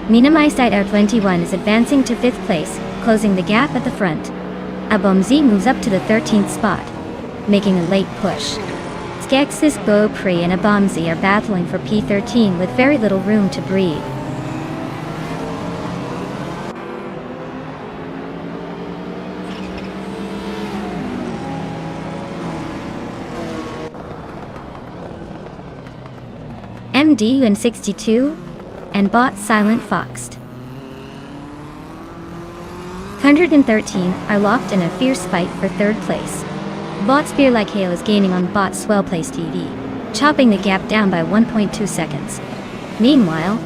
[SPEAKER 1] Minamai Side R21 is advancing to 5th place, closing the gap at the front. Abomzi moves up to the 13th spot, making a late push. Skeksis Beaupré and Abomzi are battling for P13 with very little room to breathe. MD162 and Bot Silent Foxed 113 are locked in a fierce fight for 3rd place. Bot Spear-like Hail is gaining on Bot's well-placed EV, chopping the gap down by 1.2 seconds. Meanwhile,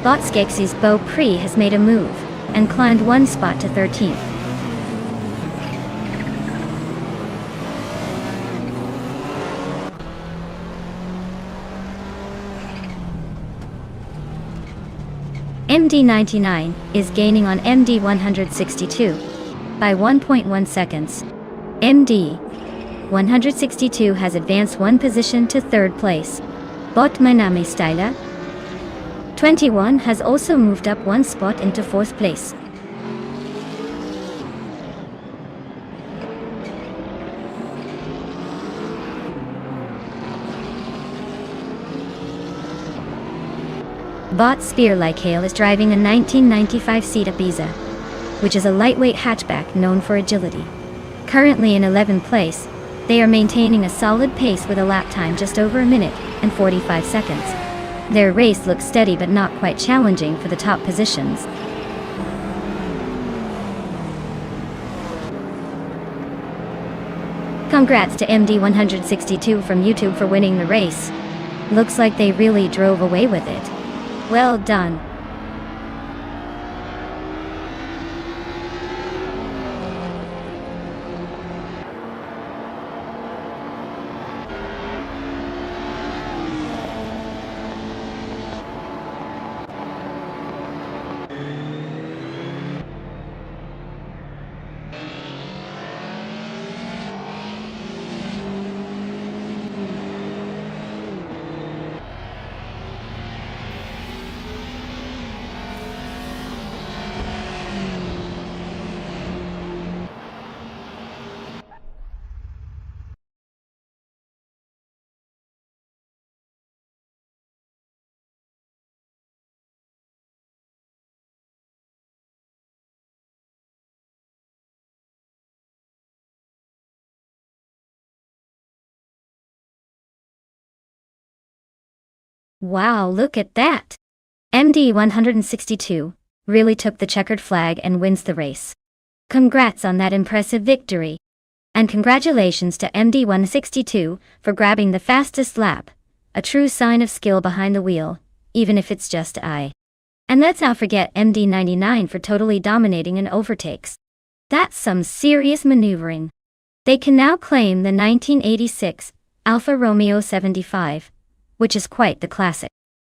[SPEAKER 1] Botskeksis Beaupré has made a move and climbed 1 spot to 13th. MD99 is gaining on MD162 by 1.1 seconds. MD162 has advanced 1 position to 3rd place. Bot Manami Styla 21 has also moved up 1 spot into 4th place. Bot Spear-like Hail is driving a 1995 Seat Ibiza, which is a lightweight hatchback known for agility. Currently in 11th place, they are maintaining a solid pace with a lap time just over a minute and 45 seconds. Their race looks steady but not quite challenging for the top positions. Congrats to MD162 from YouTube for winning the race. Looks like they really drove away with it. Well done. Wow, look at that! MD162 really took the checkered flag and wins the race. Congrats on that impressive victory. And congratulations to MD162 for grabbing the fastest lap, a true sign of skill behind the wheel, even if it's just I. And let's not forget MD99 for totally dominating in overtakes. That's some serious maneuvering. They can now claim the 1986 Alfa Romeo 75, which is quite the classic.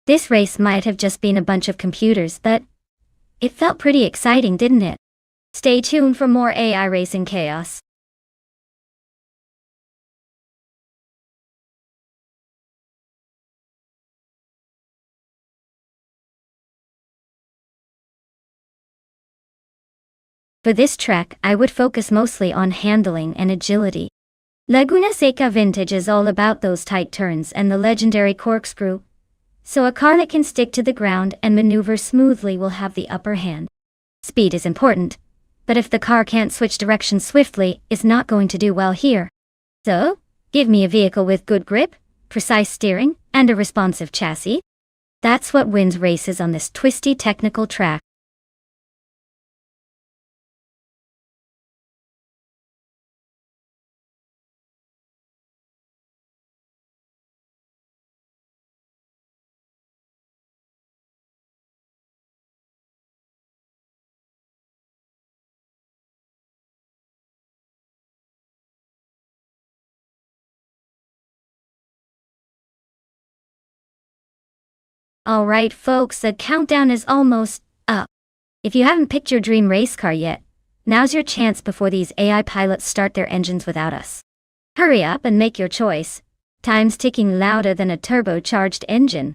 [SPEAKER 1] This race might have just been a bunch of computers, but it felt pretty exciting, didn't it? Stay tuned for more AI racing chaos. For this track, I would focus mostly on handling and agility. Laguna Seca Vintage is all about those tight turns and the legendary corkscrew, so a car that can stick to the ground and maneuver smoothly will have the upper hand. Speed is important, but if the car can't switch direction swiftly, it's not going to do well here. So, give me a vehicle with good grip, precise steering, and a responsive chassis. That's what wins races on this twisty technical track. Alright folks, the countdown is almost up. If you haven't picked your dream race car yet, now's your chance before these AI pilots start their engines without us. Hurry up and make your choice. Time's ticking louder than a turbocharged engine.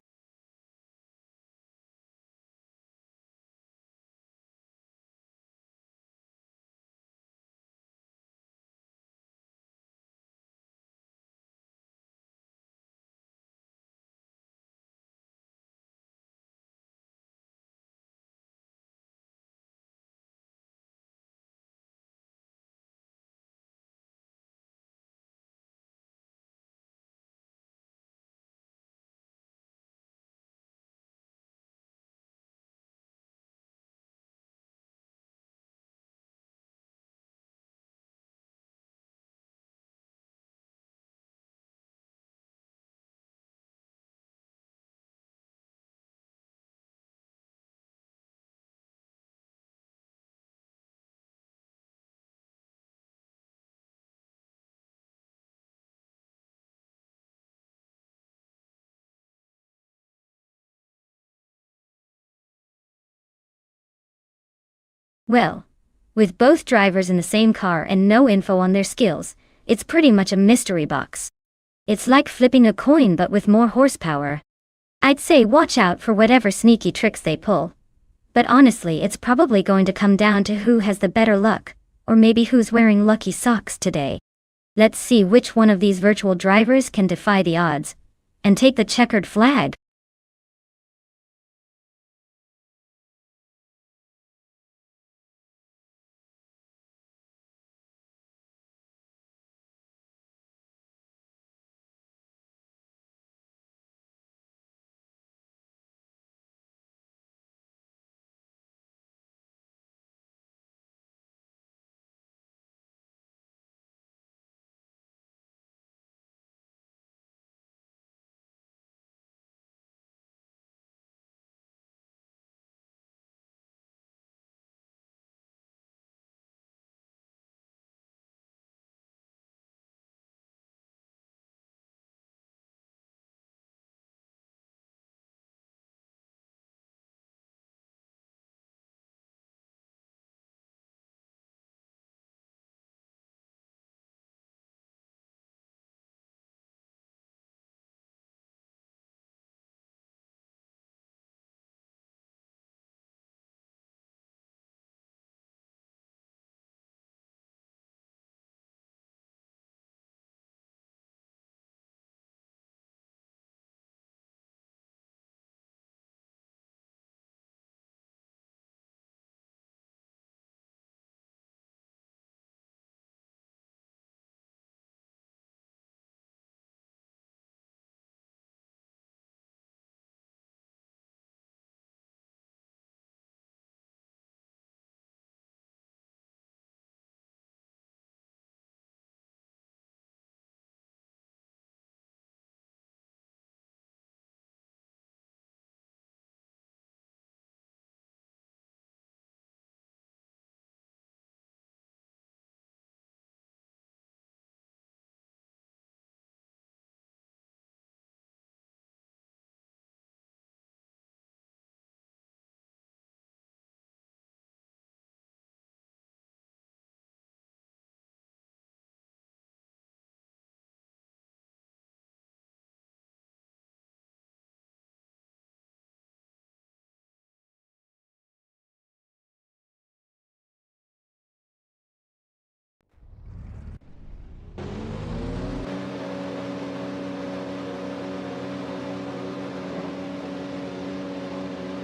[SPEAKER 1] Well, with both drivers in the same car and no info on their skills, it's pretty much a mystery box. It's like flipping a coin but with more horsepower. I'd say watch out for whatever sneaky tricks they pull. But honestly, it's probably going to come down to who has the better luck, or maybe who's wearing lucky socks today. Let's see which one of these virtual drivers can defy the odds and take the checkered flag.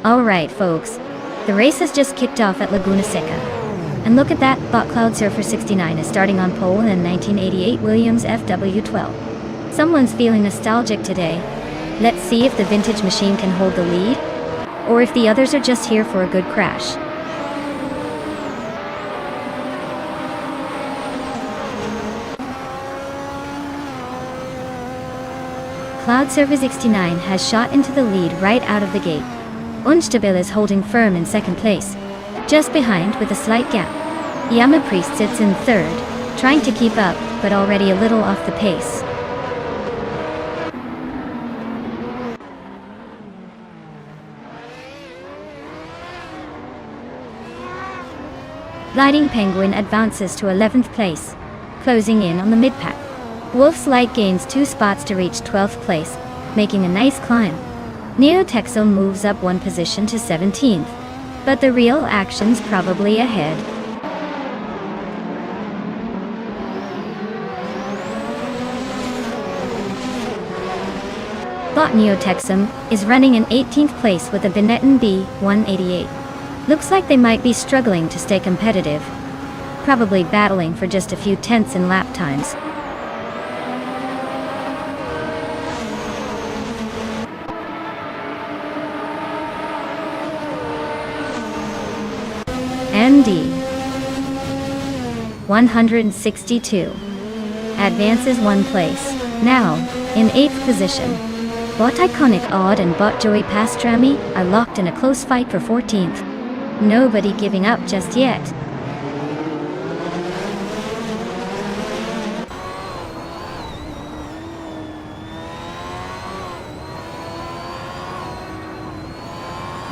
[SPEAKER 1] Alright folks, the race has just kicked off at Laguna Seca. And look at that, Bot Cloud Surfer 69 is starting on pole in a 1988 Williams FW12. Someone's feeling nostalgic today. Let's see if the vintage machine can hold the lead, or if the others are just here for a good crash. Cloud Surfer 69 has shot into the lead right out of the gate. Unstable is holding firm in second place, just behind with a slight gap. Yama Priest sits in third, trying to keep up, but already a little off the pace. Gliding Penguin advances to 11th place, closing in on the mid-pack. Wolf's Light gains 2 spots to reach 12th place, making a nice climb. Neo Texel moves up 1 position to 17th, but the real action's probably ahead. Bot Neo Texum is running in 18th place with a Benetton B188. Looks like they might be struggling to stay competitive, probably battling for just a few tenths in lap times. MD 162 advances 1 place, now in 8th position. Bot Iconic Odd and Bot Joey Pastrami are locked in a close fight for 14th. Nobody giving up just yet.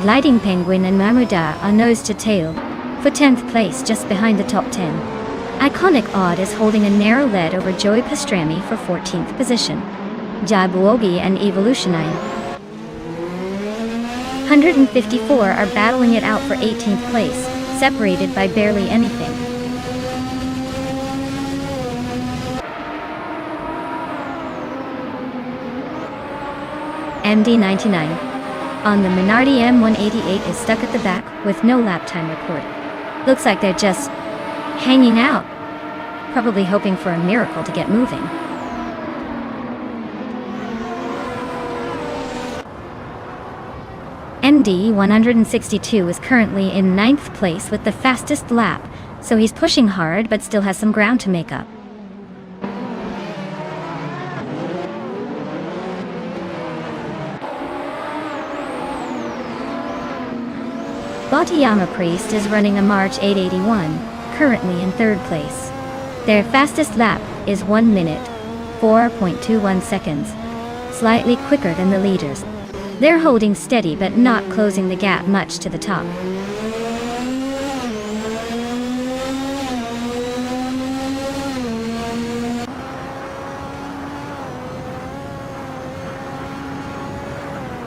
[SPEAKER 1] Gliding Penguin and Mamuda are nose to tail, for 10th place just behind the top 10. Iconic Odd is holding a narrow lead over Joey Pastrami for 14th position. Jabuogi and Evolutionine 154 are battling it out for 18th place, separated by barely anything. MD99 on the Minardi M188 is stuck at the back with no lap time recorded. Looks like they're just hanging out, probably hoping for a miracle to get moving. MD 162 is currently in 9th place with the fastest lap, so he's pushing hard but still has some ground to make up. Batiyama Priest is running a March 881, currently in 3rd place. Their fastest lap is 1 minute, 4.21 seconds, slightly quicker than the leaders. They're holding steady but not closing the gap much to the top.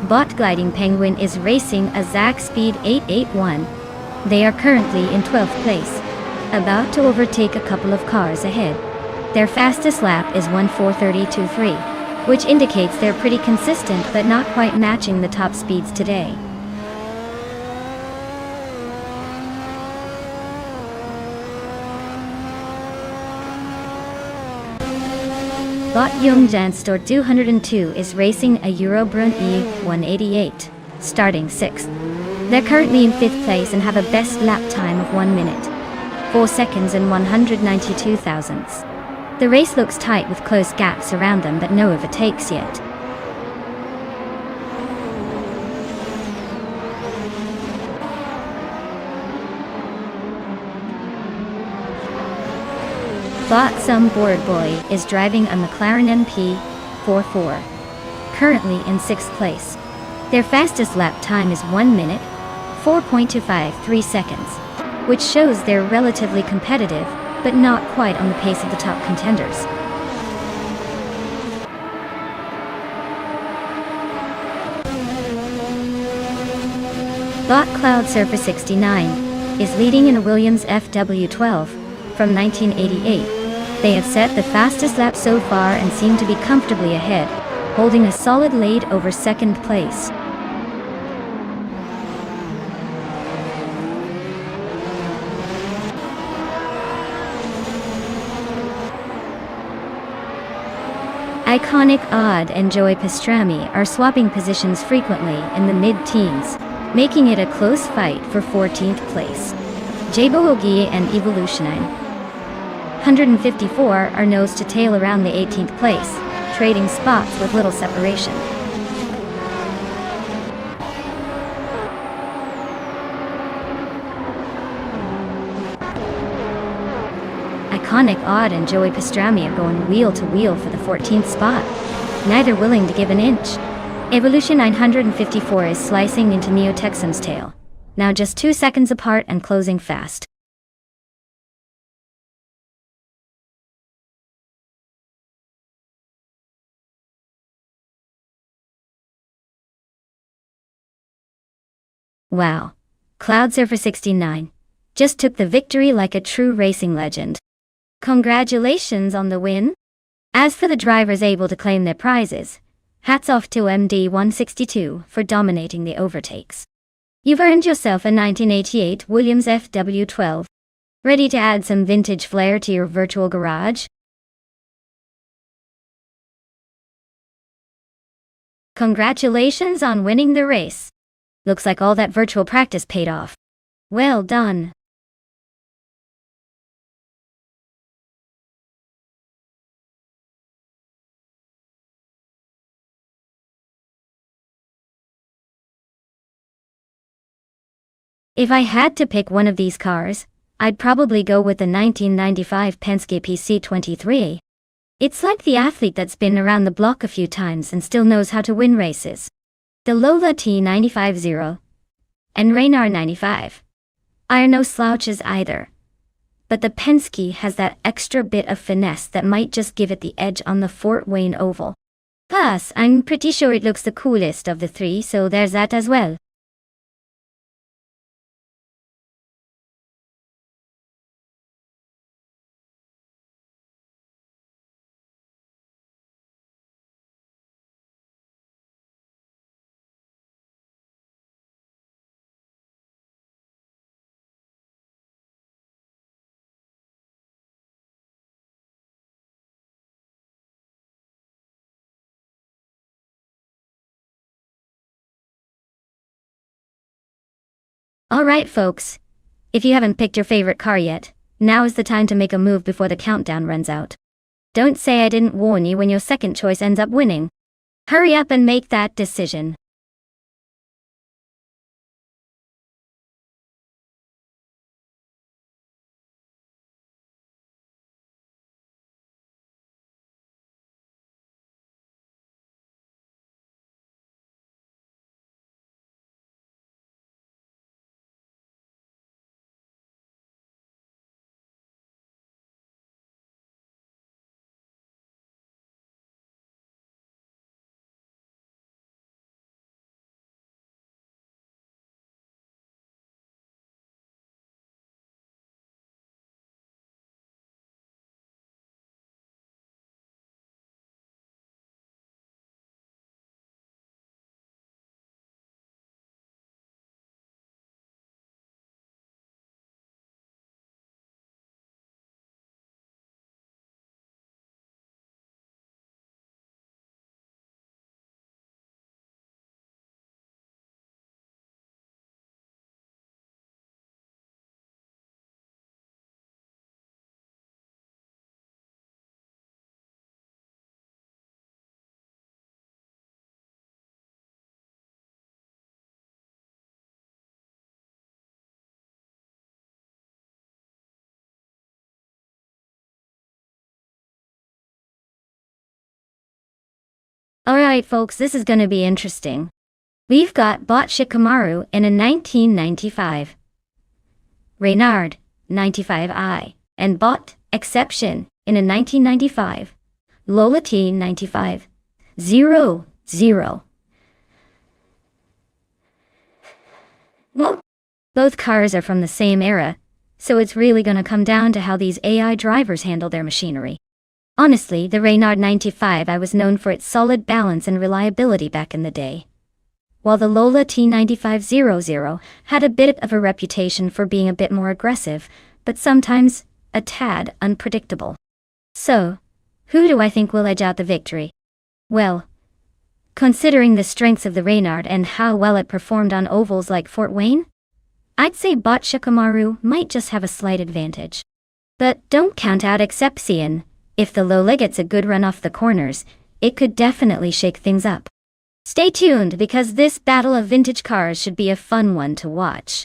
[SPEAKER 1] Bot Gliding Penguin is racing a Zach Speed 881. They are currently in 12th place, about to overtake a couple of cars ahead. Their fastest lap is 1:4:32.3, which indicates they're pretty consistent but not quite matching the top speeds today. Bot Youngjan Store 202 is racing a Eurobrun E188, starting 6th. They're currently in 5th place and have a best lap time of 1 minute, 4 seconds and 192 thousandths. The race looks tight with close gaps around them but no overtakes yet. Bot Some Board Boy is driving a McLaren MP44, currently in 6th place. Their fastest lap time is 1 minute, 4.253 seconds, which shows they're relatively competitive, but not quite on the pace of the top contenders. Bot Cloud Surfer 69 is leading in a Williams FW12 from 1988. They have set the fastest lap so far and seem to be comfortably ahead, holding a solid lead over 2nd place. Iconic Odd and Joey Pastrami are swapping positions frequently in the mid-teens, making it a close fight for 14th place. Jbohogi and Evolutionine 154 are nose to tail around the 18th place, trading spots with little separation. Iconic Odd and Joey Pastrami are going wheel to wheel for the 14th spot, neither willing to give an inch. Evolution 954 is slicing into Neo Texan's tail, now just 2 seconds apart and closing fast. Wow. Cloud Surfer 69 just took the victory like a true racing legend. Congratulations on the win. As for the drivers able to claim their prizes, hats off to MD162 for dominating the overtakes. You've earned yourself a 1988 Williams FW12. Ready to add some vintage flair to your virtual garage? Congratulations on winning the race. Looks like all that virtual practice paid off. Well done. If I had to pick one of these cars, I'd probably go with the 1995 Penske PC23. It's like the athlete that's been around the block a few times and still knows how to win races. The Lola T95-0 and Reynard 95 are no slouches either. But the Penske has that extra bit of finesse that might just give it the edge on the Fort Wayne Oval. Plus, I'm pretty sure it looks the coolest of the three, so there's that as well. Alright folks, if you haven't picked your favorite car yet, now is the time to make a move before the countdown runs out. Don't say I didn't warn you when your second choice ends up winning. Hurry up and make that decision. Alright folks, this is gonna be interesting. We've got Bot Shikamaru in a 1995, Reynard 95i, and Bot Exception in a 1995, Lola T 95, 0, 0. Well, both cars are from the same era, so it's really gonna come down to how these AI drivers handle their machinery. Honestly, the Reynard 95i was known for its solid balance and reliability back in the day, while the Lola T9500 had a bit of a reputation for being a bit more aggressive, but sometimes a tad unpredictable. So, who do I think will edge out the victory? Well, considering the strengths of the Reynard and how well it performed on ovals like Fort Wayne, I'd say bot Shikamaru might just have a slight advantage. But don't count out exception. If the Lola gets a good run off the corners, it could definitely shake things up. Stay tuned because this battle of vintage cars should be a fun one to watch.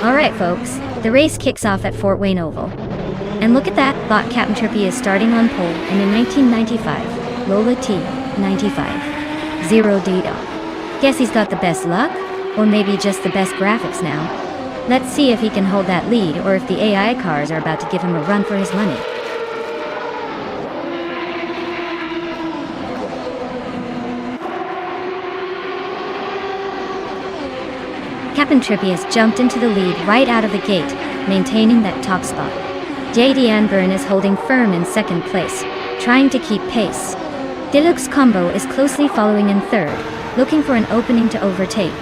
[SPEAKER 1] Alright folks, the race kicks off at Fort Wayne Oval. And look at that, bot Captain Trippy is starting on pole, and in 1995, Lola T, 95. Zero data. Guess he's got the best luck? Or maybe just the best graphics now. Let's see if he can hold that lead or if the AI cars are about to give him a run for his money. Captain Trippy has jumped into the lead right out of the gate, maintaining that top spot. JD Anburn is holding firm in second place, trying to keep pace. Deluxe Combo is closely following in third, looking for an opening to overtake.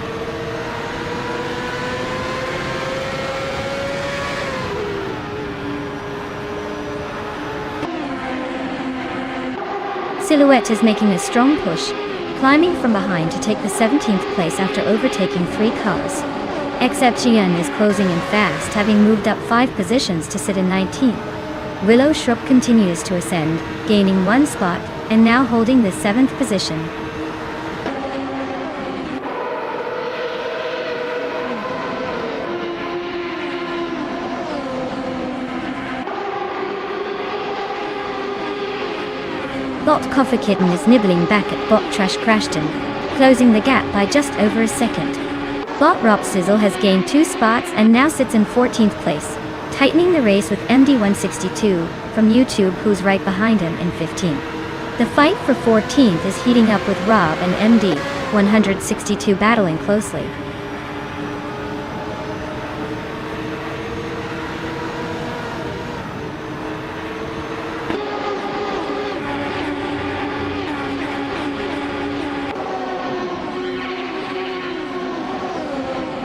[SPEAKER 1] Silhouette is making a strong push, climbing from behind to take the 17th place after overtaking 3 cars. Exception is closing in fast, having moved up 5 positions to sit in 19th. Willow Shrup continues to ascend, gaining 1 spot, and now holding the 7th position. Bot Coffee Kitten is nibbling back at Bot Trash Crashton, closing the gap by just over a second. Bot Rop Sizzle has gained 2 spots and now sits in 14th place, tightening the race with MD162 from YouTube, who's right behind him in 15th. The fight for 14th is heating up with Rob and MD162 battling closely.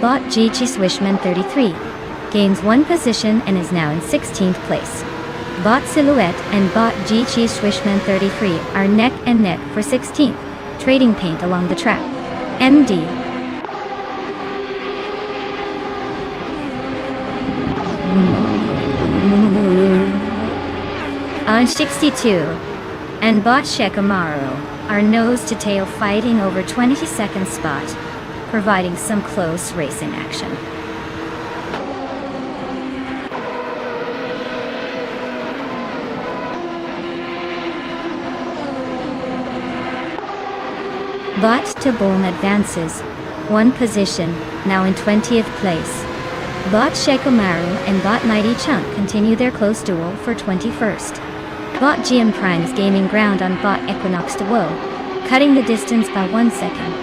[SPEAKER 1] Bot GG Swishman 33 gains 1 position and is now in 16th place. Bot Silhouette and Bot GG Swishman 33 are neck and neck for 16th, trading paint along the track. MD on 62 and Bot Shekamaru are nose to tail fighting over 22nd spot, providing some close racing action. Bot to Boom advances 1 position, now in 20th place. Bot Shekomaru and Bot Mighty Chunk continue their close duel for 21st. Bot GM Prime is gaining ground on Bot Equinox to Woe, cutting the distance by 1 second.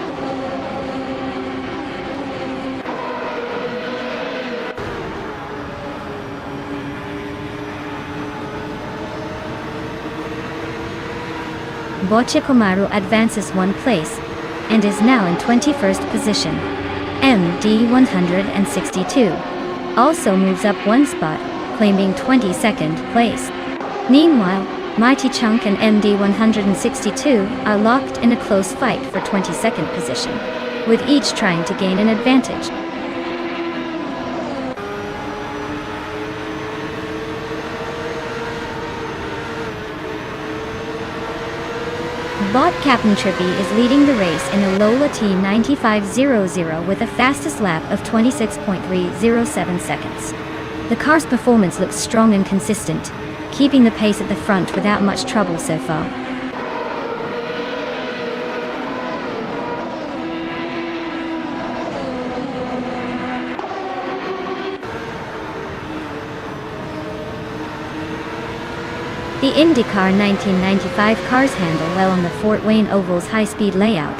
[SPEAKER 1] Bochikomaru advances one place and is now in 21st position. MD 162 also moves up one spot, claiming 22nd place. Meanwhile, Mighty Chunk and MD 162 are locked in a close fight for 22nd position, with each trying to gain an advantage. Bot Captain Trippy is leading the race in a Lola T9500 with a fastest lap of 26.307 seconds. The car's performance looks strong and consistent, keeping the pace at the front without much trouble so far. The IndyCar 1995 cars handle well on the Fort Wayne Oval's high-speed layout,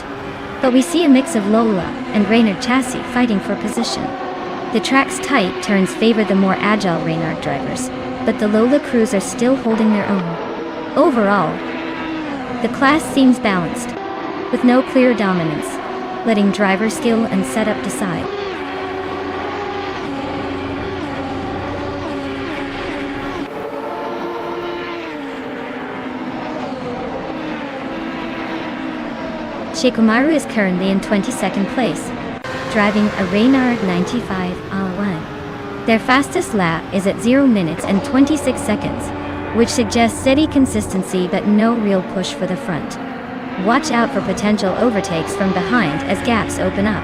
[SPEAKER 1] but we see a mix of Lola and Reynard chassis fighting for position. The track's tight turns favor the more agile Reynard drivers, but the Lola crews are still holding their own. Overall, the class seems balanced, with no clear dominance, letting driver skill and setup decide. Shikomaru is currently in 22nd place, driving a Reynard 95R1. Their fastest lap is at 0 minutes and 26 seconds, which suggests steady consistency but no real push for the front. Watch out for potential overtakes from behind as gaps open up.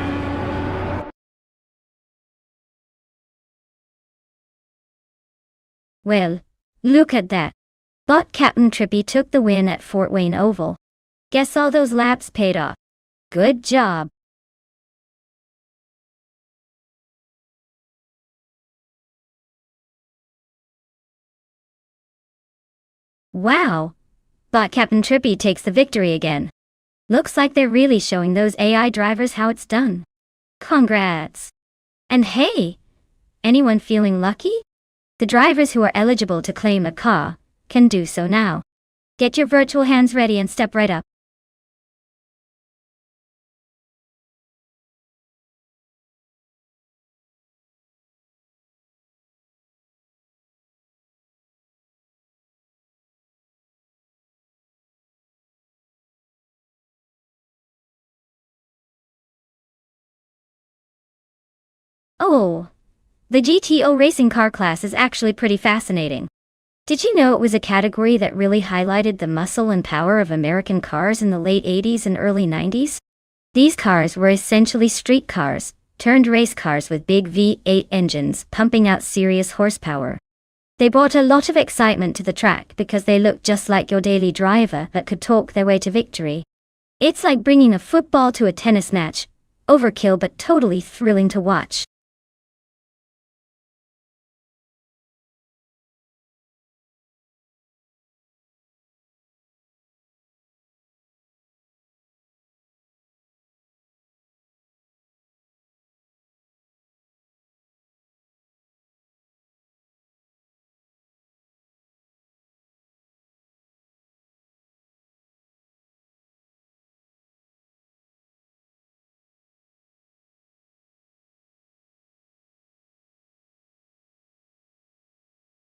[SPEAKER 1] Well, look at that. Bot Captain Trippy took the win at Fort Wayne Oval. Guess all those laps paid off. Good job. Wow! Bot Captain Trippy takes the victory again. Looks like they're really showing those AI drivers how it's done. Congrats! And hey! Anyone feeling lucky? The drivers who are eligible to claim a car can do so now. Get your virtual hands ready and step right up. Oh! The GTO racing car class is actually pretty fascinating. Did you know it was a category that really highlighted the muscle and power of American cars in the late 80s and early 90s? These cars were essentially street cars, turned race cars with big V8 engines pumping out serious horsepower. They brought a lot of excitement to the track because they looked just like your daily driver that could talk their way to victory. It's like bringing a football to a tennis match, overkill but totally thrilling to watch.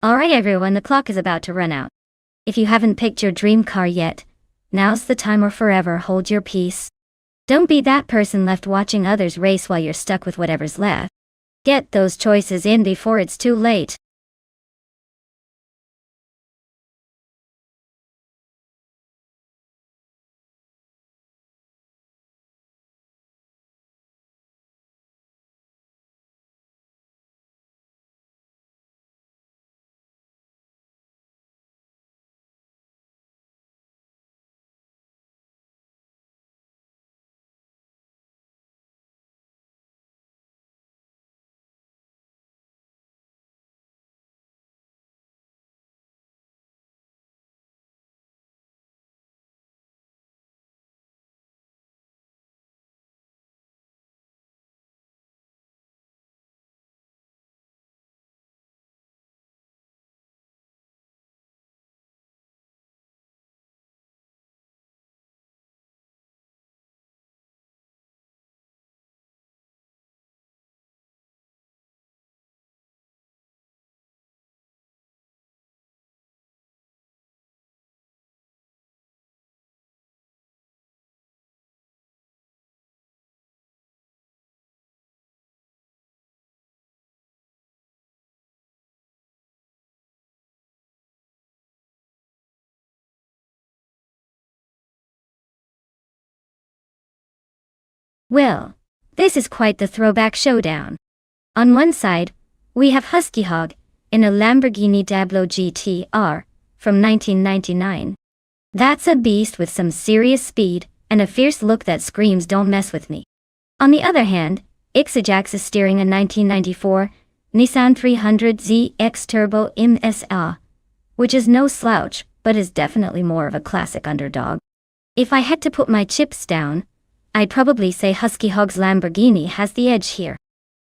[SPEAKER 1] Alright everyone, the clock is about to run out. If you haven't picked your dream car yet, now's the time or forever hold your peace. Don't be that person left watching others race while you're stuck with whatever's left. Get those choices in before it's too late. Well, this is quite the throwback showdown. On one side, we have Husky Hog in a Lamborghini Diablo GT-R from 1999. That's a beast with some serious speed and a fierce look that screams "don't mess with me." On the other hand, Ixajax is steering a 1994 Nissan 300Z X Turbo MSA, which is no slouch, but is definitely more of a classic underdog. If I had to put my chips down, I'd probably say Husky Hog's Lamborghini has the edge here.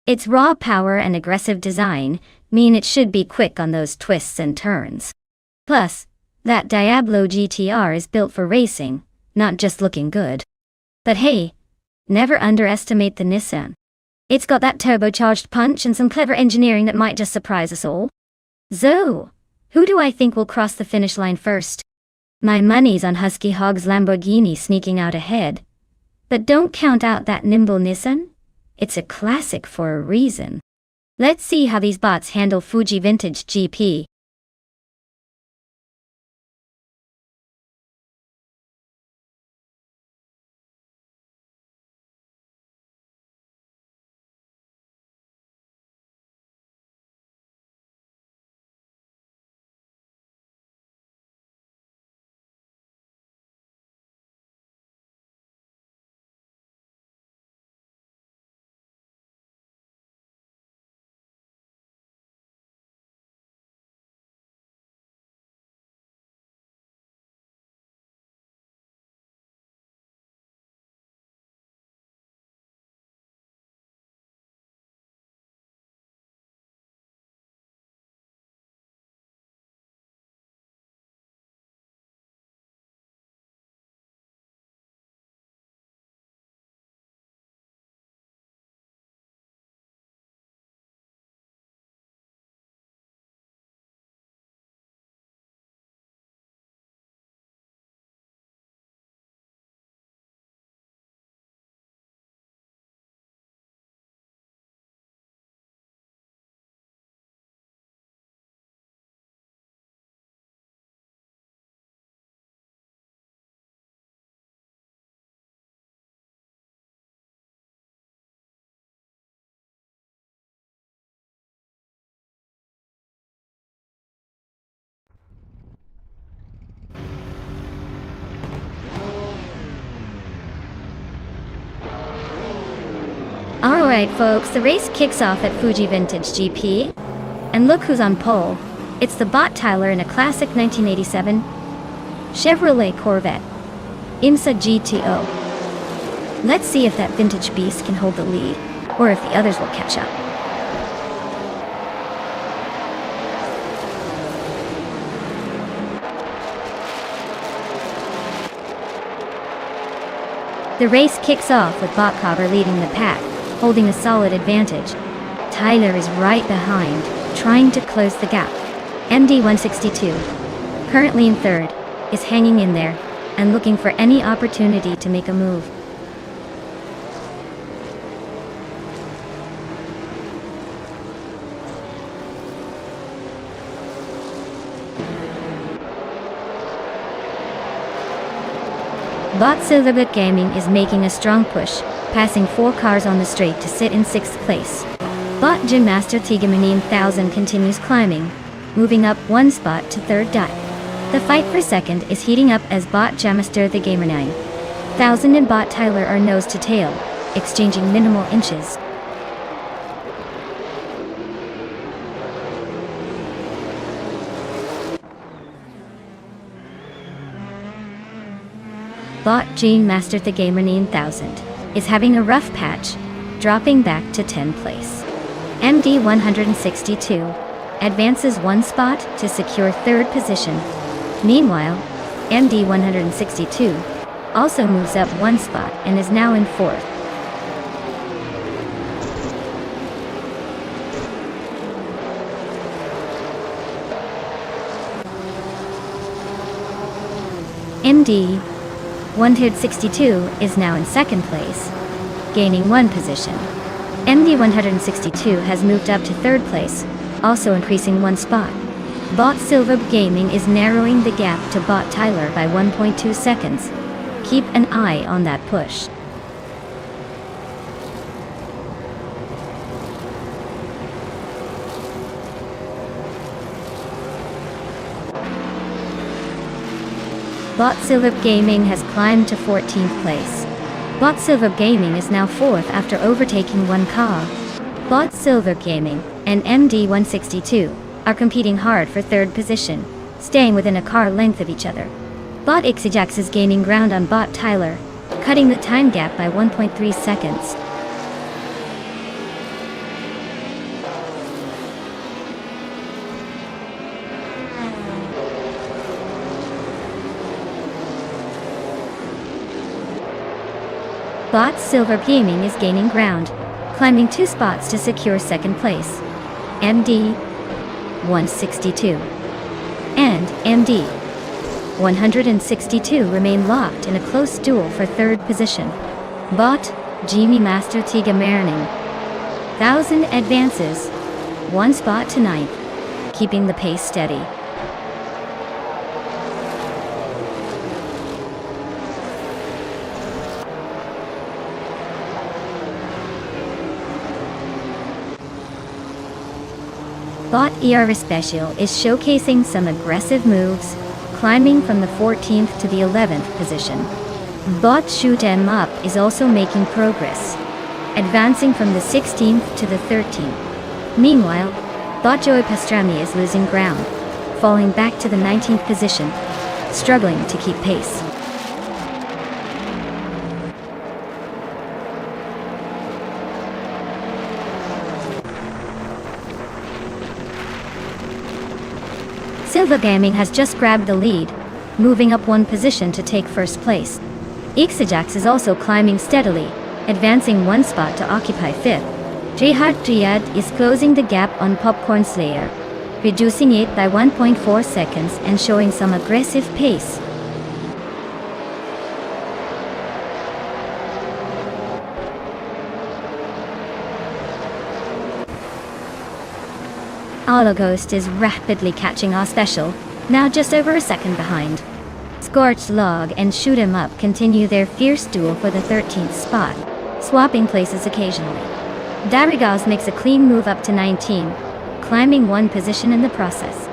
[SPEAKER 1] Its raw power and aggressive design mean it should be quick on those twists and turns. Plus, that Diablo GT-R is built for racing, not just looking good. But hey, never underestimate the Nissan. It's got that turbocharged punch and some clever engineering that might just surprise us all. So, who do I think will cross the finish line first? My money's on Husky Hog's Lamborghini sneaking out ahead. But don't count out that nimble Nissan. It's a classic for a reason. Let's see how these bots handle Fuji Vintage GP. Alright folks, the race kicks off at Fuji Vintage GP. And look who's on pole. It's the bot Tyler in a classic 1987 Chevrolet Corvette IMSA GTO. Let's see if that vintage beast can hold the lead, or if the others will catch up. The race kicks off with Bot Cobber leading the pack, holding a solid advantage. Tyler is right behind, trying to close the gap. MD162, currently in third, is hanging in there and looking for any opportunity to make a move. Bot Silverbit Gaming is making a strong push, passing 4 cars on the straight to sit in 6th place. Bot Gym Master Tigamanine 1000 continues climbing, moving up 1 spot to 3rd dot. The fight for 2nd is heating up as Bot Jamaster the Gamer 9000 and Bot Tyler are nose to tail, exchanging minimal inches. Bot Gene Master the Gamer 9000 is having a rough patch, dropping back to 10th place. MD162 advances 1 spot to secure 3rd position. Meanwhile, MD162 also moves up 1 spot and is now in 4th. MD162 is now in 2nd place, gaining 1 position. MD162 has moved up to 3rd place, also increasing 1 spot. Bot Silver Gaming is narrowing the gap to Bot Tyler by 1.2 seconds. Keep an eye on that push. Bot Silver Gaming has climbed to 14th place. Bot Silver Gaming is now 4th after overtaking one car. Bot Silver Gaming and MD162 are competing hard for 3rd position, staying within a car length of each other. Bot Ixijax is gaining ground on Bot Tyler, cutting the time gap by 1.3 seconds. Bot Silver Gaming is gaining ground, climbing 2 spots to secure 2nd place. MD 162 and MD 162 remain locked in a close duel for 3rd position. Bot Jimmy Master Tiga Marining 1000 advances 1 spot to 9th, keeping the pace steady. Bot ER Special is showcasing some aggressive moves, climbing from the 14th to the 11th position. Bot Shoot 'em Up is also making progress, advancing from the 16th to the 13th. Meanwhile, Bot Joey Pastrami is losing ground, falling back to the 19th position, struggling to keep pace. Silver Gaming has just grabbed the lead, moving up 1 position to take 1st place. Ixijax is also climbing steadily, advancing 1 spot to occupy 5th. Jihad Triad is closing the gap on Popcorn Slayer, reducing it by 1.4 seconds and showing some aggressive pace. Ghost is rapidly catching our special, now just over a second behind. Scorched Log and Shoot 'em Up continue their fierce duel for the 13th spot, swapping places occasionally. Darigaz makes a clean move up to 19, climbing 1 position in the process.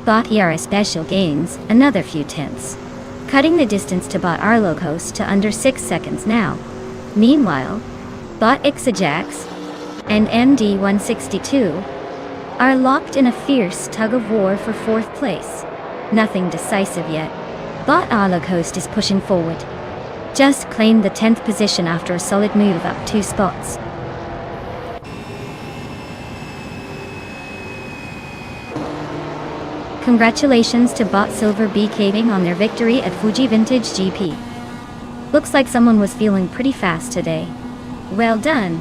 [SPEAKER 1] Bot ERA Special gains another few tenths, cutting the distance to Bot Arlocos to under 6 seconds now. Meanwhile, Bot Ixijax and MD162 are locked in a fierce tug-of-war for 4th place. Nothing decisive yet. Bot Arlocos is pushing forward. Just claimed the 10th position after a solid move up 2 spots. Congratulations to Bot Silver B Caving on their victory at Fuji Vintage GP. Looks like someone was feeling pretty fast today. Well done!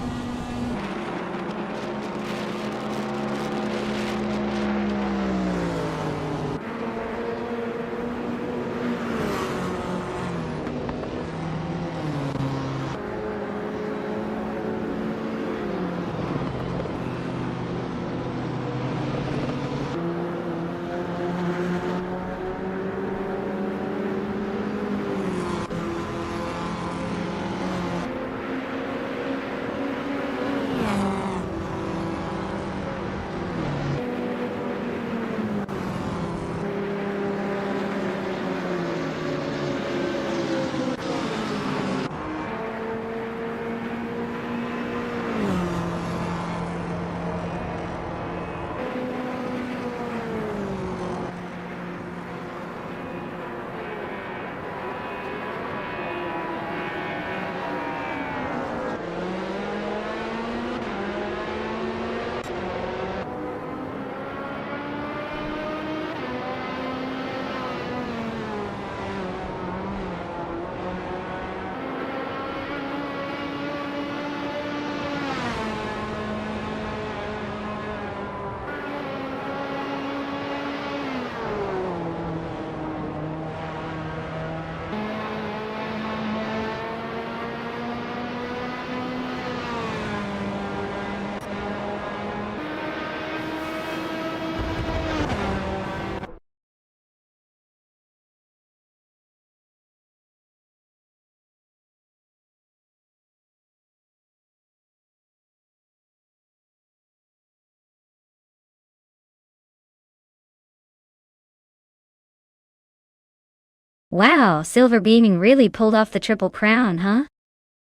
[SPEAKER 1] Wow, Silver Beaming really pulled off the Triple Crown, huh?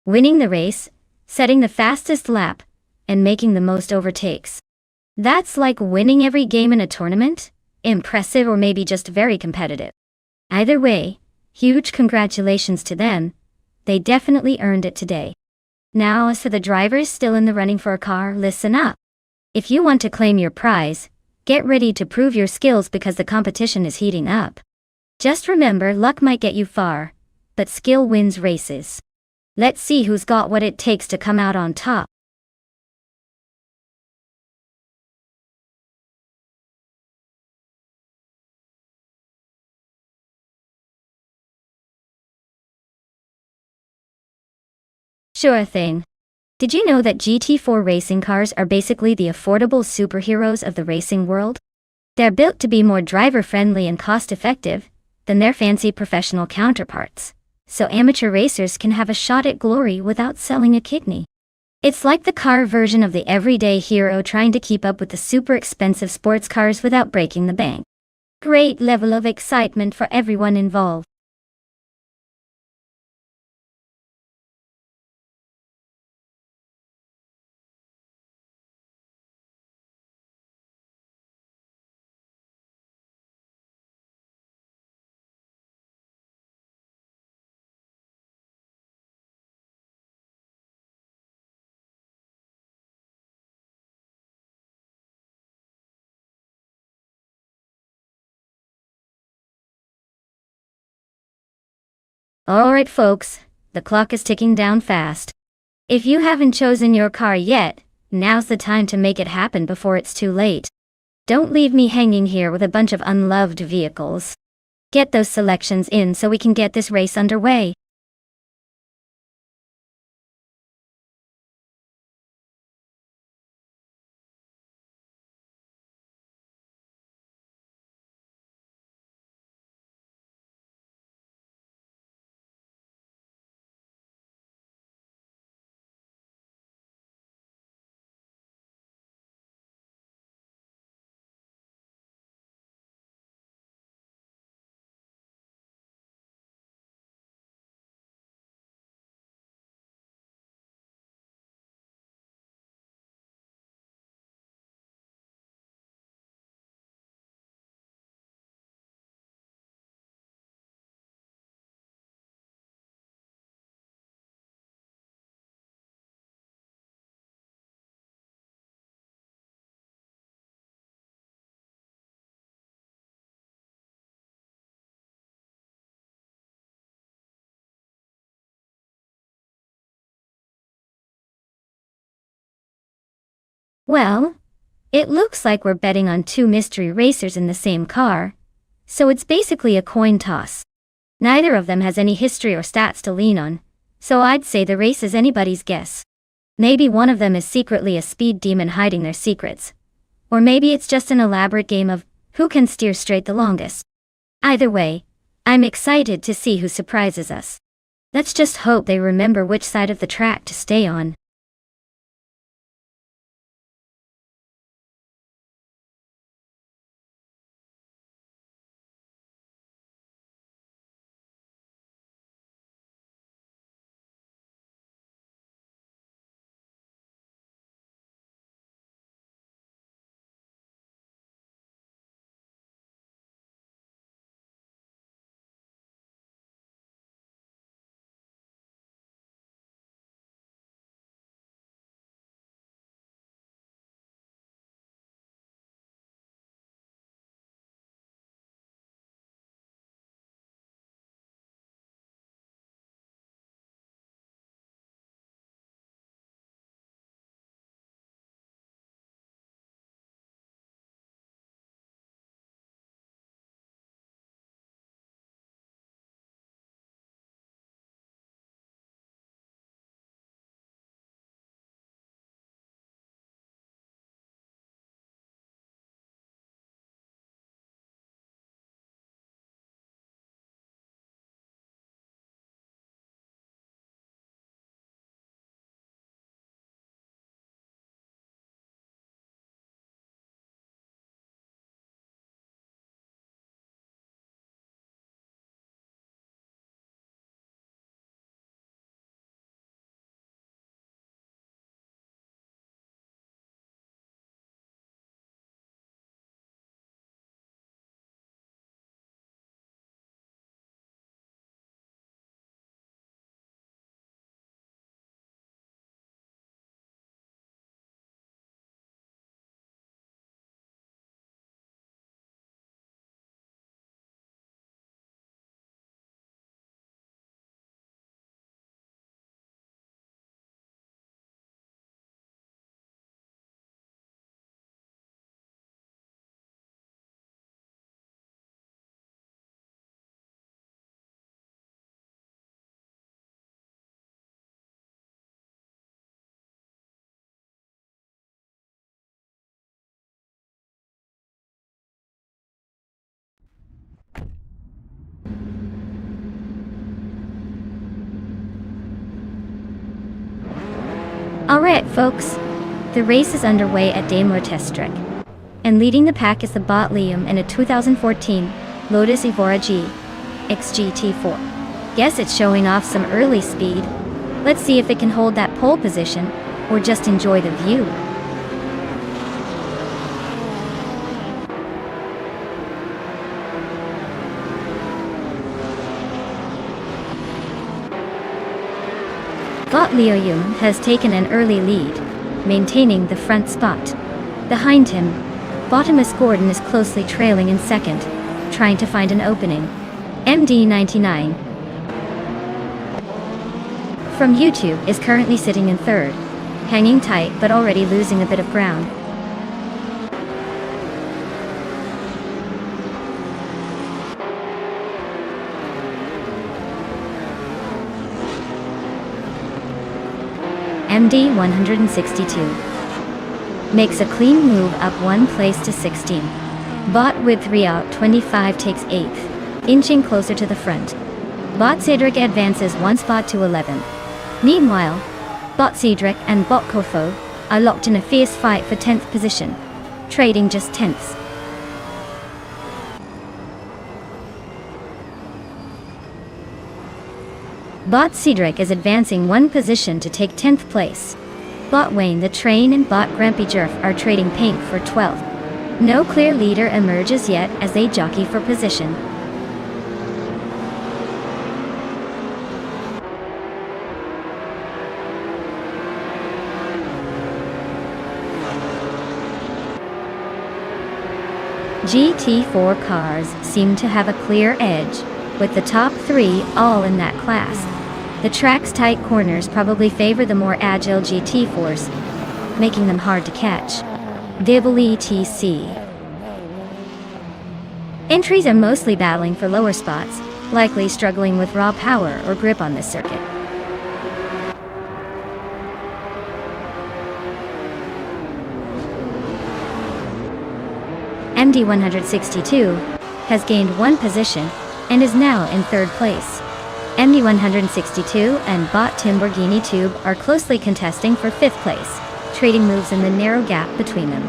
[SPEAKER 1] Winning the race, setting the fastest lap, and making the most overtakes. That's like winning every game in a tournament? Impressive, or maybe just very competitive. Either way, huge congratulations to them. They definitely earned it today. Now, as for the drivers still in the running for a car, listen up. If you want to claim your prize, get ready to prove your skills because the competition is heating up. Just remember, luck might get you far, but skill wins races. Let's see who's got what it takes to come out on top. Sure thing. Did you know that GT4 racing cars are basically the affordable superheroes of the racing world? They're built to be more driver-friendly and cost-effective than their fancy professional counterparts, so amateur racers can have a shot at glory without selling a kidney. It's like the car version of the everyday hero trying to keep up with the super expensive sports cars without breaking the bank. Great level of excitement for everyone involved. Alright folks, the clock is ticking down fast. If you haven't chosen your car yet, now's the time to make it happen before it's too late. Don't leave me hanging here with a bunch of unloved vehicles. Get those selections in so we can get this race underway. Well, it looks like we're betting on two mystery racers in the same car, so it's basically a coin toss. Neither of them has any history or stats to lean on, so I'd say the race is anybody's guess. Maybe one of them is secretly a speed demon hiding their secrets. Or maybe it's just an elaborate game of who can steer straight the longest. Either way, I'm excited to see who surprises us. Let's just hope they remember which side of the track to stay on. Alright folks, the race is underway at Daimler Test Track. And leading the pack is the Bot Liam in a 2014 Lotus Evora G XGT4. Guess it's showing off some early speed. Let's see if it can hold that pole position, or just enjoy the view. Bot Liam has taken an early lead, maintaining the front spot. Behind him, Bottomus Gordon is closely trailing in second, trying to find an opening. MD99 from YouTube is currently sitting in third, hanging tight but already losing a bit of ground. MD 162 makes a clean move up one place to 16. Bot with 3 out 25 takes 8th, inching closer to the front. Bot Cedric advances one spot to 11th. Meanwhile, Bot Cedric and Bot Kofo are locked in a fierce fight for 10th position, trading just tenths. Bot Cedric is advancing one position to take 10th place. Bot Wayne the Train and Bot Grampy Jerf are trading paint for 12th. No clear leader emerges yet as they jockey for position. GT4 cars seem to have a clear edge, with the top 3 all in that class. The track's tight corners probably favor the more agile GT4s, making them hard to catch. ETC. Entries are mostly battling for lower spots, likely struggling with raw power or grip on this circuit. MD 162 has gained one position and is now in third place. MD 162 and Bot Timborghini Tube are closely contesting for 5th place, trading moves in the narrow gap between them.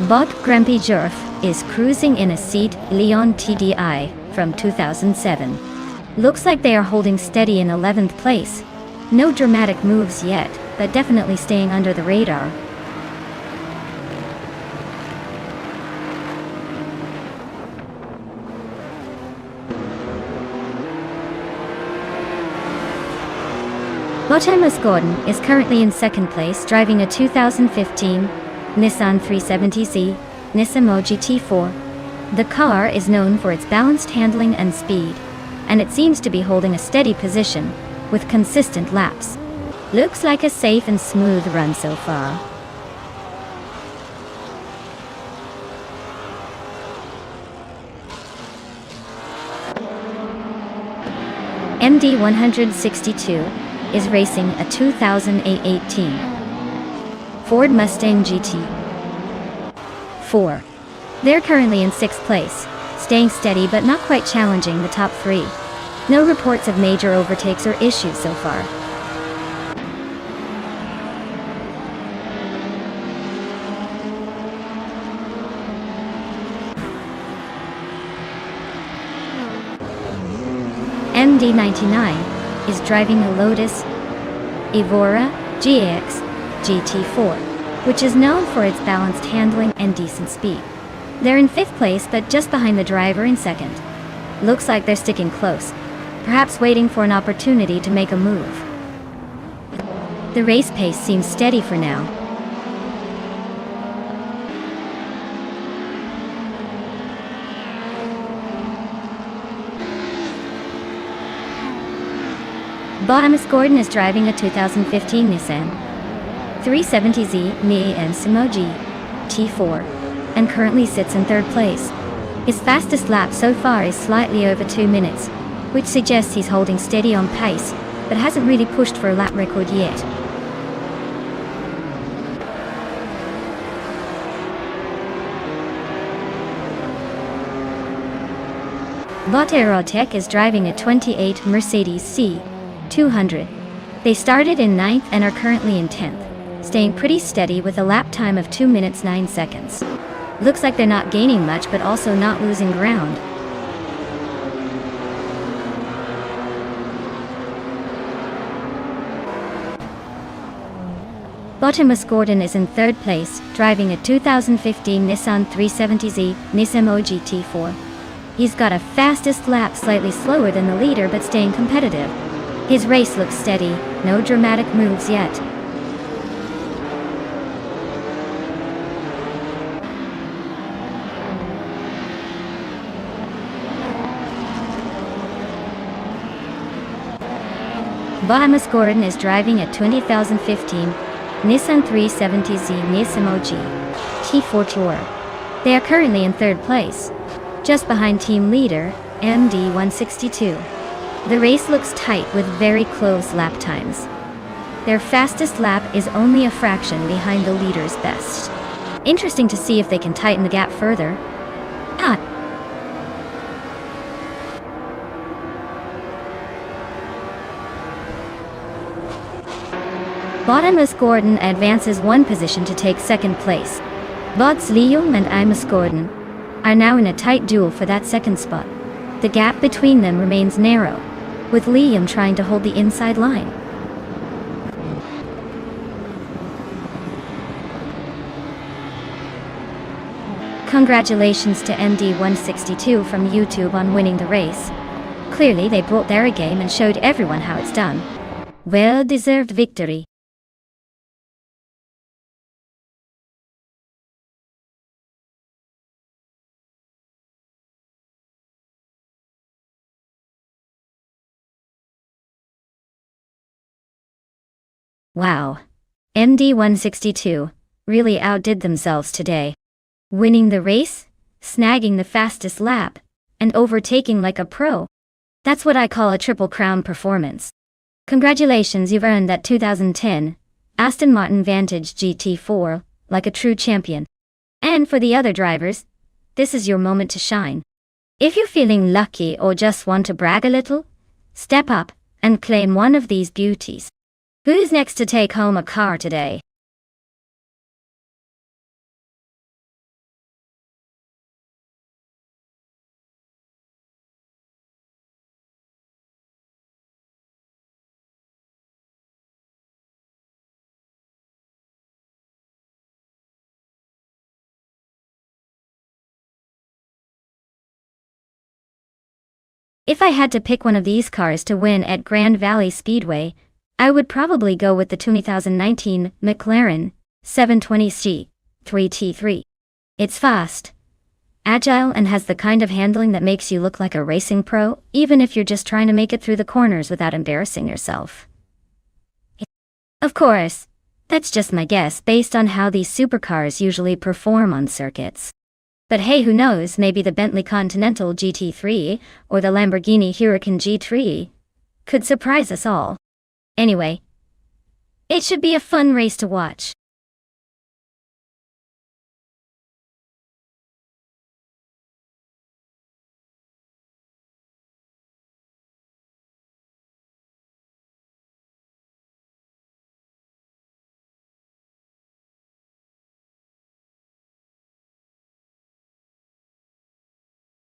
[SPEAKER 1] Bot Grampy Jerf is cruising in a seat Leon TDI from 2007. Looks like they are holding steady in 11th place. No dramatic moves yet, but definitely staying under the radar. Bottomus Gordon is currently in second place, driving a 2015 Nissan 370Z Nissan GT4. The car is known for its balanced handling and speed, and it seems to be holding a steady position with consistent laps. Looks like a safe and smooth run so far. MD 162 is racing a 2018 Ford Mustang GT4. They're currently in 6th place, staying steady but not quite challenging the top 3. No reports of major overtakes or issues so far. MD99 is driving a Lotus Evora GX GT4, which is known for its balanced handling and decent speed. They're in 5th place but just behind the driver in 2nd. Looks like they're sticking close, perhaps waiting for an opportunity to make a move. The race pace seems steady for now. Bottomus Gordon is driving a 2015 Nissan 370Z Nissan GT4 and currently sits in 3rd place. His fastest lap so far is slightly over 2 minutes, which suggests he's holding steady on pace, but hasn't really pushed for a lap record yet. Aerotech is driving a 28 Mercedes C200. They started in 9th and are currently in 10th, staying pretty steady with a lap time of 2 minutes 9 seconds. Looks like they're not gaining much but also not losing ground. Botimus Gordon is in 3rd place, driving a 2015 Nissan 370Z Nismo GT4. He's got a fastest lap slightly slower than the leader but staying competitive. His race looks steady, no dramatic moves yet. Botimus Gordon is driving a 2015 Nissan 370Z Nismo GT4 Tourer. They are currently in 3rd place, just behind team leader, MD162. The race looks tight with very close lap times. Their fastest lap is only a fraction behind the leader's best. Interesting to see if they can tighten the gap further. Botimus Gordon advances 1 position to take 2nd place. Bots Liam and Imus Gordon are now in a tight duel for that 2nd spot. The gap between them remains narrow, with Liam trying to hold the inside line. Congratulations to MD162 from YouTube on winning the race. Clearly they brought their A game and showed everyone how it's done. Well-deserved victory. Wow. MD162 really outdid themselves today. Winning the race, snagging the fastest lap, and overtaking like a pro. That's what I call a triple crown performance. Congratulations, you've earned that 2010 Aston Martin Vantage GT4 like a true champion. And for the other drivers, this is your moment to shine. If you're feeling lucky or just want to brag a little, step up and claim one of these beauties. Who's next to take home a car today? If I had to pick one of these cars to win at Grand Valley Speedway, I would probably go with the 2019 McLaren 720C 3T3. It's fast, agile, and has the kind of handling that makes you look like a racing pro, even if you're just trying to make it through the corners without embarrassing yourself. Of course, that's just my guess based on how these supercars usually perform on circuits. But hey, who knows, maybe the Bentley Continental GT3 or the Lamborghini Huracan G3 could surprise us all. Anyway, it should be a fun race to watch.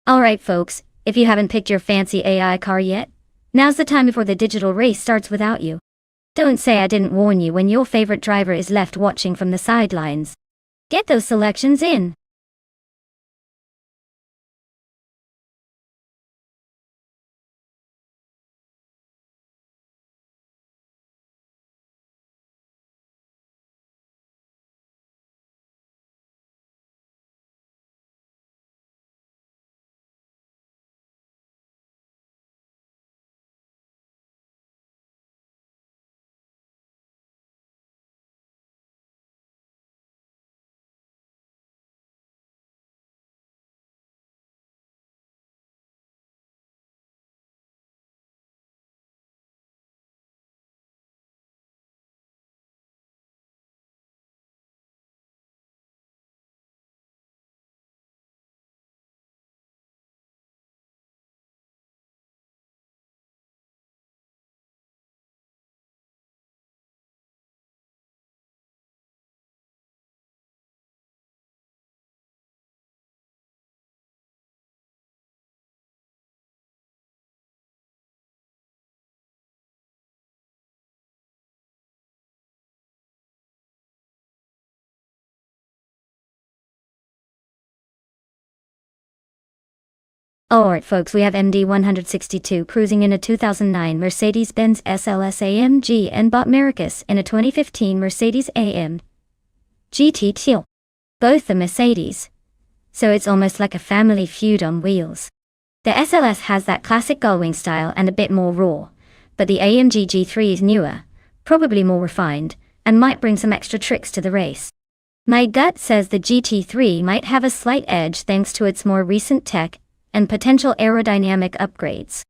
[SPEAKER 1] Alright folks, if you haven't picked your fancy AI car yet, now's the time before the digital race starts without you. Don't say I didn't warn you when your favorite driver is left watching from the sidelines. Get those selections in. Alright folks, we have MD 162 cruising in a 2009 Mercedes-Benz SLS AMG and Bot Marcus in a 2015 Mercedes AM GT2. Both the Mercedes. So it's almost like a family feud on wheels. The SLS has that classic gullwing style and a bit more raw, but the AMG G3 is newer, probably more refined, and might bring some extra tricks to the race. My gut says the GT3 might have a slight edge thanks to its more recent tech and potential aerodynamic upgrades.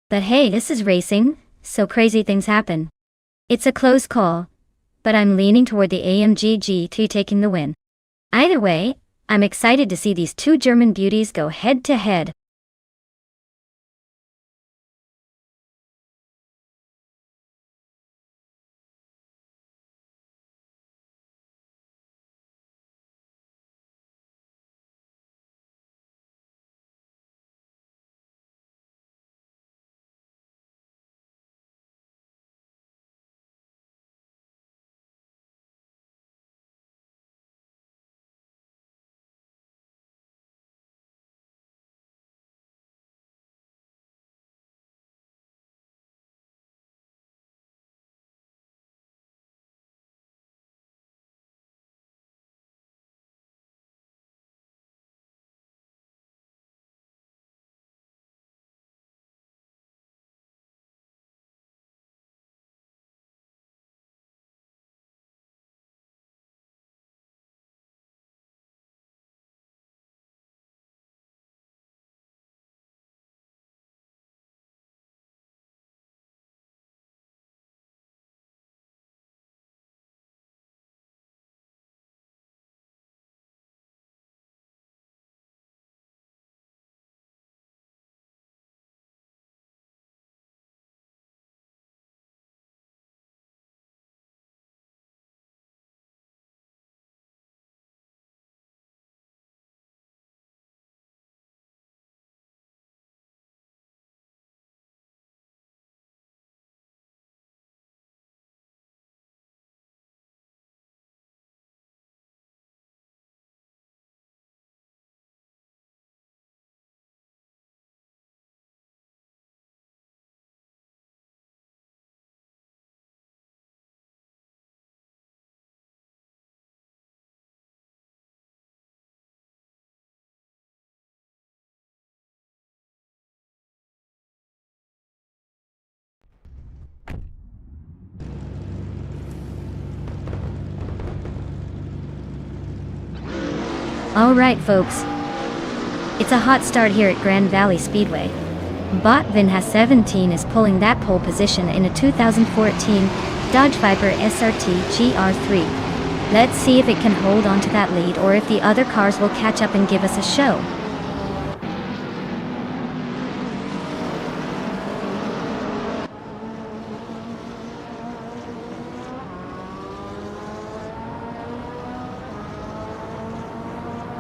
[SPEAKER 1] But hey, this is racing, so crazy things happen. It's a close call, but I'm leaning toward the AMG G3 taking the win. Either way, I'm excited to see these two German beauties go head to head. Alright folks, it's a hot start here at Grand Valley Speedway. Botvin has 17 is pulling that pole position in a 2014 Dodge Viper SRT GR3. Let's see if it can hold on to that lead or if the other cars will catch up and give us a show.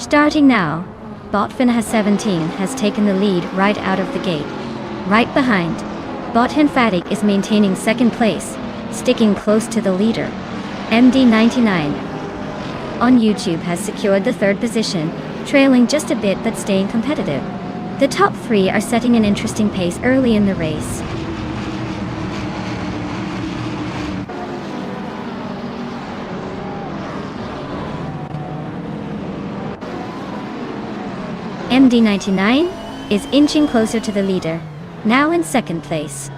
[SPEAKER 1] Starting now, Botvin has 17 has taken the lead right out of the gate. Right behind, Botvin Fatic is maintaining second place, sticking close to the leader. MD99 on YouTube has secured the third position, trailing just a bit but staying competitive. The top three are setting an interesting pace early in the race. MD99 is inching closer to the leader, now in second place.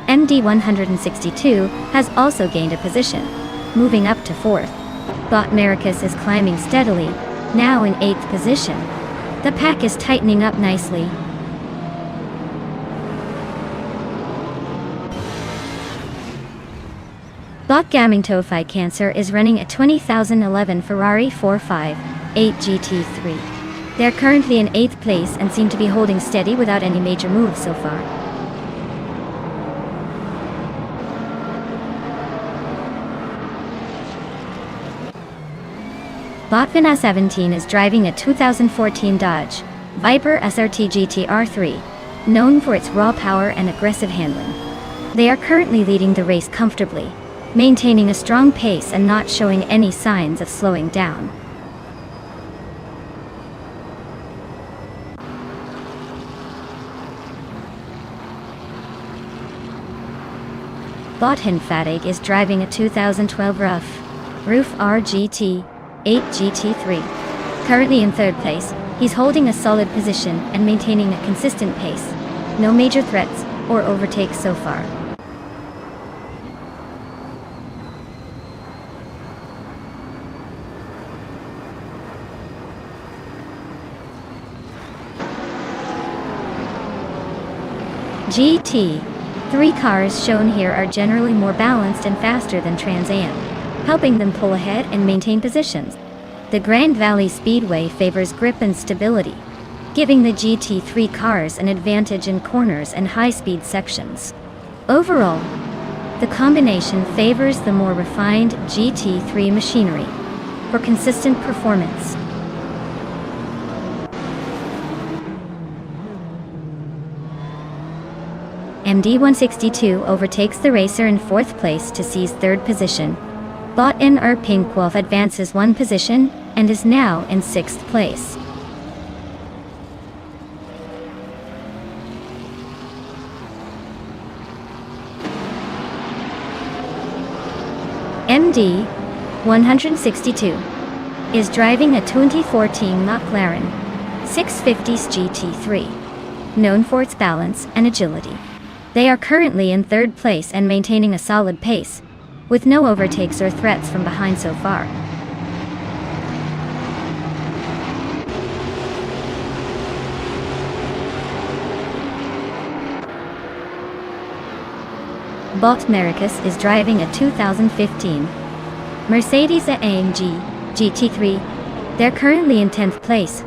[SPEAKER 1] MD 162 has also gained a position, moving up to fourth. Bot Marcus is climbing steadily, now in eighth position. The pack is tightening up nicely. Bot Gaming Tofi Cancer is running a 2011 Ferrari 458 GT3. They're currently in 8th place and seem to be holding steady without any major moves so far. Botvin A17 is driving a 2014 Dodge Viper SRT GT-R3, known for its raw power and aggressive handling. They are currently leading the race comfortably, maintaining a strong pace and not showing any signs of slowing down. Bothin Fatig is driving a 2012 Roof RGT 8 GT3. Currently in third place, he's holding a solid position and maintaining a consistent pace. No major threats or overtakes so far. GT3 cars shown here are generally more balanced and faster than Trans Am, helping them pull ahead and maintain positions. The Grand Valley Speedway favors grip and stability, giving the GT3 cars an advantage in corners and high-speed sections. Overall, the combination favors the more refined GT3 machinery for consistent performance. MD162 overtakes the racer in fourth place to seize third position. Bottin Pinkwolf advances one position and is now in sixth place. MD162 is driving a 2014 McLaren 650s GT3, known for its balance and agility. They are currently in third place and maintaining a solid pace, with no overtakes or threats from behind so far. Botmericus is driving a 2015 Mercedes-AMG GT3. They're currently in 10th place,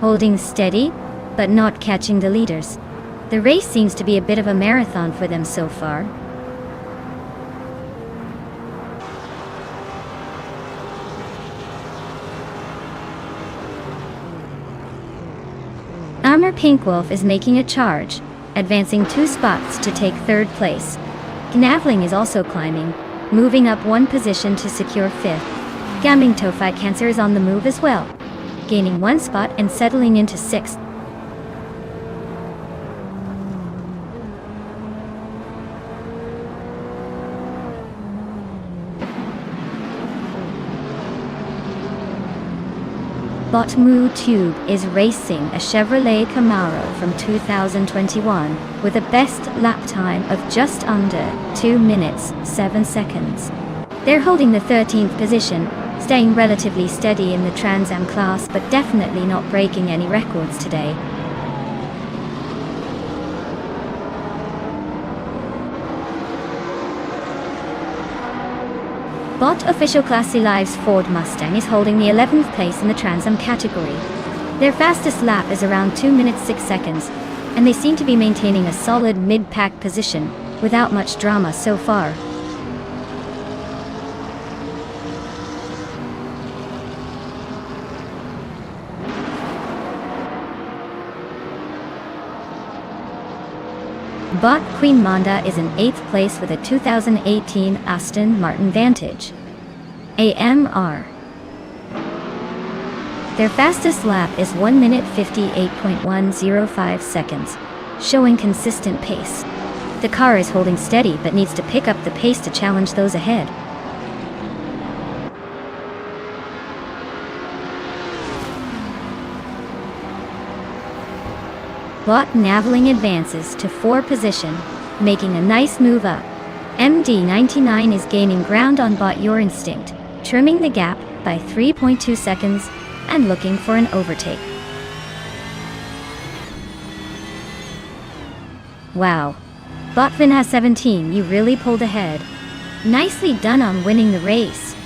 [SPEAKER 1] holding steady, but not catching the leaders. The race seems to be a bit of a marathon for them so far. Pinkwolf is making a charge, advancing 2 spots to take third place. Knavling is also climbing, moving up 1 position to secure 5th. Gambing Tofai Cancer is on the move as well, gaining 1 spot and settling into 6th. Botmu Tube is racing a Chevrolet Camaro from 2021 with a best lap time of just under 2 minutes 7 seconds. They're holding the 13th position, staying relatively steady in the Trans Am class but definitely not breaking any records today. Bot Official Classy Live's Ford Mustang is holding the 11th place in the Trans Am category. Their fastest lap is around 2 minutes 6 seconds, and they seem to be maintaining a solid mid-pack position, without much drama so far. Bot Queen Manda is in 8th place with a 2018 Aston Martin Vantage AMR. Their fastest lap is 1 minute 58.105 seconds, showing consistent pace. The car is holding steady but needs to pick up the pace to challenge those ahead. Bot Naveling advances to 4th position, making a nice move up. MD99 is gaining ground on Bot Your Instinct, trimming the gap by 3.2 seconds and looking for an overtake. Wow. Botvinha 17, you really pulled ahead. Nicely done on winning the race.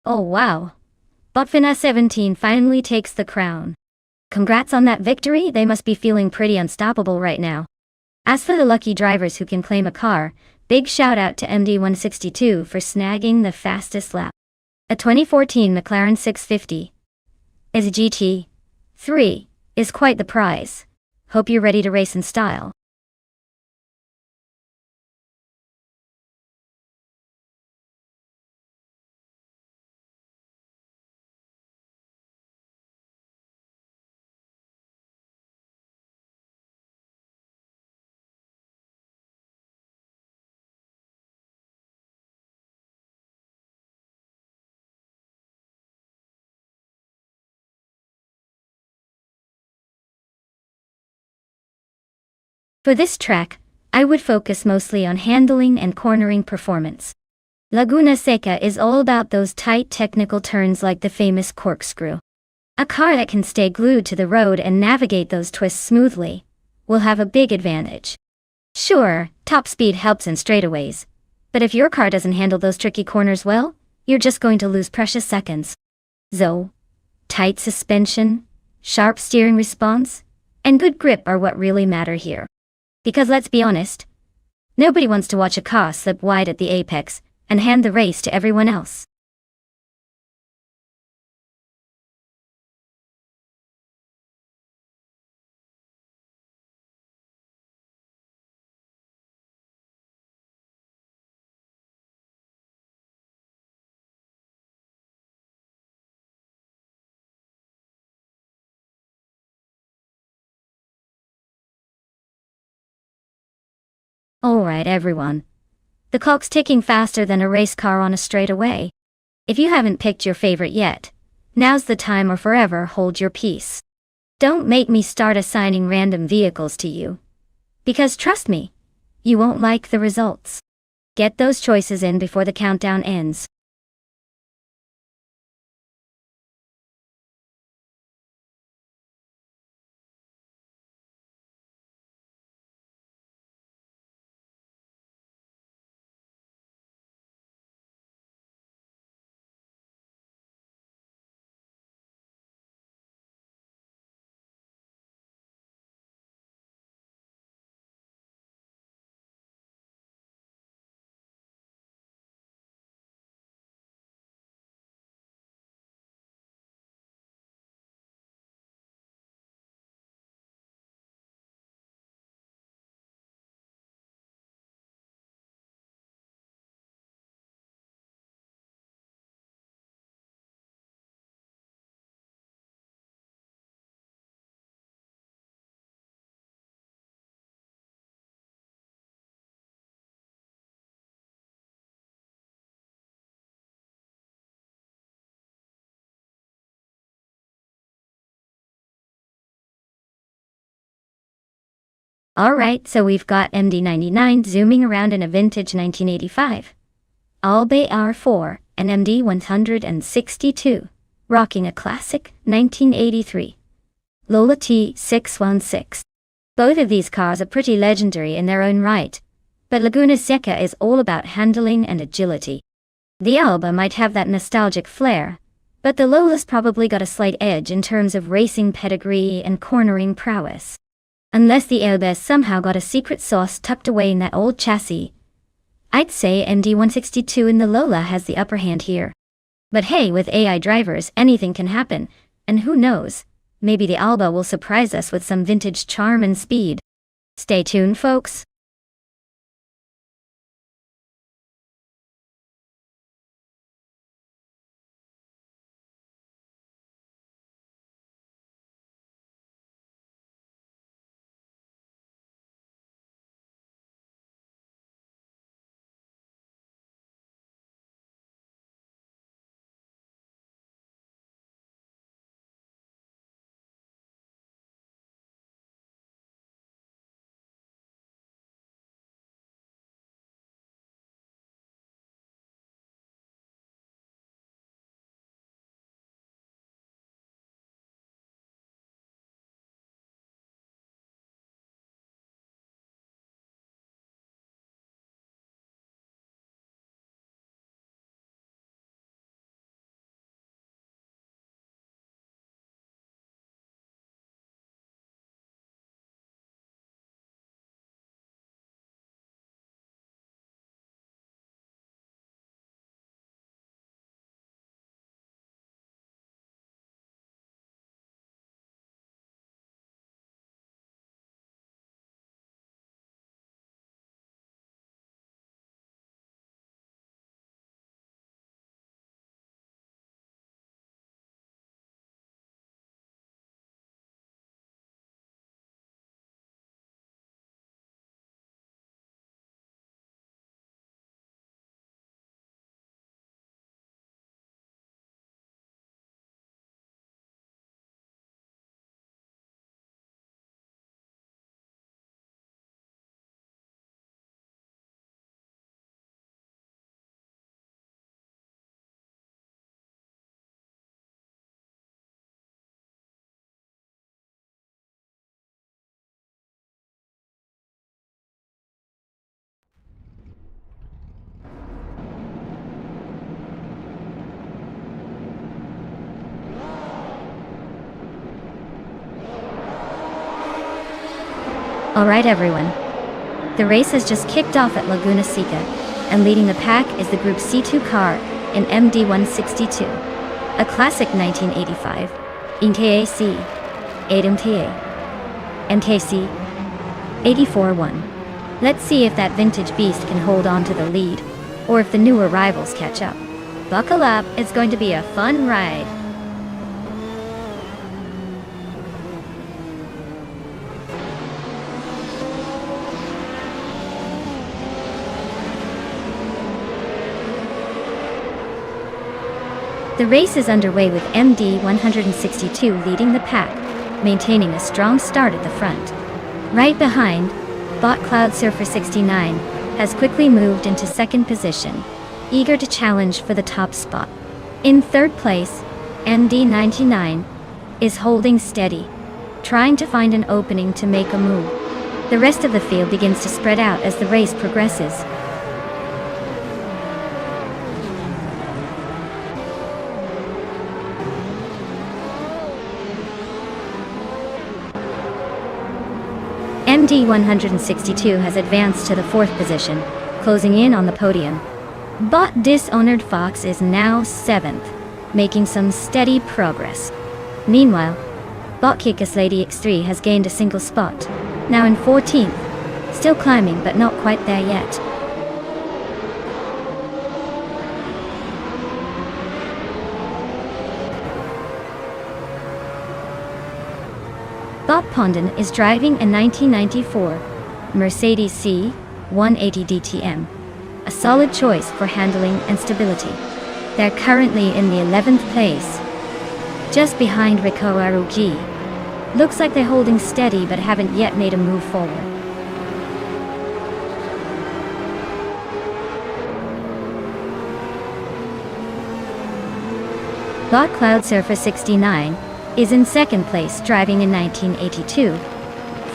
[SPEAKER 1] Oh wow. Botvinha 17 finally takes the crown. Congrats on that victory, they must be feeling pretty unstoppable right now. As for the lucky drivers who can claim a car, big shout out to MD162 for snagging the fastest lap. A 2014 McLaren 650 is a GT3 is quite the prize. Hope you're ready to race in style. For this track, I would focus mostly on handling and cornering performance. Laguna Seca is all about those tight technical turns like the famous corkscrew. A car that can stay glued to the road and navigate those twists smoothly will have a big advantage. Sure, top speed helps in straightaways, but if your car doesn't handle those tricky corners well, you're just going to lose precious seconds. So, tight suspension, sharp steering response, and good grip are what really matter here. Because let's be honest, nobody wants to watch a car slip wide at the apex and hand the race to everyone else. Alright everyone. The clock's ticking faster than a race car on a straightaway. If you haven't picked your favorite yet, now's the time or forever hold your peace. Don't make me start assigning random vehicles to you. Because trust me, you won't like the results. Get those choices in before the countdown ends. Alright, so we've got MD99 zooming around in a vintage 1985. Albe R4 and MD162, rocking a classic 1983 Lola T616. Both of these cars are pretty legendary in their own right, but Laguna Seca is all about handling and agility. The Alba might have that nostalgic flair, but the Lola's probably got a slight edge in terms of racing pedigree and cornering prowess. Unless the Alba somehow got a secret sauce tucked away in that old chassis, I'd say MD162 in the Lola has the upper hand here. But hey, with AI drivers, anything can happen, and who knows, maybe the Alba will surprise us with some vintage charm and speed. Stay tuned, folks. Alright everyone. The race has just kicked off at Laguna Seca, and leading the pack is the Group C2 car in MD162, a classic 1985, NKAC 8MTA, NKC 84-1. Let's see if that vintage beast can hold on to the lead, or if the new arrivals catch up. Buckle up, it's going to be a fun ride. The race is underway with MD162 leading the pack, maintaining a strong start at the front. Right behind, Bot Cloud Surfer 69 has quickly moved into second position, eager to challenge for the top spot. In third place, MD99 is holding steady, trying to find an opening to make a move. The rest of the field begins to spread out as the race progresses. MD162 has advanced to the fourth position, closing in on the podium. Bot Dishonored Fox is now seventh, making some steady progress. Meanwhile, Bot Kickus Lady X3 has gained a single spot, now in 14th, still climbing but not quite there yet. Bot Pondon is driving a 1994 Mercedes C180 DTM, a solid choice for handling and stability. They're currently in the 11th place, just behind Riko Arugi. Looks like they're holding steady but haven't yet made a move forward. Bot Cloud Surfer 69 is in second place, driving a 1982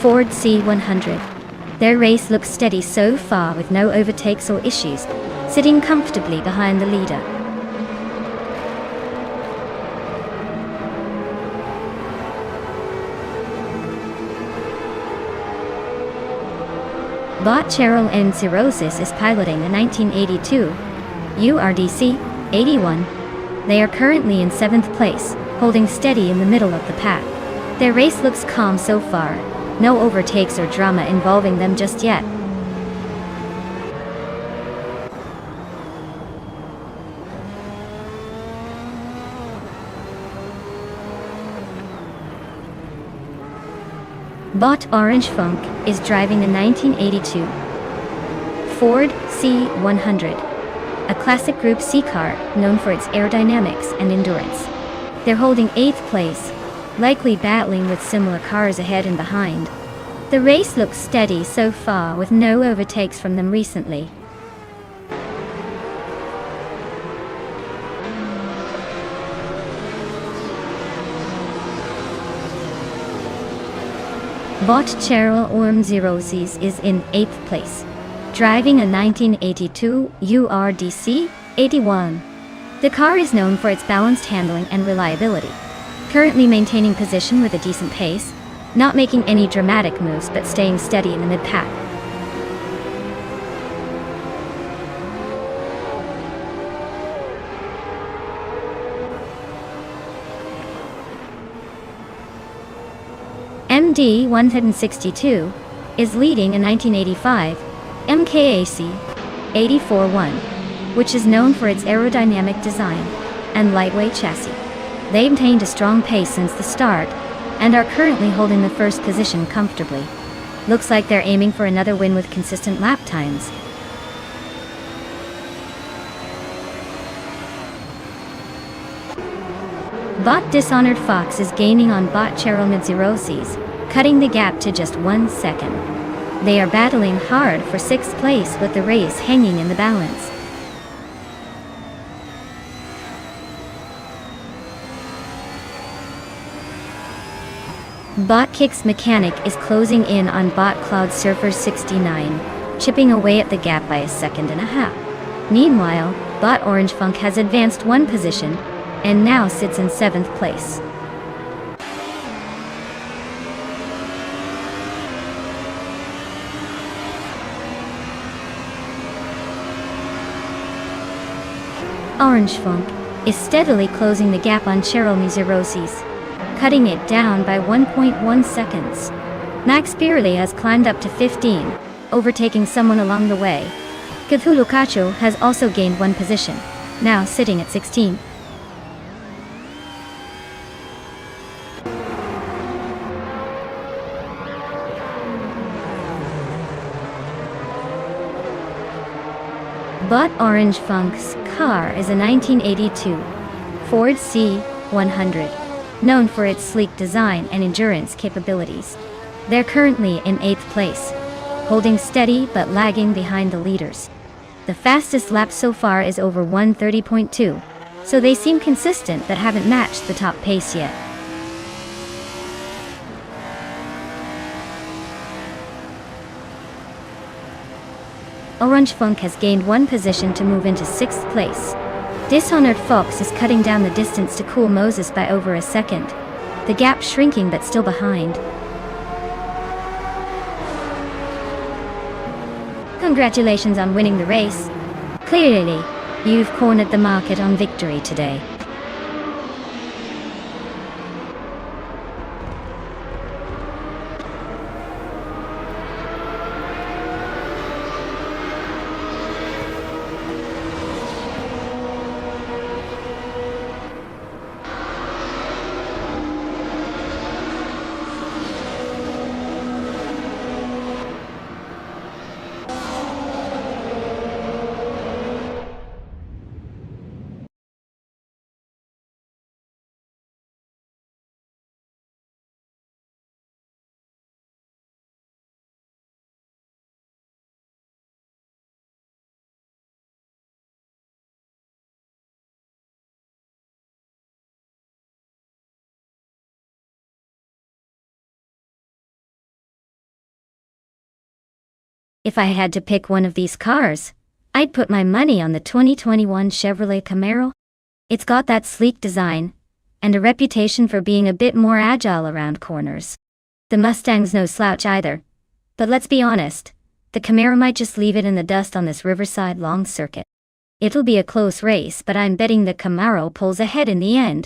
[SPEAKER 1] Ford C100. Their race looks steady so far with no overtakes or issues, sitting comfortably behind the leader. Bot Cheryl N. Cirrhosis is piloting a 1982 URDC 81. They are currently in 7th place, holding steady in the middle of the pack. Their race looks calm so far, no overtakes or drama involving them just yet. Bot Orange Funk is driving a 1982 Ford C100, a classic Group C car known for its aerodynamics and endurance. They're holding 8th place, likely battling with similar cars ahead and behind. The race looks steady so far with no overtakes from them recently. Bot Cheryl Orm Zerozis is in 8th place, driving a 1982 URDC 81. The car is known for its balanced handling and reliability, currently maintaining position with a decent pace, not making any dramatic moves but staying steady in the mid-pack. MD162 is leading a 1985 MKAC 84-1, which is known for its aerodynamic design and lightweight chassis. They've maintained a strong pace since the start and are currently holding the first position comfortably. Looks like they're aiming for another win with consistent lap times. Bot Dishonored Fox is gaining on Bot Cheryl Midzirosis, cutting the gap to just 1 second. They are battling hard for 6th place with the race hanging in the balance. Bot Kicks Mechanic is closing in on Bot Cloud Surfer 69, chipping away at the gap by 1.5 seconds. Meanwhile, Bot Orange Funk has advanced 1 position and now sits in 7th place. Orange Funk is steadily closing the gap on Cheryl Mizerosi's, cutting it down by 1.1 seconds. Max Birley has climbed up to 15, overtaking someone along the way. Cthulhu Cacho has also gained one position, now sitting at 16. But Orange Funk's car is a 1982 Ford C100, known for its sleek design and endurance capabilities. They're currently in 8th place, holding steady but lagging behind the leaders. The fastest lap so far is over 1:30.2, so they seem consistent but haven't matched the top pace yet. Orange Funk has gained one position to move into 6th place. Dishonored Fox is cutting down the distance to Cool Moses by over a second. The gap shrinking but still behind. Congratulations on winning the race. Clearly, you've cornered the market on victory today. If I had to pick one of these cars, I'd put my money on the 2021 Chevrolet Camaro. It's got that sleek design, and a reputation for being a bit more agile around corners. The Mustang's no slouch either, but let's be honest, the Camaro might just leave it in the dust on this Riverside long circuit. It'll be a close race, but I'm betting the Camaro pulls ahead in the end.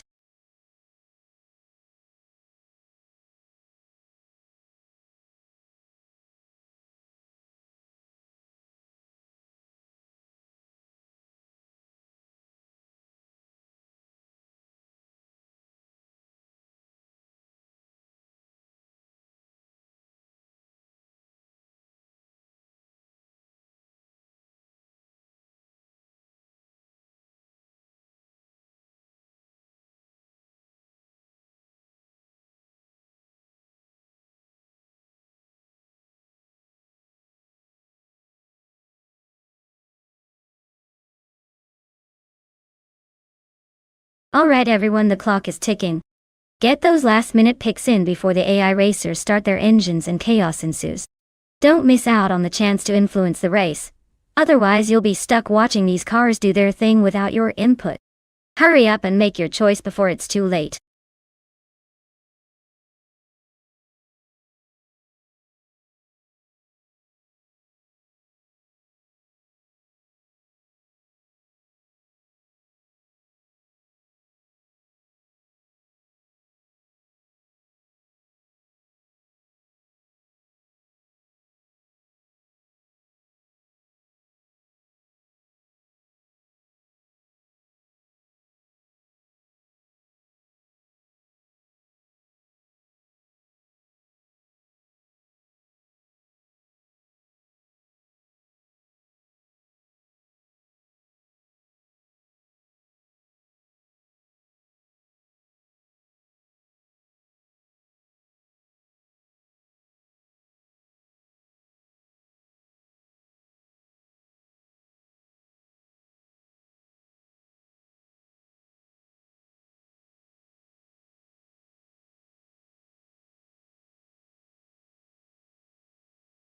[SPEAKER 1] Alright everyone, the clock is ticking. Get those last-minute picks in before the AI racers start their engines and chaos ensues. Don't miss out on the chance to influence the race. Otherwise you'll be stuck watching these cars do their thing without your input. Hurry up and make your choice before it's too late.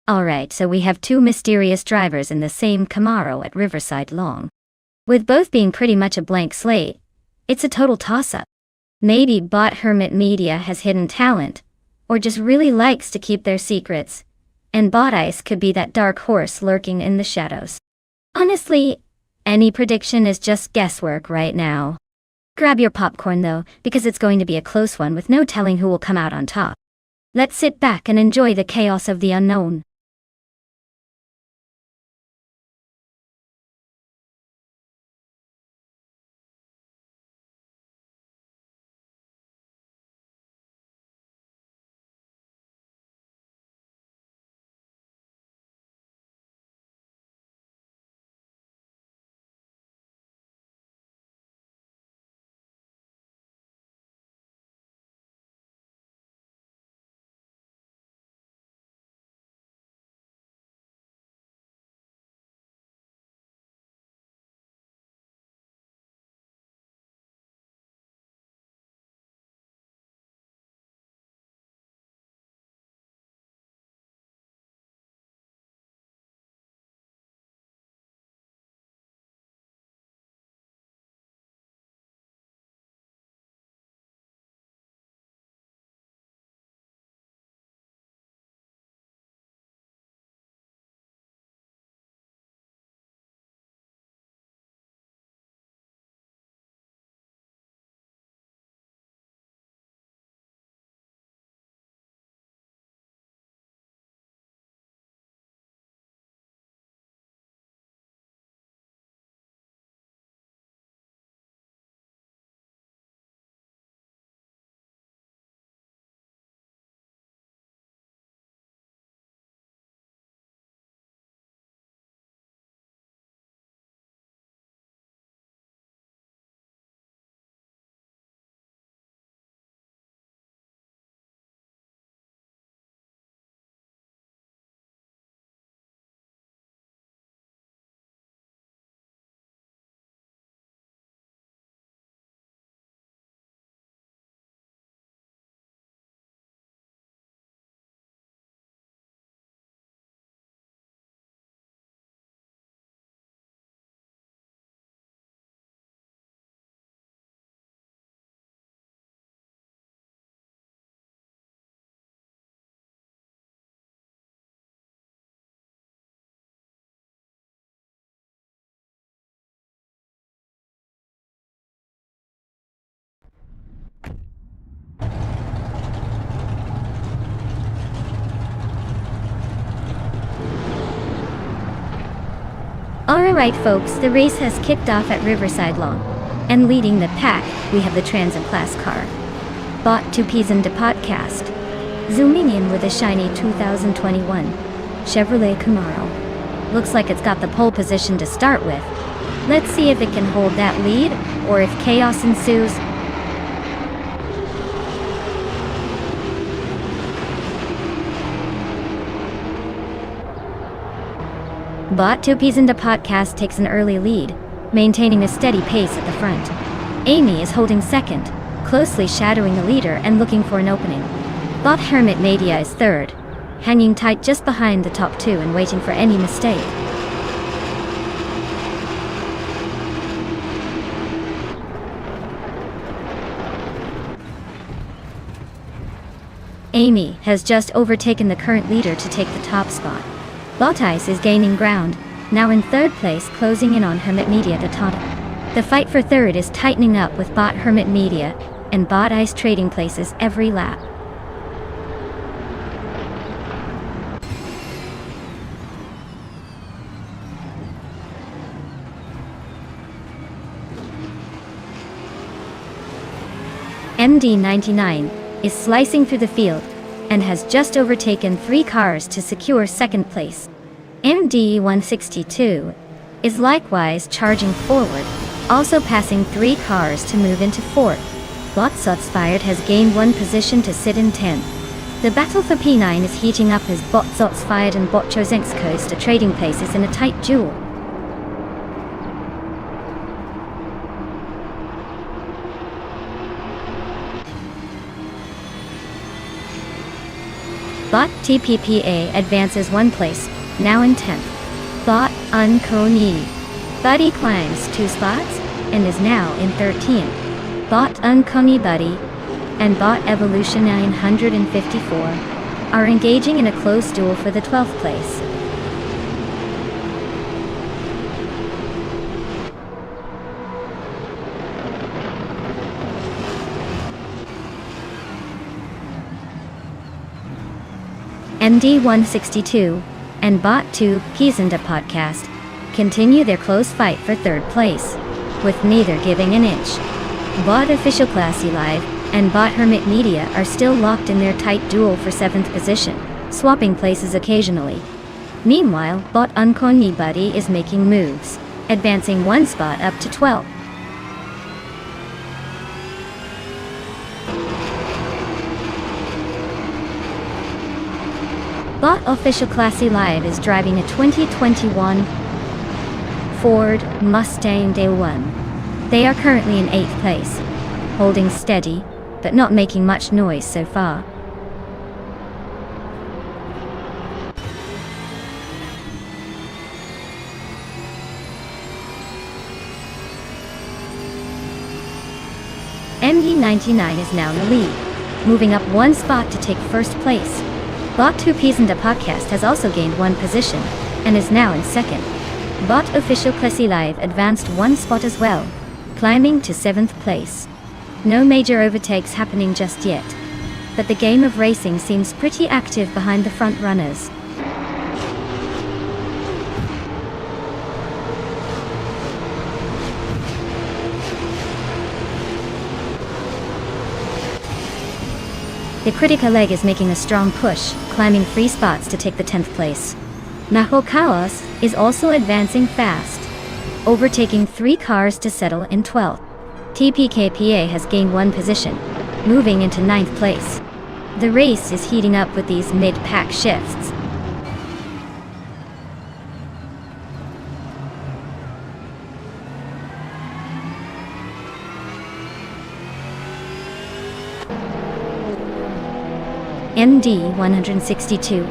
[SPEAKER 1] Alright, so we have two mysterious drivers in the same Camaro at Riverside Long. With both being pretty much a blank slate, it's a total toss-up. Maybe Bot Hermit Media has hidden talent, or just really likes to keep their secrets, and Bot Ice could be that dark horse lurking in the shadows. Honestly, Any prediction is just guesswork right now. Grab your popcorn though, because it's going to be a close one with no telling who will come out on top. Let's sit back and enjoy the chaos of the unknown. Alright folks, the race has kicked off at Riverside Lawn. And leading the pack, we have the Transit Class car. Bought to Pisan de Podcast. Zooming in with a shiny 2021 Chevrolet Camaro. Looks like it's got the pole position to start with. Let's see if it can hold that lead, or if chaos ensues. Bought to Pisan de Podcast takes an early lead, maintaining a steady pace at the front. Amy is holding second, closely shadowing the leader and looking for an opening. Bot Hermit Media is third, hanging tight just behind the top two and waiting for any mistake. Amy has just overtaken the current leader to take the top spot. Bot Ice is gaining ground, now in third place, closing in on Hermit Media to top. The fight for third is tightening up with Bot Hermit Media and Bot Ice trading places every lap. MD99 is slicing through the field and has just overtaken 3 cars to secure second place. MD162 is likewise charging forward, also passing 3 cars to move into fourth. Botsots Fired has gained 1 position to sit in 10th. The battle for P9 is heating up as Botsots Fired and Botchozenks coast to trading places in a tight duel. Bot TPPA advances 1 place, now in 10th. Bot Unkoni Buddy climbs 2 spots and is now in 13th. Bot Unkoni Buddy and Bot Evolution 954 are engaging in a close duel for the 12th place. MD162 and Bot 2 Peasanta Podcast continue their close fight for third place, with neither giving an inch. Bot Official Classy Live and Bot Hermit Media are still locked in their tight duel for 7th position, swapping places occasionally. Meanwhile, Bot Unconyi Buddy is making moves, advancing one spot up to 12. Bot Official Classy Live is driving a 2021 Ford Mustang Day 1. They are currently in 8th place, holding steady, but not making much noise so far. MD99 is now in the lead, moving up one spot to take first place. Bot 2 Peasanta Podcast has also gained one position, and is now in second. Bot Official Classy Live advanced one spot as well, climbing to 7th place. No major overtakes happening just yet, but the game of racing seems pretty active behind the front runners. The critical leg is making a strong push, climbing 3 spots to take the 10th place. Mahokaos is also advancing fast, overtaking 3 cars to settle in 12th. TPKPA has gained one position, moving into 9th place. The race is heating up with these mid-pack shifts. MD162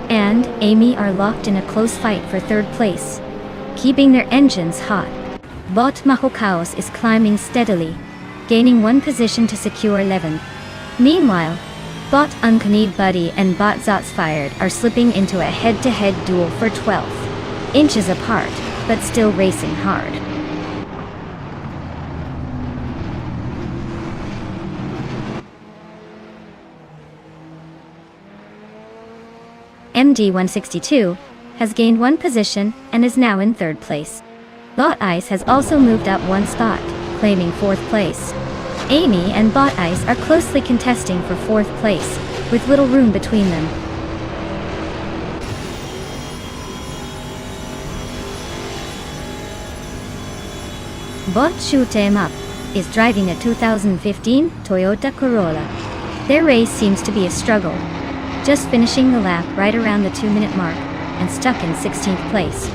[SPEAKER 1] and Amy are locked in a close fight for 3rd place, keeping their engines hot. Bot Mahokaos is climbing steadily, gaining one position to secure 11th. Meanwhile, Bot Uncanid Buddy and Bot Zotsfired are slipping into a head-to-head duel for 12th, inches apart, but still racing hard. MD162 has gained one position and is now in 3rd place. Bot Ice has also moved up one spot, claiming 4th place. Amy and Bot Ice are closely contesting for 4th place, with little room between them. Bot Shoot 'Em Up is driving a 2015 Toyota Corolla. Their race seems to be a struggle, just finishing the lap right around the 2-minute mark, and stuck in 16th place.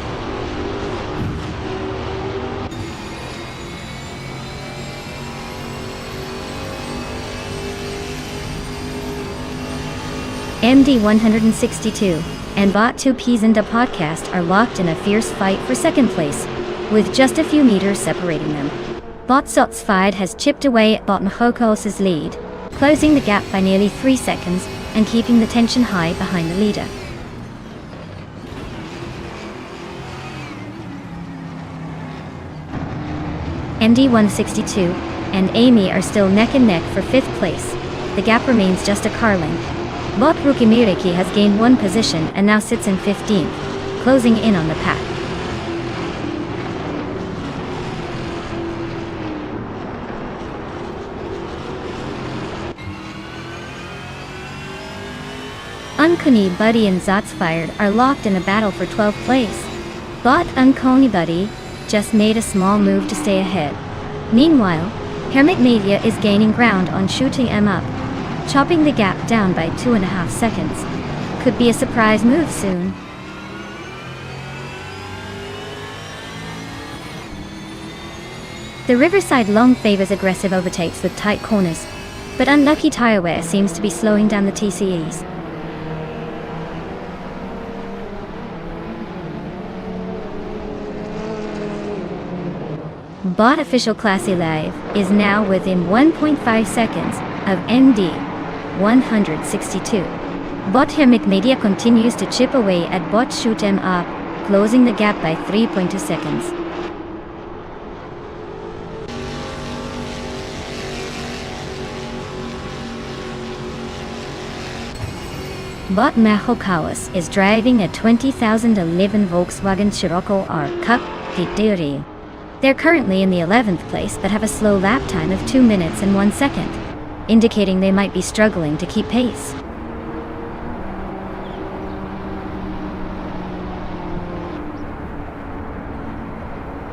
[SPEAKER 1] MD162 and Bot 2 Peasanta Podcast are locked in a fierce fight for 2nd place, with just a few meters separating them. Bot Zotsfied has chipped away at Bot Mahokos' lead, closing the gap by nearly 3 seconds, and keeping the tension high behind the leader. MD162 and Amy are still neck and neck for 5th place. The gap remains just a car length. Bot Rukimiriki has gained one position and now sits in 15th, closing in on the pack. Unconyi Buddy and Zotsfired are locked in a battle for 12th place. Bot Unconyi Buddy just made a small move to stay ahead. Meanwhile, Hermit Media is gaining ground on Shooting 'Em Up, chopping the gap down by 2.5 seconds. Could be a surprise move soon. The Riverside Long favors aggressive overtakes with tight corners, but unlucky tire wear seems to be slowing down the TCEs. Bot Official Classy Live is now within 1.5 seconds of MD162. Bot Hermit Media continues to chip away at Bot Shoot 'Em Up, closing the gap by 3.2 seconds. But Mahokawas is driving a 2011 Volkswagen Scirocco R Cup Victory. They're currently in the 11th place but have a slow lap time of 2 minutes and 1 second, indicating they might be struggling to keep pace.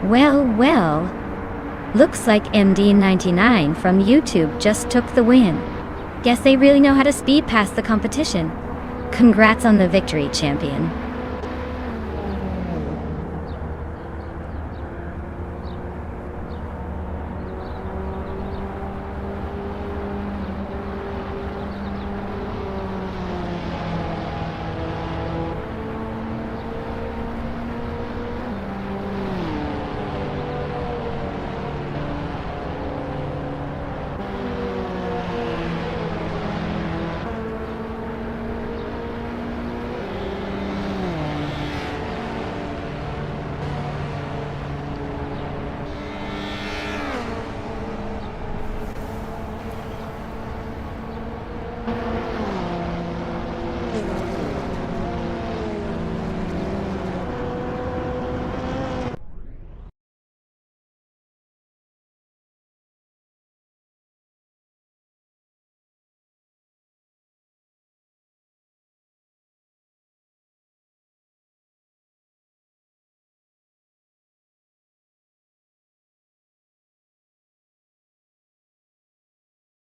[SPEAKER 1] Well, looks like MD99 from YouTube just took the win. Guess they really know how to speed past the competition. Congrats on the victory, champion.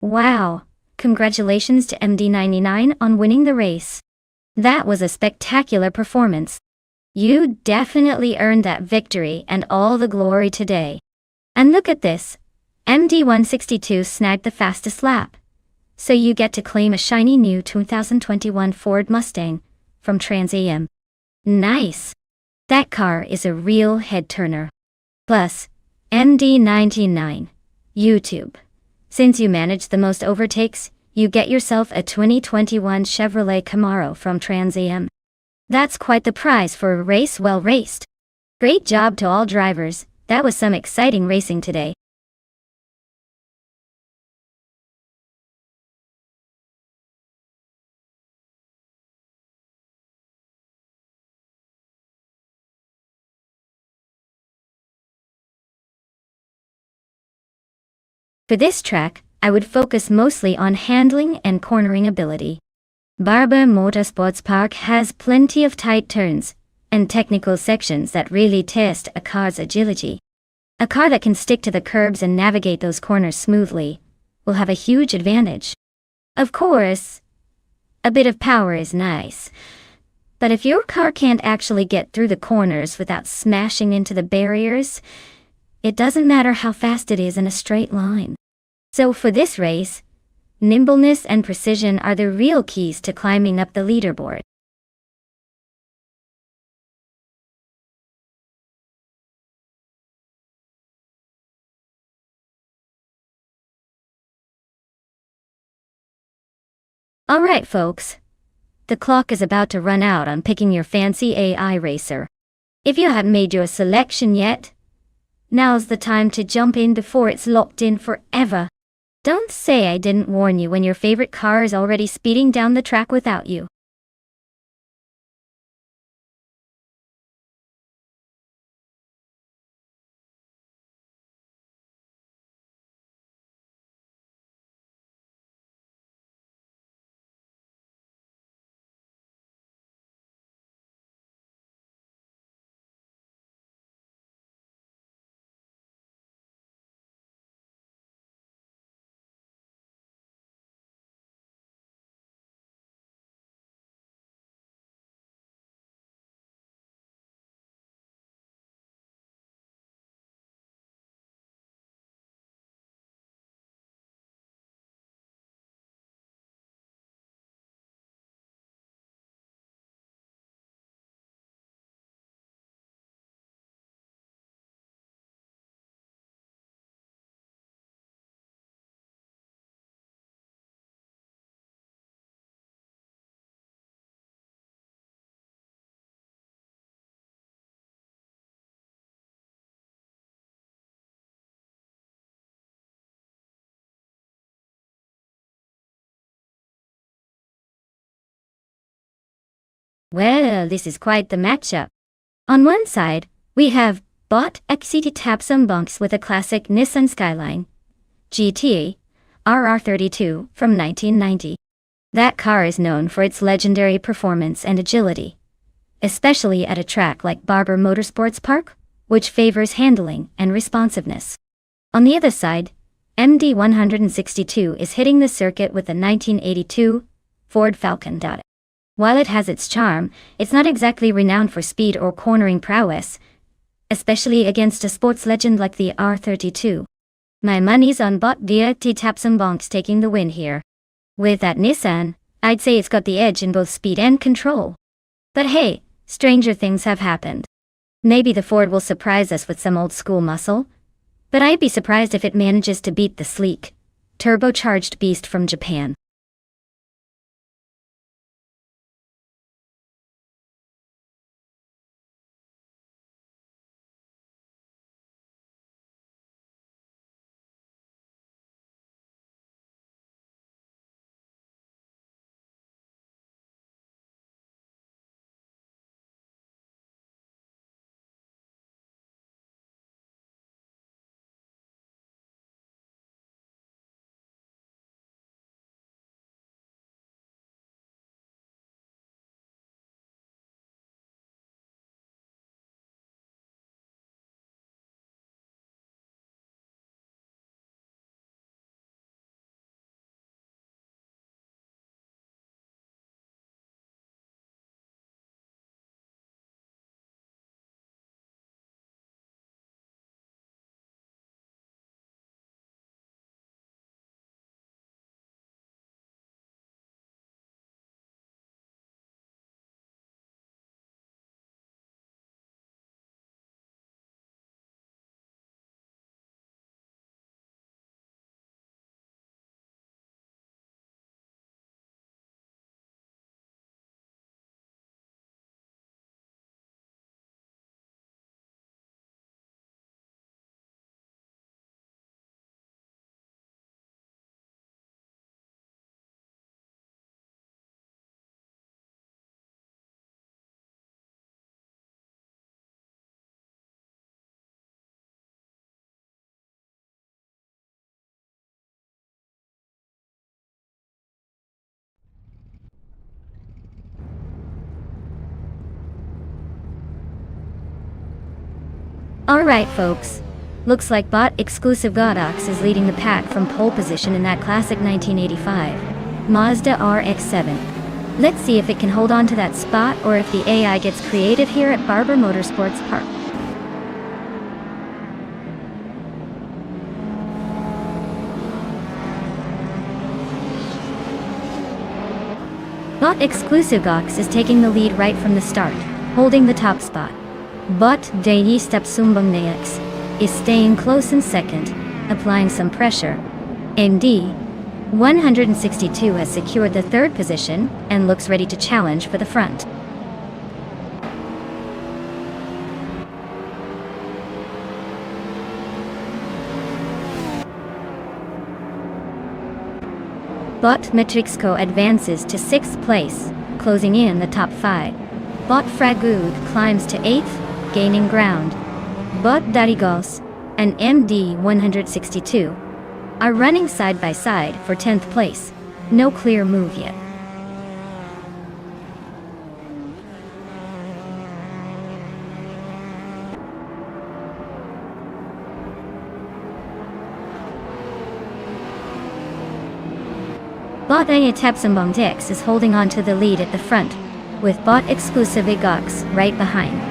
[SPEAKER 1] Wow, congratulations to MD99 on winning the race. That was a spectacular performance. You definitely earned that victory and all the glory today. And look at this. MD162 snagged the fastest lap. So you get to claim a shiny new 2021 Ford Mustang from Trans Am. Nice. That car is a real head-turner. Plus, MD99, YouTube. Since you managed the most overtakes, you get yourself a 2021 Chevrolet Camaro from Trans Am. That's quite the prize for a race well raced. Great job to all drivers. That was some exciting racing today. For this track, I would focus mostly on handling and cornering ability. Barber Motorsports Park has plenty of tight turns and technical sections that really test a car's agility. A car that can stick to the curbs and navigate those corners smoothly will have a huge advantage. Of course, a bit of power is nice, but if your car can't actually get through the corners without smashing into the barriers, it doesn't matter how fast it is in a straight line. So for this race, nimbleness and precision are the real keys to climbing up the leaderboard. Alright folks, the clock is about to run out on picking your fancy AI racer. If you haven't made your selection yet, now's the time to jump in before it's locked in forever. Don't say I didn't warn you when your favorite car is already speeding down the track without you. Well, this is quite the matchup. On one side, we have bot XCT Tapsum bunks with a classic Nissan Skyline GT RR32 from 1990. That car is known for its legendary performance and agility, especially at a track like Barber Motorsports Park, which favors handling and responsiveness. On the other side, MD 162 is hitting the circuit with the 1982 Ford Falcon. While it has its charm, it's not exactly renowned for speed or cornering prowess, especially against a sports legend like the R32. My money's on bot XCT Tapsum bunks taking the win here. With that Nissan, I'd say it's got the edge in both speed and control. But hey, stranger things have happened. Maybe the Ford will surprise us with some old school muscle, but I'd be surprised if it manages to beat the sleek, turbocharged beast from Japan. Alright folks, looks like bot exclusive Godox is leading the pack from pole position in that classic 1985 Mazda RX-7. Let's see if it can hold on to that spot or if the AI gets creative here at Barber Motorsports Park. Bot exclusive Gox is taking the lead right from the start, holding the top spot. Bot Tapsum bunks is staying close in second, applying some pressure. MD 162 has secured the third position and looks ready to challenge for the front. Bot Matrixco advances to 6th place, closing in the top 5. Bot Fragud climbs to 8th, gaining ground. Bot Darigos and MD 162 are running side by side for 10th place. No clear move yet. Bot Tapsum bunks is holding on to the lead at the front, with Bot Exclusive Gox right behind.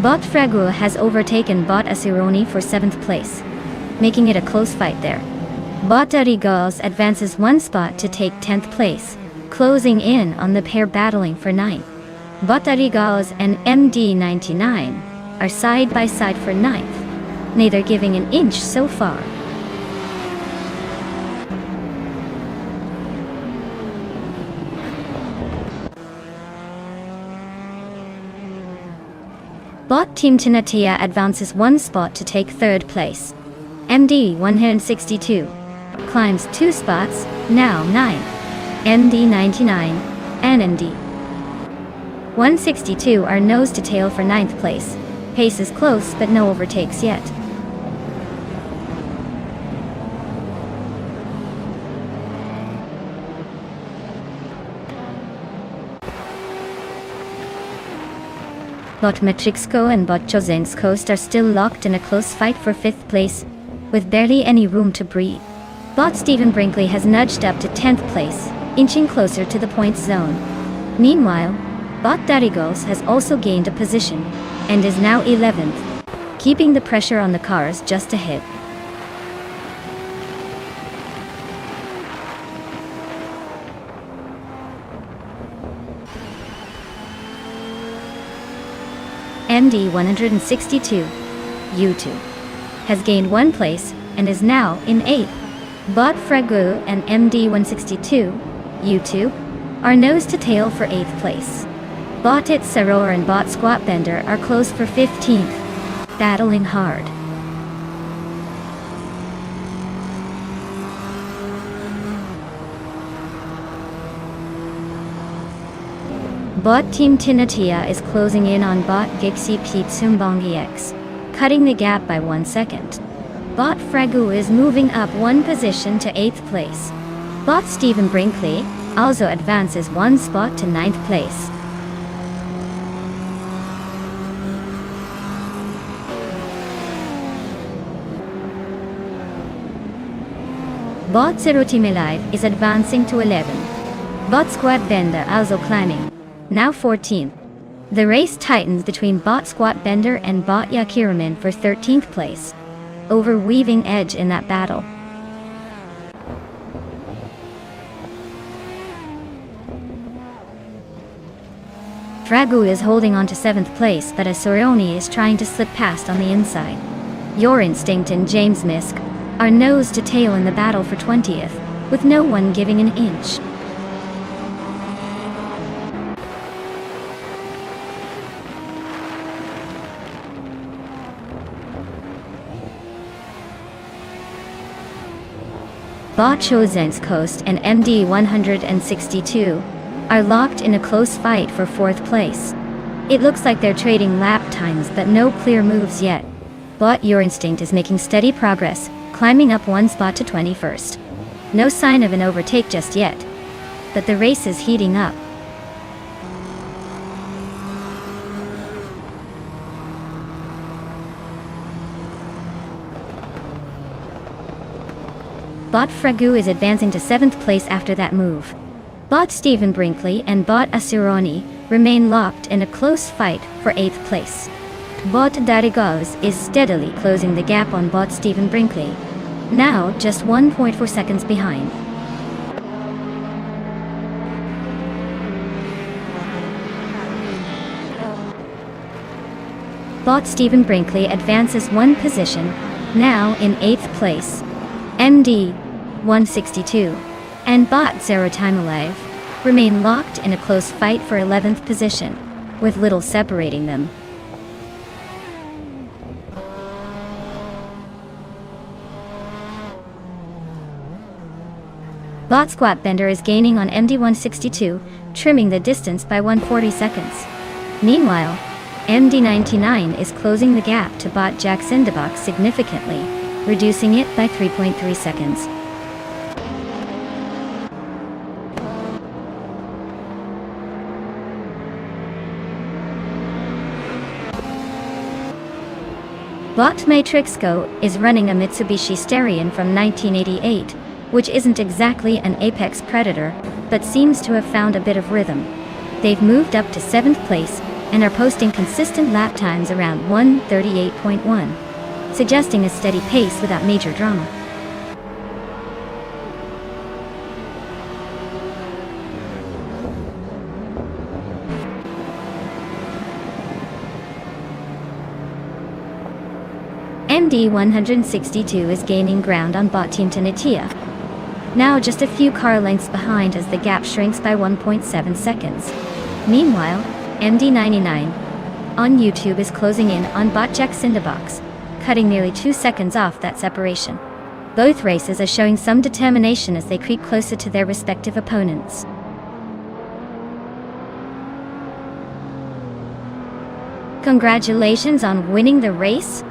[SPEAKER 1] Bot Fragua has overtaken Bot Asironi for 7th place, making it a close fight there. Bot Darigos advances 1 spot to take 10th place, closing in on the pair battling for 9th. Bot Darigos and MD99 are side by side for 9th, neither giving an inch so far. Bot Team Tinatia advances 1 spot to take 3rd place. MD 162 climbs 2 spots, now 9th. MD 99 and MD 162 are nose to tail for 9th place. Pace is close but no overtakes yet. Bot Matrixco and Bot Chozenskost are still locked in a close fight for 5th place, with barely any room to breathe. Bot Stephen Brinkley has nudged up to 10th place, inching closer to the points zone. Meanwhile, Bot Darigos has also gained a position, and is now 11th, keeping the pressure on the cars just ahead. MD 162, U2, has gained 1 place and is now in 8th. Bot Fragu and MD 162, U2, are nose to tail for 8th place. Bot It Saror and Bot Squat Bender are close for 15th, battling hard. Bot Team Tinatia is closing in on Bot Gixi Pete Sumbongi X, cutting the gap by 1 second. Bot Fragu is moving up 1 position to 8th place. Bot Stephen Brinkley also advances 1 spot to 9th place. Bot Zerotimilive is advancing to 11th. Bot Squat Bender also climbing, now 14th. The race tightens between Bot Squat Bender and Bot Yakiraman for 13th place, over Weaving Edge in that battle. Fragu is holding on to 7th place, but Asorioni is trying to slip past on the inside. Your Instinct and James Misk are nose to tail in the battle for 20th, with no one giving an inch. Bot Chozenskost and MD 162 are locked in a close fight for 4th place. It looks like they're trading lap times but no clear moves yet. Bot Your Instinct is making steady progress, climbing up 1 spot to 21st. No sign of an overtake just yet, but the race is heating up. Bot Fragu is advancing to 7th place after that move. Bot Stephen Brinkley and Bot Asironi remain locked in a close fight for 8th place. Bot Darigos is steadily closing the gap on Bot Stephen Brinkley, now just 1.4 seconds behind. Bot Stephen Brinkley advances 1 position, now in 8th place. MD 162 and Bot Zerotimilive remain locked in a close fight for 11th position, with little separating them. Bot Squat Bender is gaining on MD 162, trimming the distance by 140 seconds. Meanwhile, MD 99 is closing the gap to Bot Jacksindabok significantly, reducing it by 3.3 seconds. Bot Matrixco is running a Mitsubishi Starion from 1988, which isn't exactly an apex predator, but seems to have found a bit of rhythm. They've moved up to 7th place and are posting consistent lap times around 1:38.1, suggesting a steady pace without major drama. MD 162 is gaining ground on Bot Team Tinatia, now just a few car lengths behind as the gap shrinks by 1.7 seconds. Meanwhile, MD 99 on YouTube is closing in on Bot Jacksindabok, cutting nearly 2 seconds off that separation. Both races are showing some determination as they creep closer to their respective opponents. Congratulations on winning the race.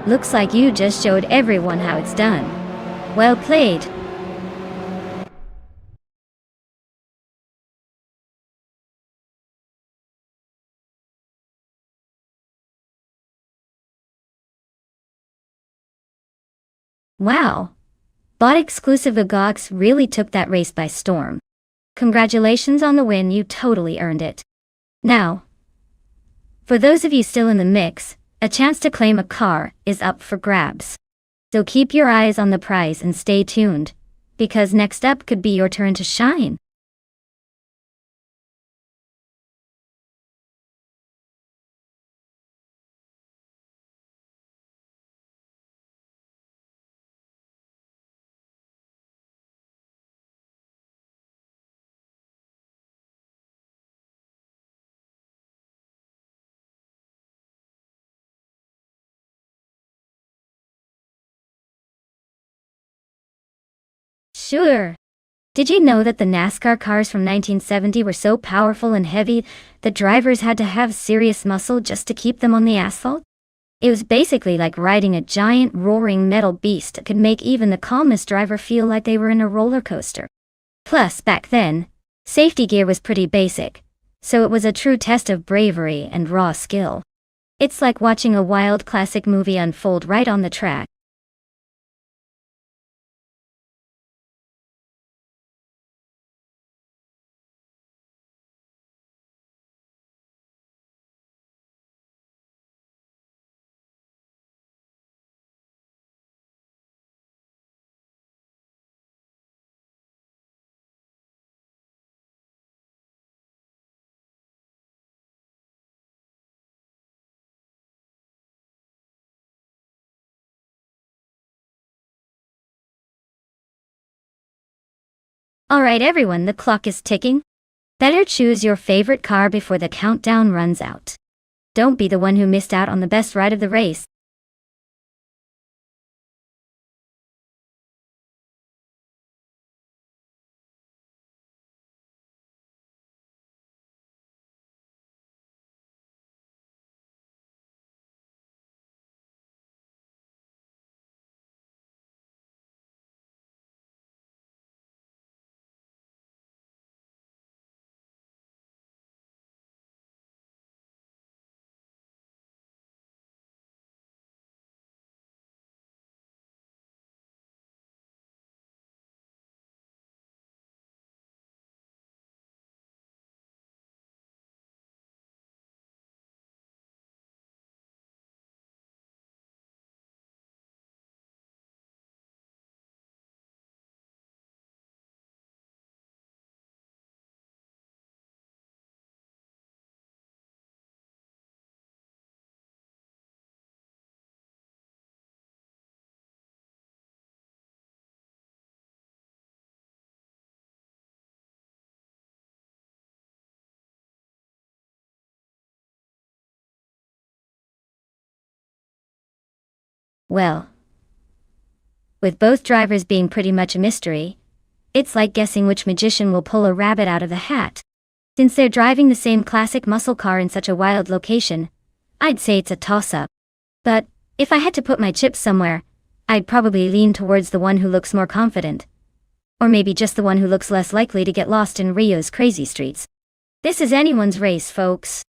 [SPEAKER 1] Looks like you just showed everyone how it's done. Well played. Wow. Bot exclusive Agox really took that race by storm. Congratulations on the win, you totally earned it. Now, for those of you still in the mix, a chance to claim a car is up for grabs. So keep your eyes on the prize and stay tuned, because next up could be your turn to shine. Sure. Did you know that the NASCAR cars from 1970 were so powerful and heavy that drivers had to have serious muscle just to keep them on the asphalt? It was basically like riding a giant roaring metal beast that could make even the calmest driver feel like they were in a roller coaster. Plus, back then, safety gear was pretty basic, so it was a true test of bravery and raw skill. It's like watching a wild classic movie unfold right on the track. Alright everyone, the clock is ticking. Better choose your favorite car before the countdown runs out. Don't be the one who missed out on the best ride of the race. Well, with both drivers being pretty much a mystery, it's like guessing which magician will pull a rabbit out of the hat. Since they're driving the same classic muscle car in such a wild location, I'd say it's a toss-up. But if I had to put my chips somewhere, I'd probably lean towards the one who looks more confident. Or maybe just the one who looks less likely to get lost in Rio's crazy streets. This is anyone's race, folks.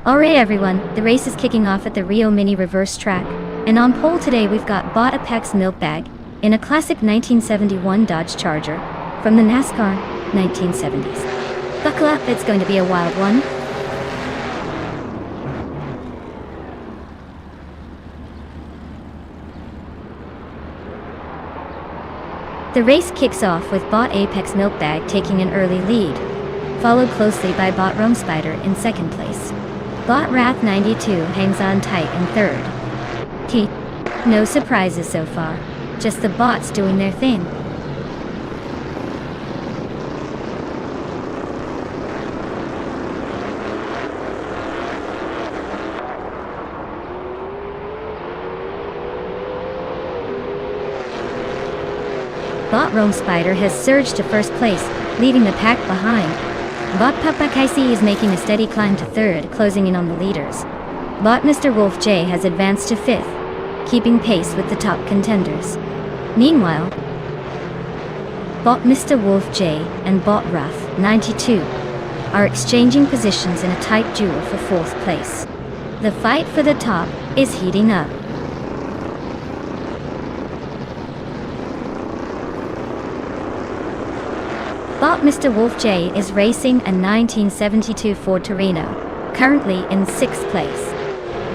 [SPEAKER 1] Alright everyone, the race is kicking off at the Rio Mini Reverse track, and on pole today we've got Bot Apex Milkbag in a classic 1971 Dodge Charger from the NASCAR 1970s. Buckle up, it's going to be a wild one. The race kicks off with Bot Apex Milkbag taking an early lead, followed closely by Bot Rome Spider in second place. Bot Wrath 92 hangs on tight in third. No surprises so far, just the bots doing their thing. Bot Rome Spider has surged to first place, leaving the pack behind. Bot Papa Kaisi is making a steady climb to third, closing in on the leaders. Bot Mr. Wolf J has advanced to fifth, keeping pace with the top contenders. Meanwhile, Bot Mr. Wolf J and Bot Wrath 92 are exchanging positions in a tight duel for fourth place. The fight for the top is heating up. Bot Mr. Wolf J is racing a 1972 Ford Torino, currently in 6th place.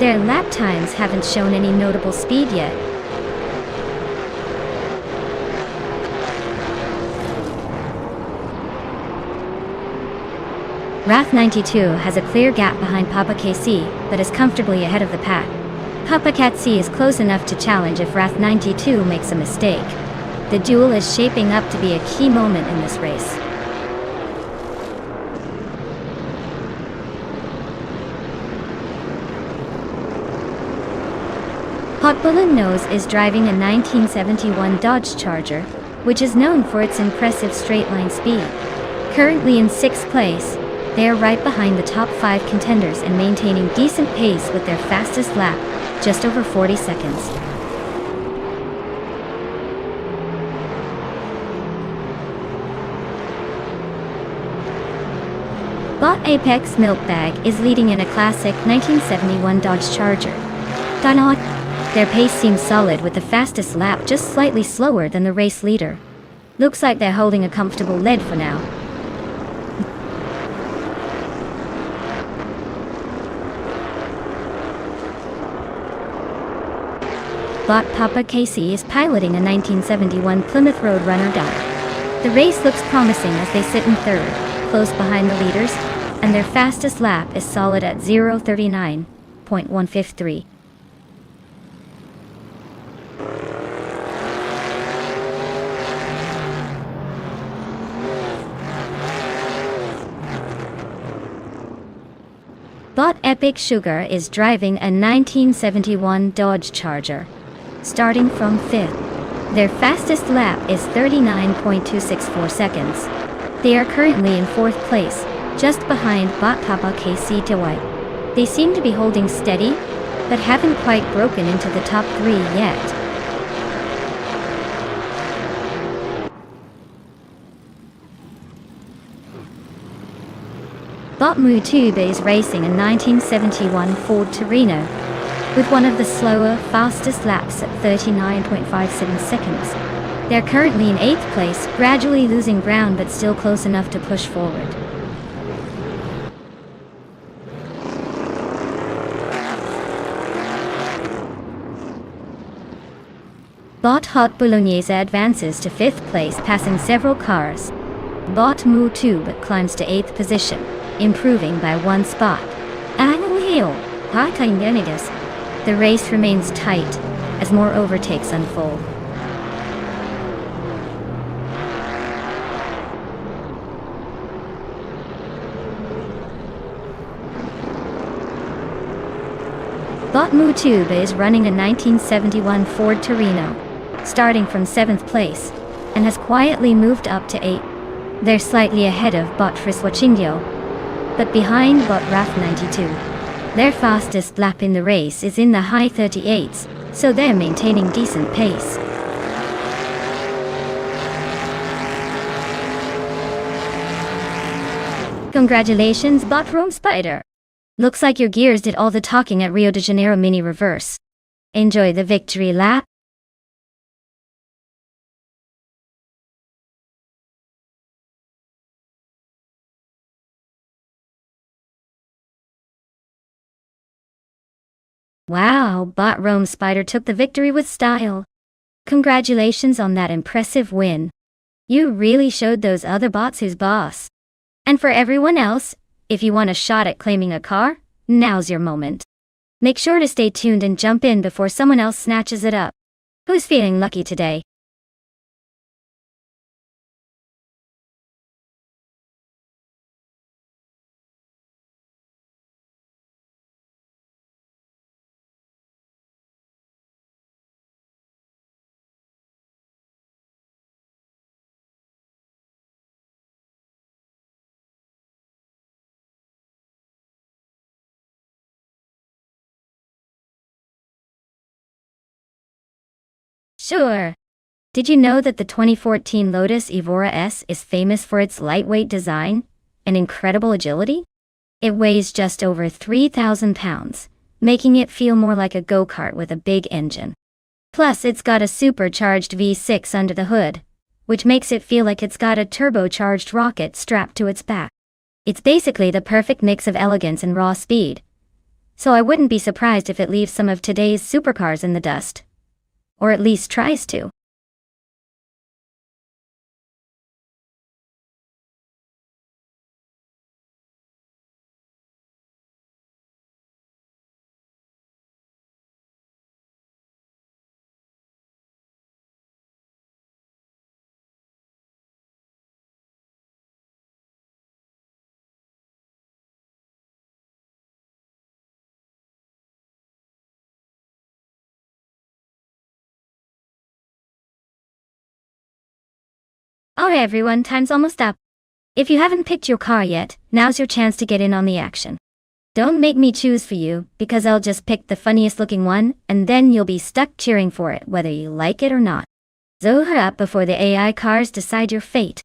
[SPEAKER 1] Their lap times haven't shown any notable speed yet. Wrath 92 has a clear gap behind Papa KC, but is comfortably ahead of the pack. Papa Cat C is close enough to challenge if Wrath 92 makes a mistake. The duel is shaping up to be a key moment in this race. Hot Balloon Nose is driving a 1971 Dodge Charger, which is known for its impressive straight-line speed. Currently in 6th place, they are right behind the top 5 contenders and maintaining decent pace with their fastest lap, just over 40 seconds. Bot Apex Milkbag is leading in a classic 1971 Dodge Charger. Their pace seems solid with the fastest lap just slightly slower than the race leader. Looks like they're holding a comfortable lead for now. Bot Papa Casey is piloting a 1971 Plymouth Roadrunner Dodge. The race looks promising as they sit in third, close behind the leaders, and their fastest lap is solid at 0:39.153. Bot Epic Sugar is driving a 1971 Dodge Charger, starting from 5th. Their fastest lap is 39.264 seconds. They are currently in 4th place, just behind Bot Papa KC White. They seem to be holding steady, but haven't quite broken into the top 3 yet. Bot Mutube is racing a 1971 Ford Torino, with one of the slower, fastest laps at 39.57 seconds. They're currently in 8th place, gradually losing ground but still close enough to push forward. Bot Hot Bolognese advances to 5th place, passing several cars. Bot Mutube climbs to 8th position, improving by 1 spot. The race remains tight as more overtakes unfold. Bot Mutube is running a 1971 Ford Torino, starting from 7th place, and has quietly moved up to 8th. They're slightly ahead of Bot Friswachindio, but behind Bot Wrath 92. Their fastest lap in the race is in the high 38s, so they're maintaining decent pace. Congratulations, Bot Rome Spider! Looks like your gears did all the talking at Rio de Janeiro mini reverse. Enjoy the victory lap. Wow, Bot Rome Spider took the victory with style. Congratulations on that impressive win. You really showed those other bots who's boss. And for everyone else, if you want a shot at claiming a car, now's your moment. Make sure to stay tuned and jump in before someone else snatches it up. Who's feeling lucky today? Sure. Did you know that the 2014 Lotus Evora S is famous for its lightweight design and incredible agility? It weighs just over 3,000 pounds, making it feel more like a go-kart with a big engine. Plus, it's got a supercharged V6 under the hood, which makes it feel like it's got a turbocharged rocket strapped to its back. It's basically the perfect mix of elegance and raw speed. So I wouldn't be surprised if it leaves some of today's supercars in the dust. Or at least tries to. Alright everyone, time's almost up. If you haven't picked your car yet, now's your chance to get in on the action. Don't make me choose for you, because I'll just pick the funniest looking one, and then you'll be stuck cheering for it whether you like it or not. So hurry up before the AI cars decide your fate.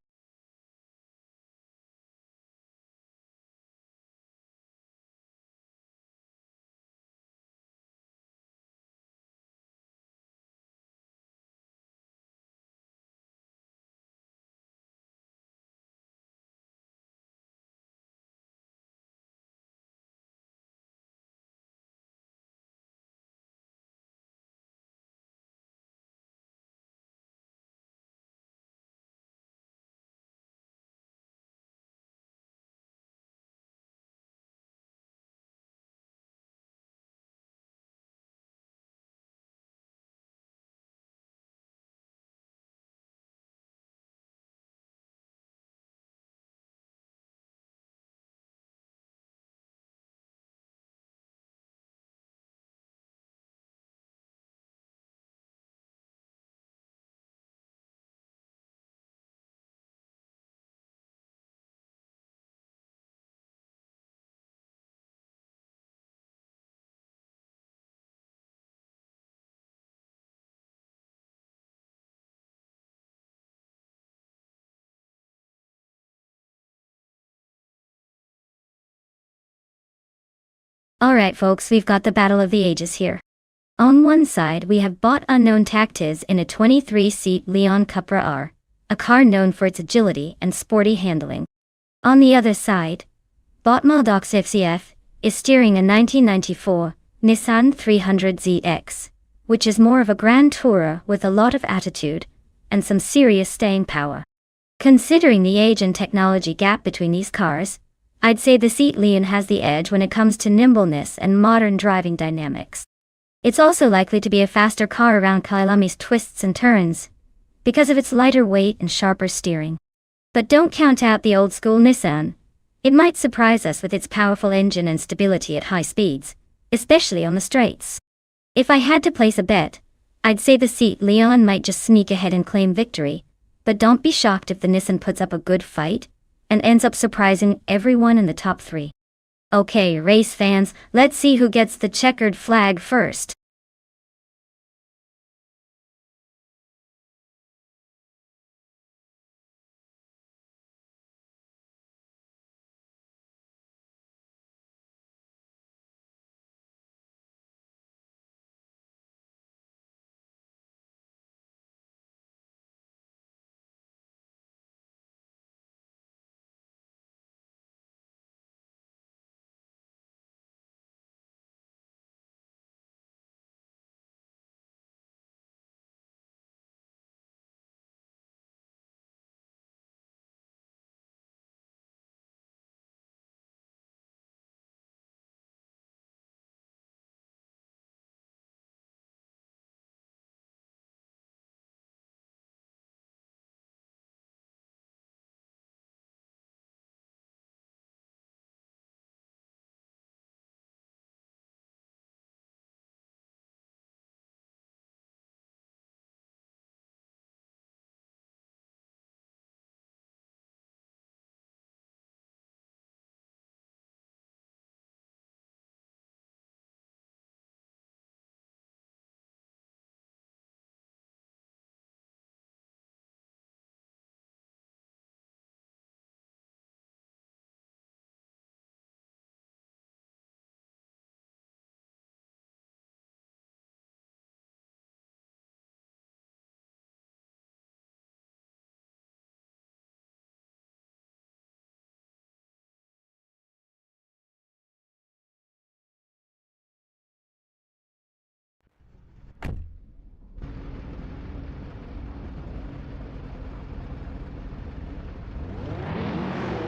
[SPEAKER 1] Alright folks, we've got the battle of the ages here. On one side we have Bot Unknown Tactiz in a 23-seat Leon Cupra R, a car known for its agility and sporty handling. On the other side, Bot Maldox FCF is steering a 1994 Nissan 300ZX, which is more of a grand tourer with a lot of attitude and some serious staying power. Considering the age and technology gap between these cars, I'd say the Seat Leon has the edge when it comes to nimbleness and modern driving dynamics. It's also likely to be a faster car around Kyalami's twists and turns, because of its lighter weight and sharper steering. But don't count out the old-school Nissan. It might surprise us with its powerful engine and stability at high speeds, especially on the straights. If I had to place a bet, I'd say the Seat Leon might just sneak ahead and claim victory, but don't be shocked if the Nissan puts up a good fight and ends up surprising everyone in the top 3. Okay, race fans, let's see who gets the checkered flag first.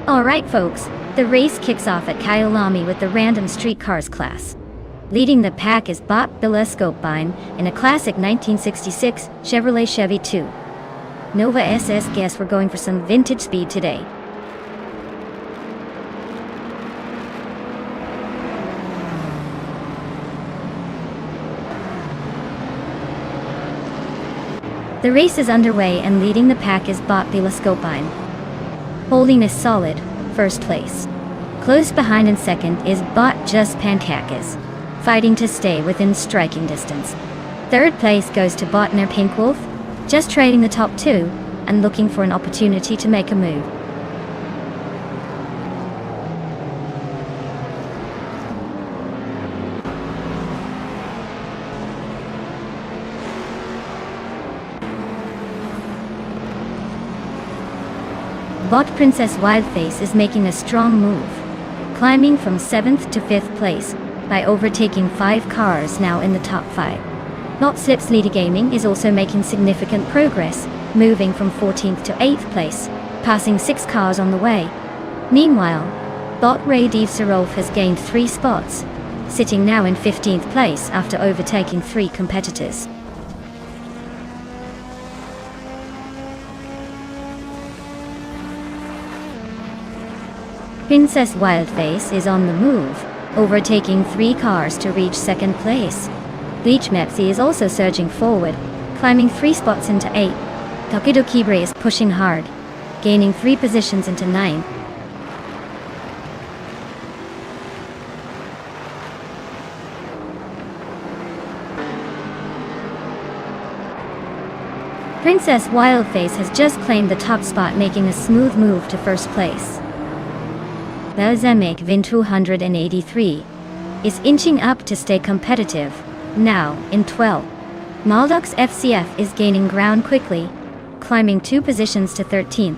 [SPEAKER 1] Alright folks, the race kicks off at Kyolami with the random streetcars class. Leading the pack is Bot Bileskopine in a classic 1966 Chevrolet Chevy 2. Nova SS guess we're going for some vintage speed today. The race is underway and leading the pack is Bot Bileskopine, holding a solid first place. Close behind in second is Bot Just Pancakes, fighting to stay within striking distance. Third place goes to Botner Pink Wolf, just trading the top two and looking for an opportunity to make a move. Bot Princess Wildface is making a strong move, climbing from 7th to 5th place by overtaking 5 cars now in the top 5. Not Slips Leader Gaming is also making significant progress, moving from 14th to 8th place, passing 6 cars on the way. Meanwhile, Bot Ray Deve Sarolf has gained 3 spots, sitting now in 15th place after overtaking 3 competitors. Princess Wildface is on the move, overtaking 3 cars to reach 2nd place. Bleach Mepsi is also surging forward, climbing 3 spots into 8. Tokido Kibre is pushing hard, gaining 3 positions into 9. Princess Wildface has just claimed the top spot, making a smooth move to 1st place. Belzemek Vin 283 is inching up to stay competitive, now in 12th. Maldox FCF is gaining ground quickly, climbing 2 positions to 13th.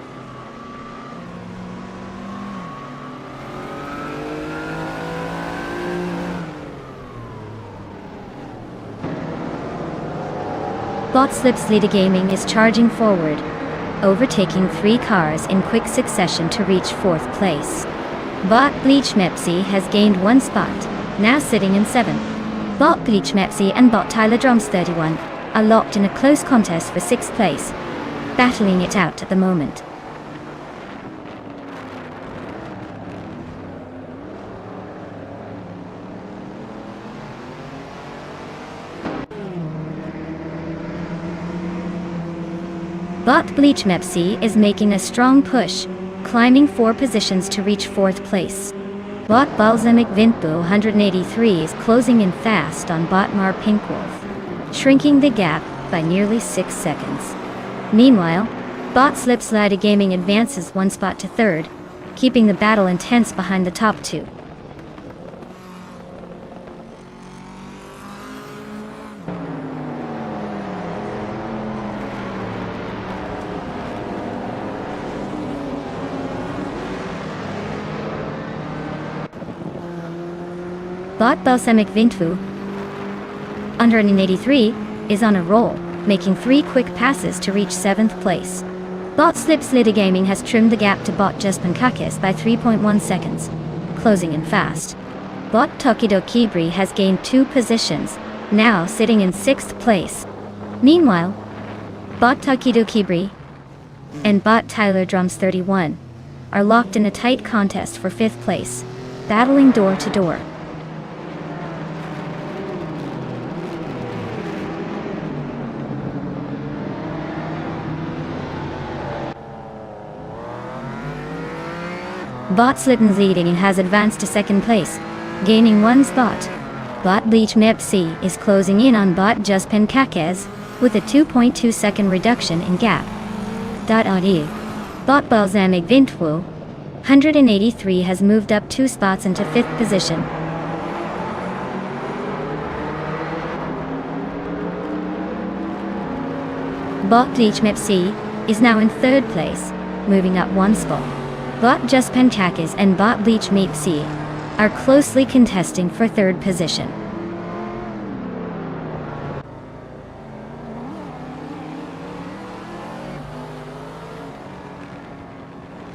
[SPEAKER 1] Bot Slips Leader Gaming is charging forward, overtaking 3 cars in quick succession to reach 4th place. Bot Bleach Mepsi has gained 1 spot, now sitting in 7th. Bot Bleach Mepsi and Bot Tyler Drums 31 are locked in a close contest for 6th place, battling it out at the moment. Bot Bleach Mepsi is making a strong push, climbing 4 positions to reach 4th place. Bot Balsamic Vinpo 183 is closing in fast on Bot Mar Pink Wolf, shrinking the gap by nearly 6 seconds. Meanwhile, Bot Slips Leader Gaming advances 1 spot to 3rd, keeping the battle intense behind the top 2. Bot Balsamic Vintu 183 is on a roll, making 3 quick passes to reach 7th place. Bot Slips Leader Gaming has trimmed the gap to Bot Just Pancakes by 3.1 seconds, closing in fast. Bot Tokido Kibri has gained 2 positions, now sitting in 6th place. Meanwhile, Bot Tokido Kibri and Bot Tyler Drums 31 are locked in a tight contest for 5th place, battling door to door. Bot Slippen's leading and has advanced to 2nd place, gaining 1 spot. Bot Bleach Mepsi is closing in on Bot Just Pancakes with a 2.2 second reduction in gap. Audio. Bot Balsamic Vintwu 183 has moved up 2 spots into 5th position. Bot Bleach Mepsi is now in 3rd place, moving up 1 spot. Bot Just Pancakes and Bot Bleach Mepsi are closely contesting for 3rd position.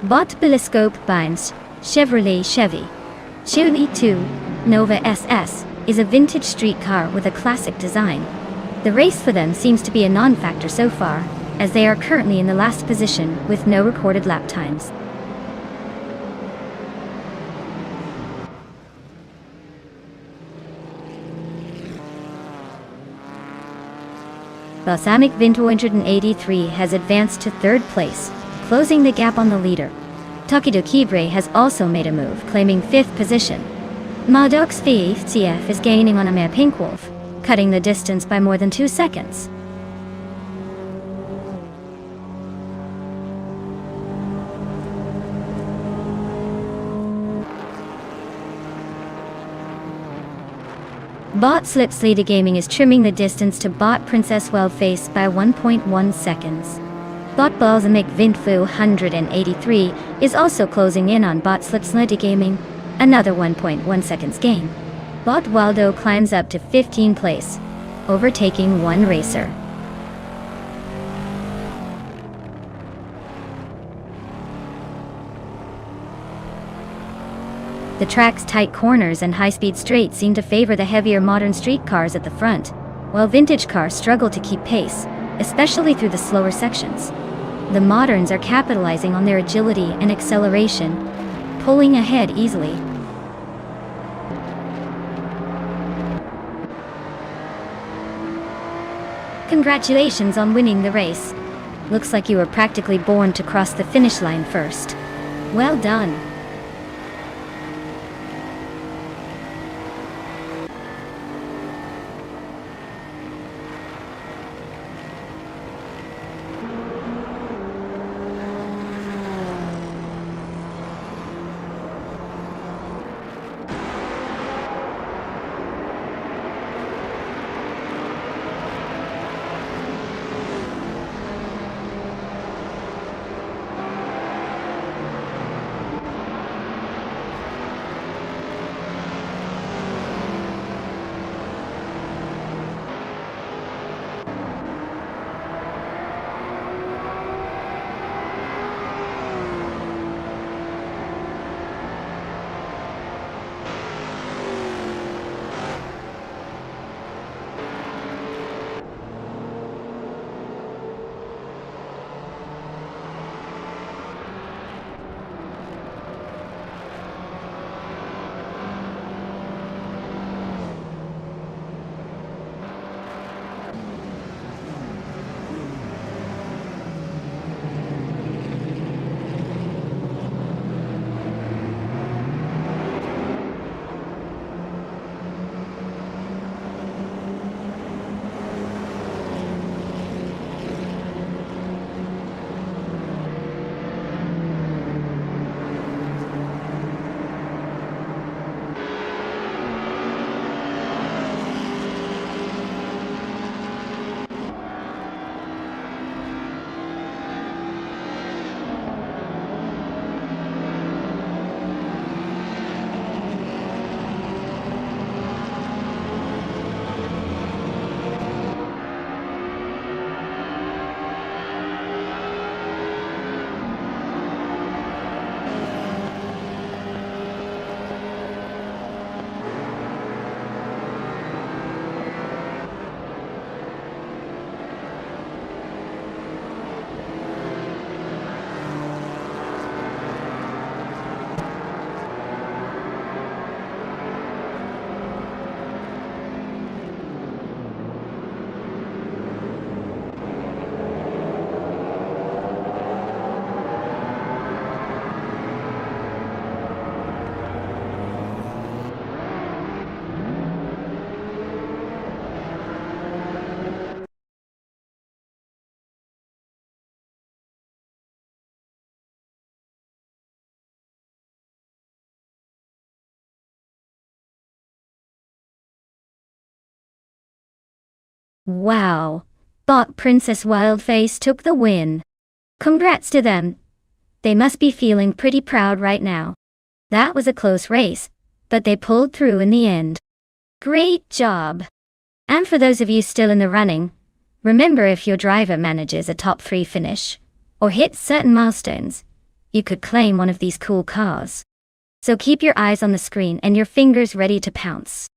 [SPEAKER 1] Bought Telescope Binds, Chevrolet Chevy. Chevy 2, Nova SS, is a vintage street car with a classic design. The race for them seems to be a non-factor so far, as they are currently in the last position with no recorded lap times. Balsamic Vint 183 has advanced to third place, closing the gap on the leader. Takido Kibre has also made a move, claiming fifth position. Maddox VCF is gaining on Amir Pinkwolf, cutting the distance by more than 2 seconds. Bot Slips Leader Gaming is trimming the distance to Bot Princess Wildface by 1.1 seconds. Bot Balsamic Vintfu 183 is also closing in on Bot Slips Leader Gaming, another 1.1 seconds gain. Bot Waldo climbs up to 15th place, overtaking one racer. The track's tight corners and high-speed straights seem to favor the heavier modern street cars at the front, while vintage cars struggle to keep pace, especially through the slower sections. The moderns are capitalizing on their agility and acceleration, pulling ahead easily. Congratulations on winning the race. Looks like you were practically born to cross the finish line first. Well done. Wow! Bot Princess Wildface took the win. Congrats to them. They must be feeling pretty proud right now. That was a close race, but they pulled through in the end. Great job! And for those of you still in the running, remember, if your driver manages a top 3 finish, or hits certain milestones, you could claim one of these cool cars. So keep your eyes on the screen and your fingers ready to pounce.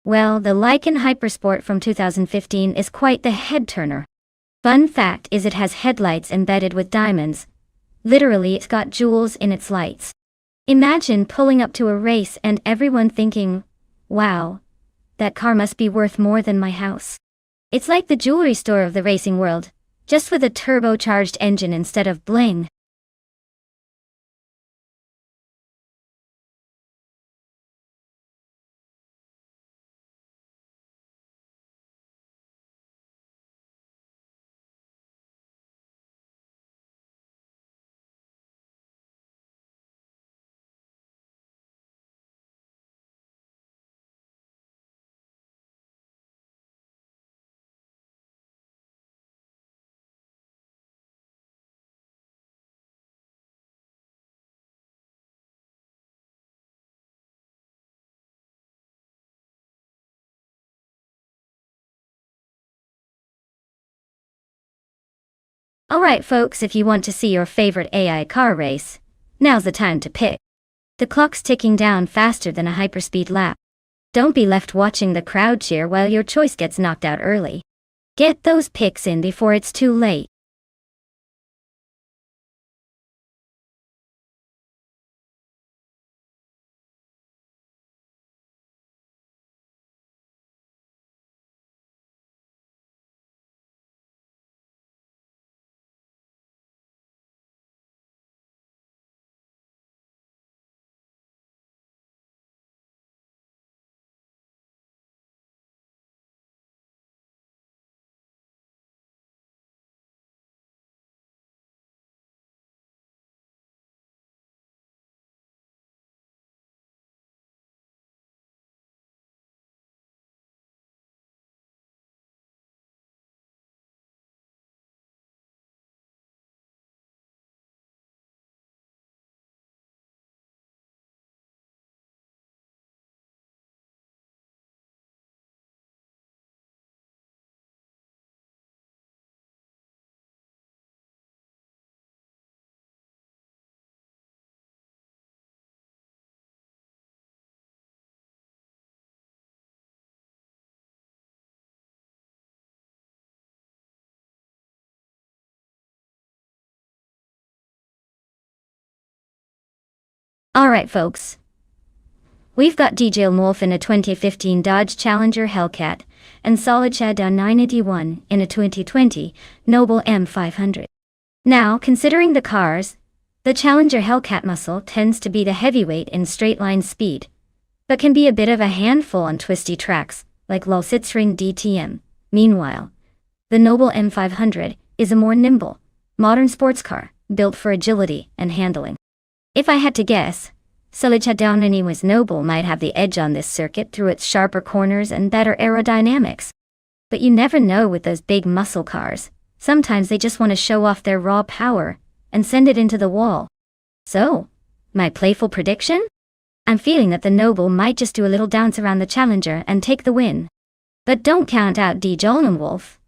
[SPEAKER 1] Well, the Lykan Hypersport from 2015 is quite the head-turner. Fun fact is it has headlights embedded with diamonds. Literally, it's got jewels in its lights. Imagine pulling up to a race and everyone thinking, wow, that car must be worth more than my house. It's like the jewelry store of the racing world, just with a turbocharged engine instead of bling. Alright folks, if you want to see your favorite AI car race, now's the time to pick. The clock's ticking down faster than a hyperspeed lap. Don't be left watching the crowd cheer while your choice gets knocked out early. Get those picks in before it's too late. Alright folks. We've got DJ Wolf in a 2015 Dodge Challenger Hellcat, and Solid Shadow 981 in a 2020 Noble M500. Now, considering the cars, the Challenger Hellcat muscle tends to be the heavyweight in straight-line speed, but can be a bit of a handful on twisty tracks, like Sitzring DTM. Meanwhile, the Noble M500 is a more nimble, modern sports car, built for agility and handling. If I had to guess, Solid Shadow was Noble might have the edge on this circuit through its sharper corners and better aerodynamics. But you never know with those big muscle cars. Sometimes they just want to show off their raw power and send it into the wall. So, my playful prediction? I'm feeling that the Noble might just do a little dance around the Challenger and take the win. But don't count out DJ Wolf.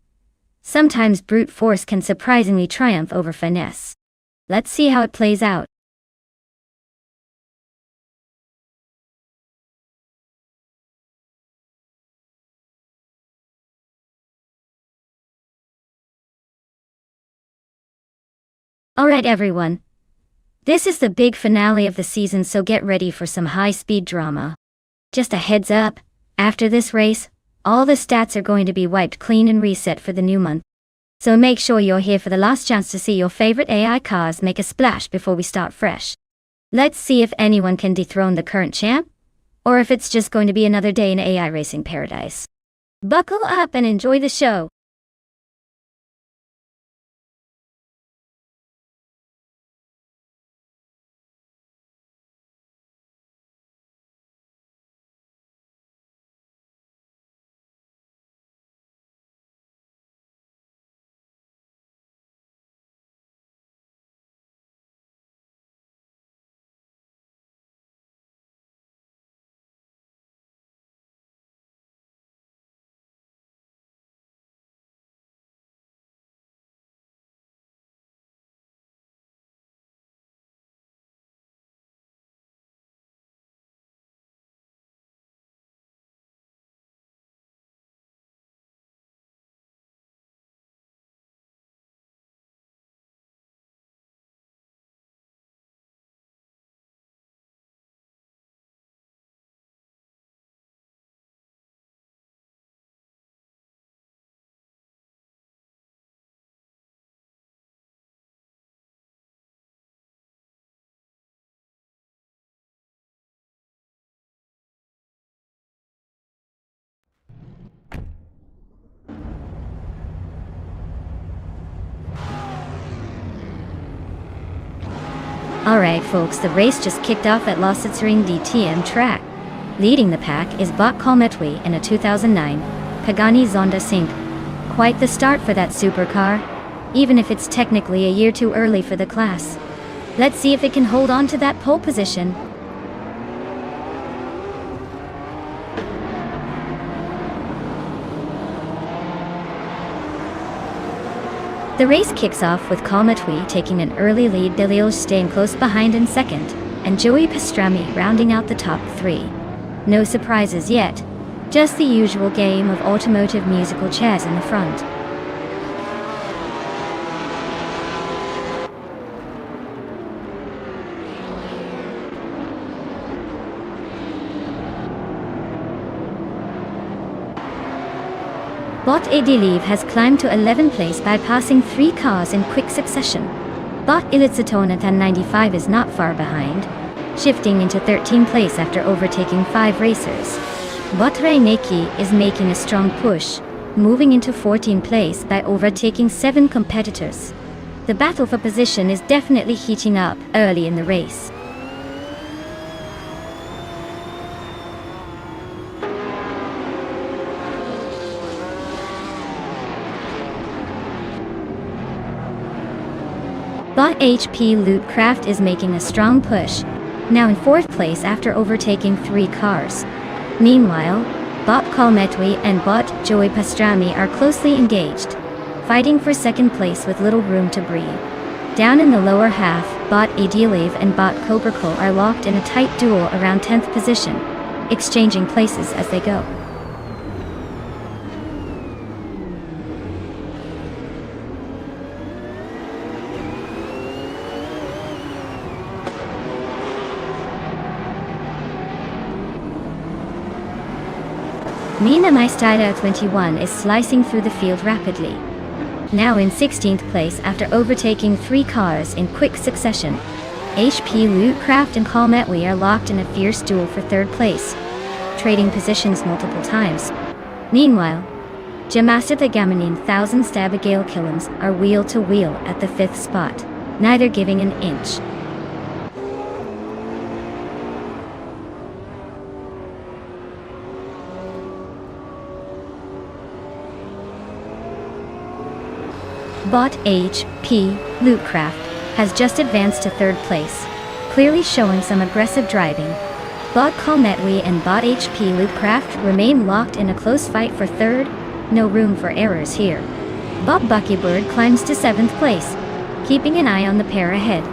[SPEAKER 1] Sometimes brute force can surprisingly triumph over finesse. Let's see how it plays out. Alright everyone. This is the big finale of the season, so get ready for some high-speed drama. Just a heads up, after this race, all the stats are going to be wiped clean and reset for the new month. So make sure you're here for the last chance to see your favorite AI cars make a splash before we start fresh. Let's see if anyone can dethrone the current champ, or if it's just going to be another day in AI racing paradise. Buckle up and enjoy the show. Alright folks, the race just kicked off at Lossitzring DTM track. Leading the pack is Bot Kalmetwi in a 2009 Pagani Zonda Sync. Quite the start for that supercar, even if it's technically a year too early for the class. Let's see if it can hold on to that pole position. The race kicks off with Kalmetwi taking an early lead, Delil staying close behind in second, and Joey Pastrami rounding out the top three. No surprises yet, just the usual game of automotive musical chairs in the front. Bot Ediliv has climbed to 11th place by passing 3 cars in quick succession. Bot Ilitsatonatan 95 is not far behind, shifting into 13th place after overtaking 5 racers. Bot Reineki is making a strong push, moving into 14th place by overtaking 7 competitors. The battle for position is definitely heating up early in the race. Bot HP Lootcraft is making a strong push, now in 4th place after overtaking 3 cars. Meanwhile, Bot Kalmetwi and Bot Joey Pastrami are closely engaged, fighting for 2nd place with little room to breathe. Down in the lower half, Bot Edilev and Bot Koberkol are locked in a tight duel around 10th position, exchanging places as they go. Mina Maistida 21 is slicing through the field rapidly. Now in 16th place after overtaking 3 cars in quick succession. HP Lootcraft and Kalmetwi are locked in a fierce duel for 3rd place, trading positions multiple times. Meanwhile, Jamasta the Gamanin 1000 Stabagale Killams are wheel to wheel at the 5th spot, neither giving an inch. Bot HP Lootcraft has just advanced to 3rd place, clearly showing some aggressive driving. Bot Kalmetwi and Bot HP Lootcraft remain locked in a close fight for 3rd, no room for errors here. Bot Buckybird climbs to 7th place, keeping an eye on the pair ahead.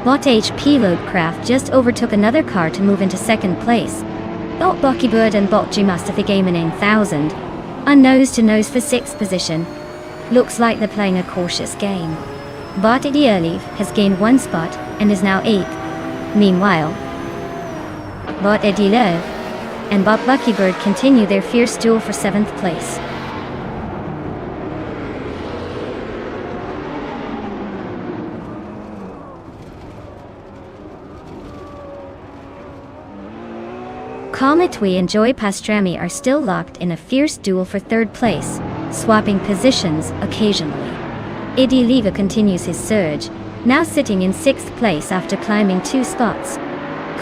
[SPEAKER 1] Bot HP Loadcraft just overtook another car to move into 2nd place. Bot Buckybird and Bot Mustafa Gamer 1000 are nose-to-nose for 6th position. Looks like they're playing a cautious game. Bot Edilev has gained 1 spot and is now 8th. Meanwhile, Bot Edilev and Bot Buckybird continue their fierce duel for 7th place. Kalmetwi and Joey Pastrami are still locked in a fierce duel for 3rd place, swapping positions occasionally. Ediliva continues his surge, now sitting in 6th place after climbing 2 spots.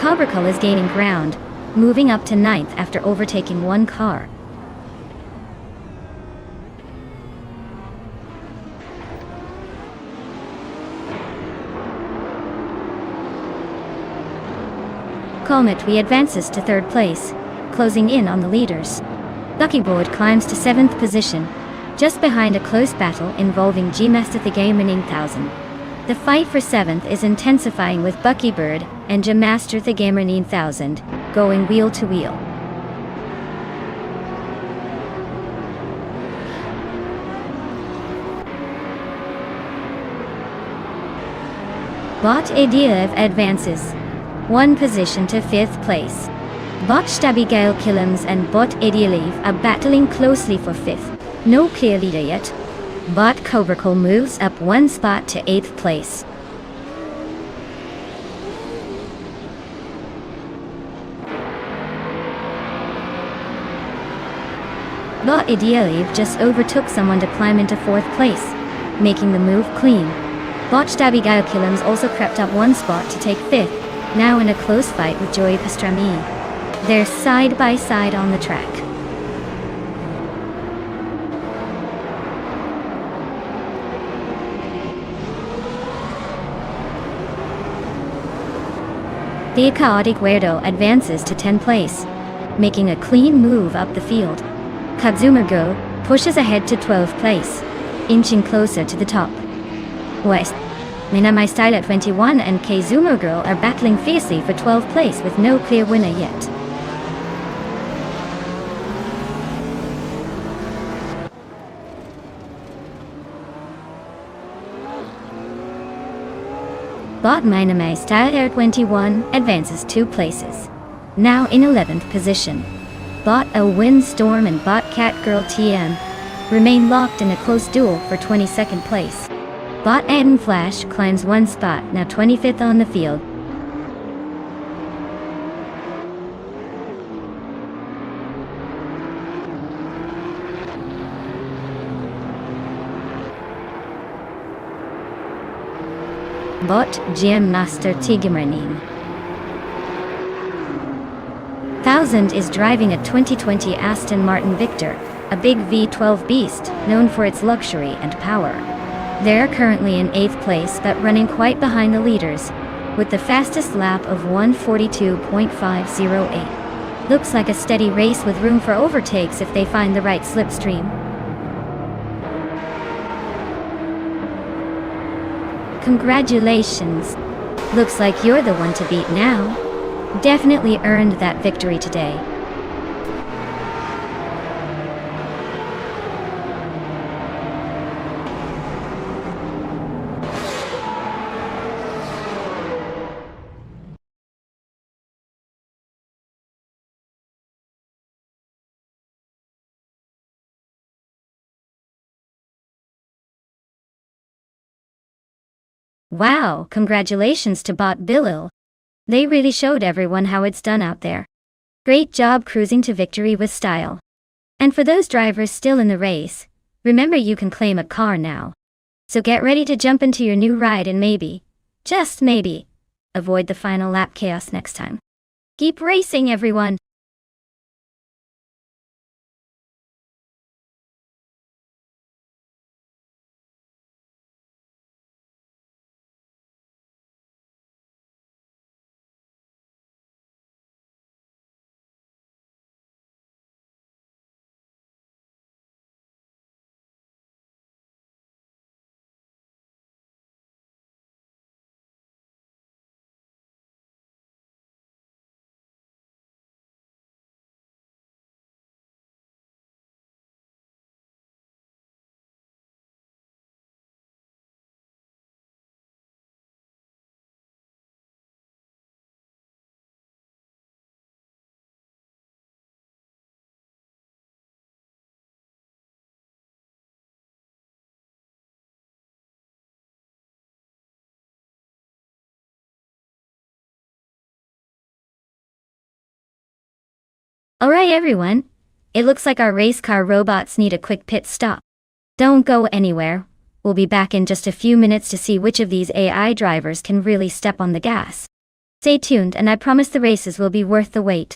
[SPEAKER 1] Koberkol is gaining ground, moving up to 9th after overtaking 1 car. Kalmetwi advances to 3rd place, closing in on the leaders. Buckybird climbs to 7th position, just behind a close battle involving Jamasta the Gamer 1000. The fight for 7th is intensifying with Buckybird and Jamasta the Gamer 1000 going wheel to wheel. Bot Edilev advances 1 position to 5th place. Bot Stabigale Killams and Bot Edilev are battling closely for 5th. No clear leader yet. Bot Koberkol moves up 1 spot to 8th place. Bot ideally just overtook someone to climb into 4th place, making the move clean. Bot Stabigayokilams also crept up 1 spot to take 5th, now in a close fight with Joy Pastrami. They're side by side on the track. The Chaotic Weirdo advances to 10th place, making a clean move up the field. Kazumurgo pushes ahead to 12th place, inching closer to the top. West, Minamai Style at 21 and Kazumurgo are battling fiercely for 12th place with no clear winner yet. Bot Minamai Style Air 21 advances 2 places, now in 11th position. Bot A Windstorm and Bot Catgirl TM remain locked in a close duel for 22nd place. Bot Adam Flash climbs 1 spot, now 25th on the field. Bot GM Master Tigimranin 1000 is driving a 2020 Aston Martin Victor, a big V12 beast known for its luxury and power. They're currently in 8th place but running quite behind the leaders, with the fastest lap of 1:42.508. Looks like a steady race with room for overtakes if they find the right slipstream. Congratulations! Looks like you're the one to beat now. Definitely earned that victory today. Wow, congratulations to Bot Bilil. They really showed everyone how it's done out there. Great job cruising to victory with style. And for those drivers still in the race, remember you can claim a car now. So get ready to jump into your new ride and maybe, just maybe, avoid the final lap chaos next time. Keep racing, everyone! Alright everyone, it looks like our race car robots need a quick pit stop. Don't go anywhere, we'll be back in just a few minutes to see which of these AI drivers can really step on the gas. Stay tuned and I promise the races will be worth the wait.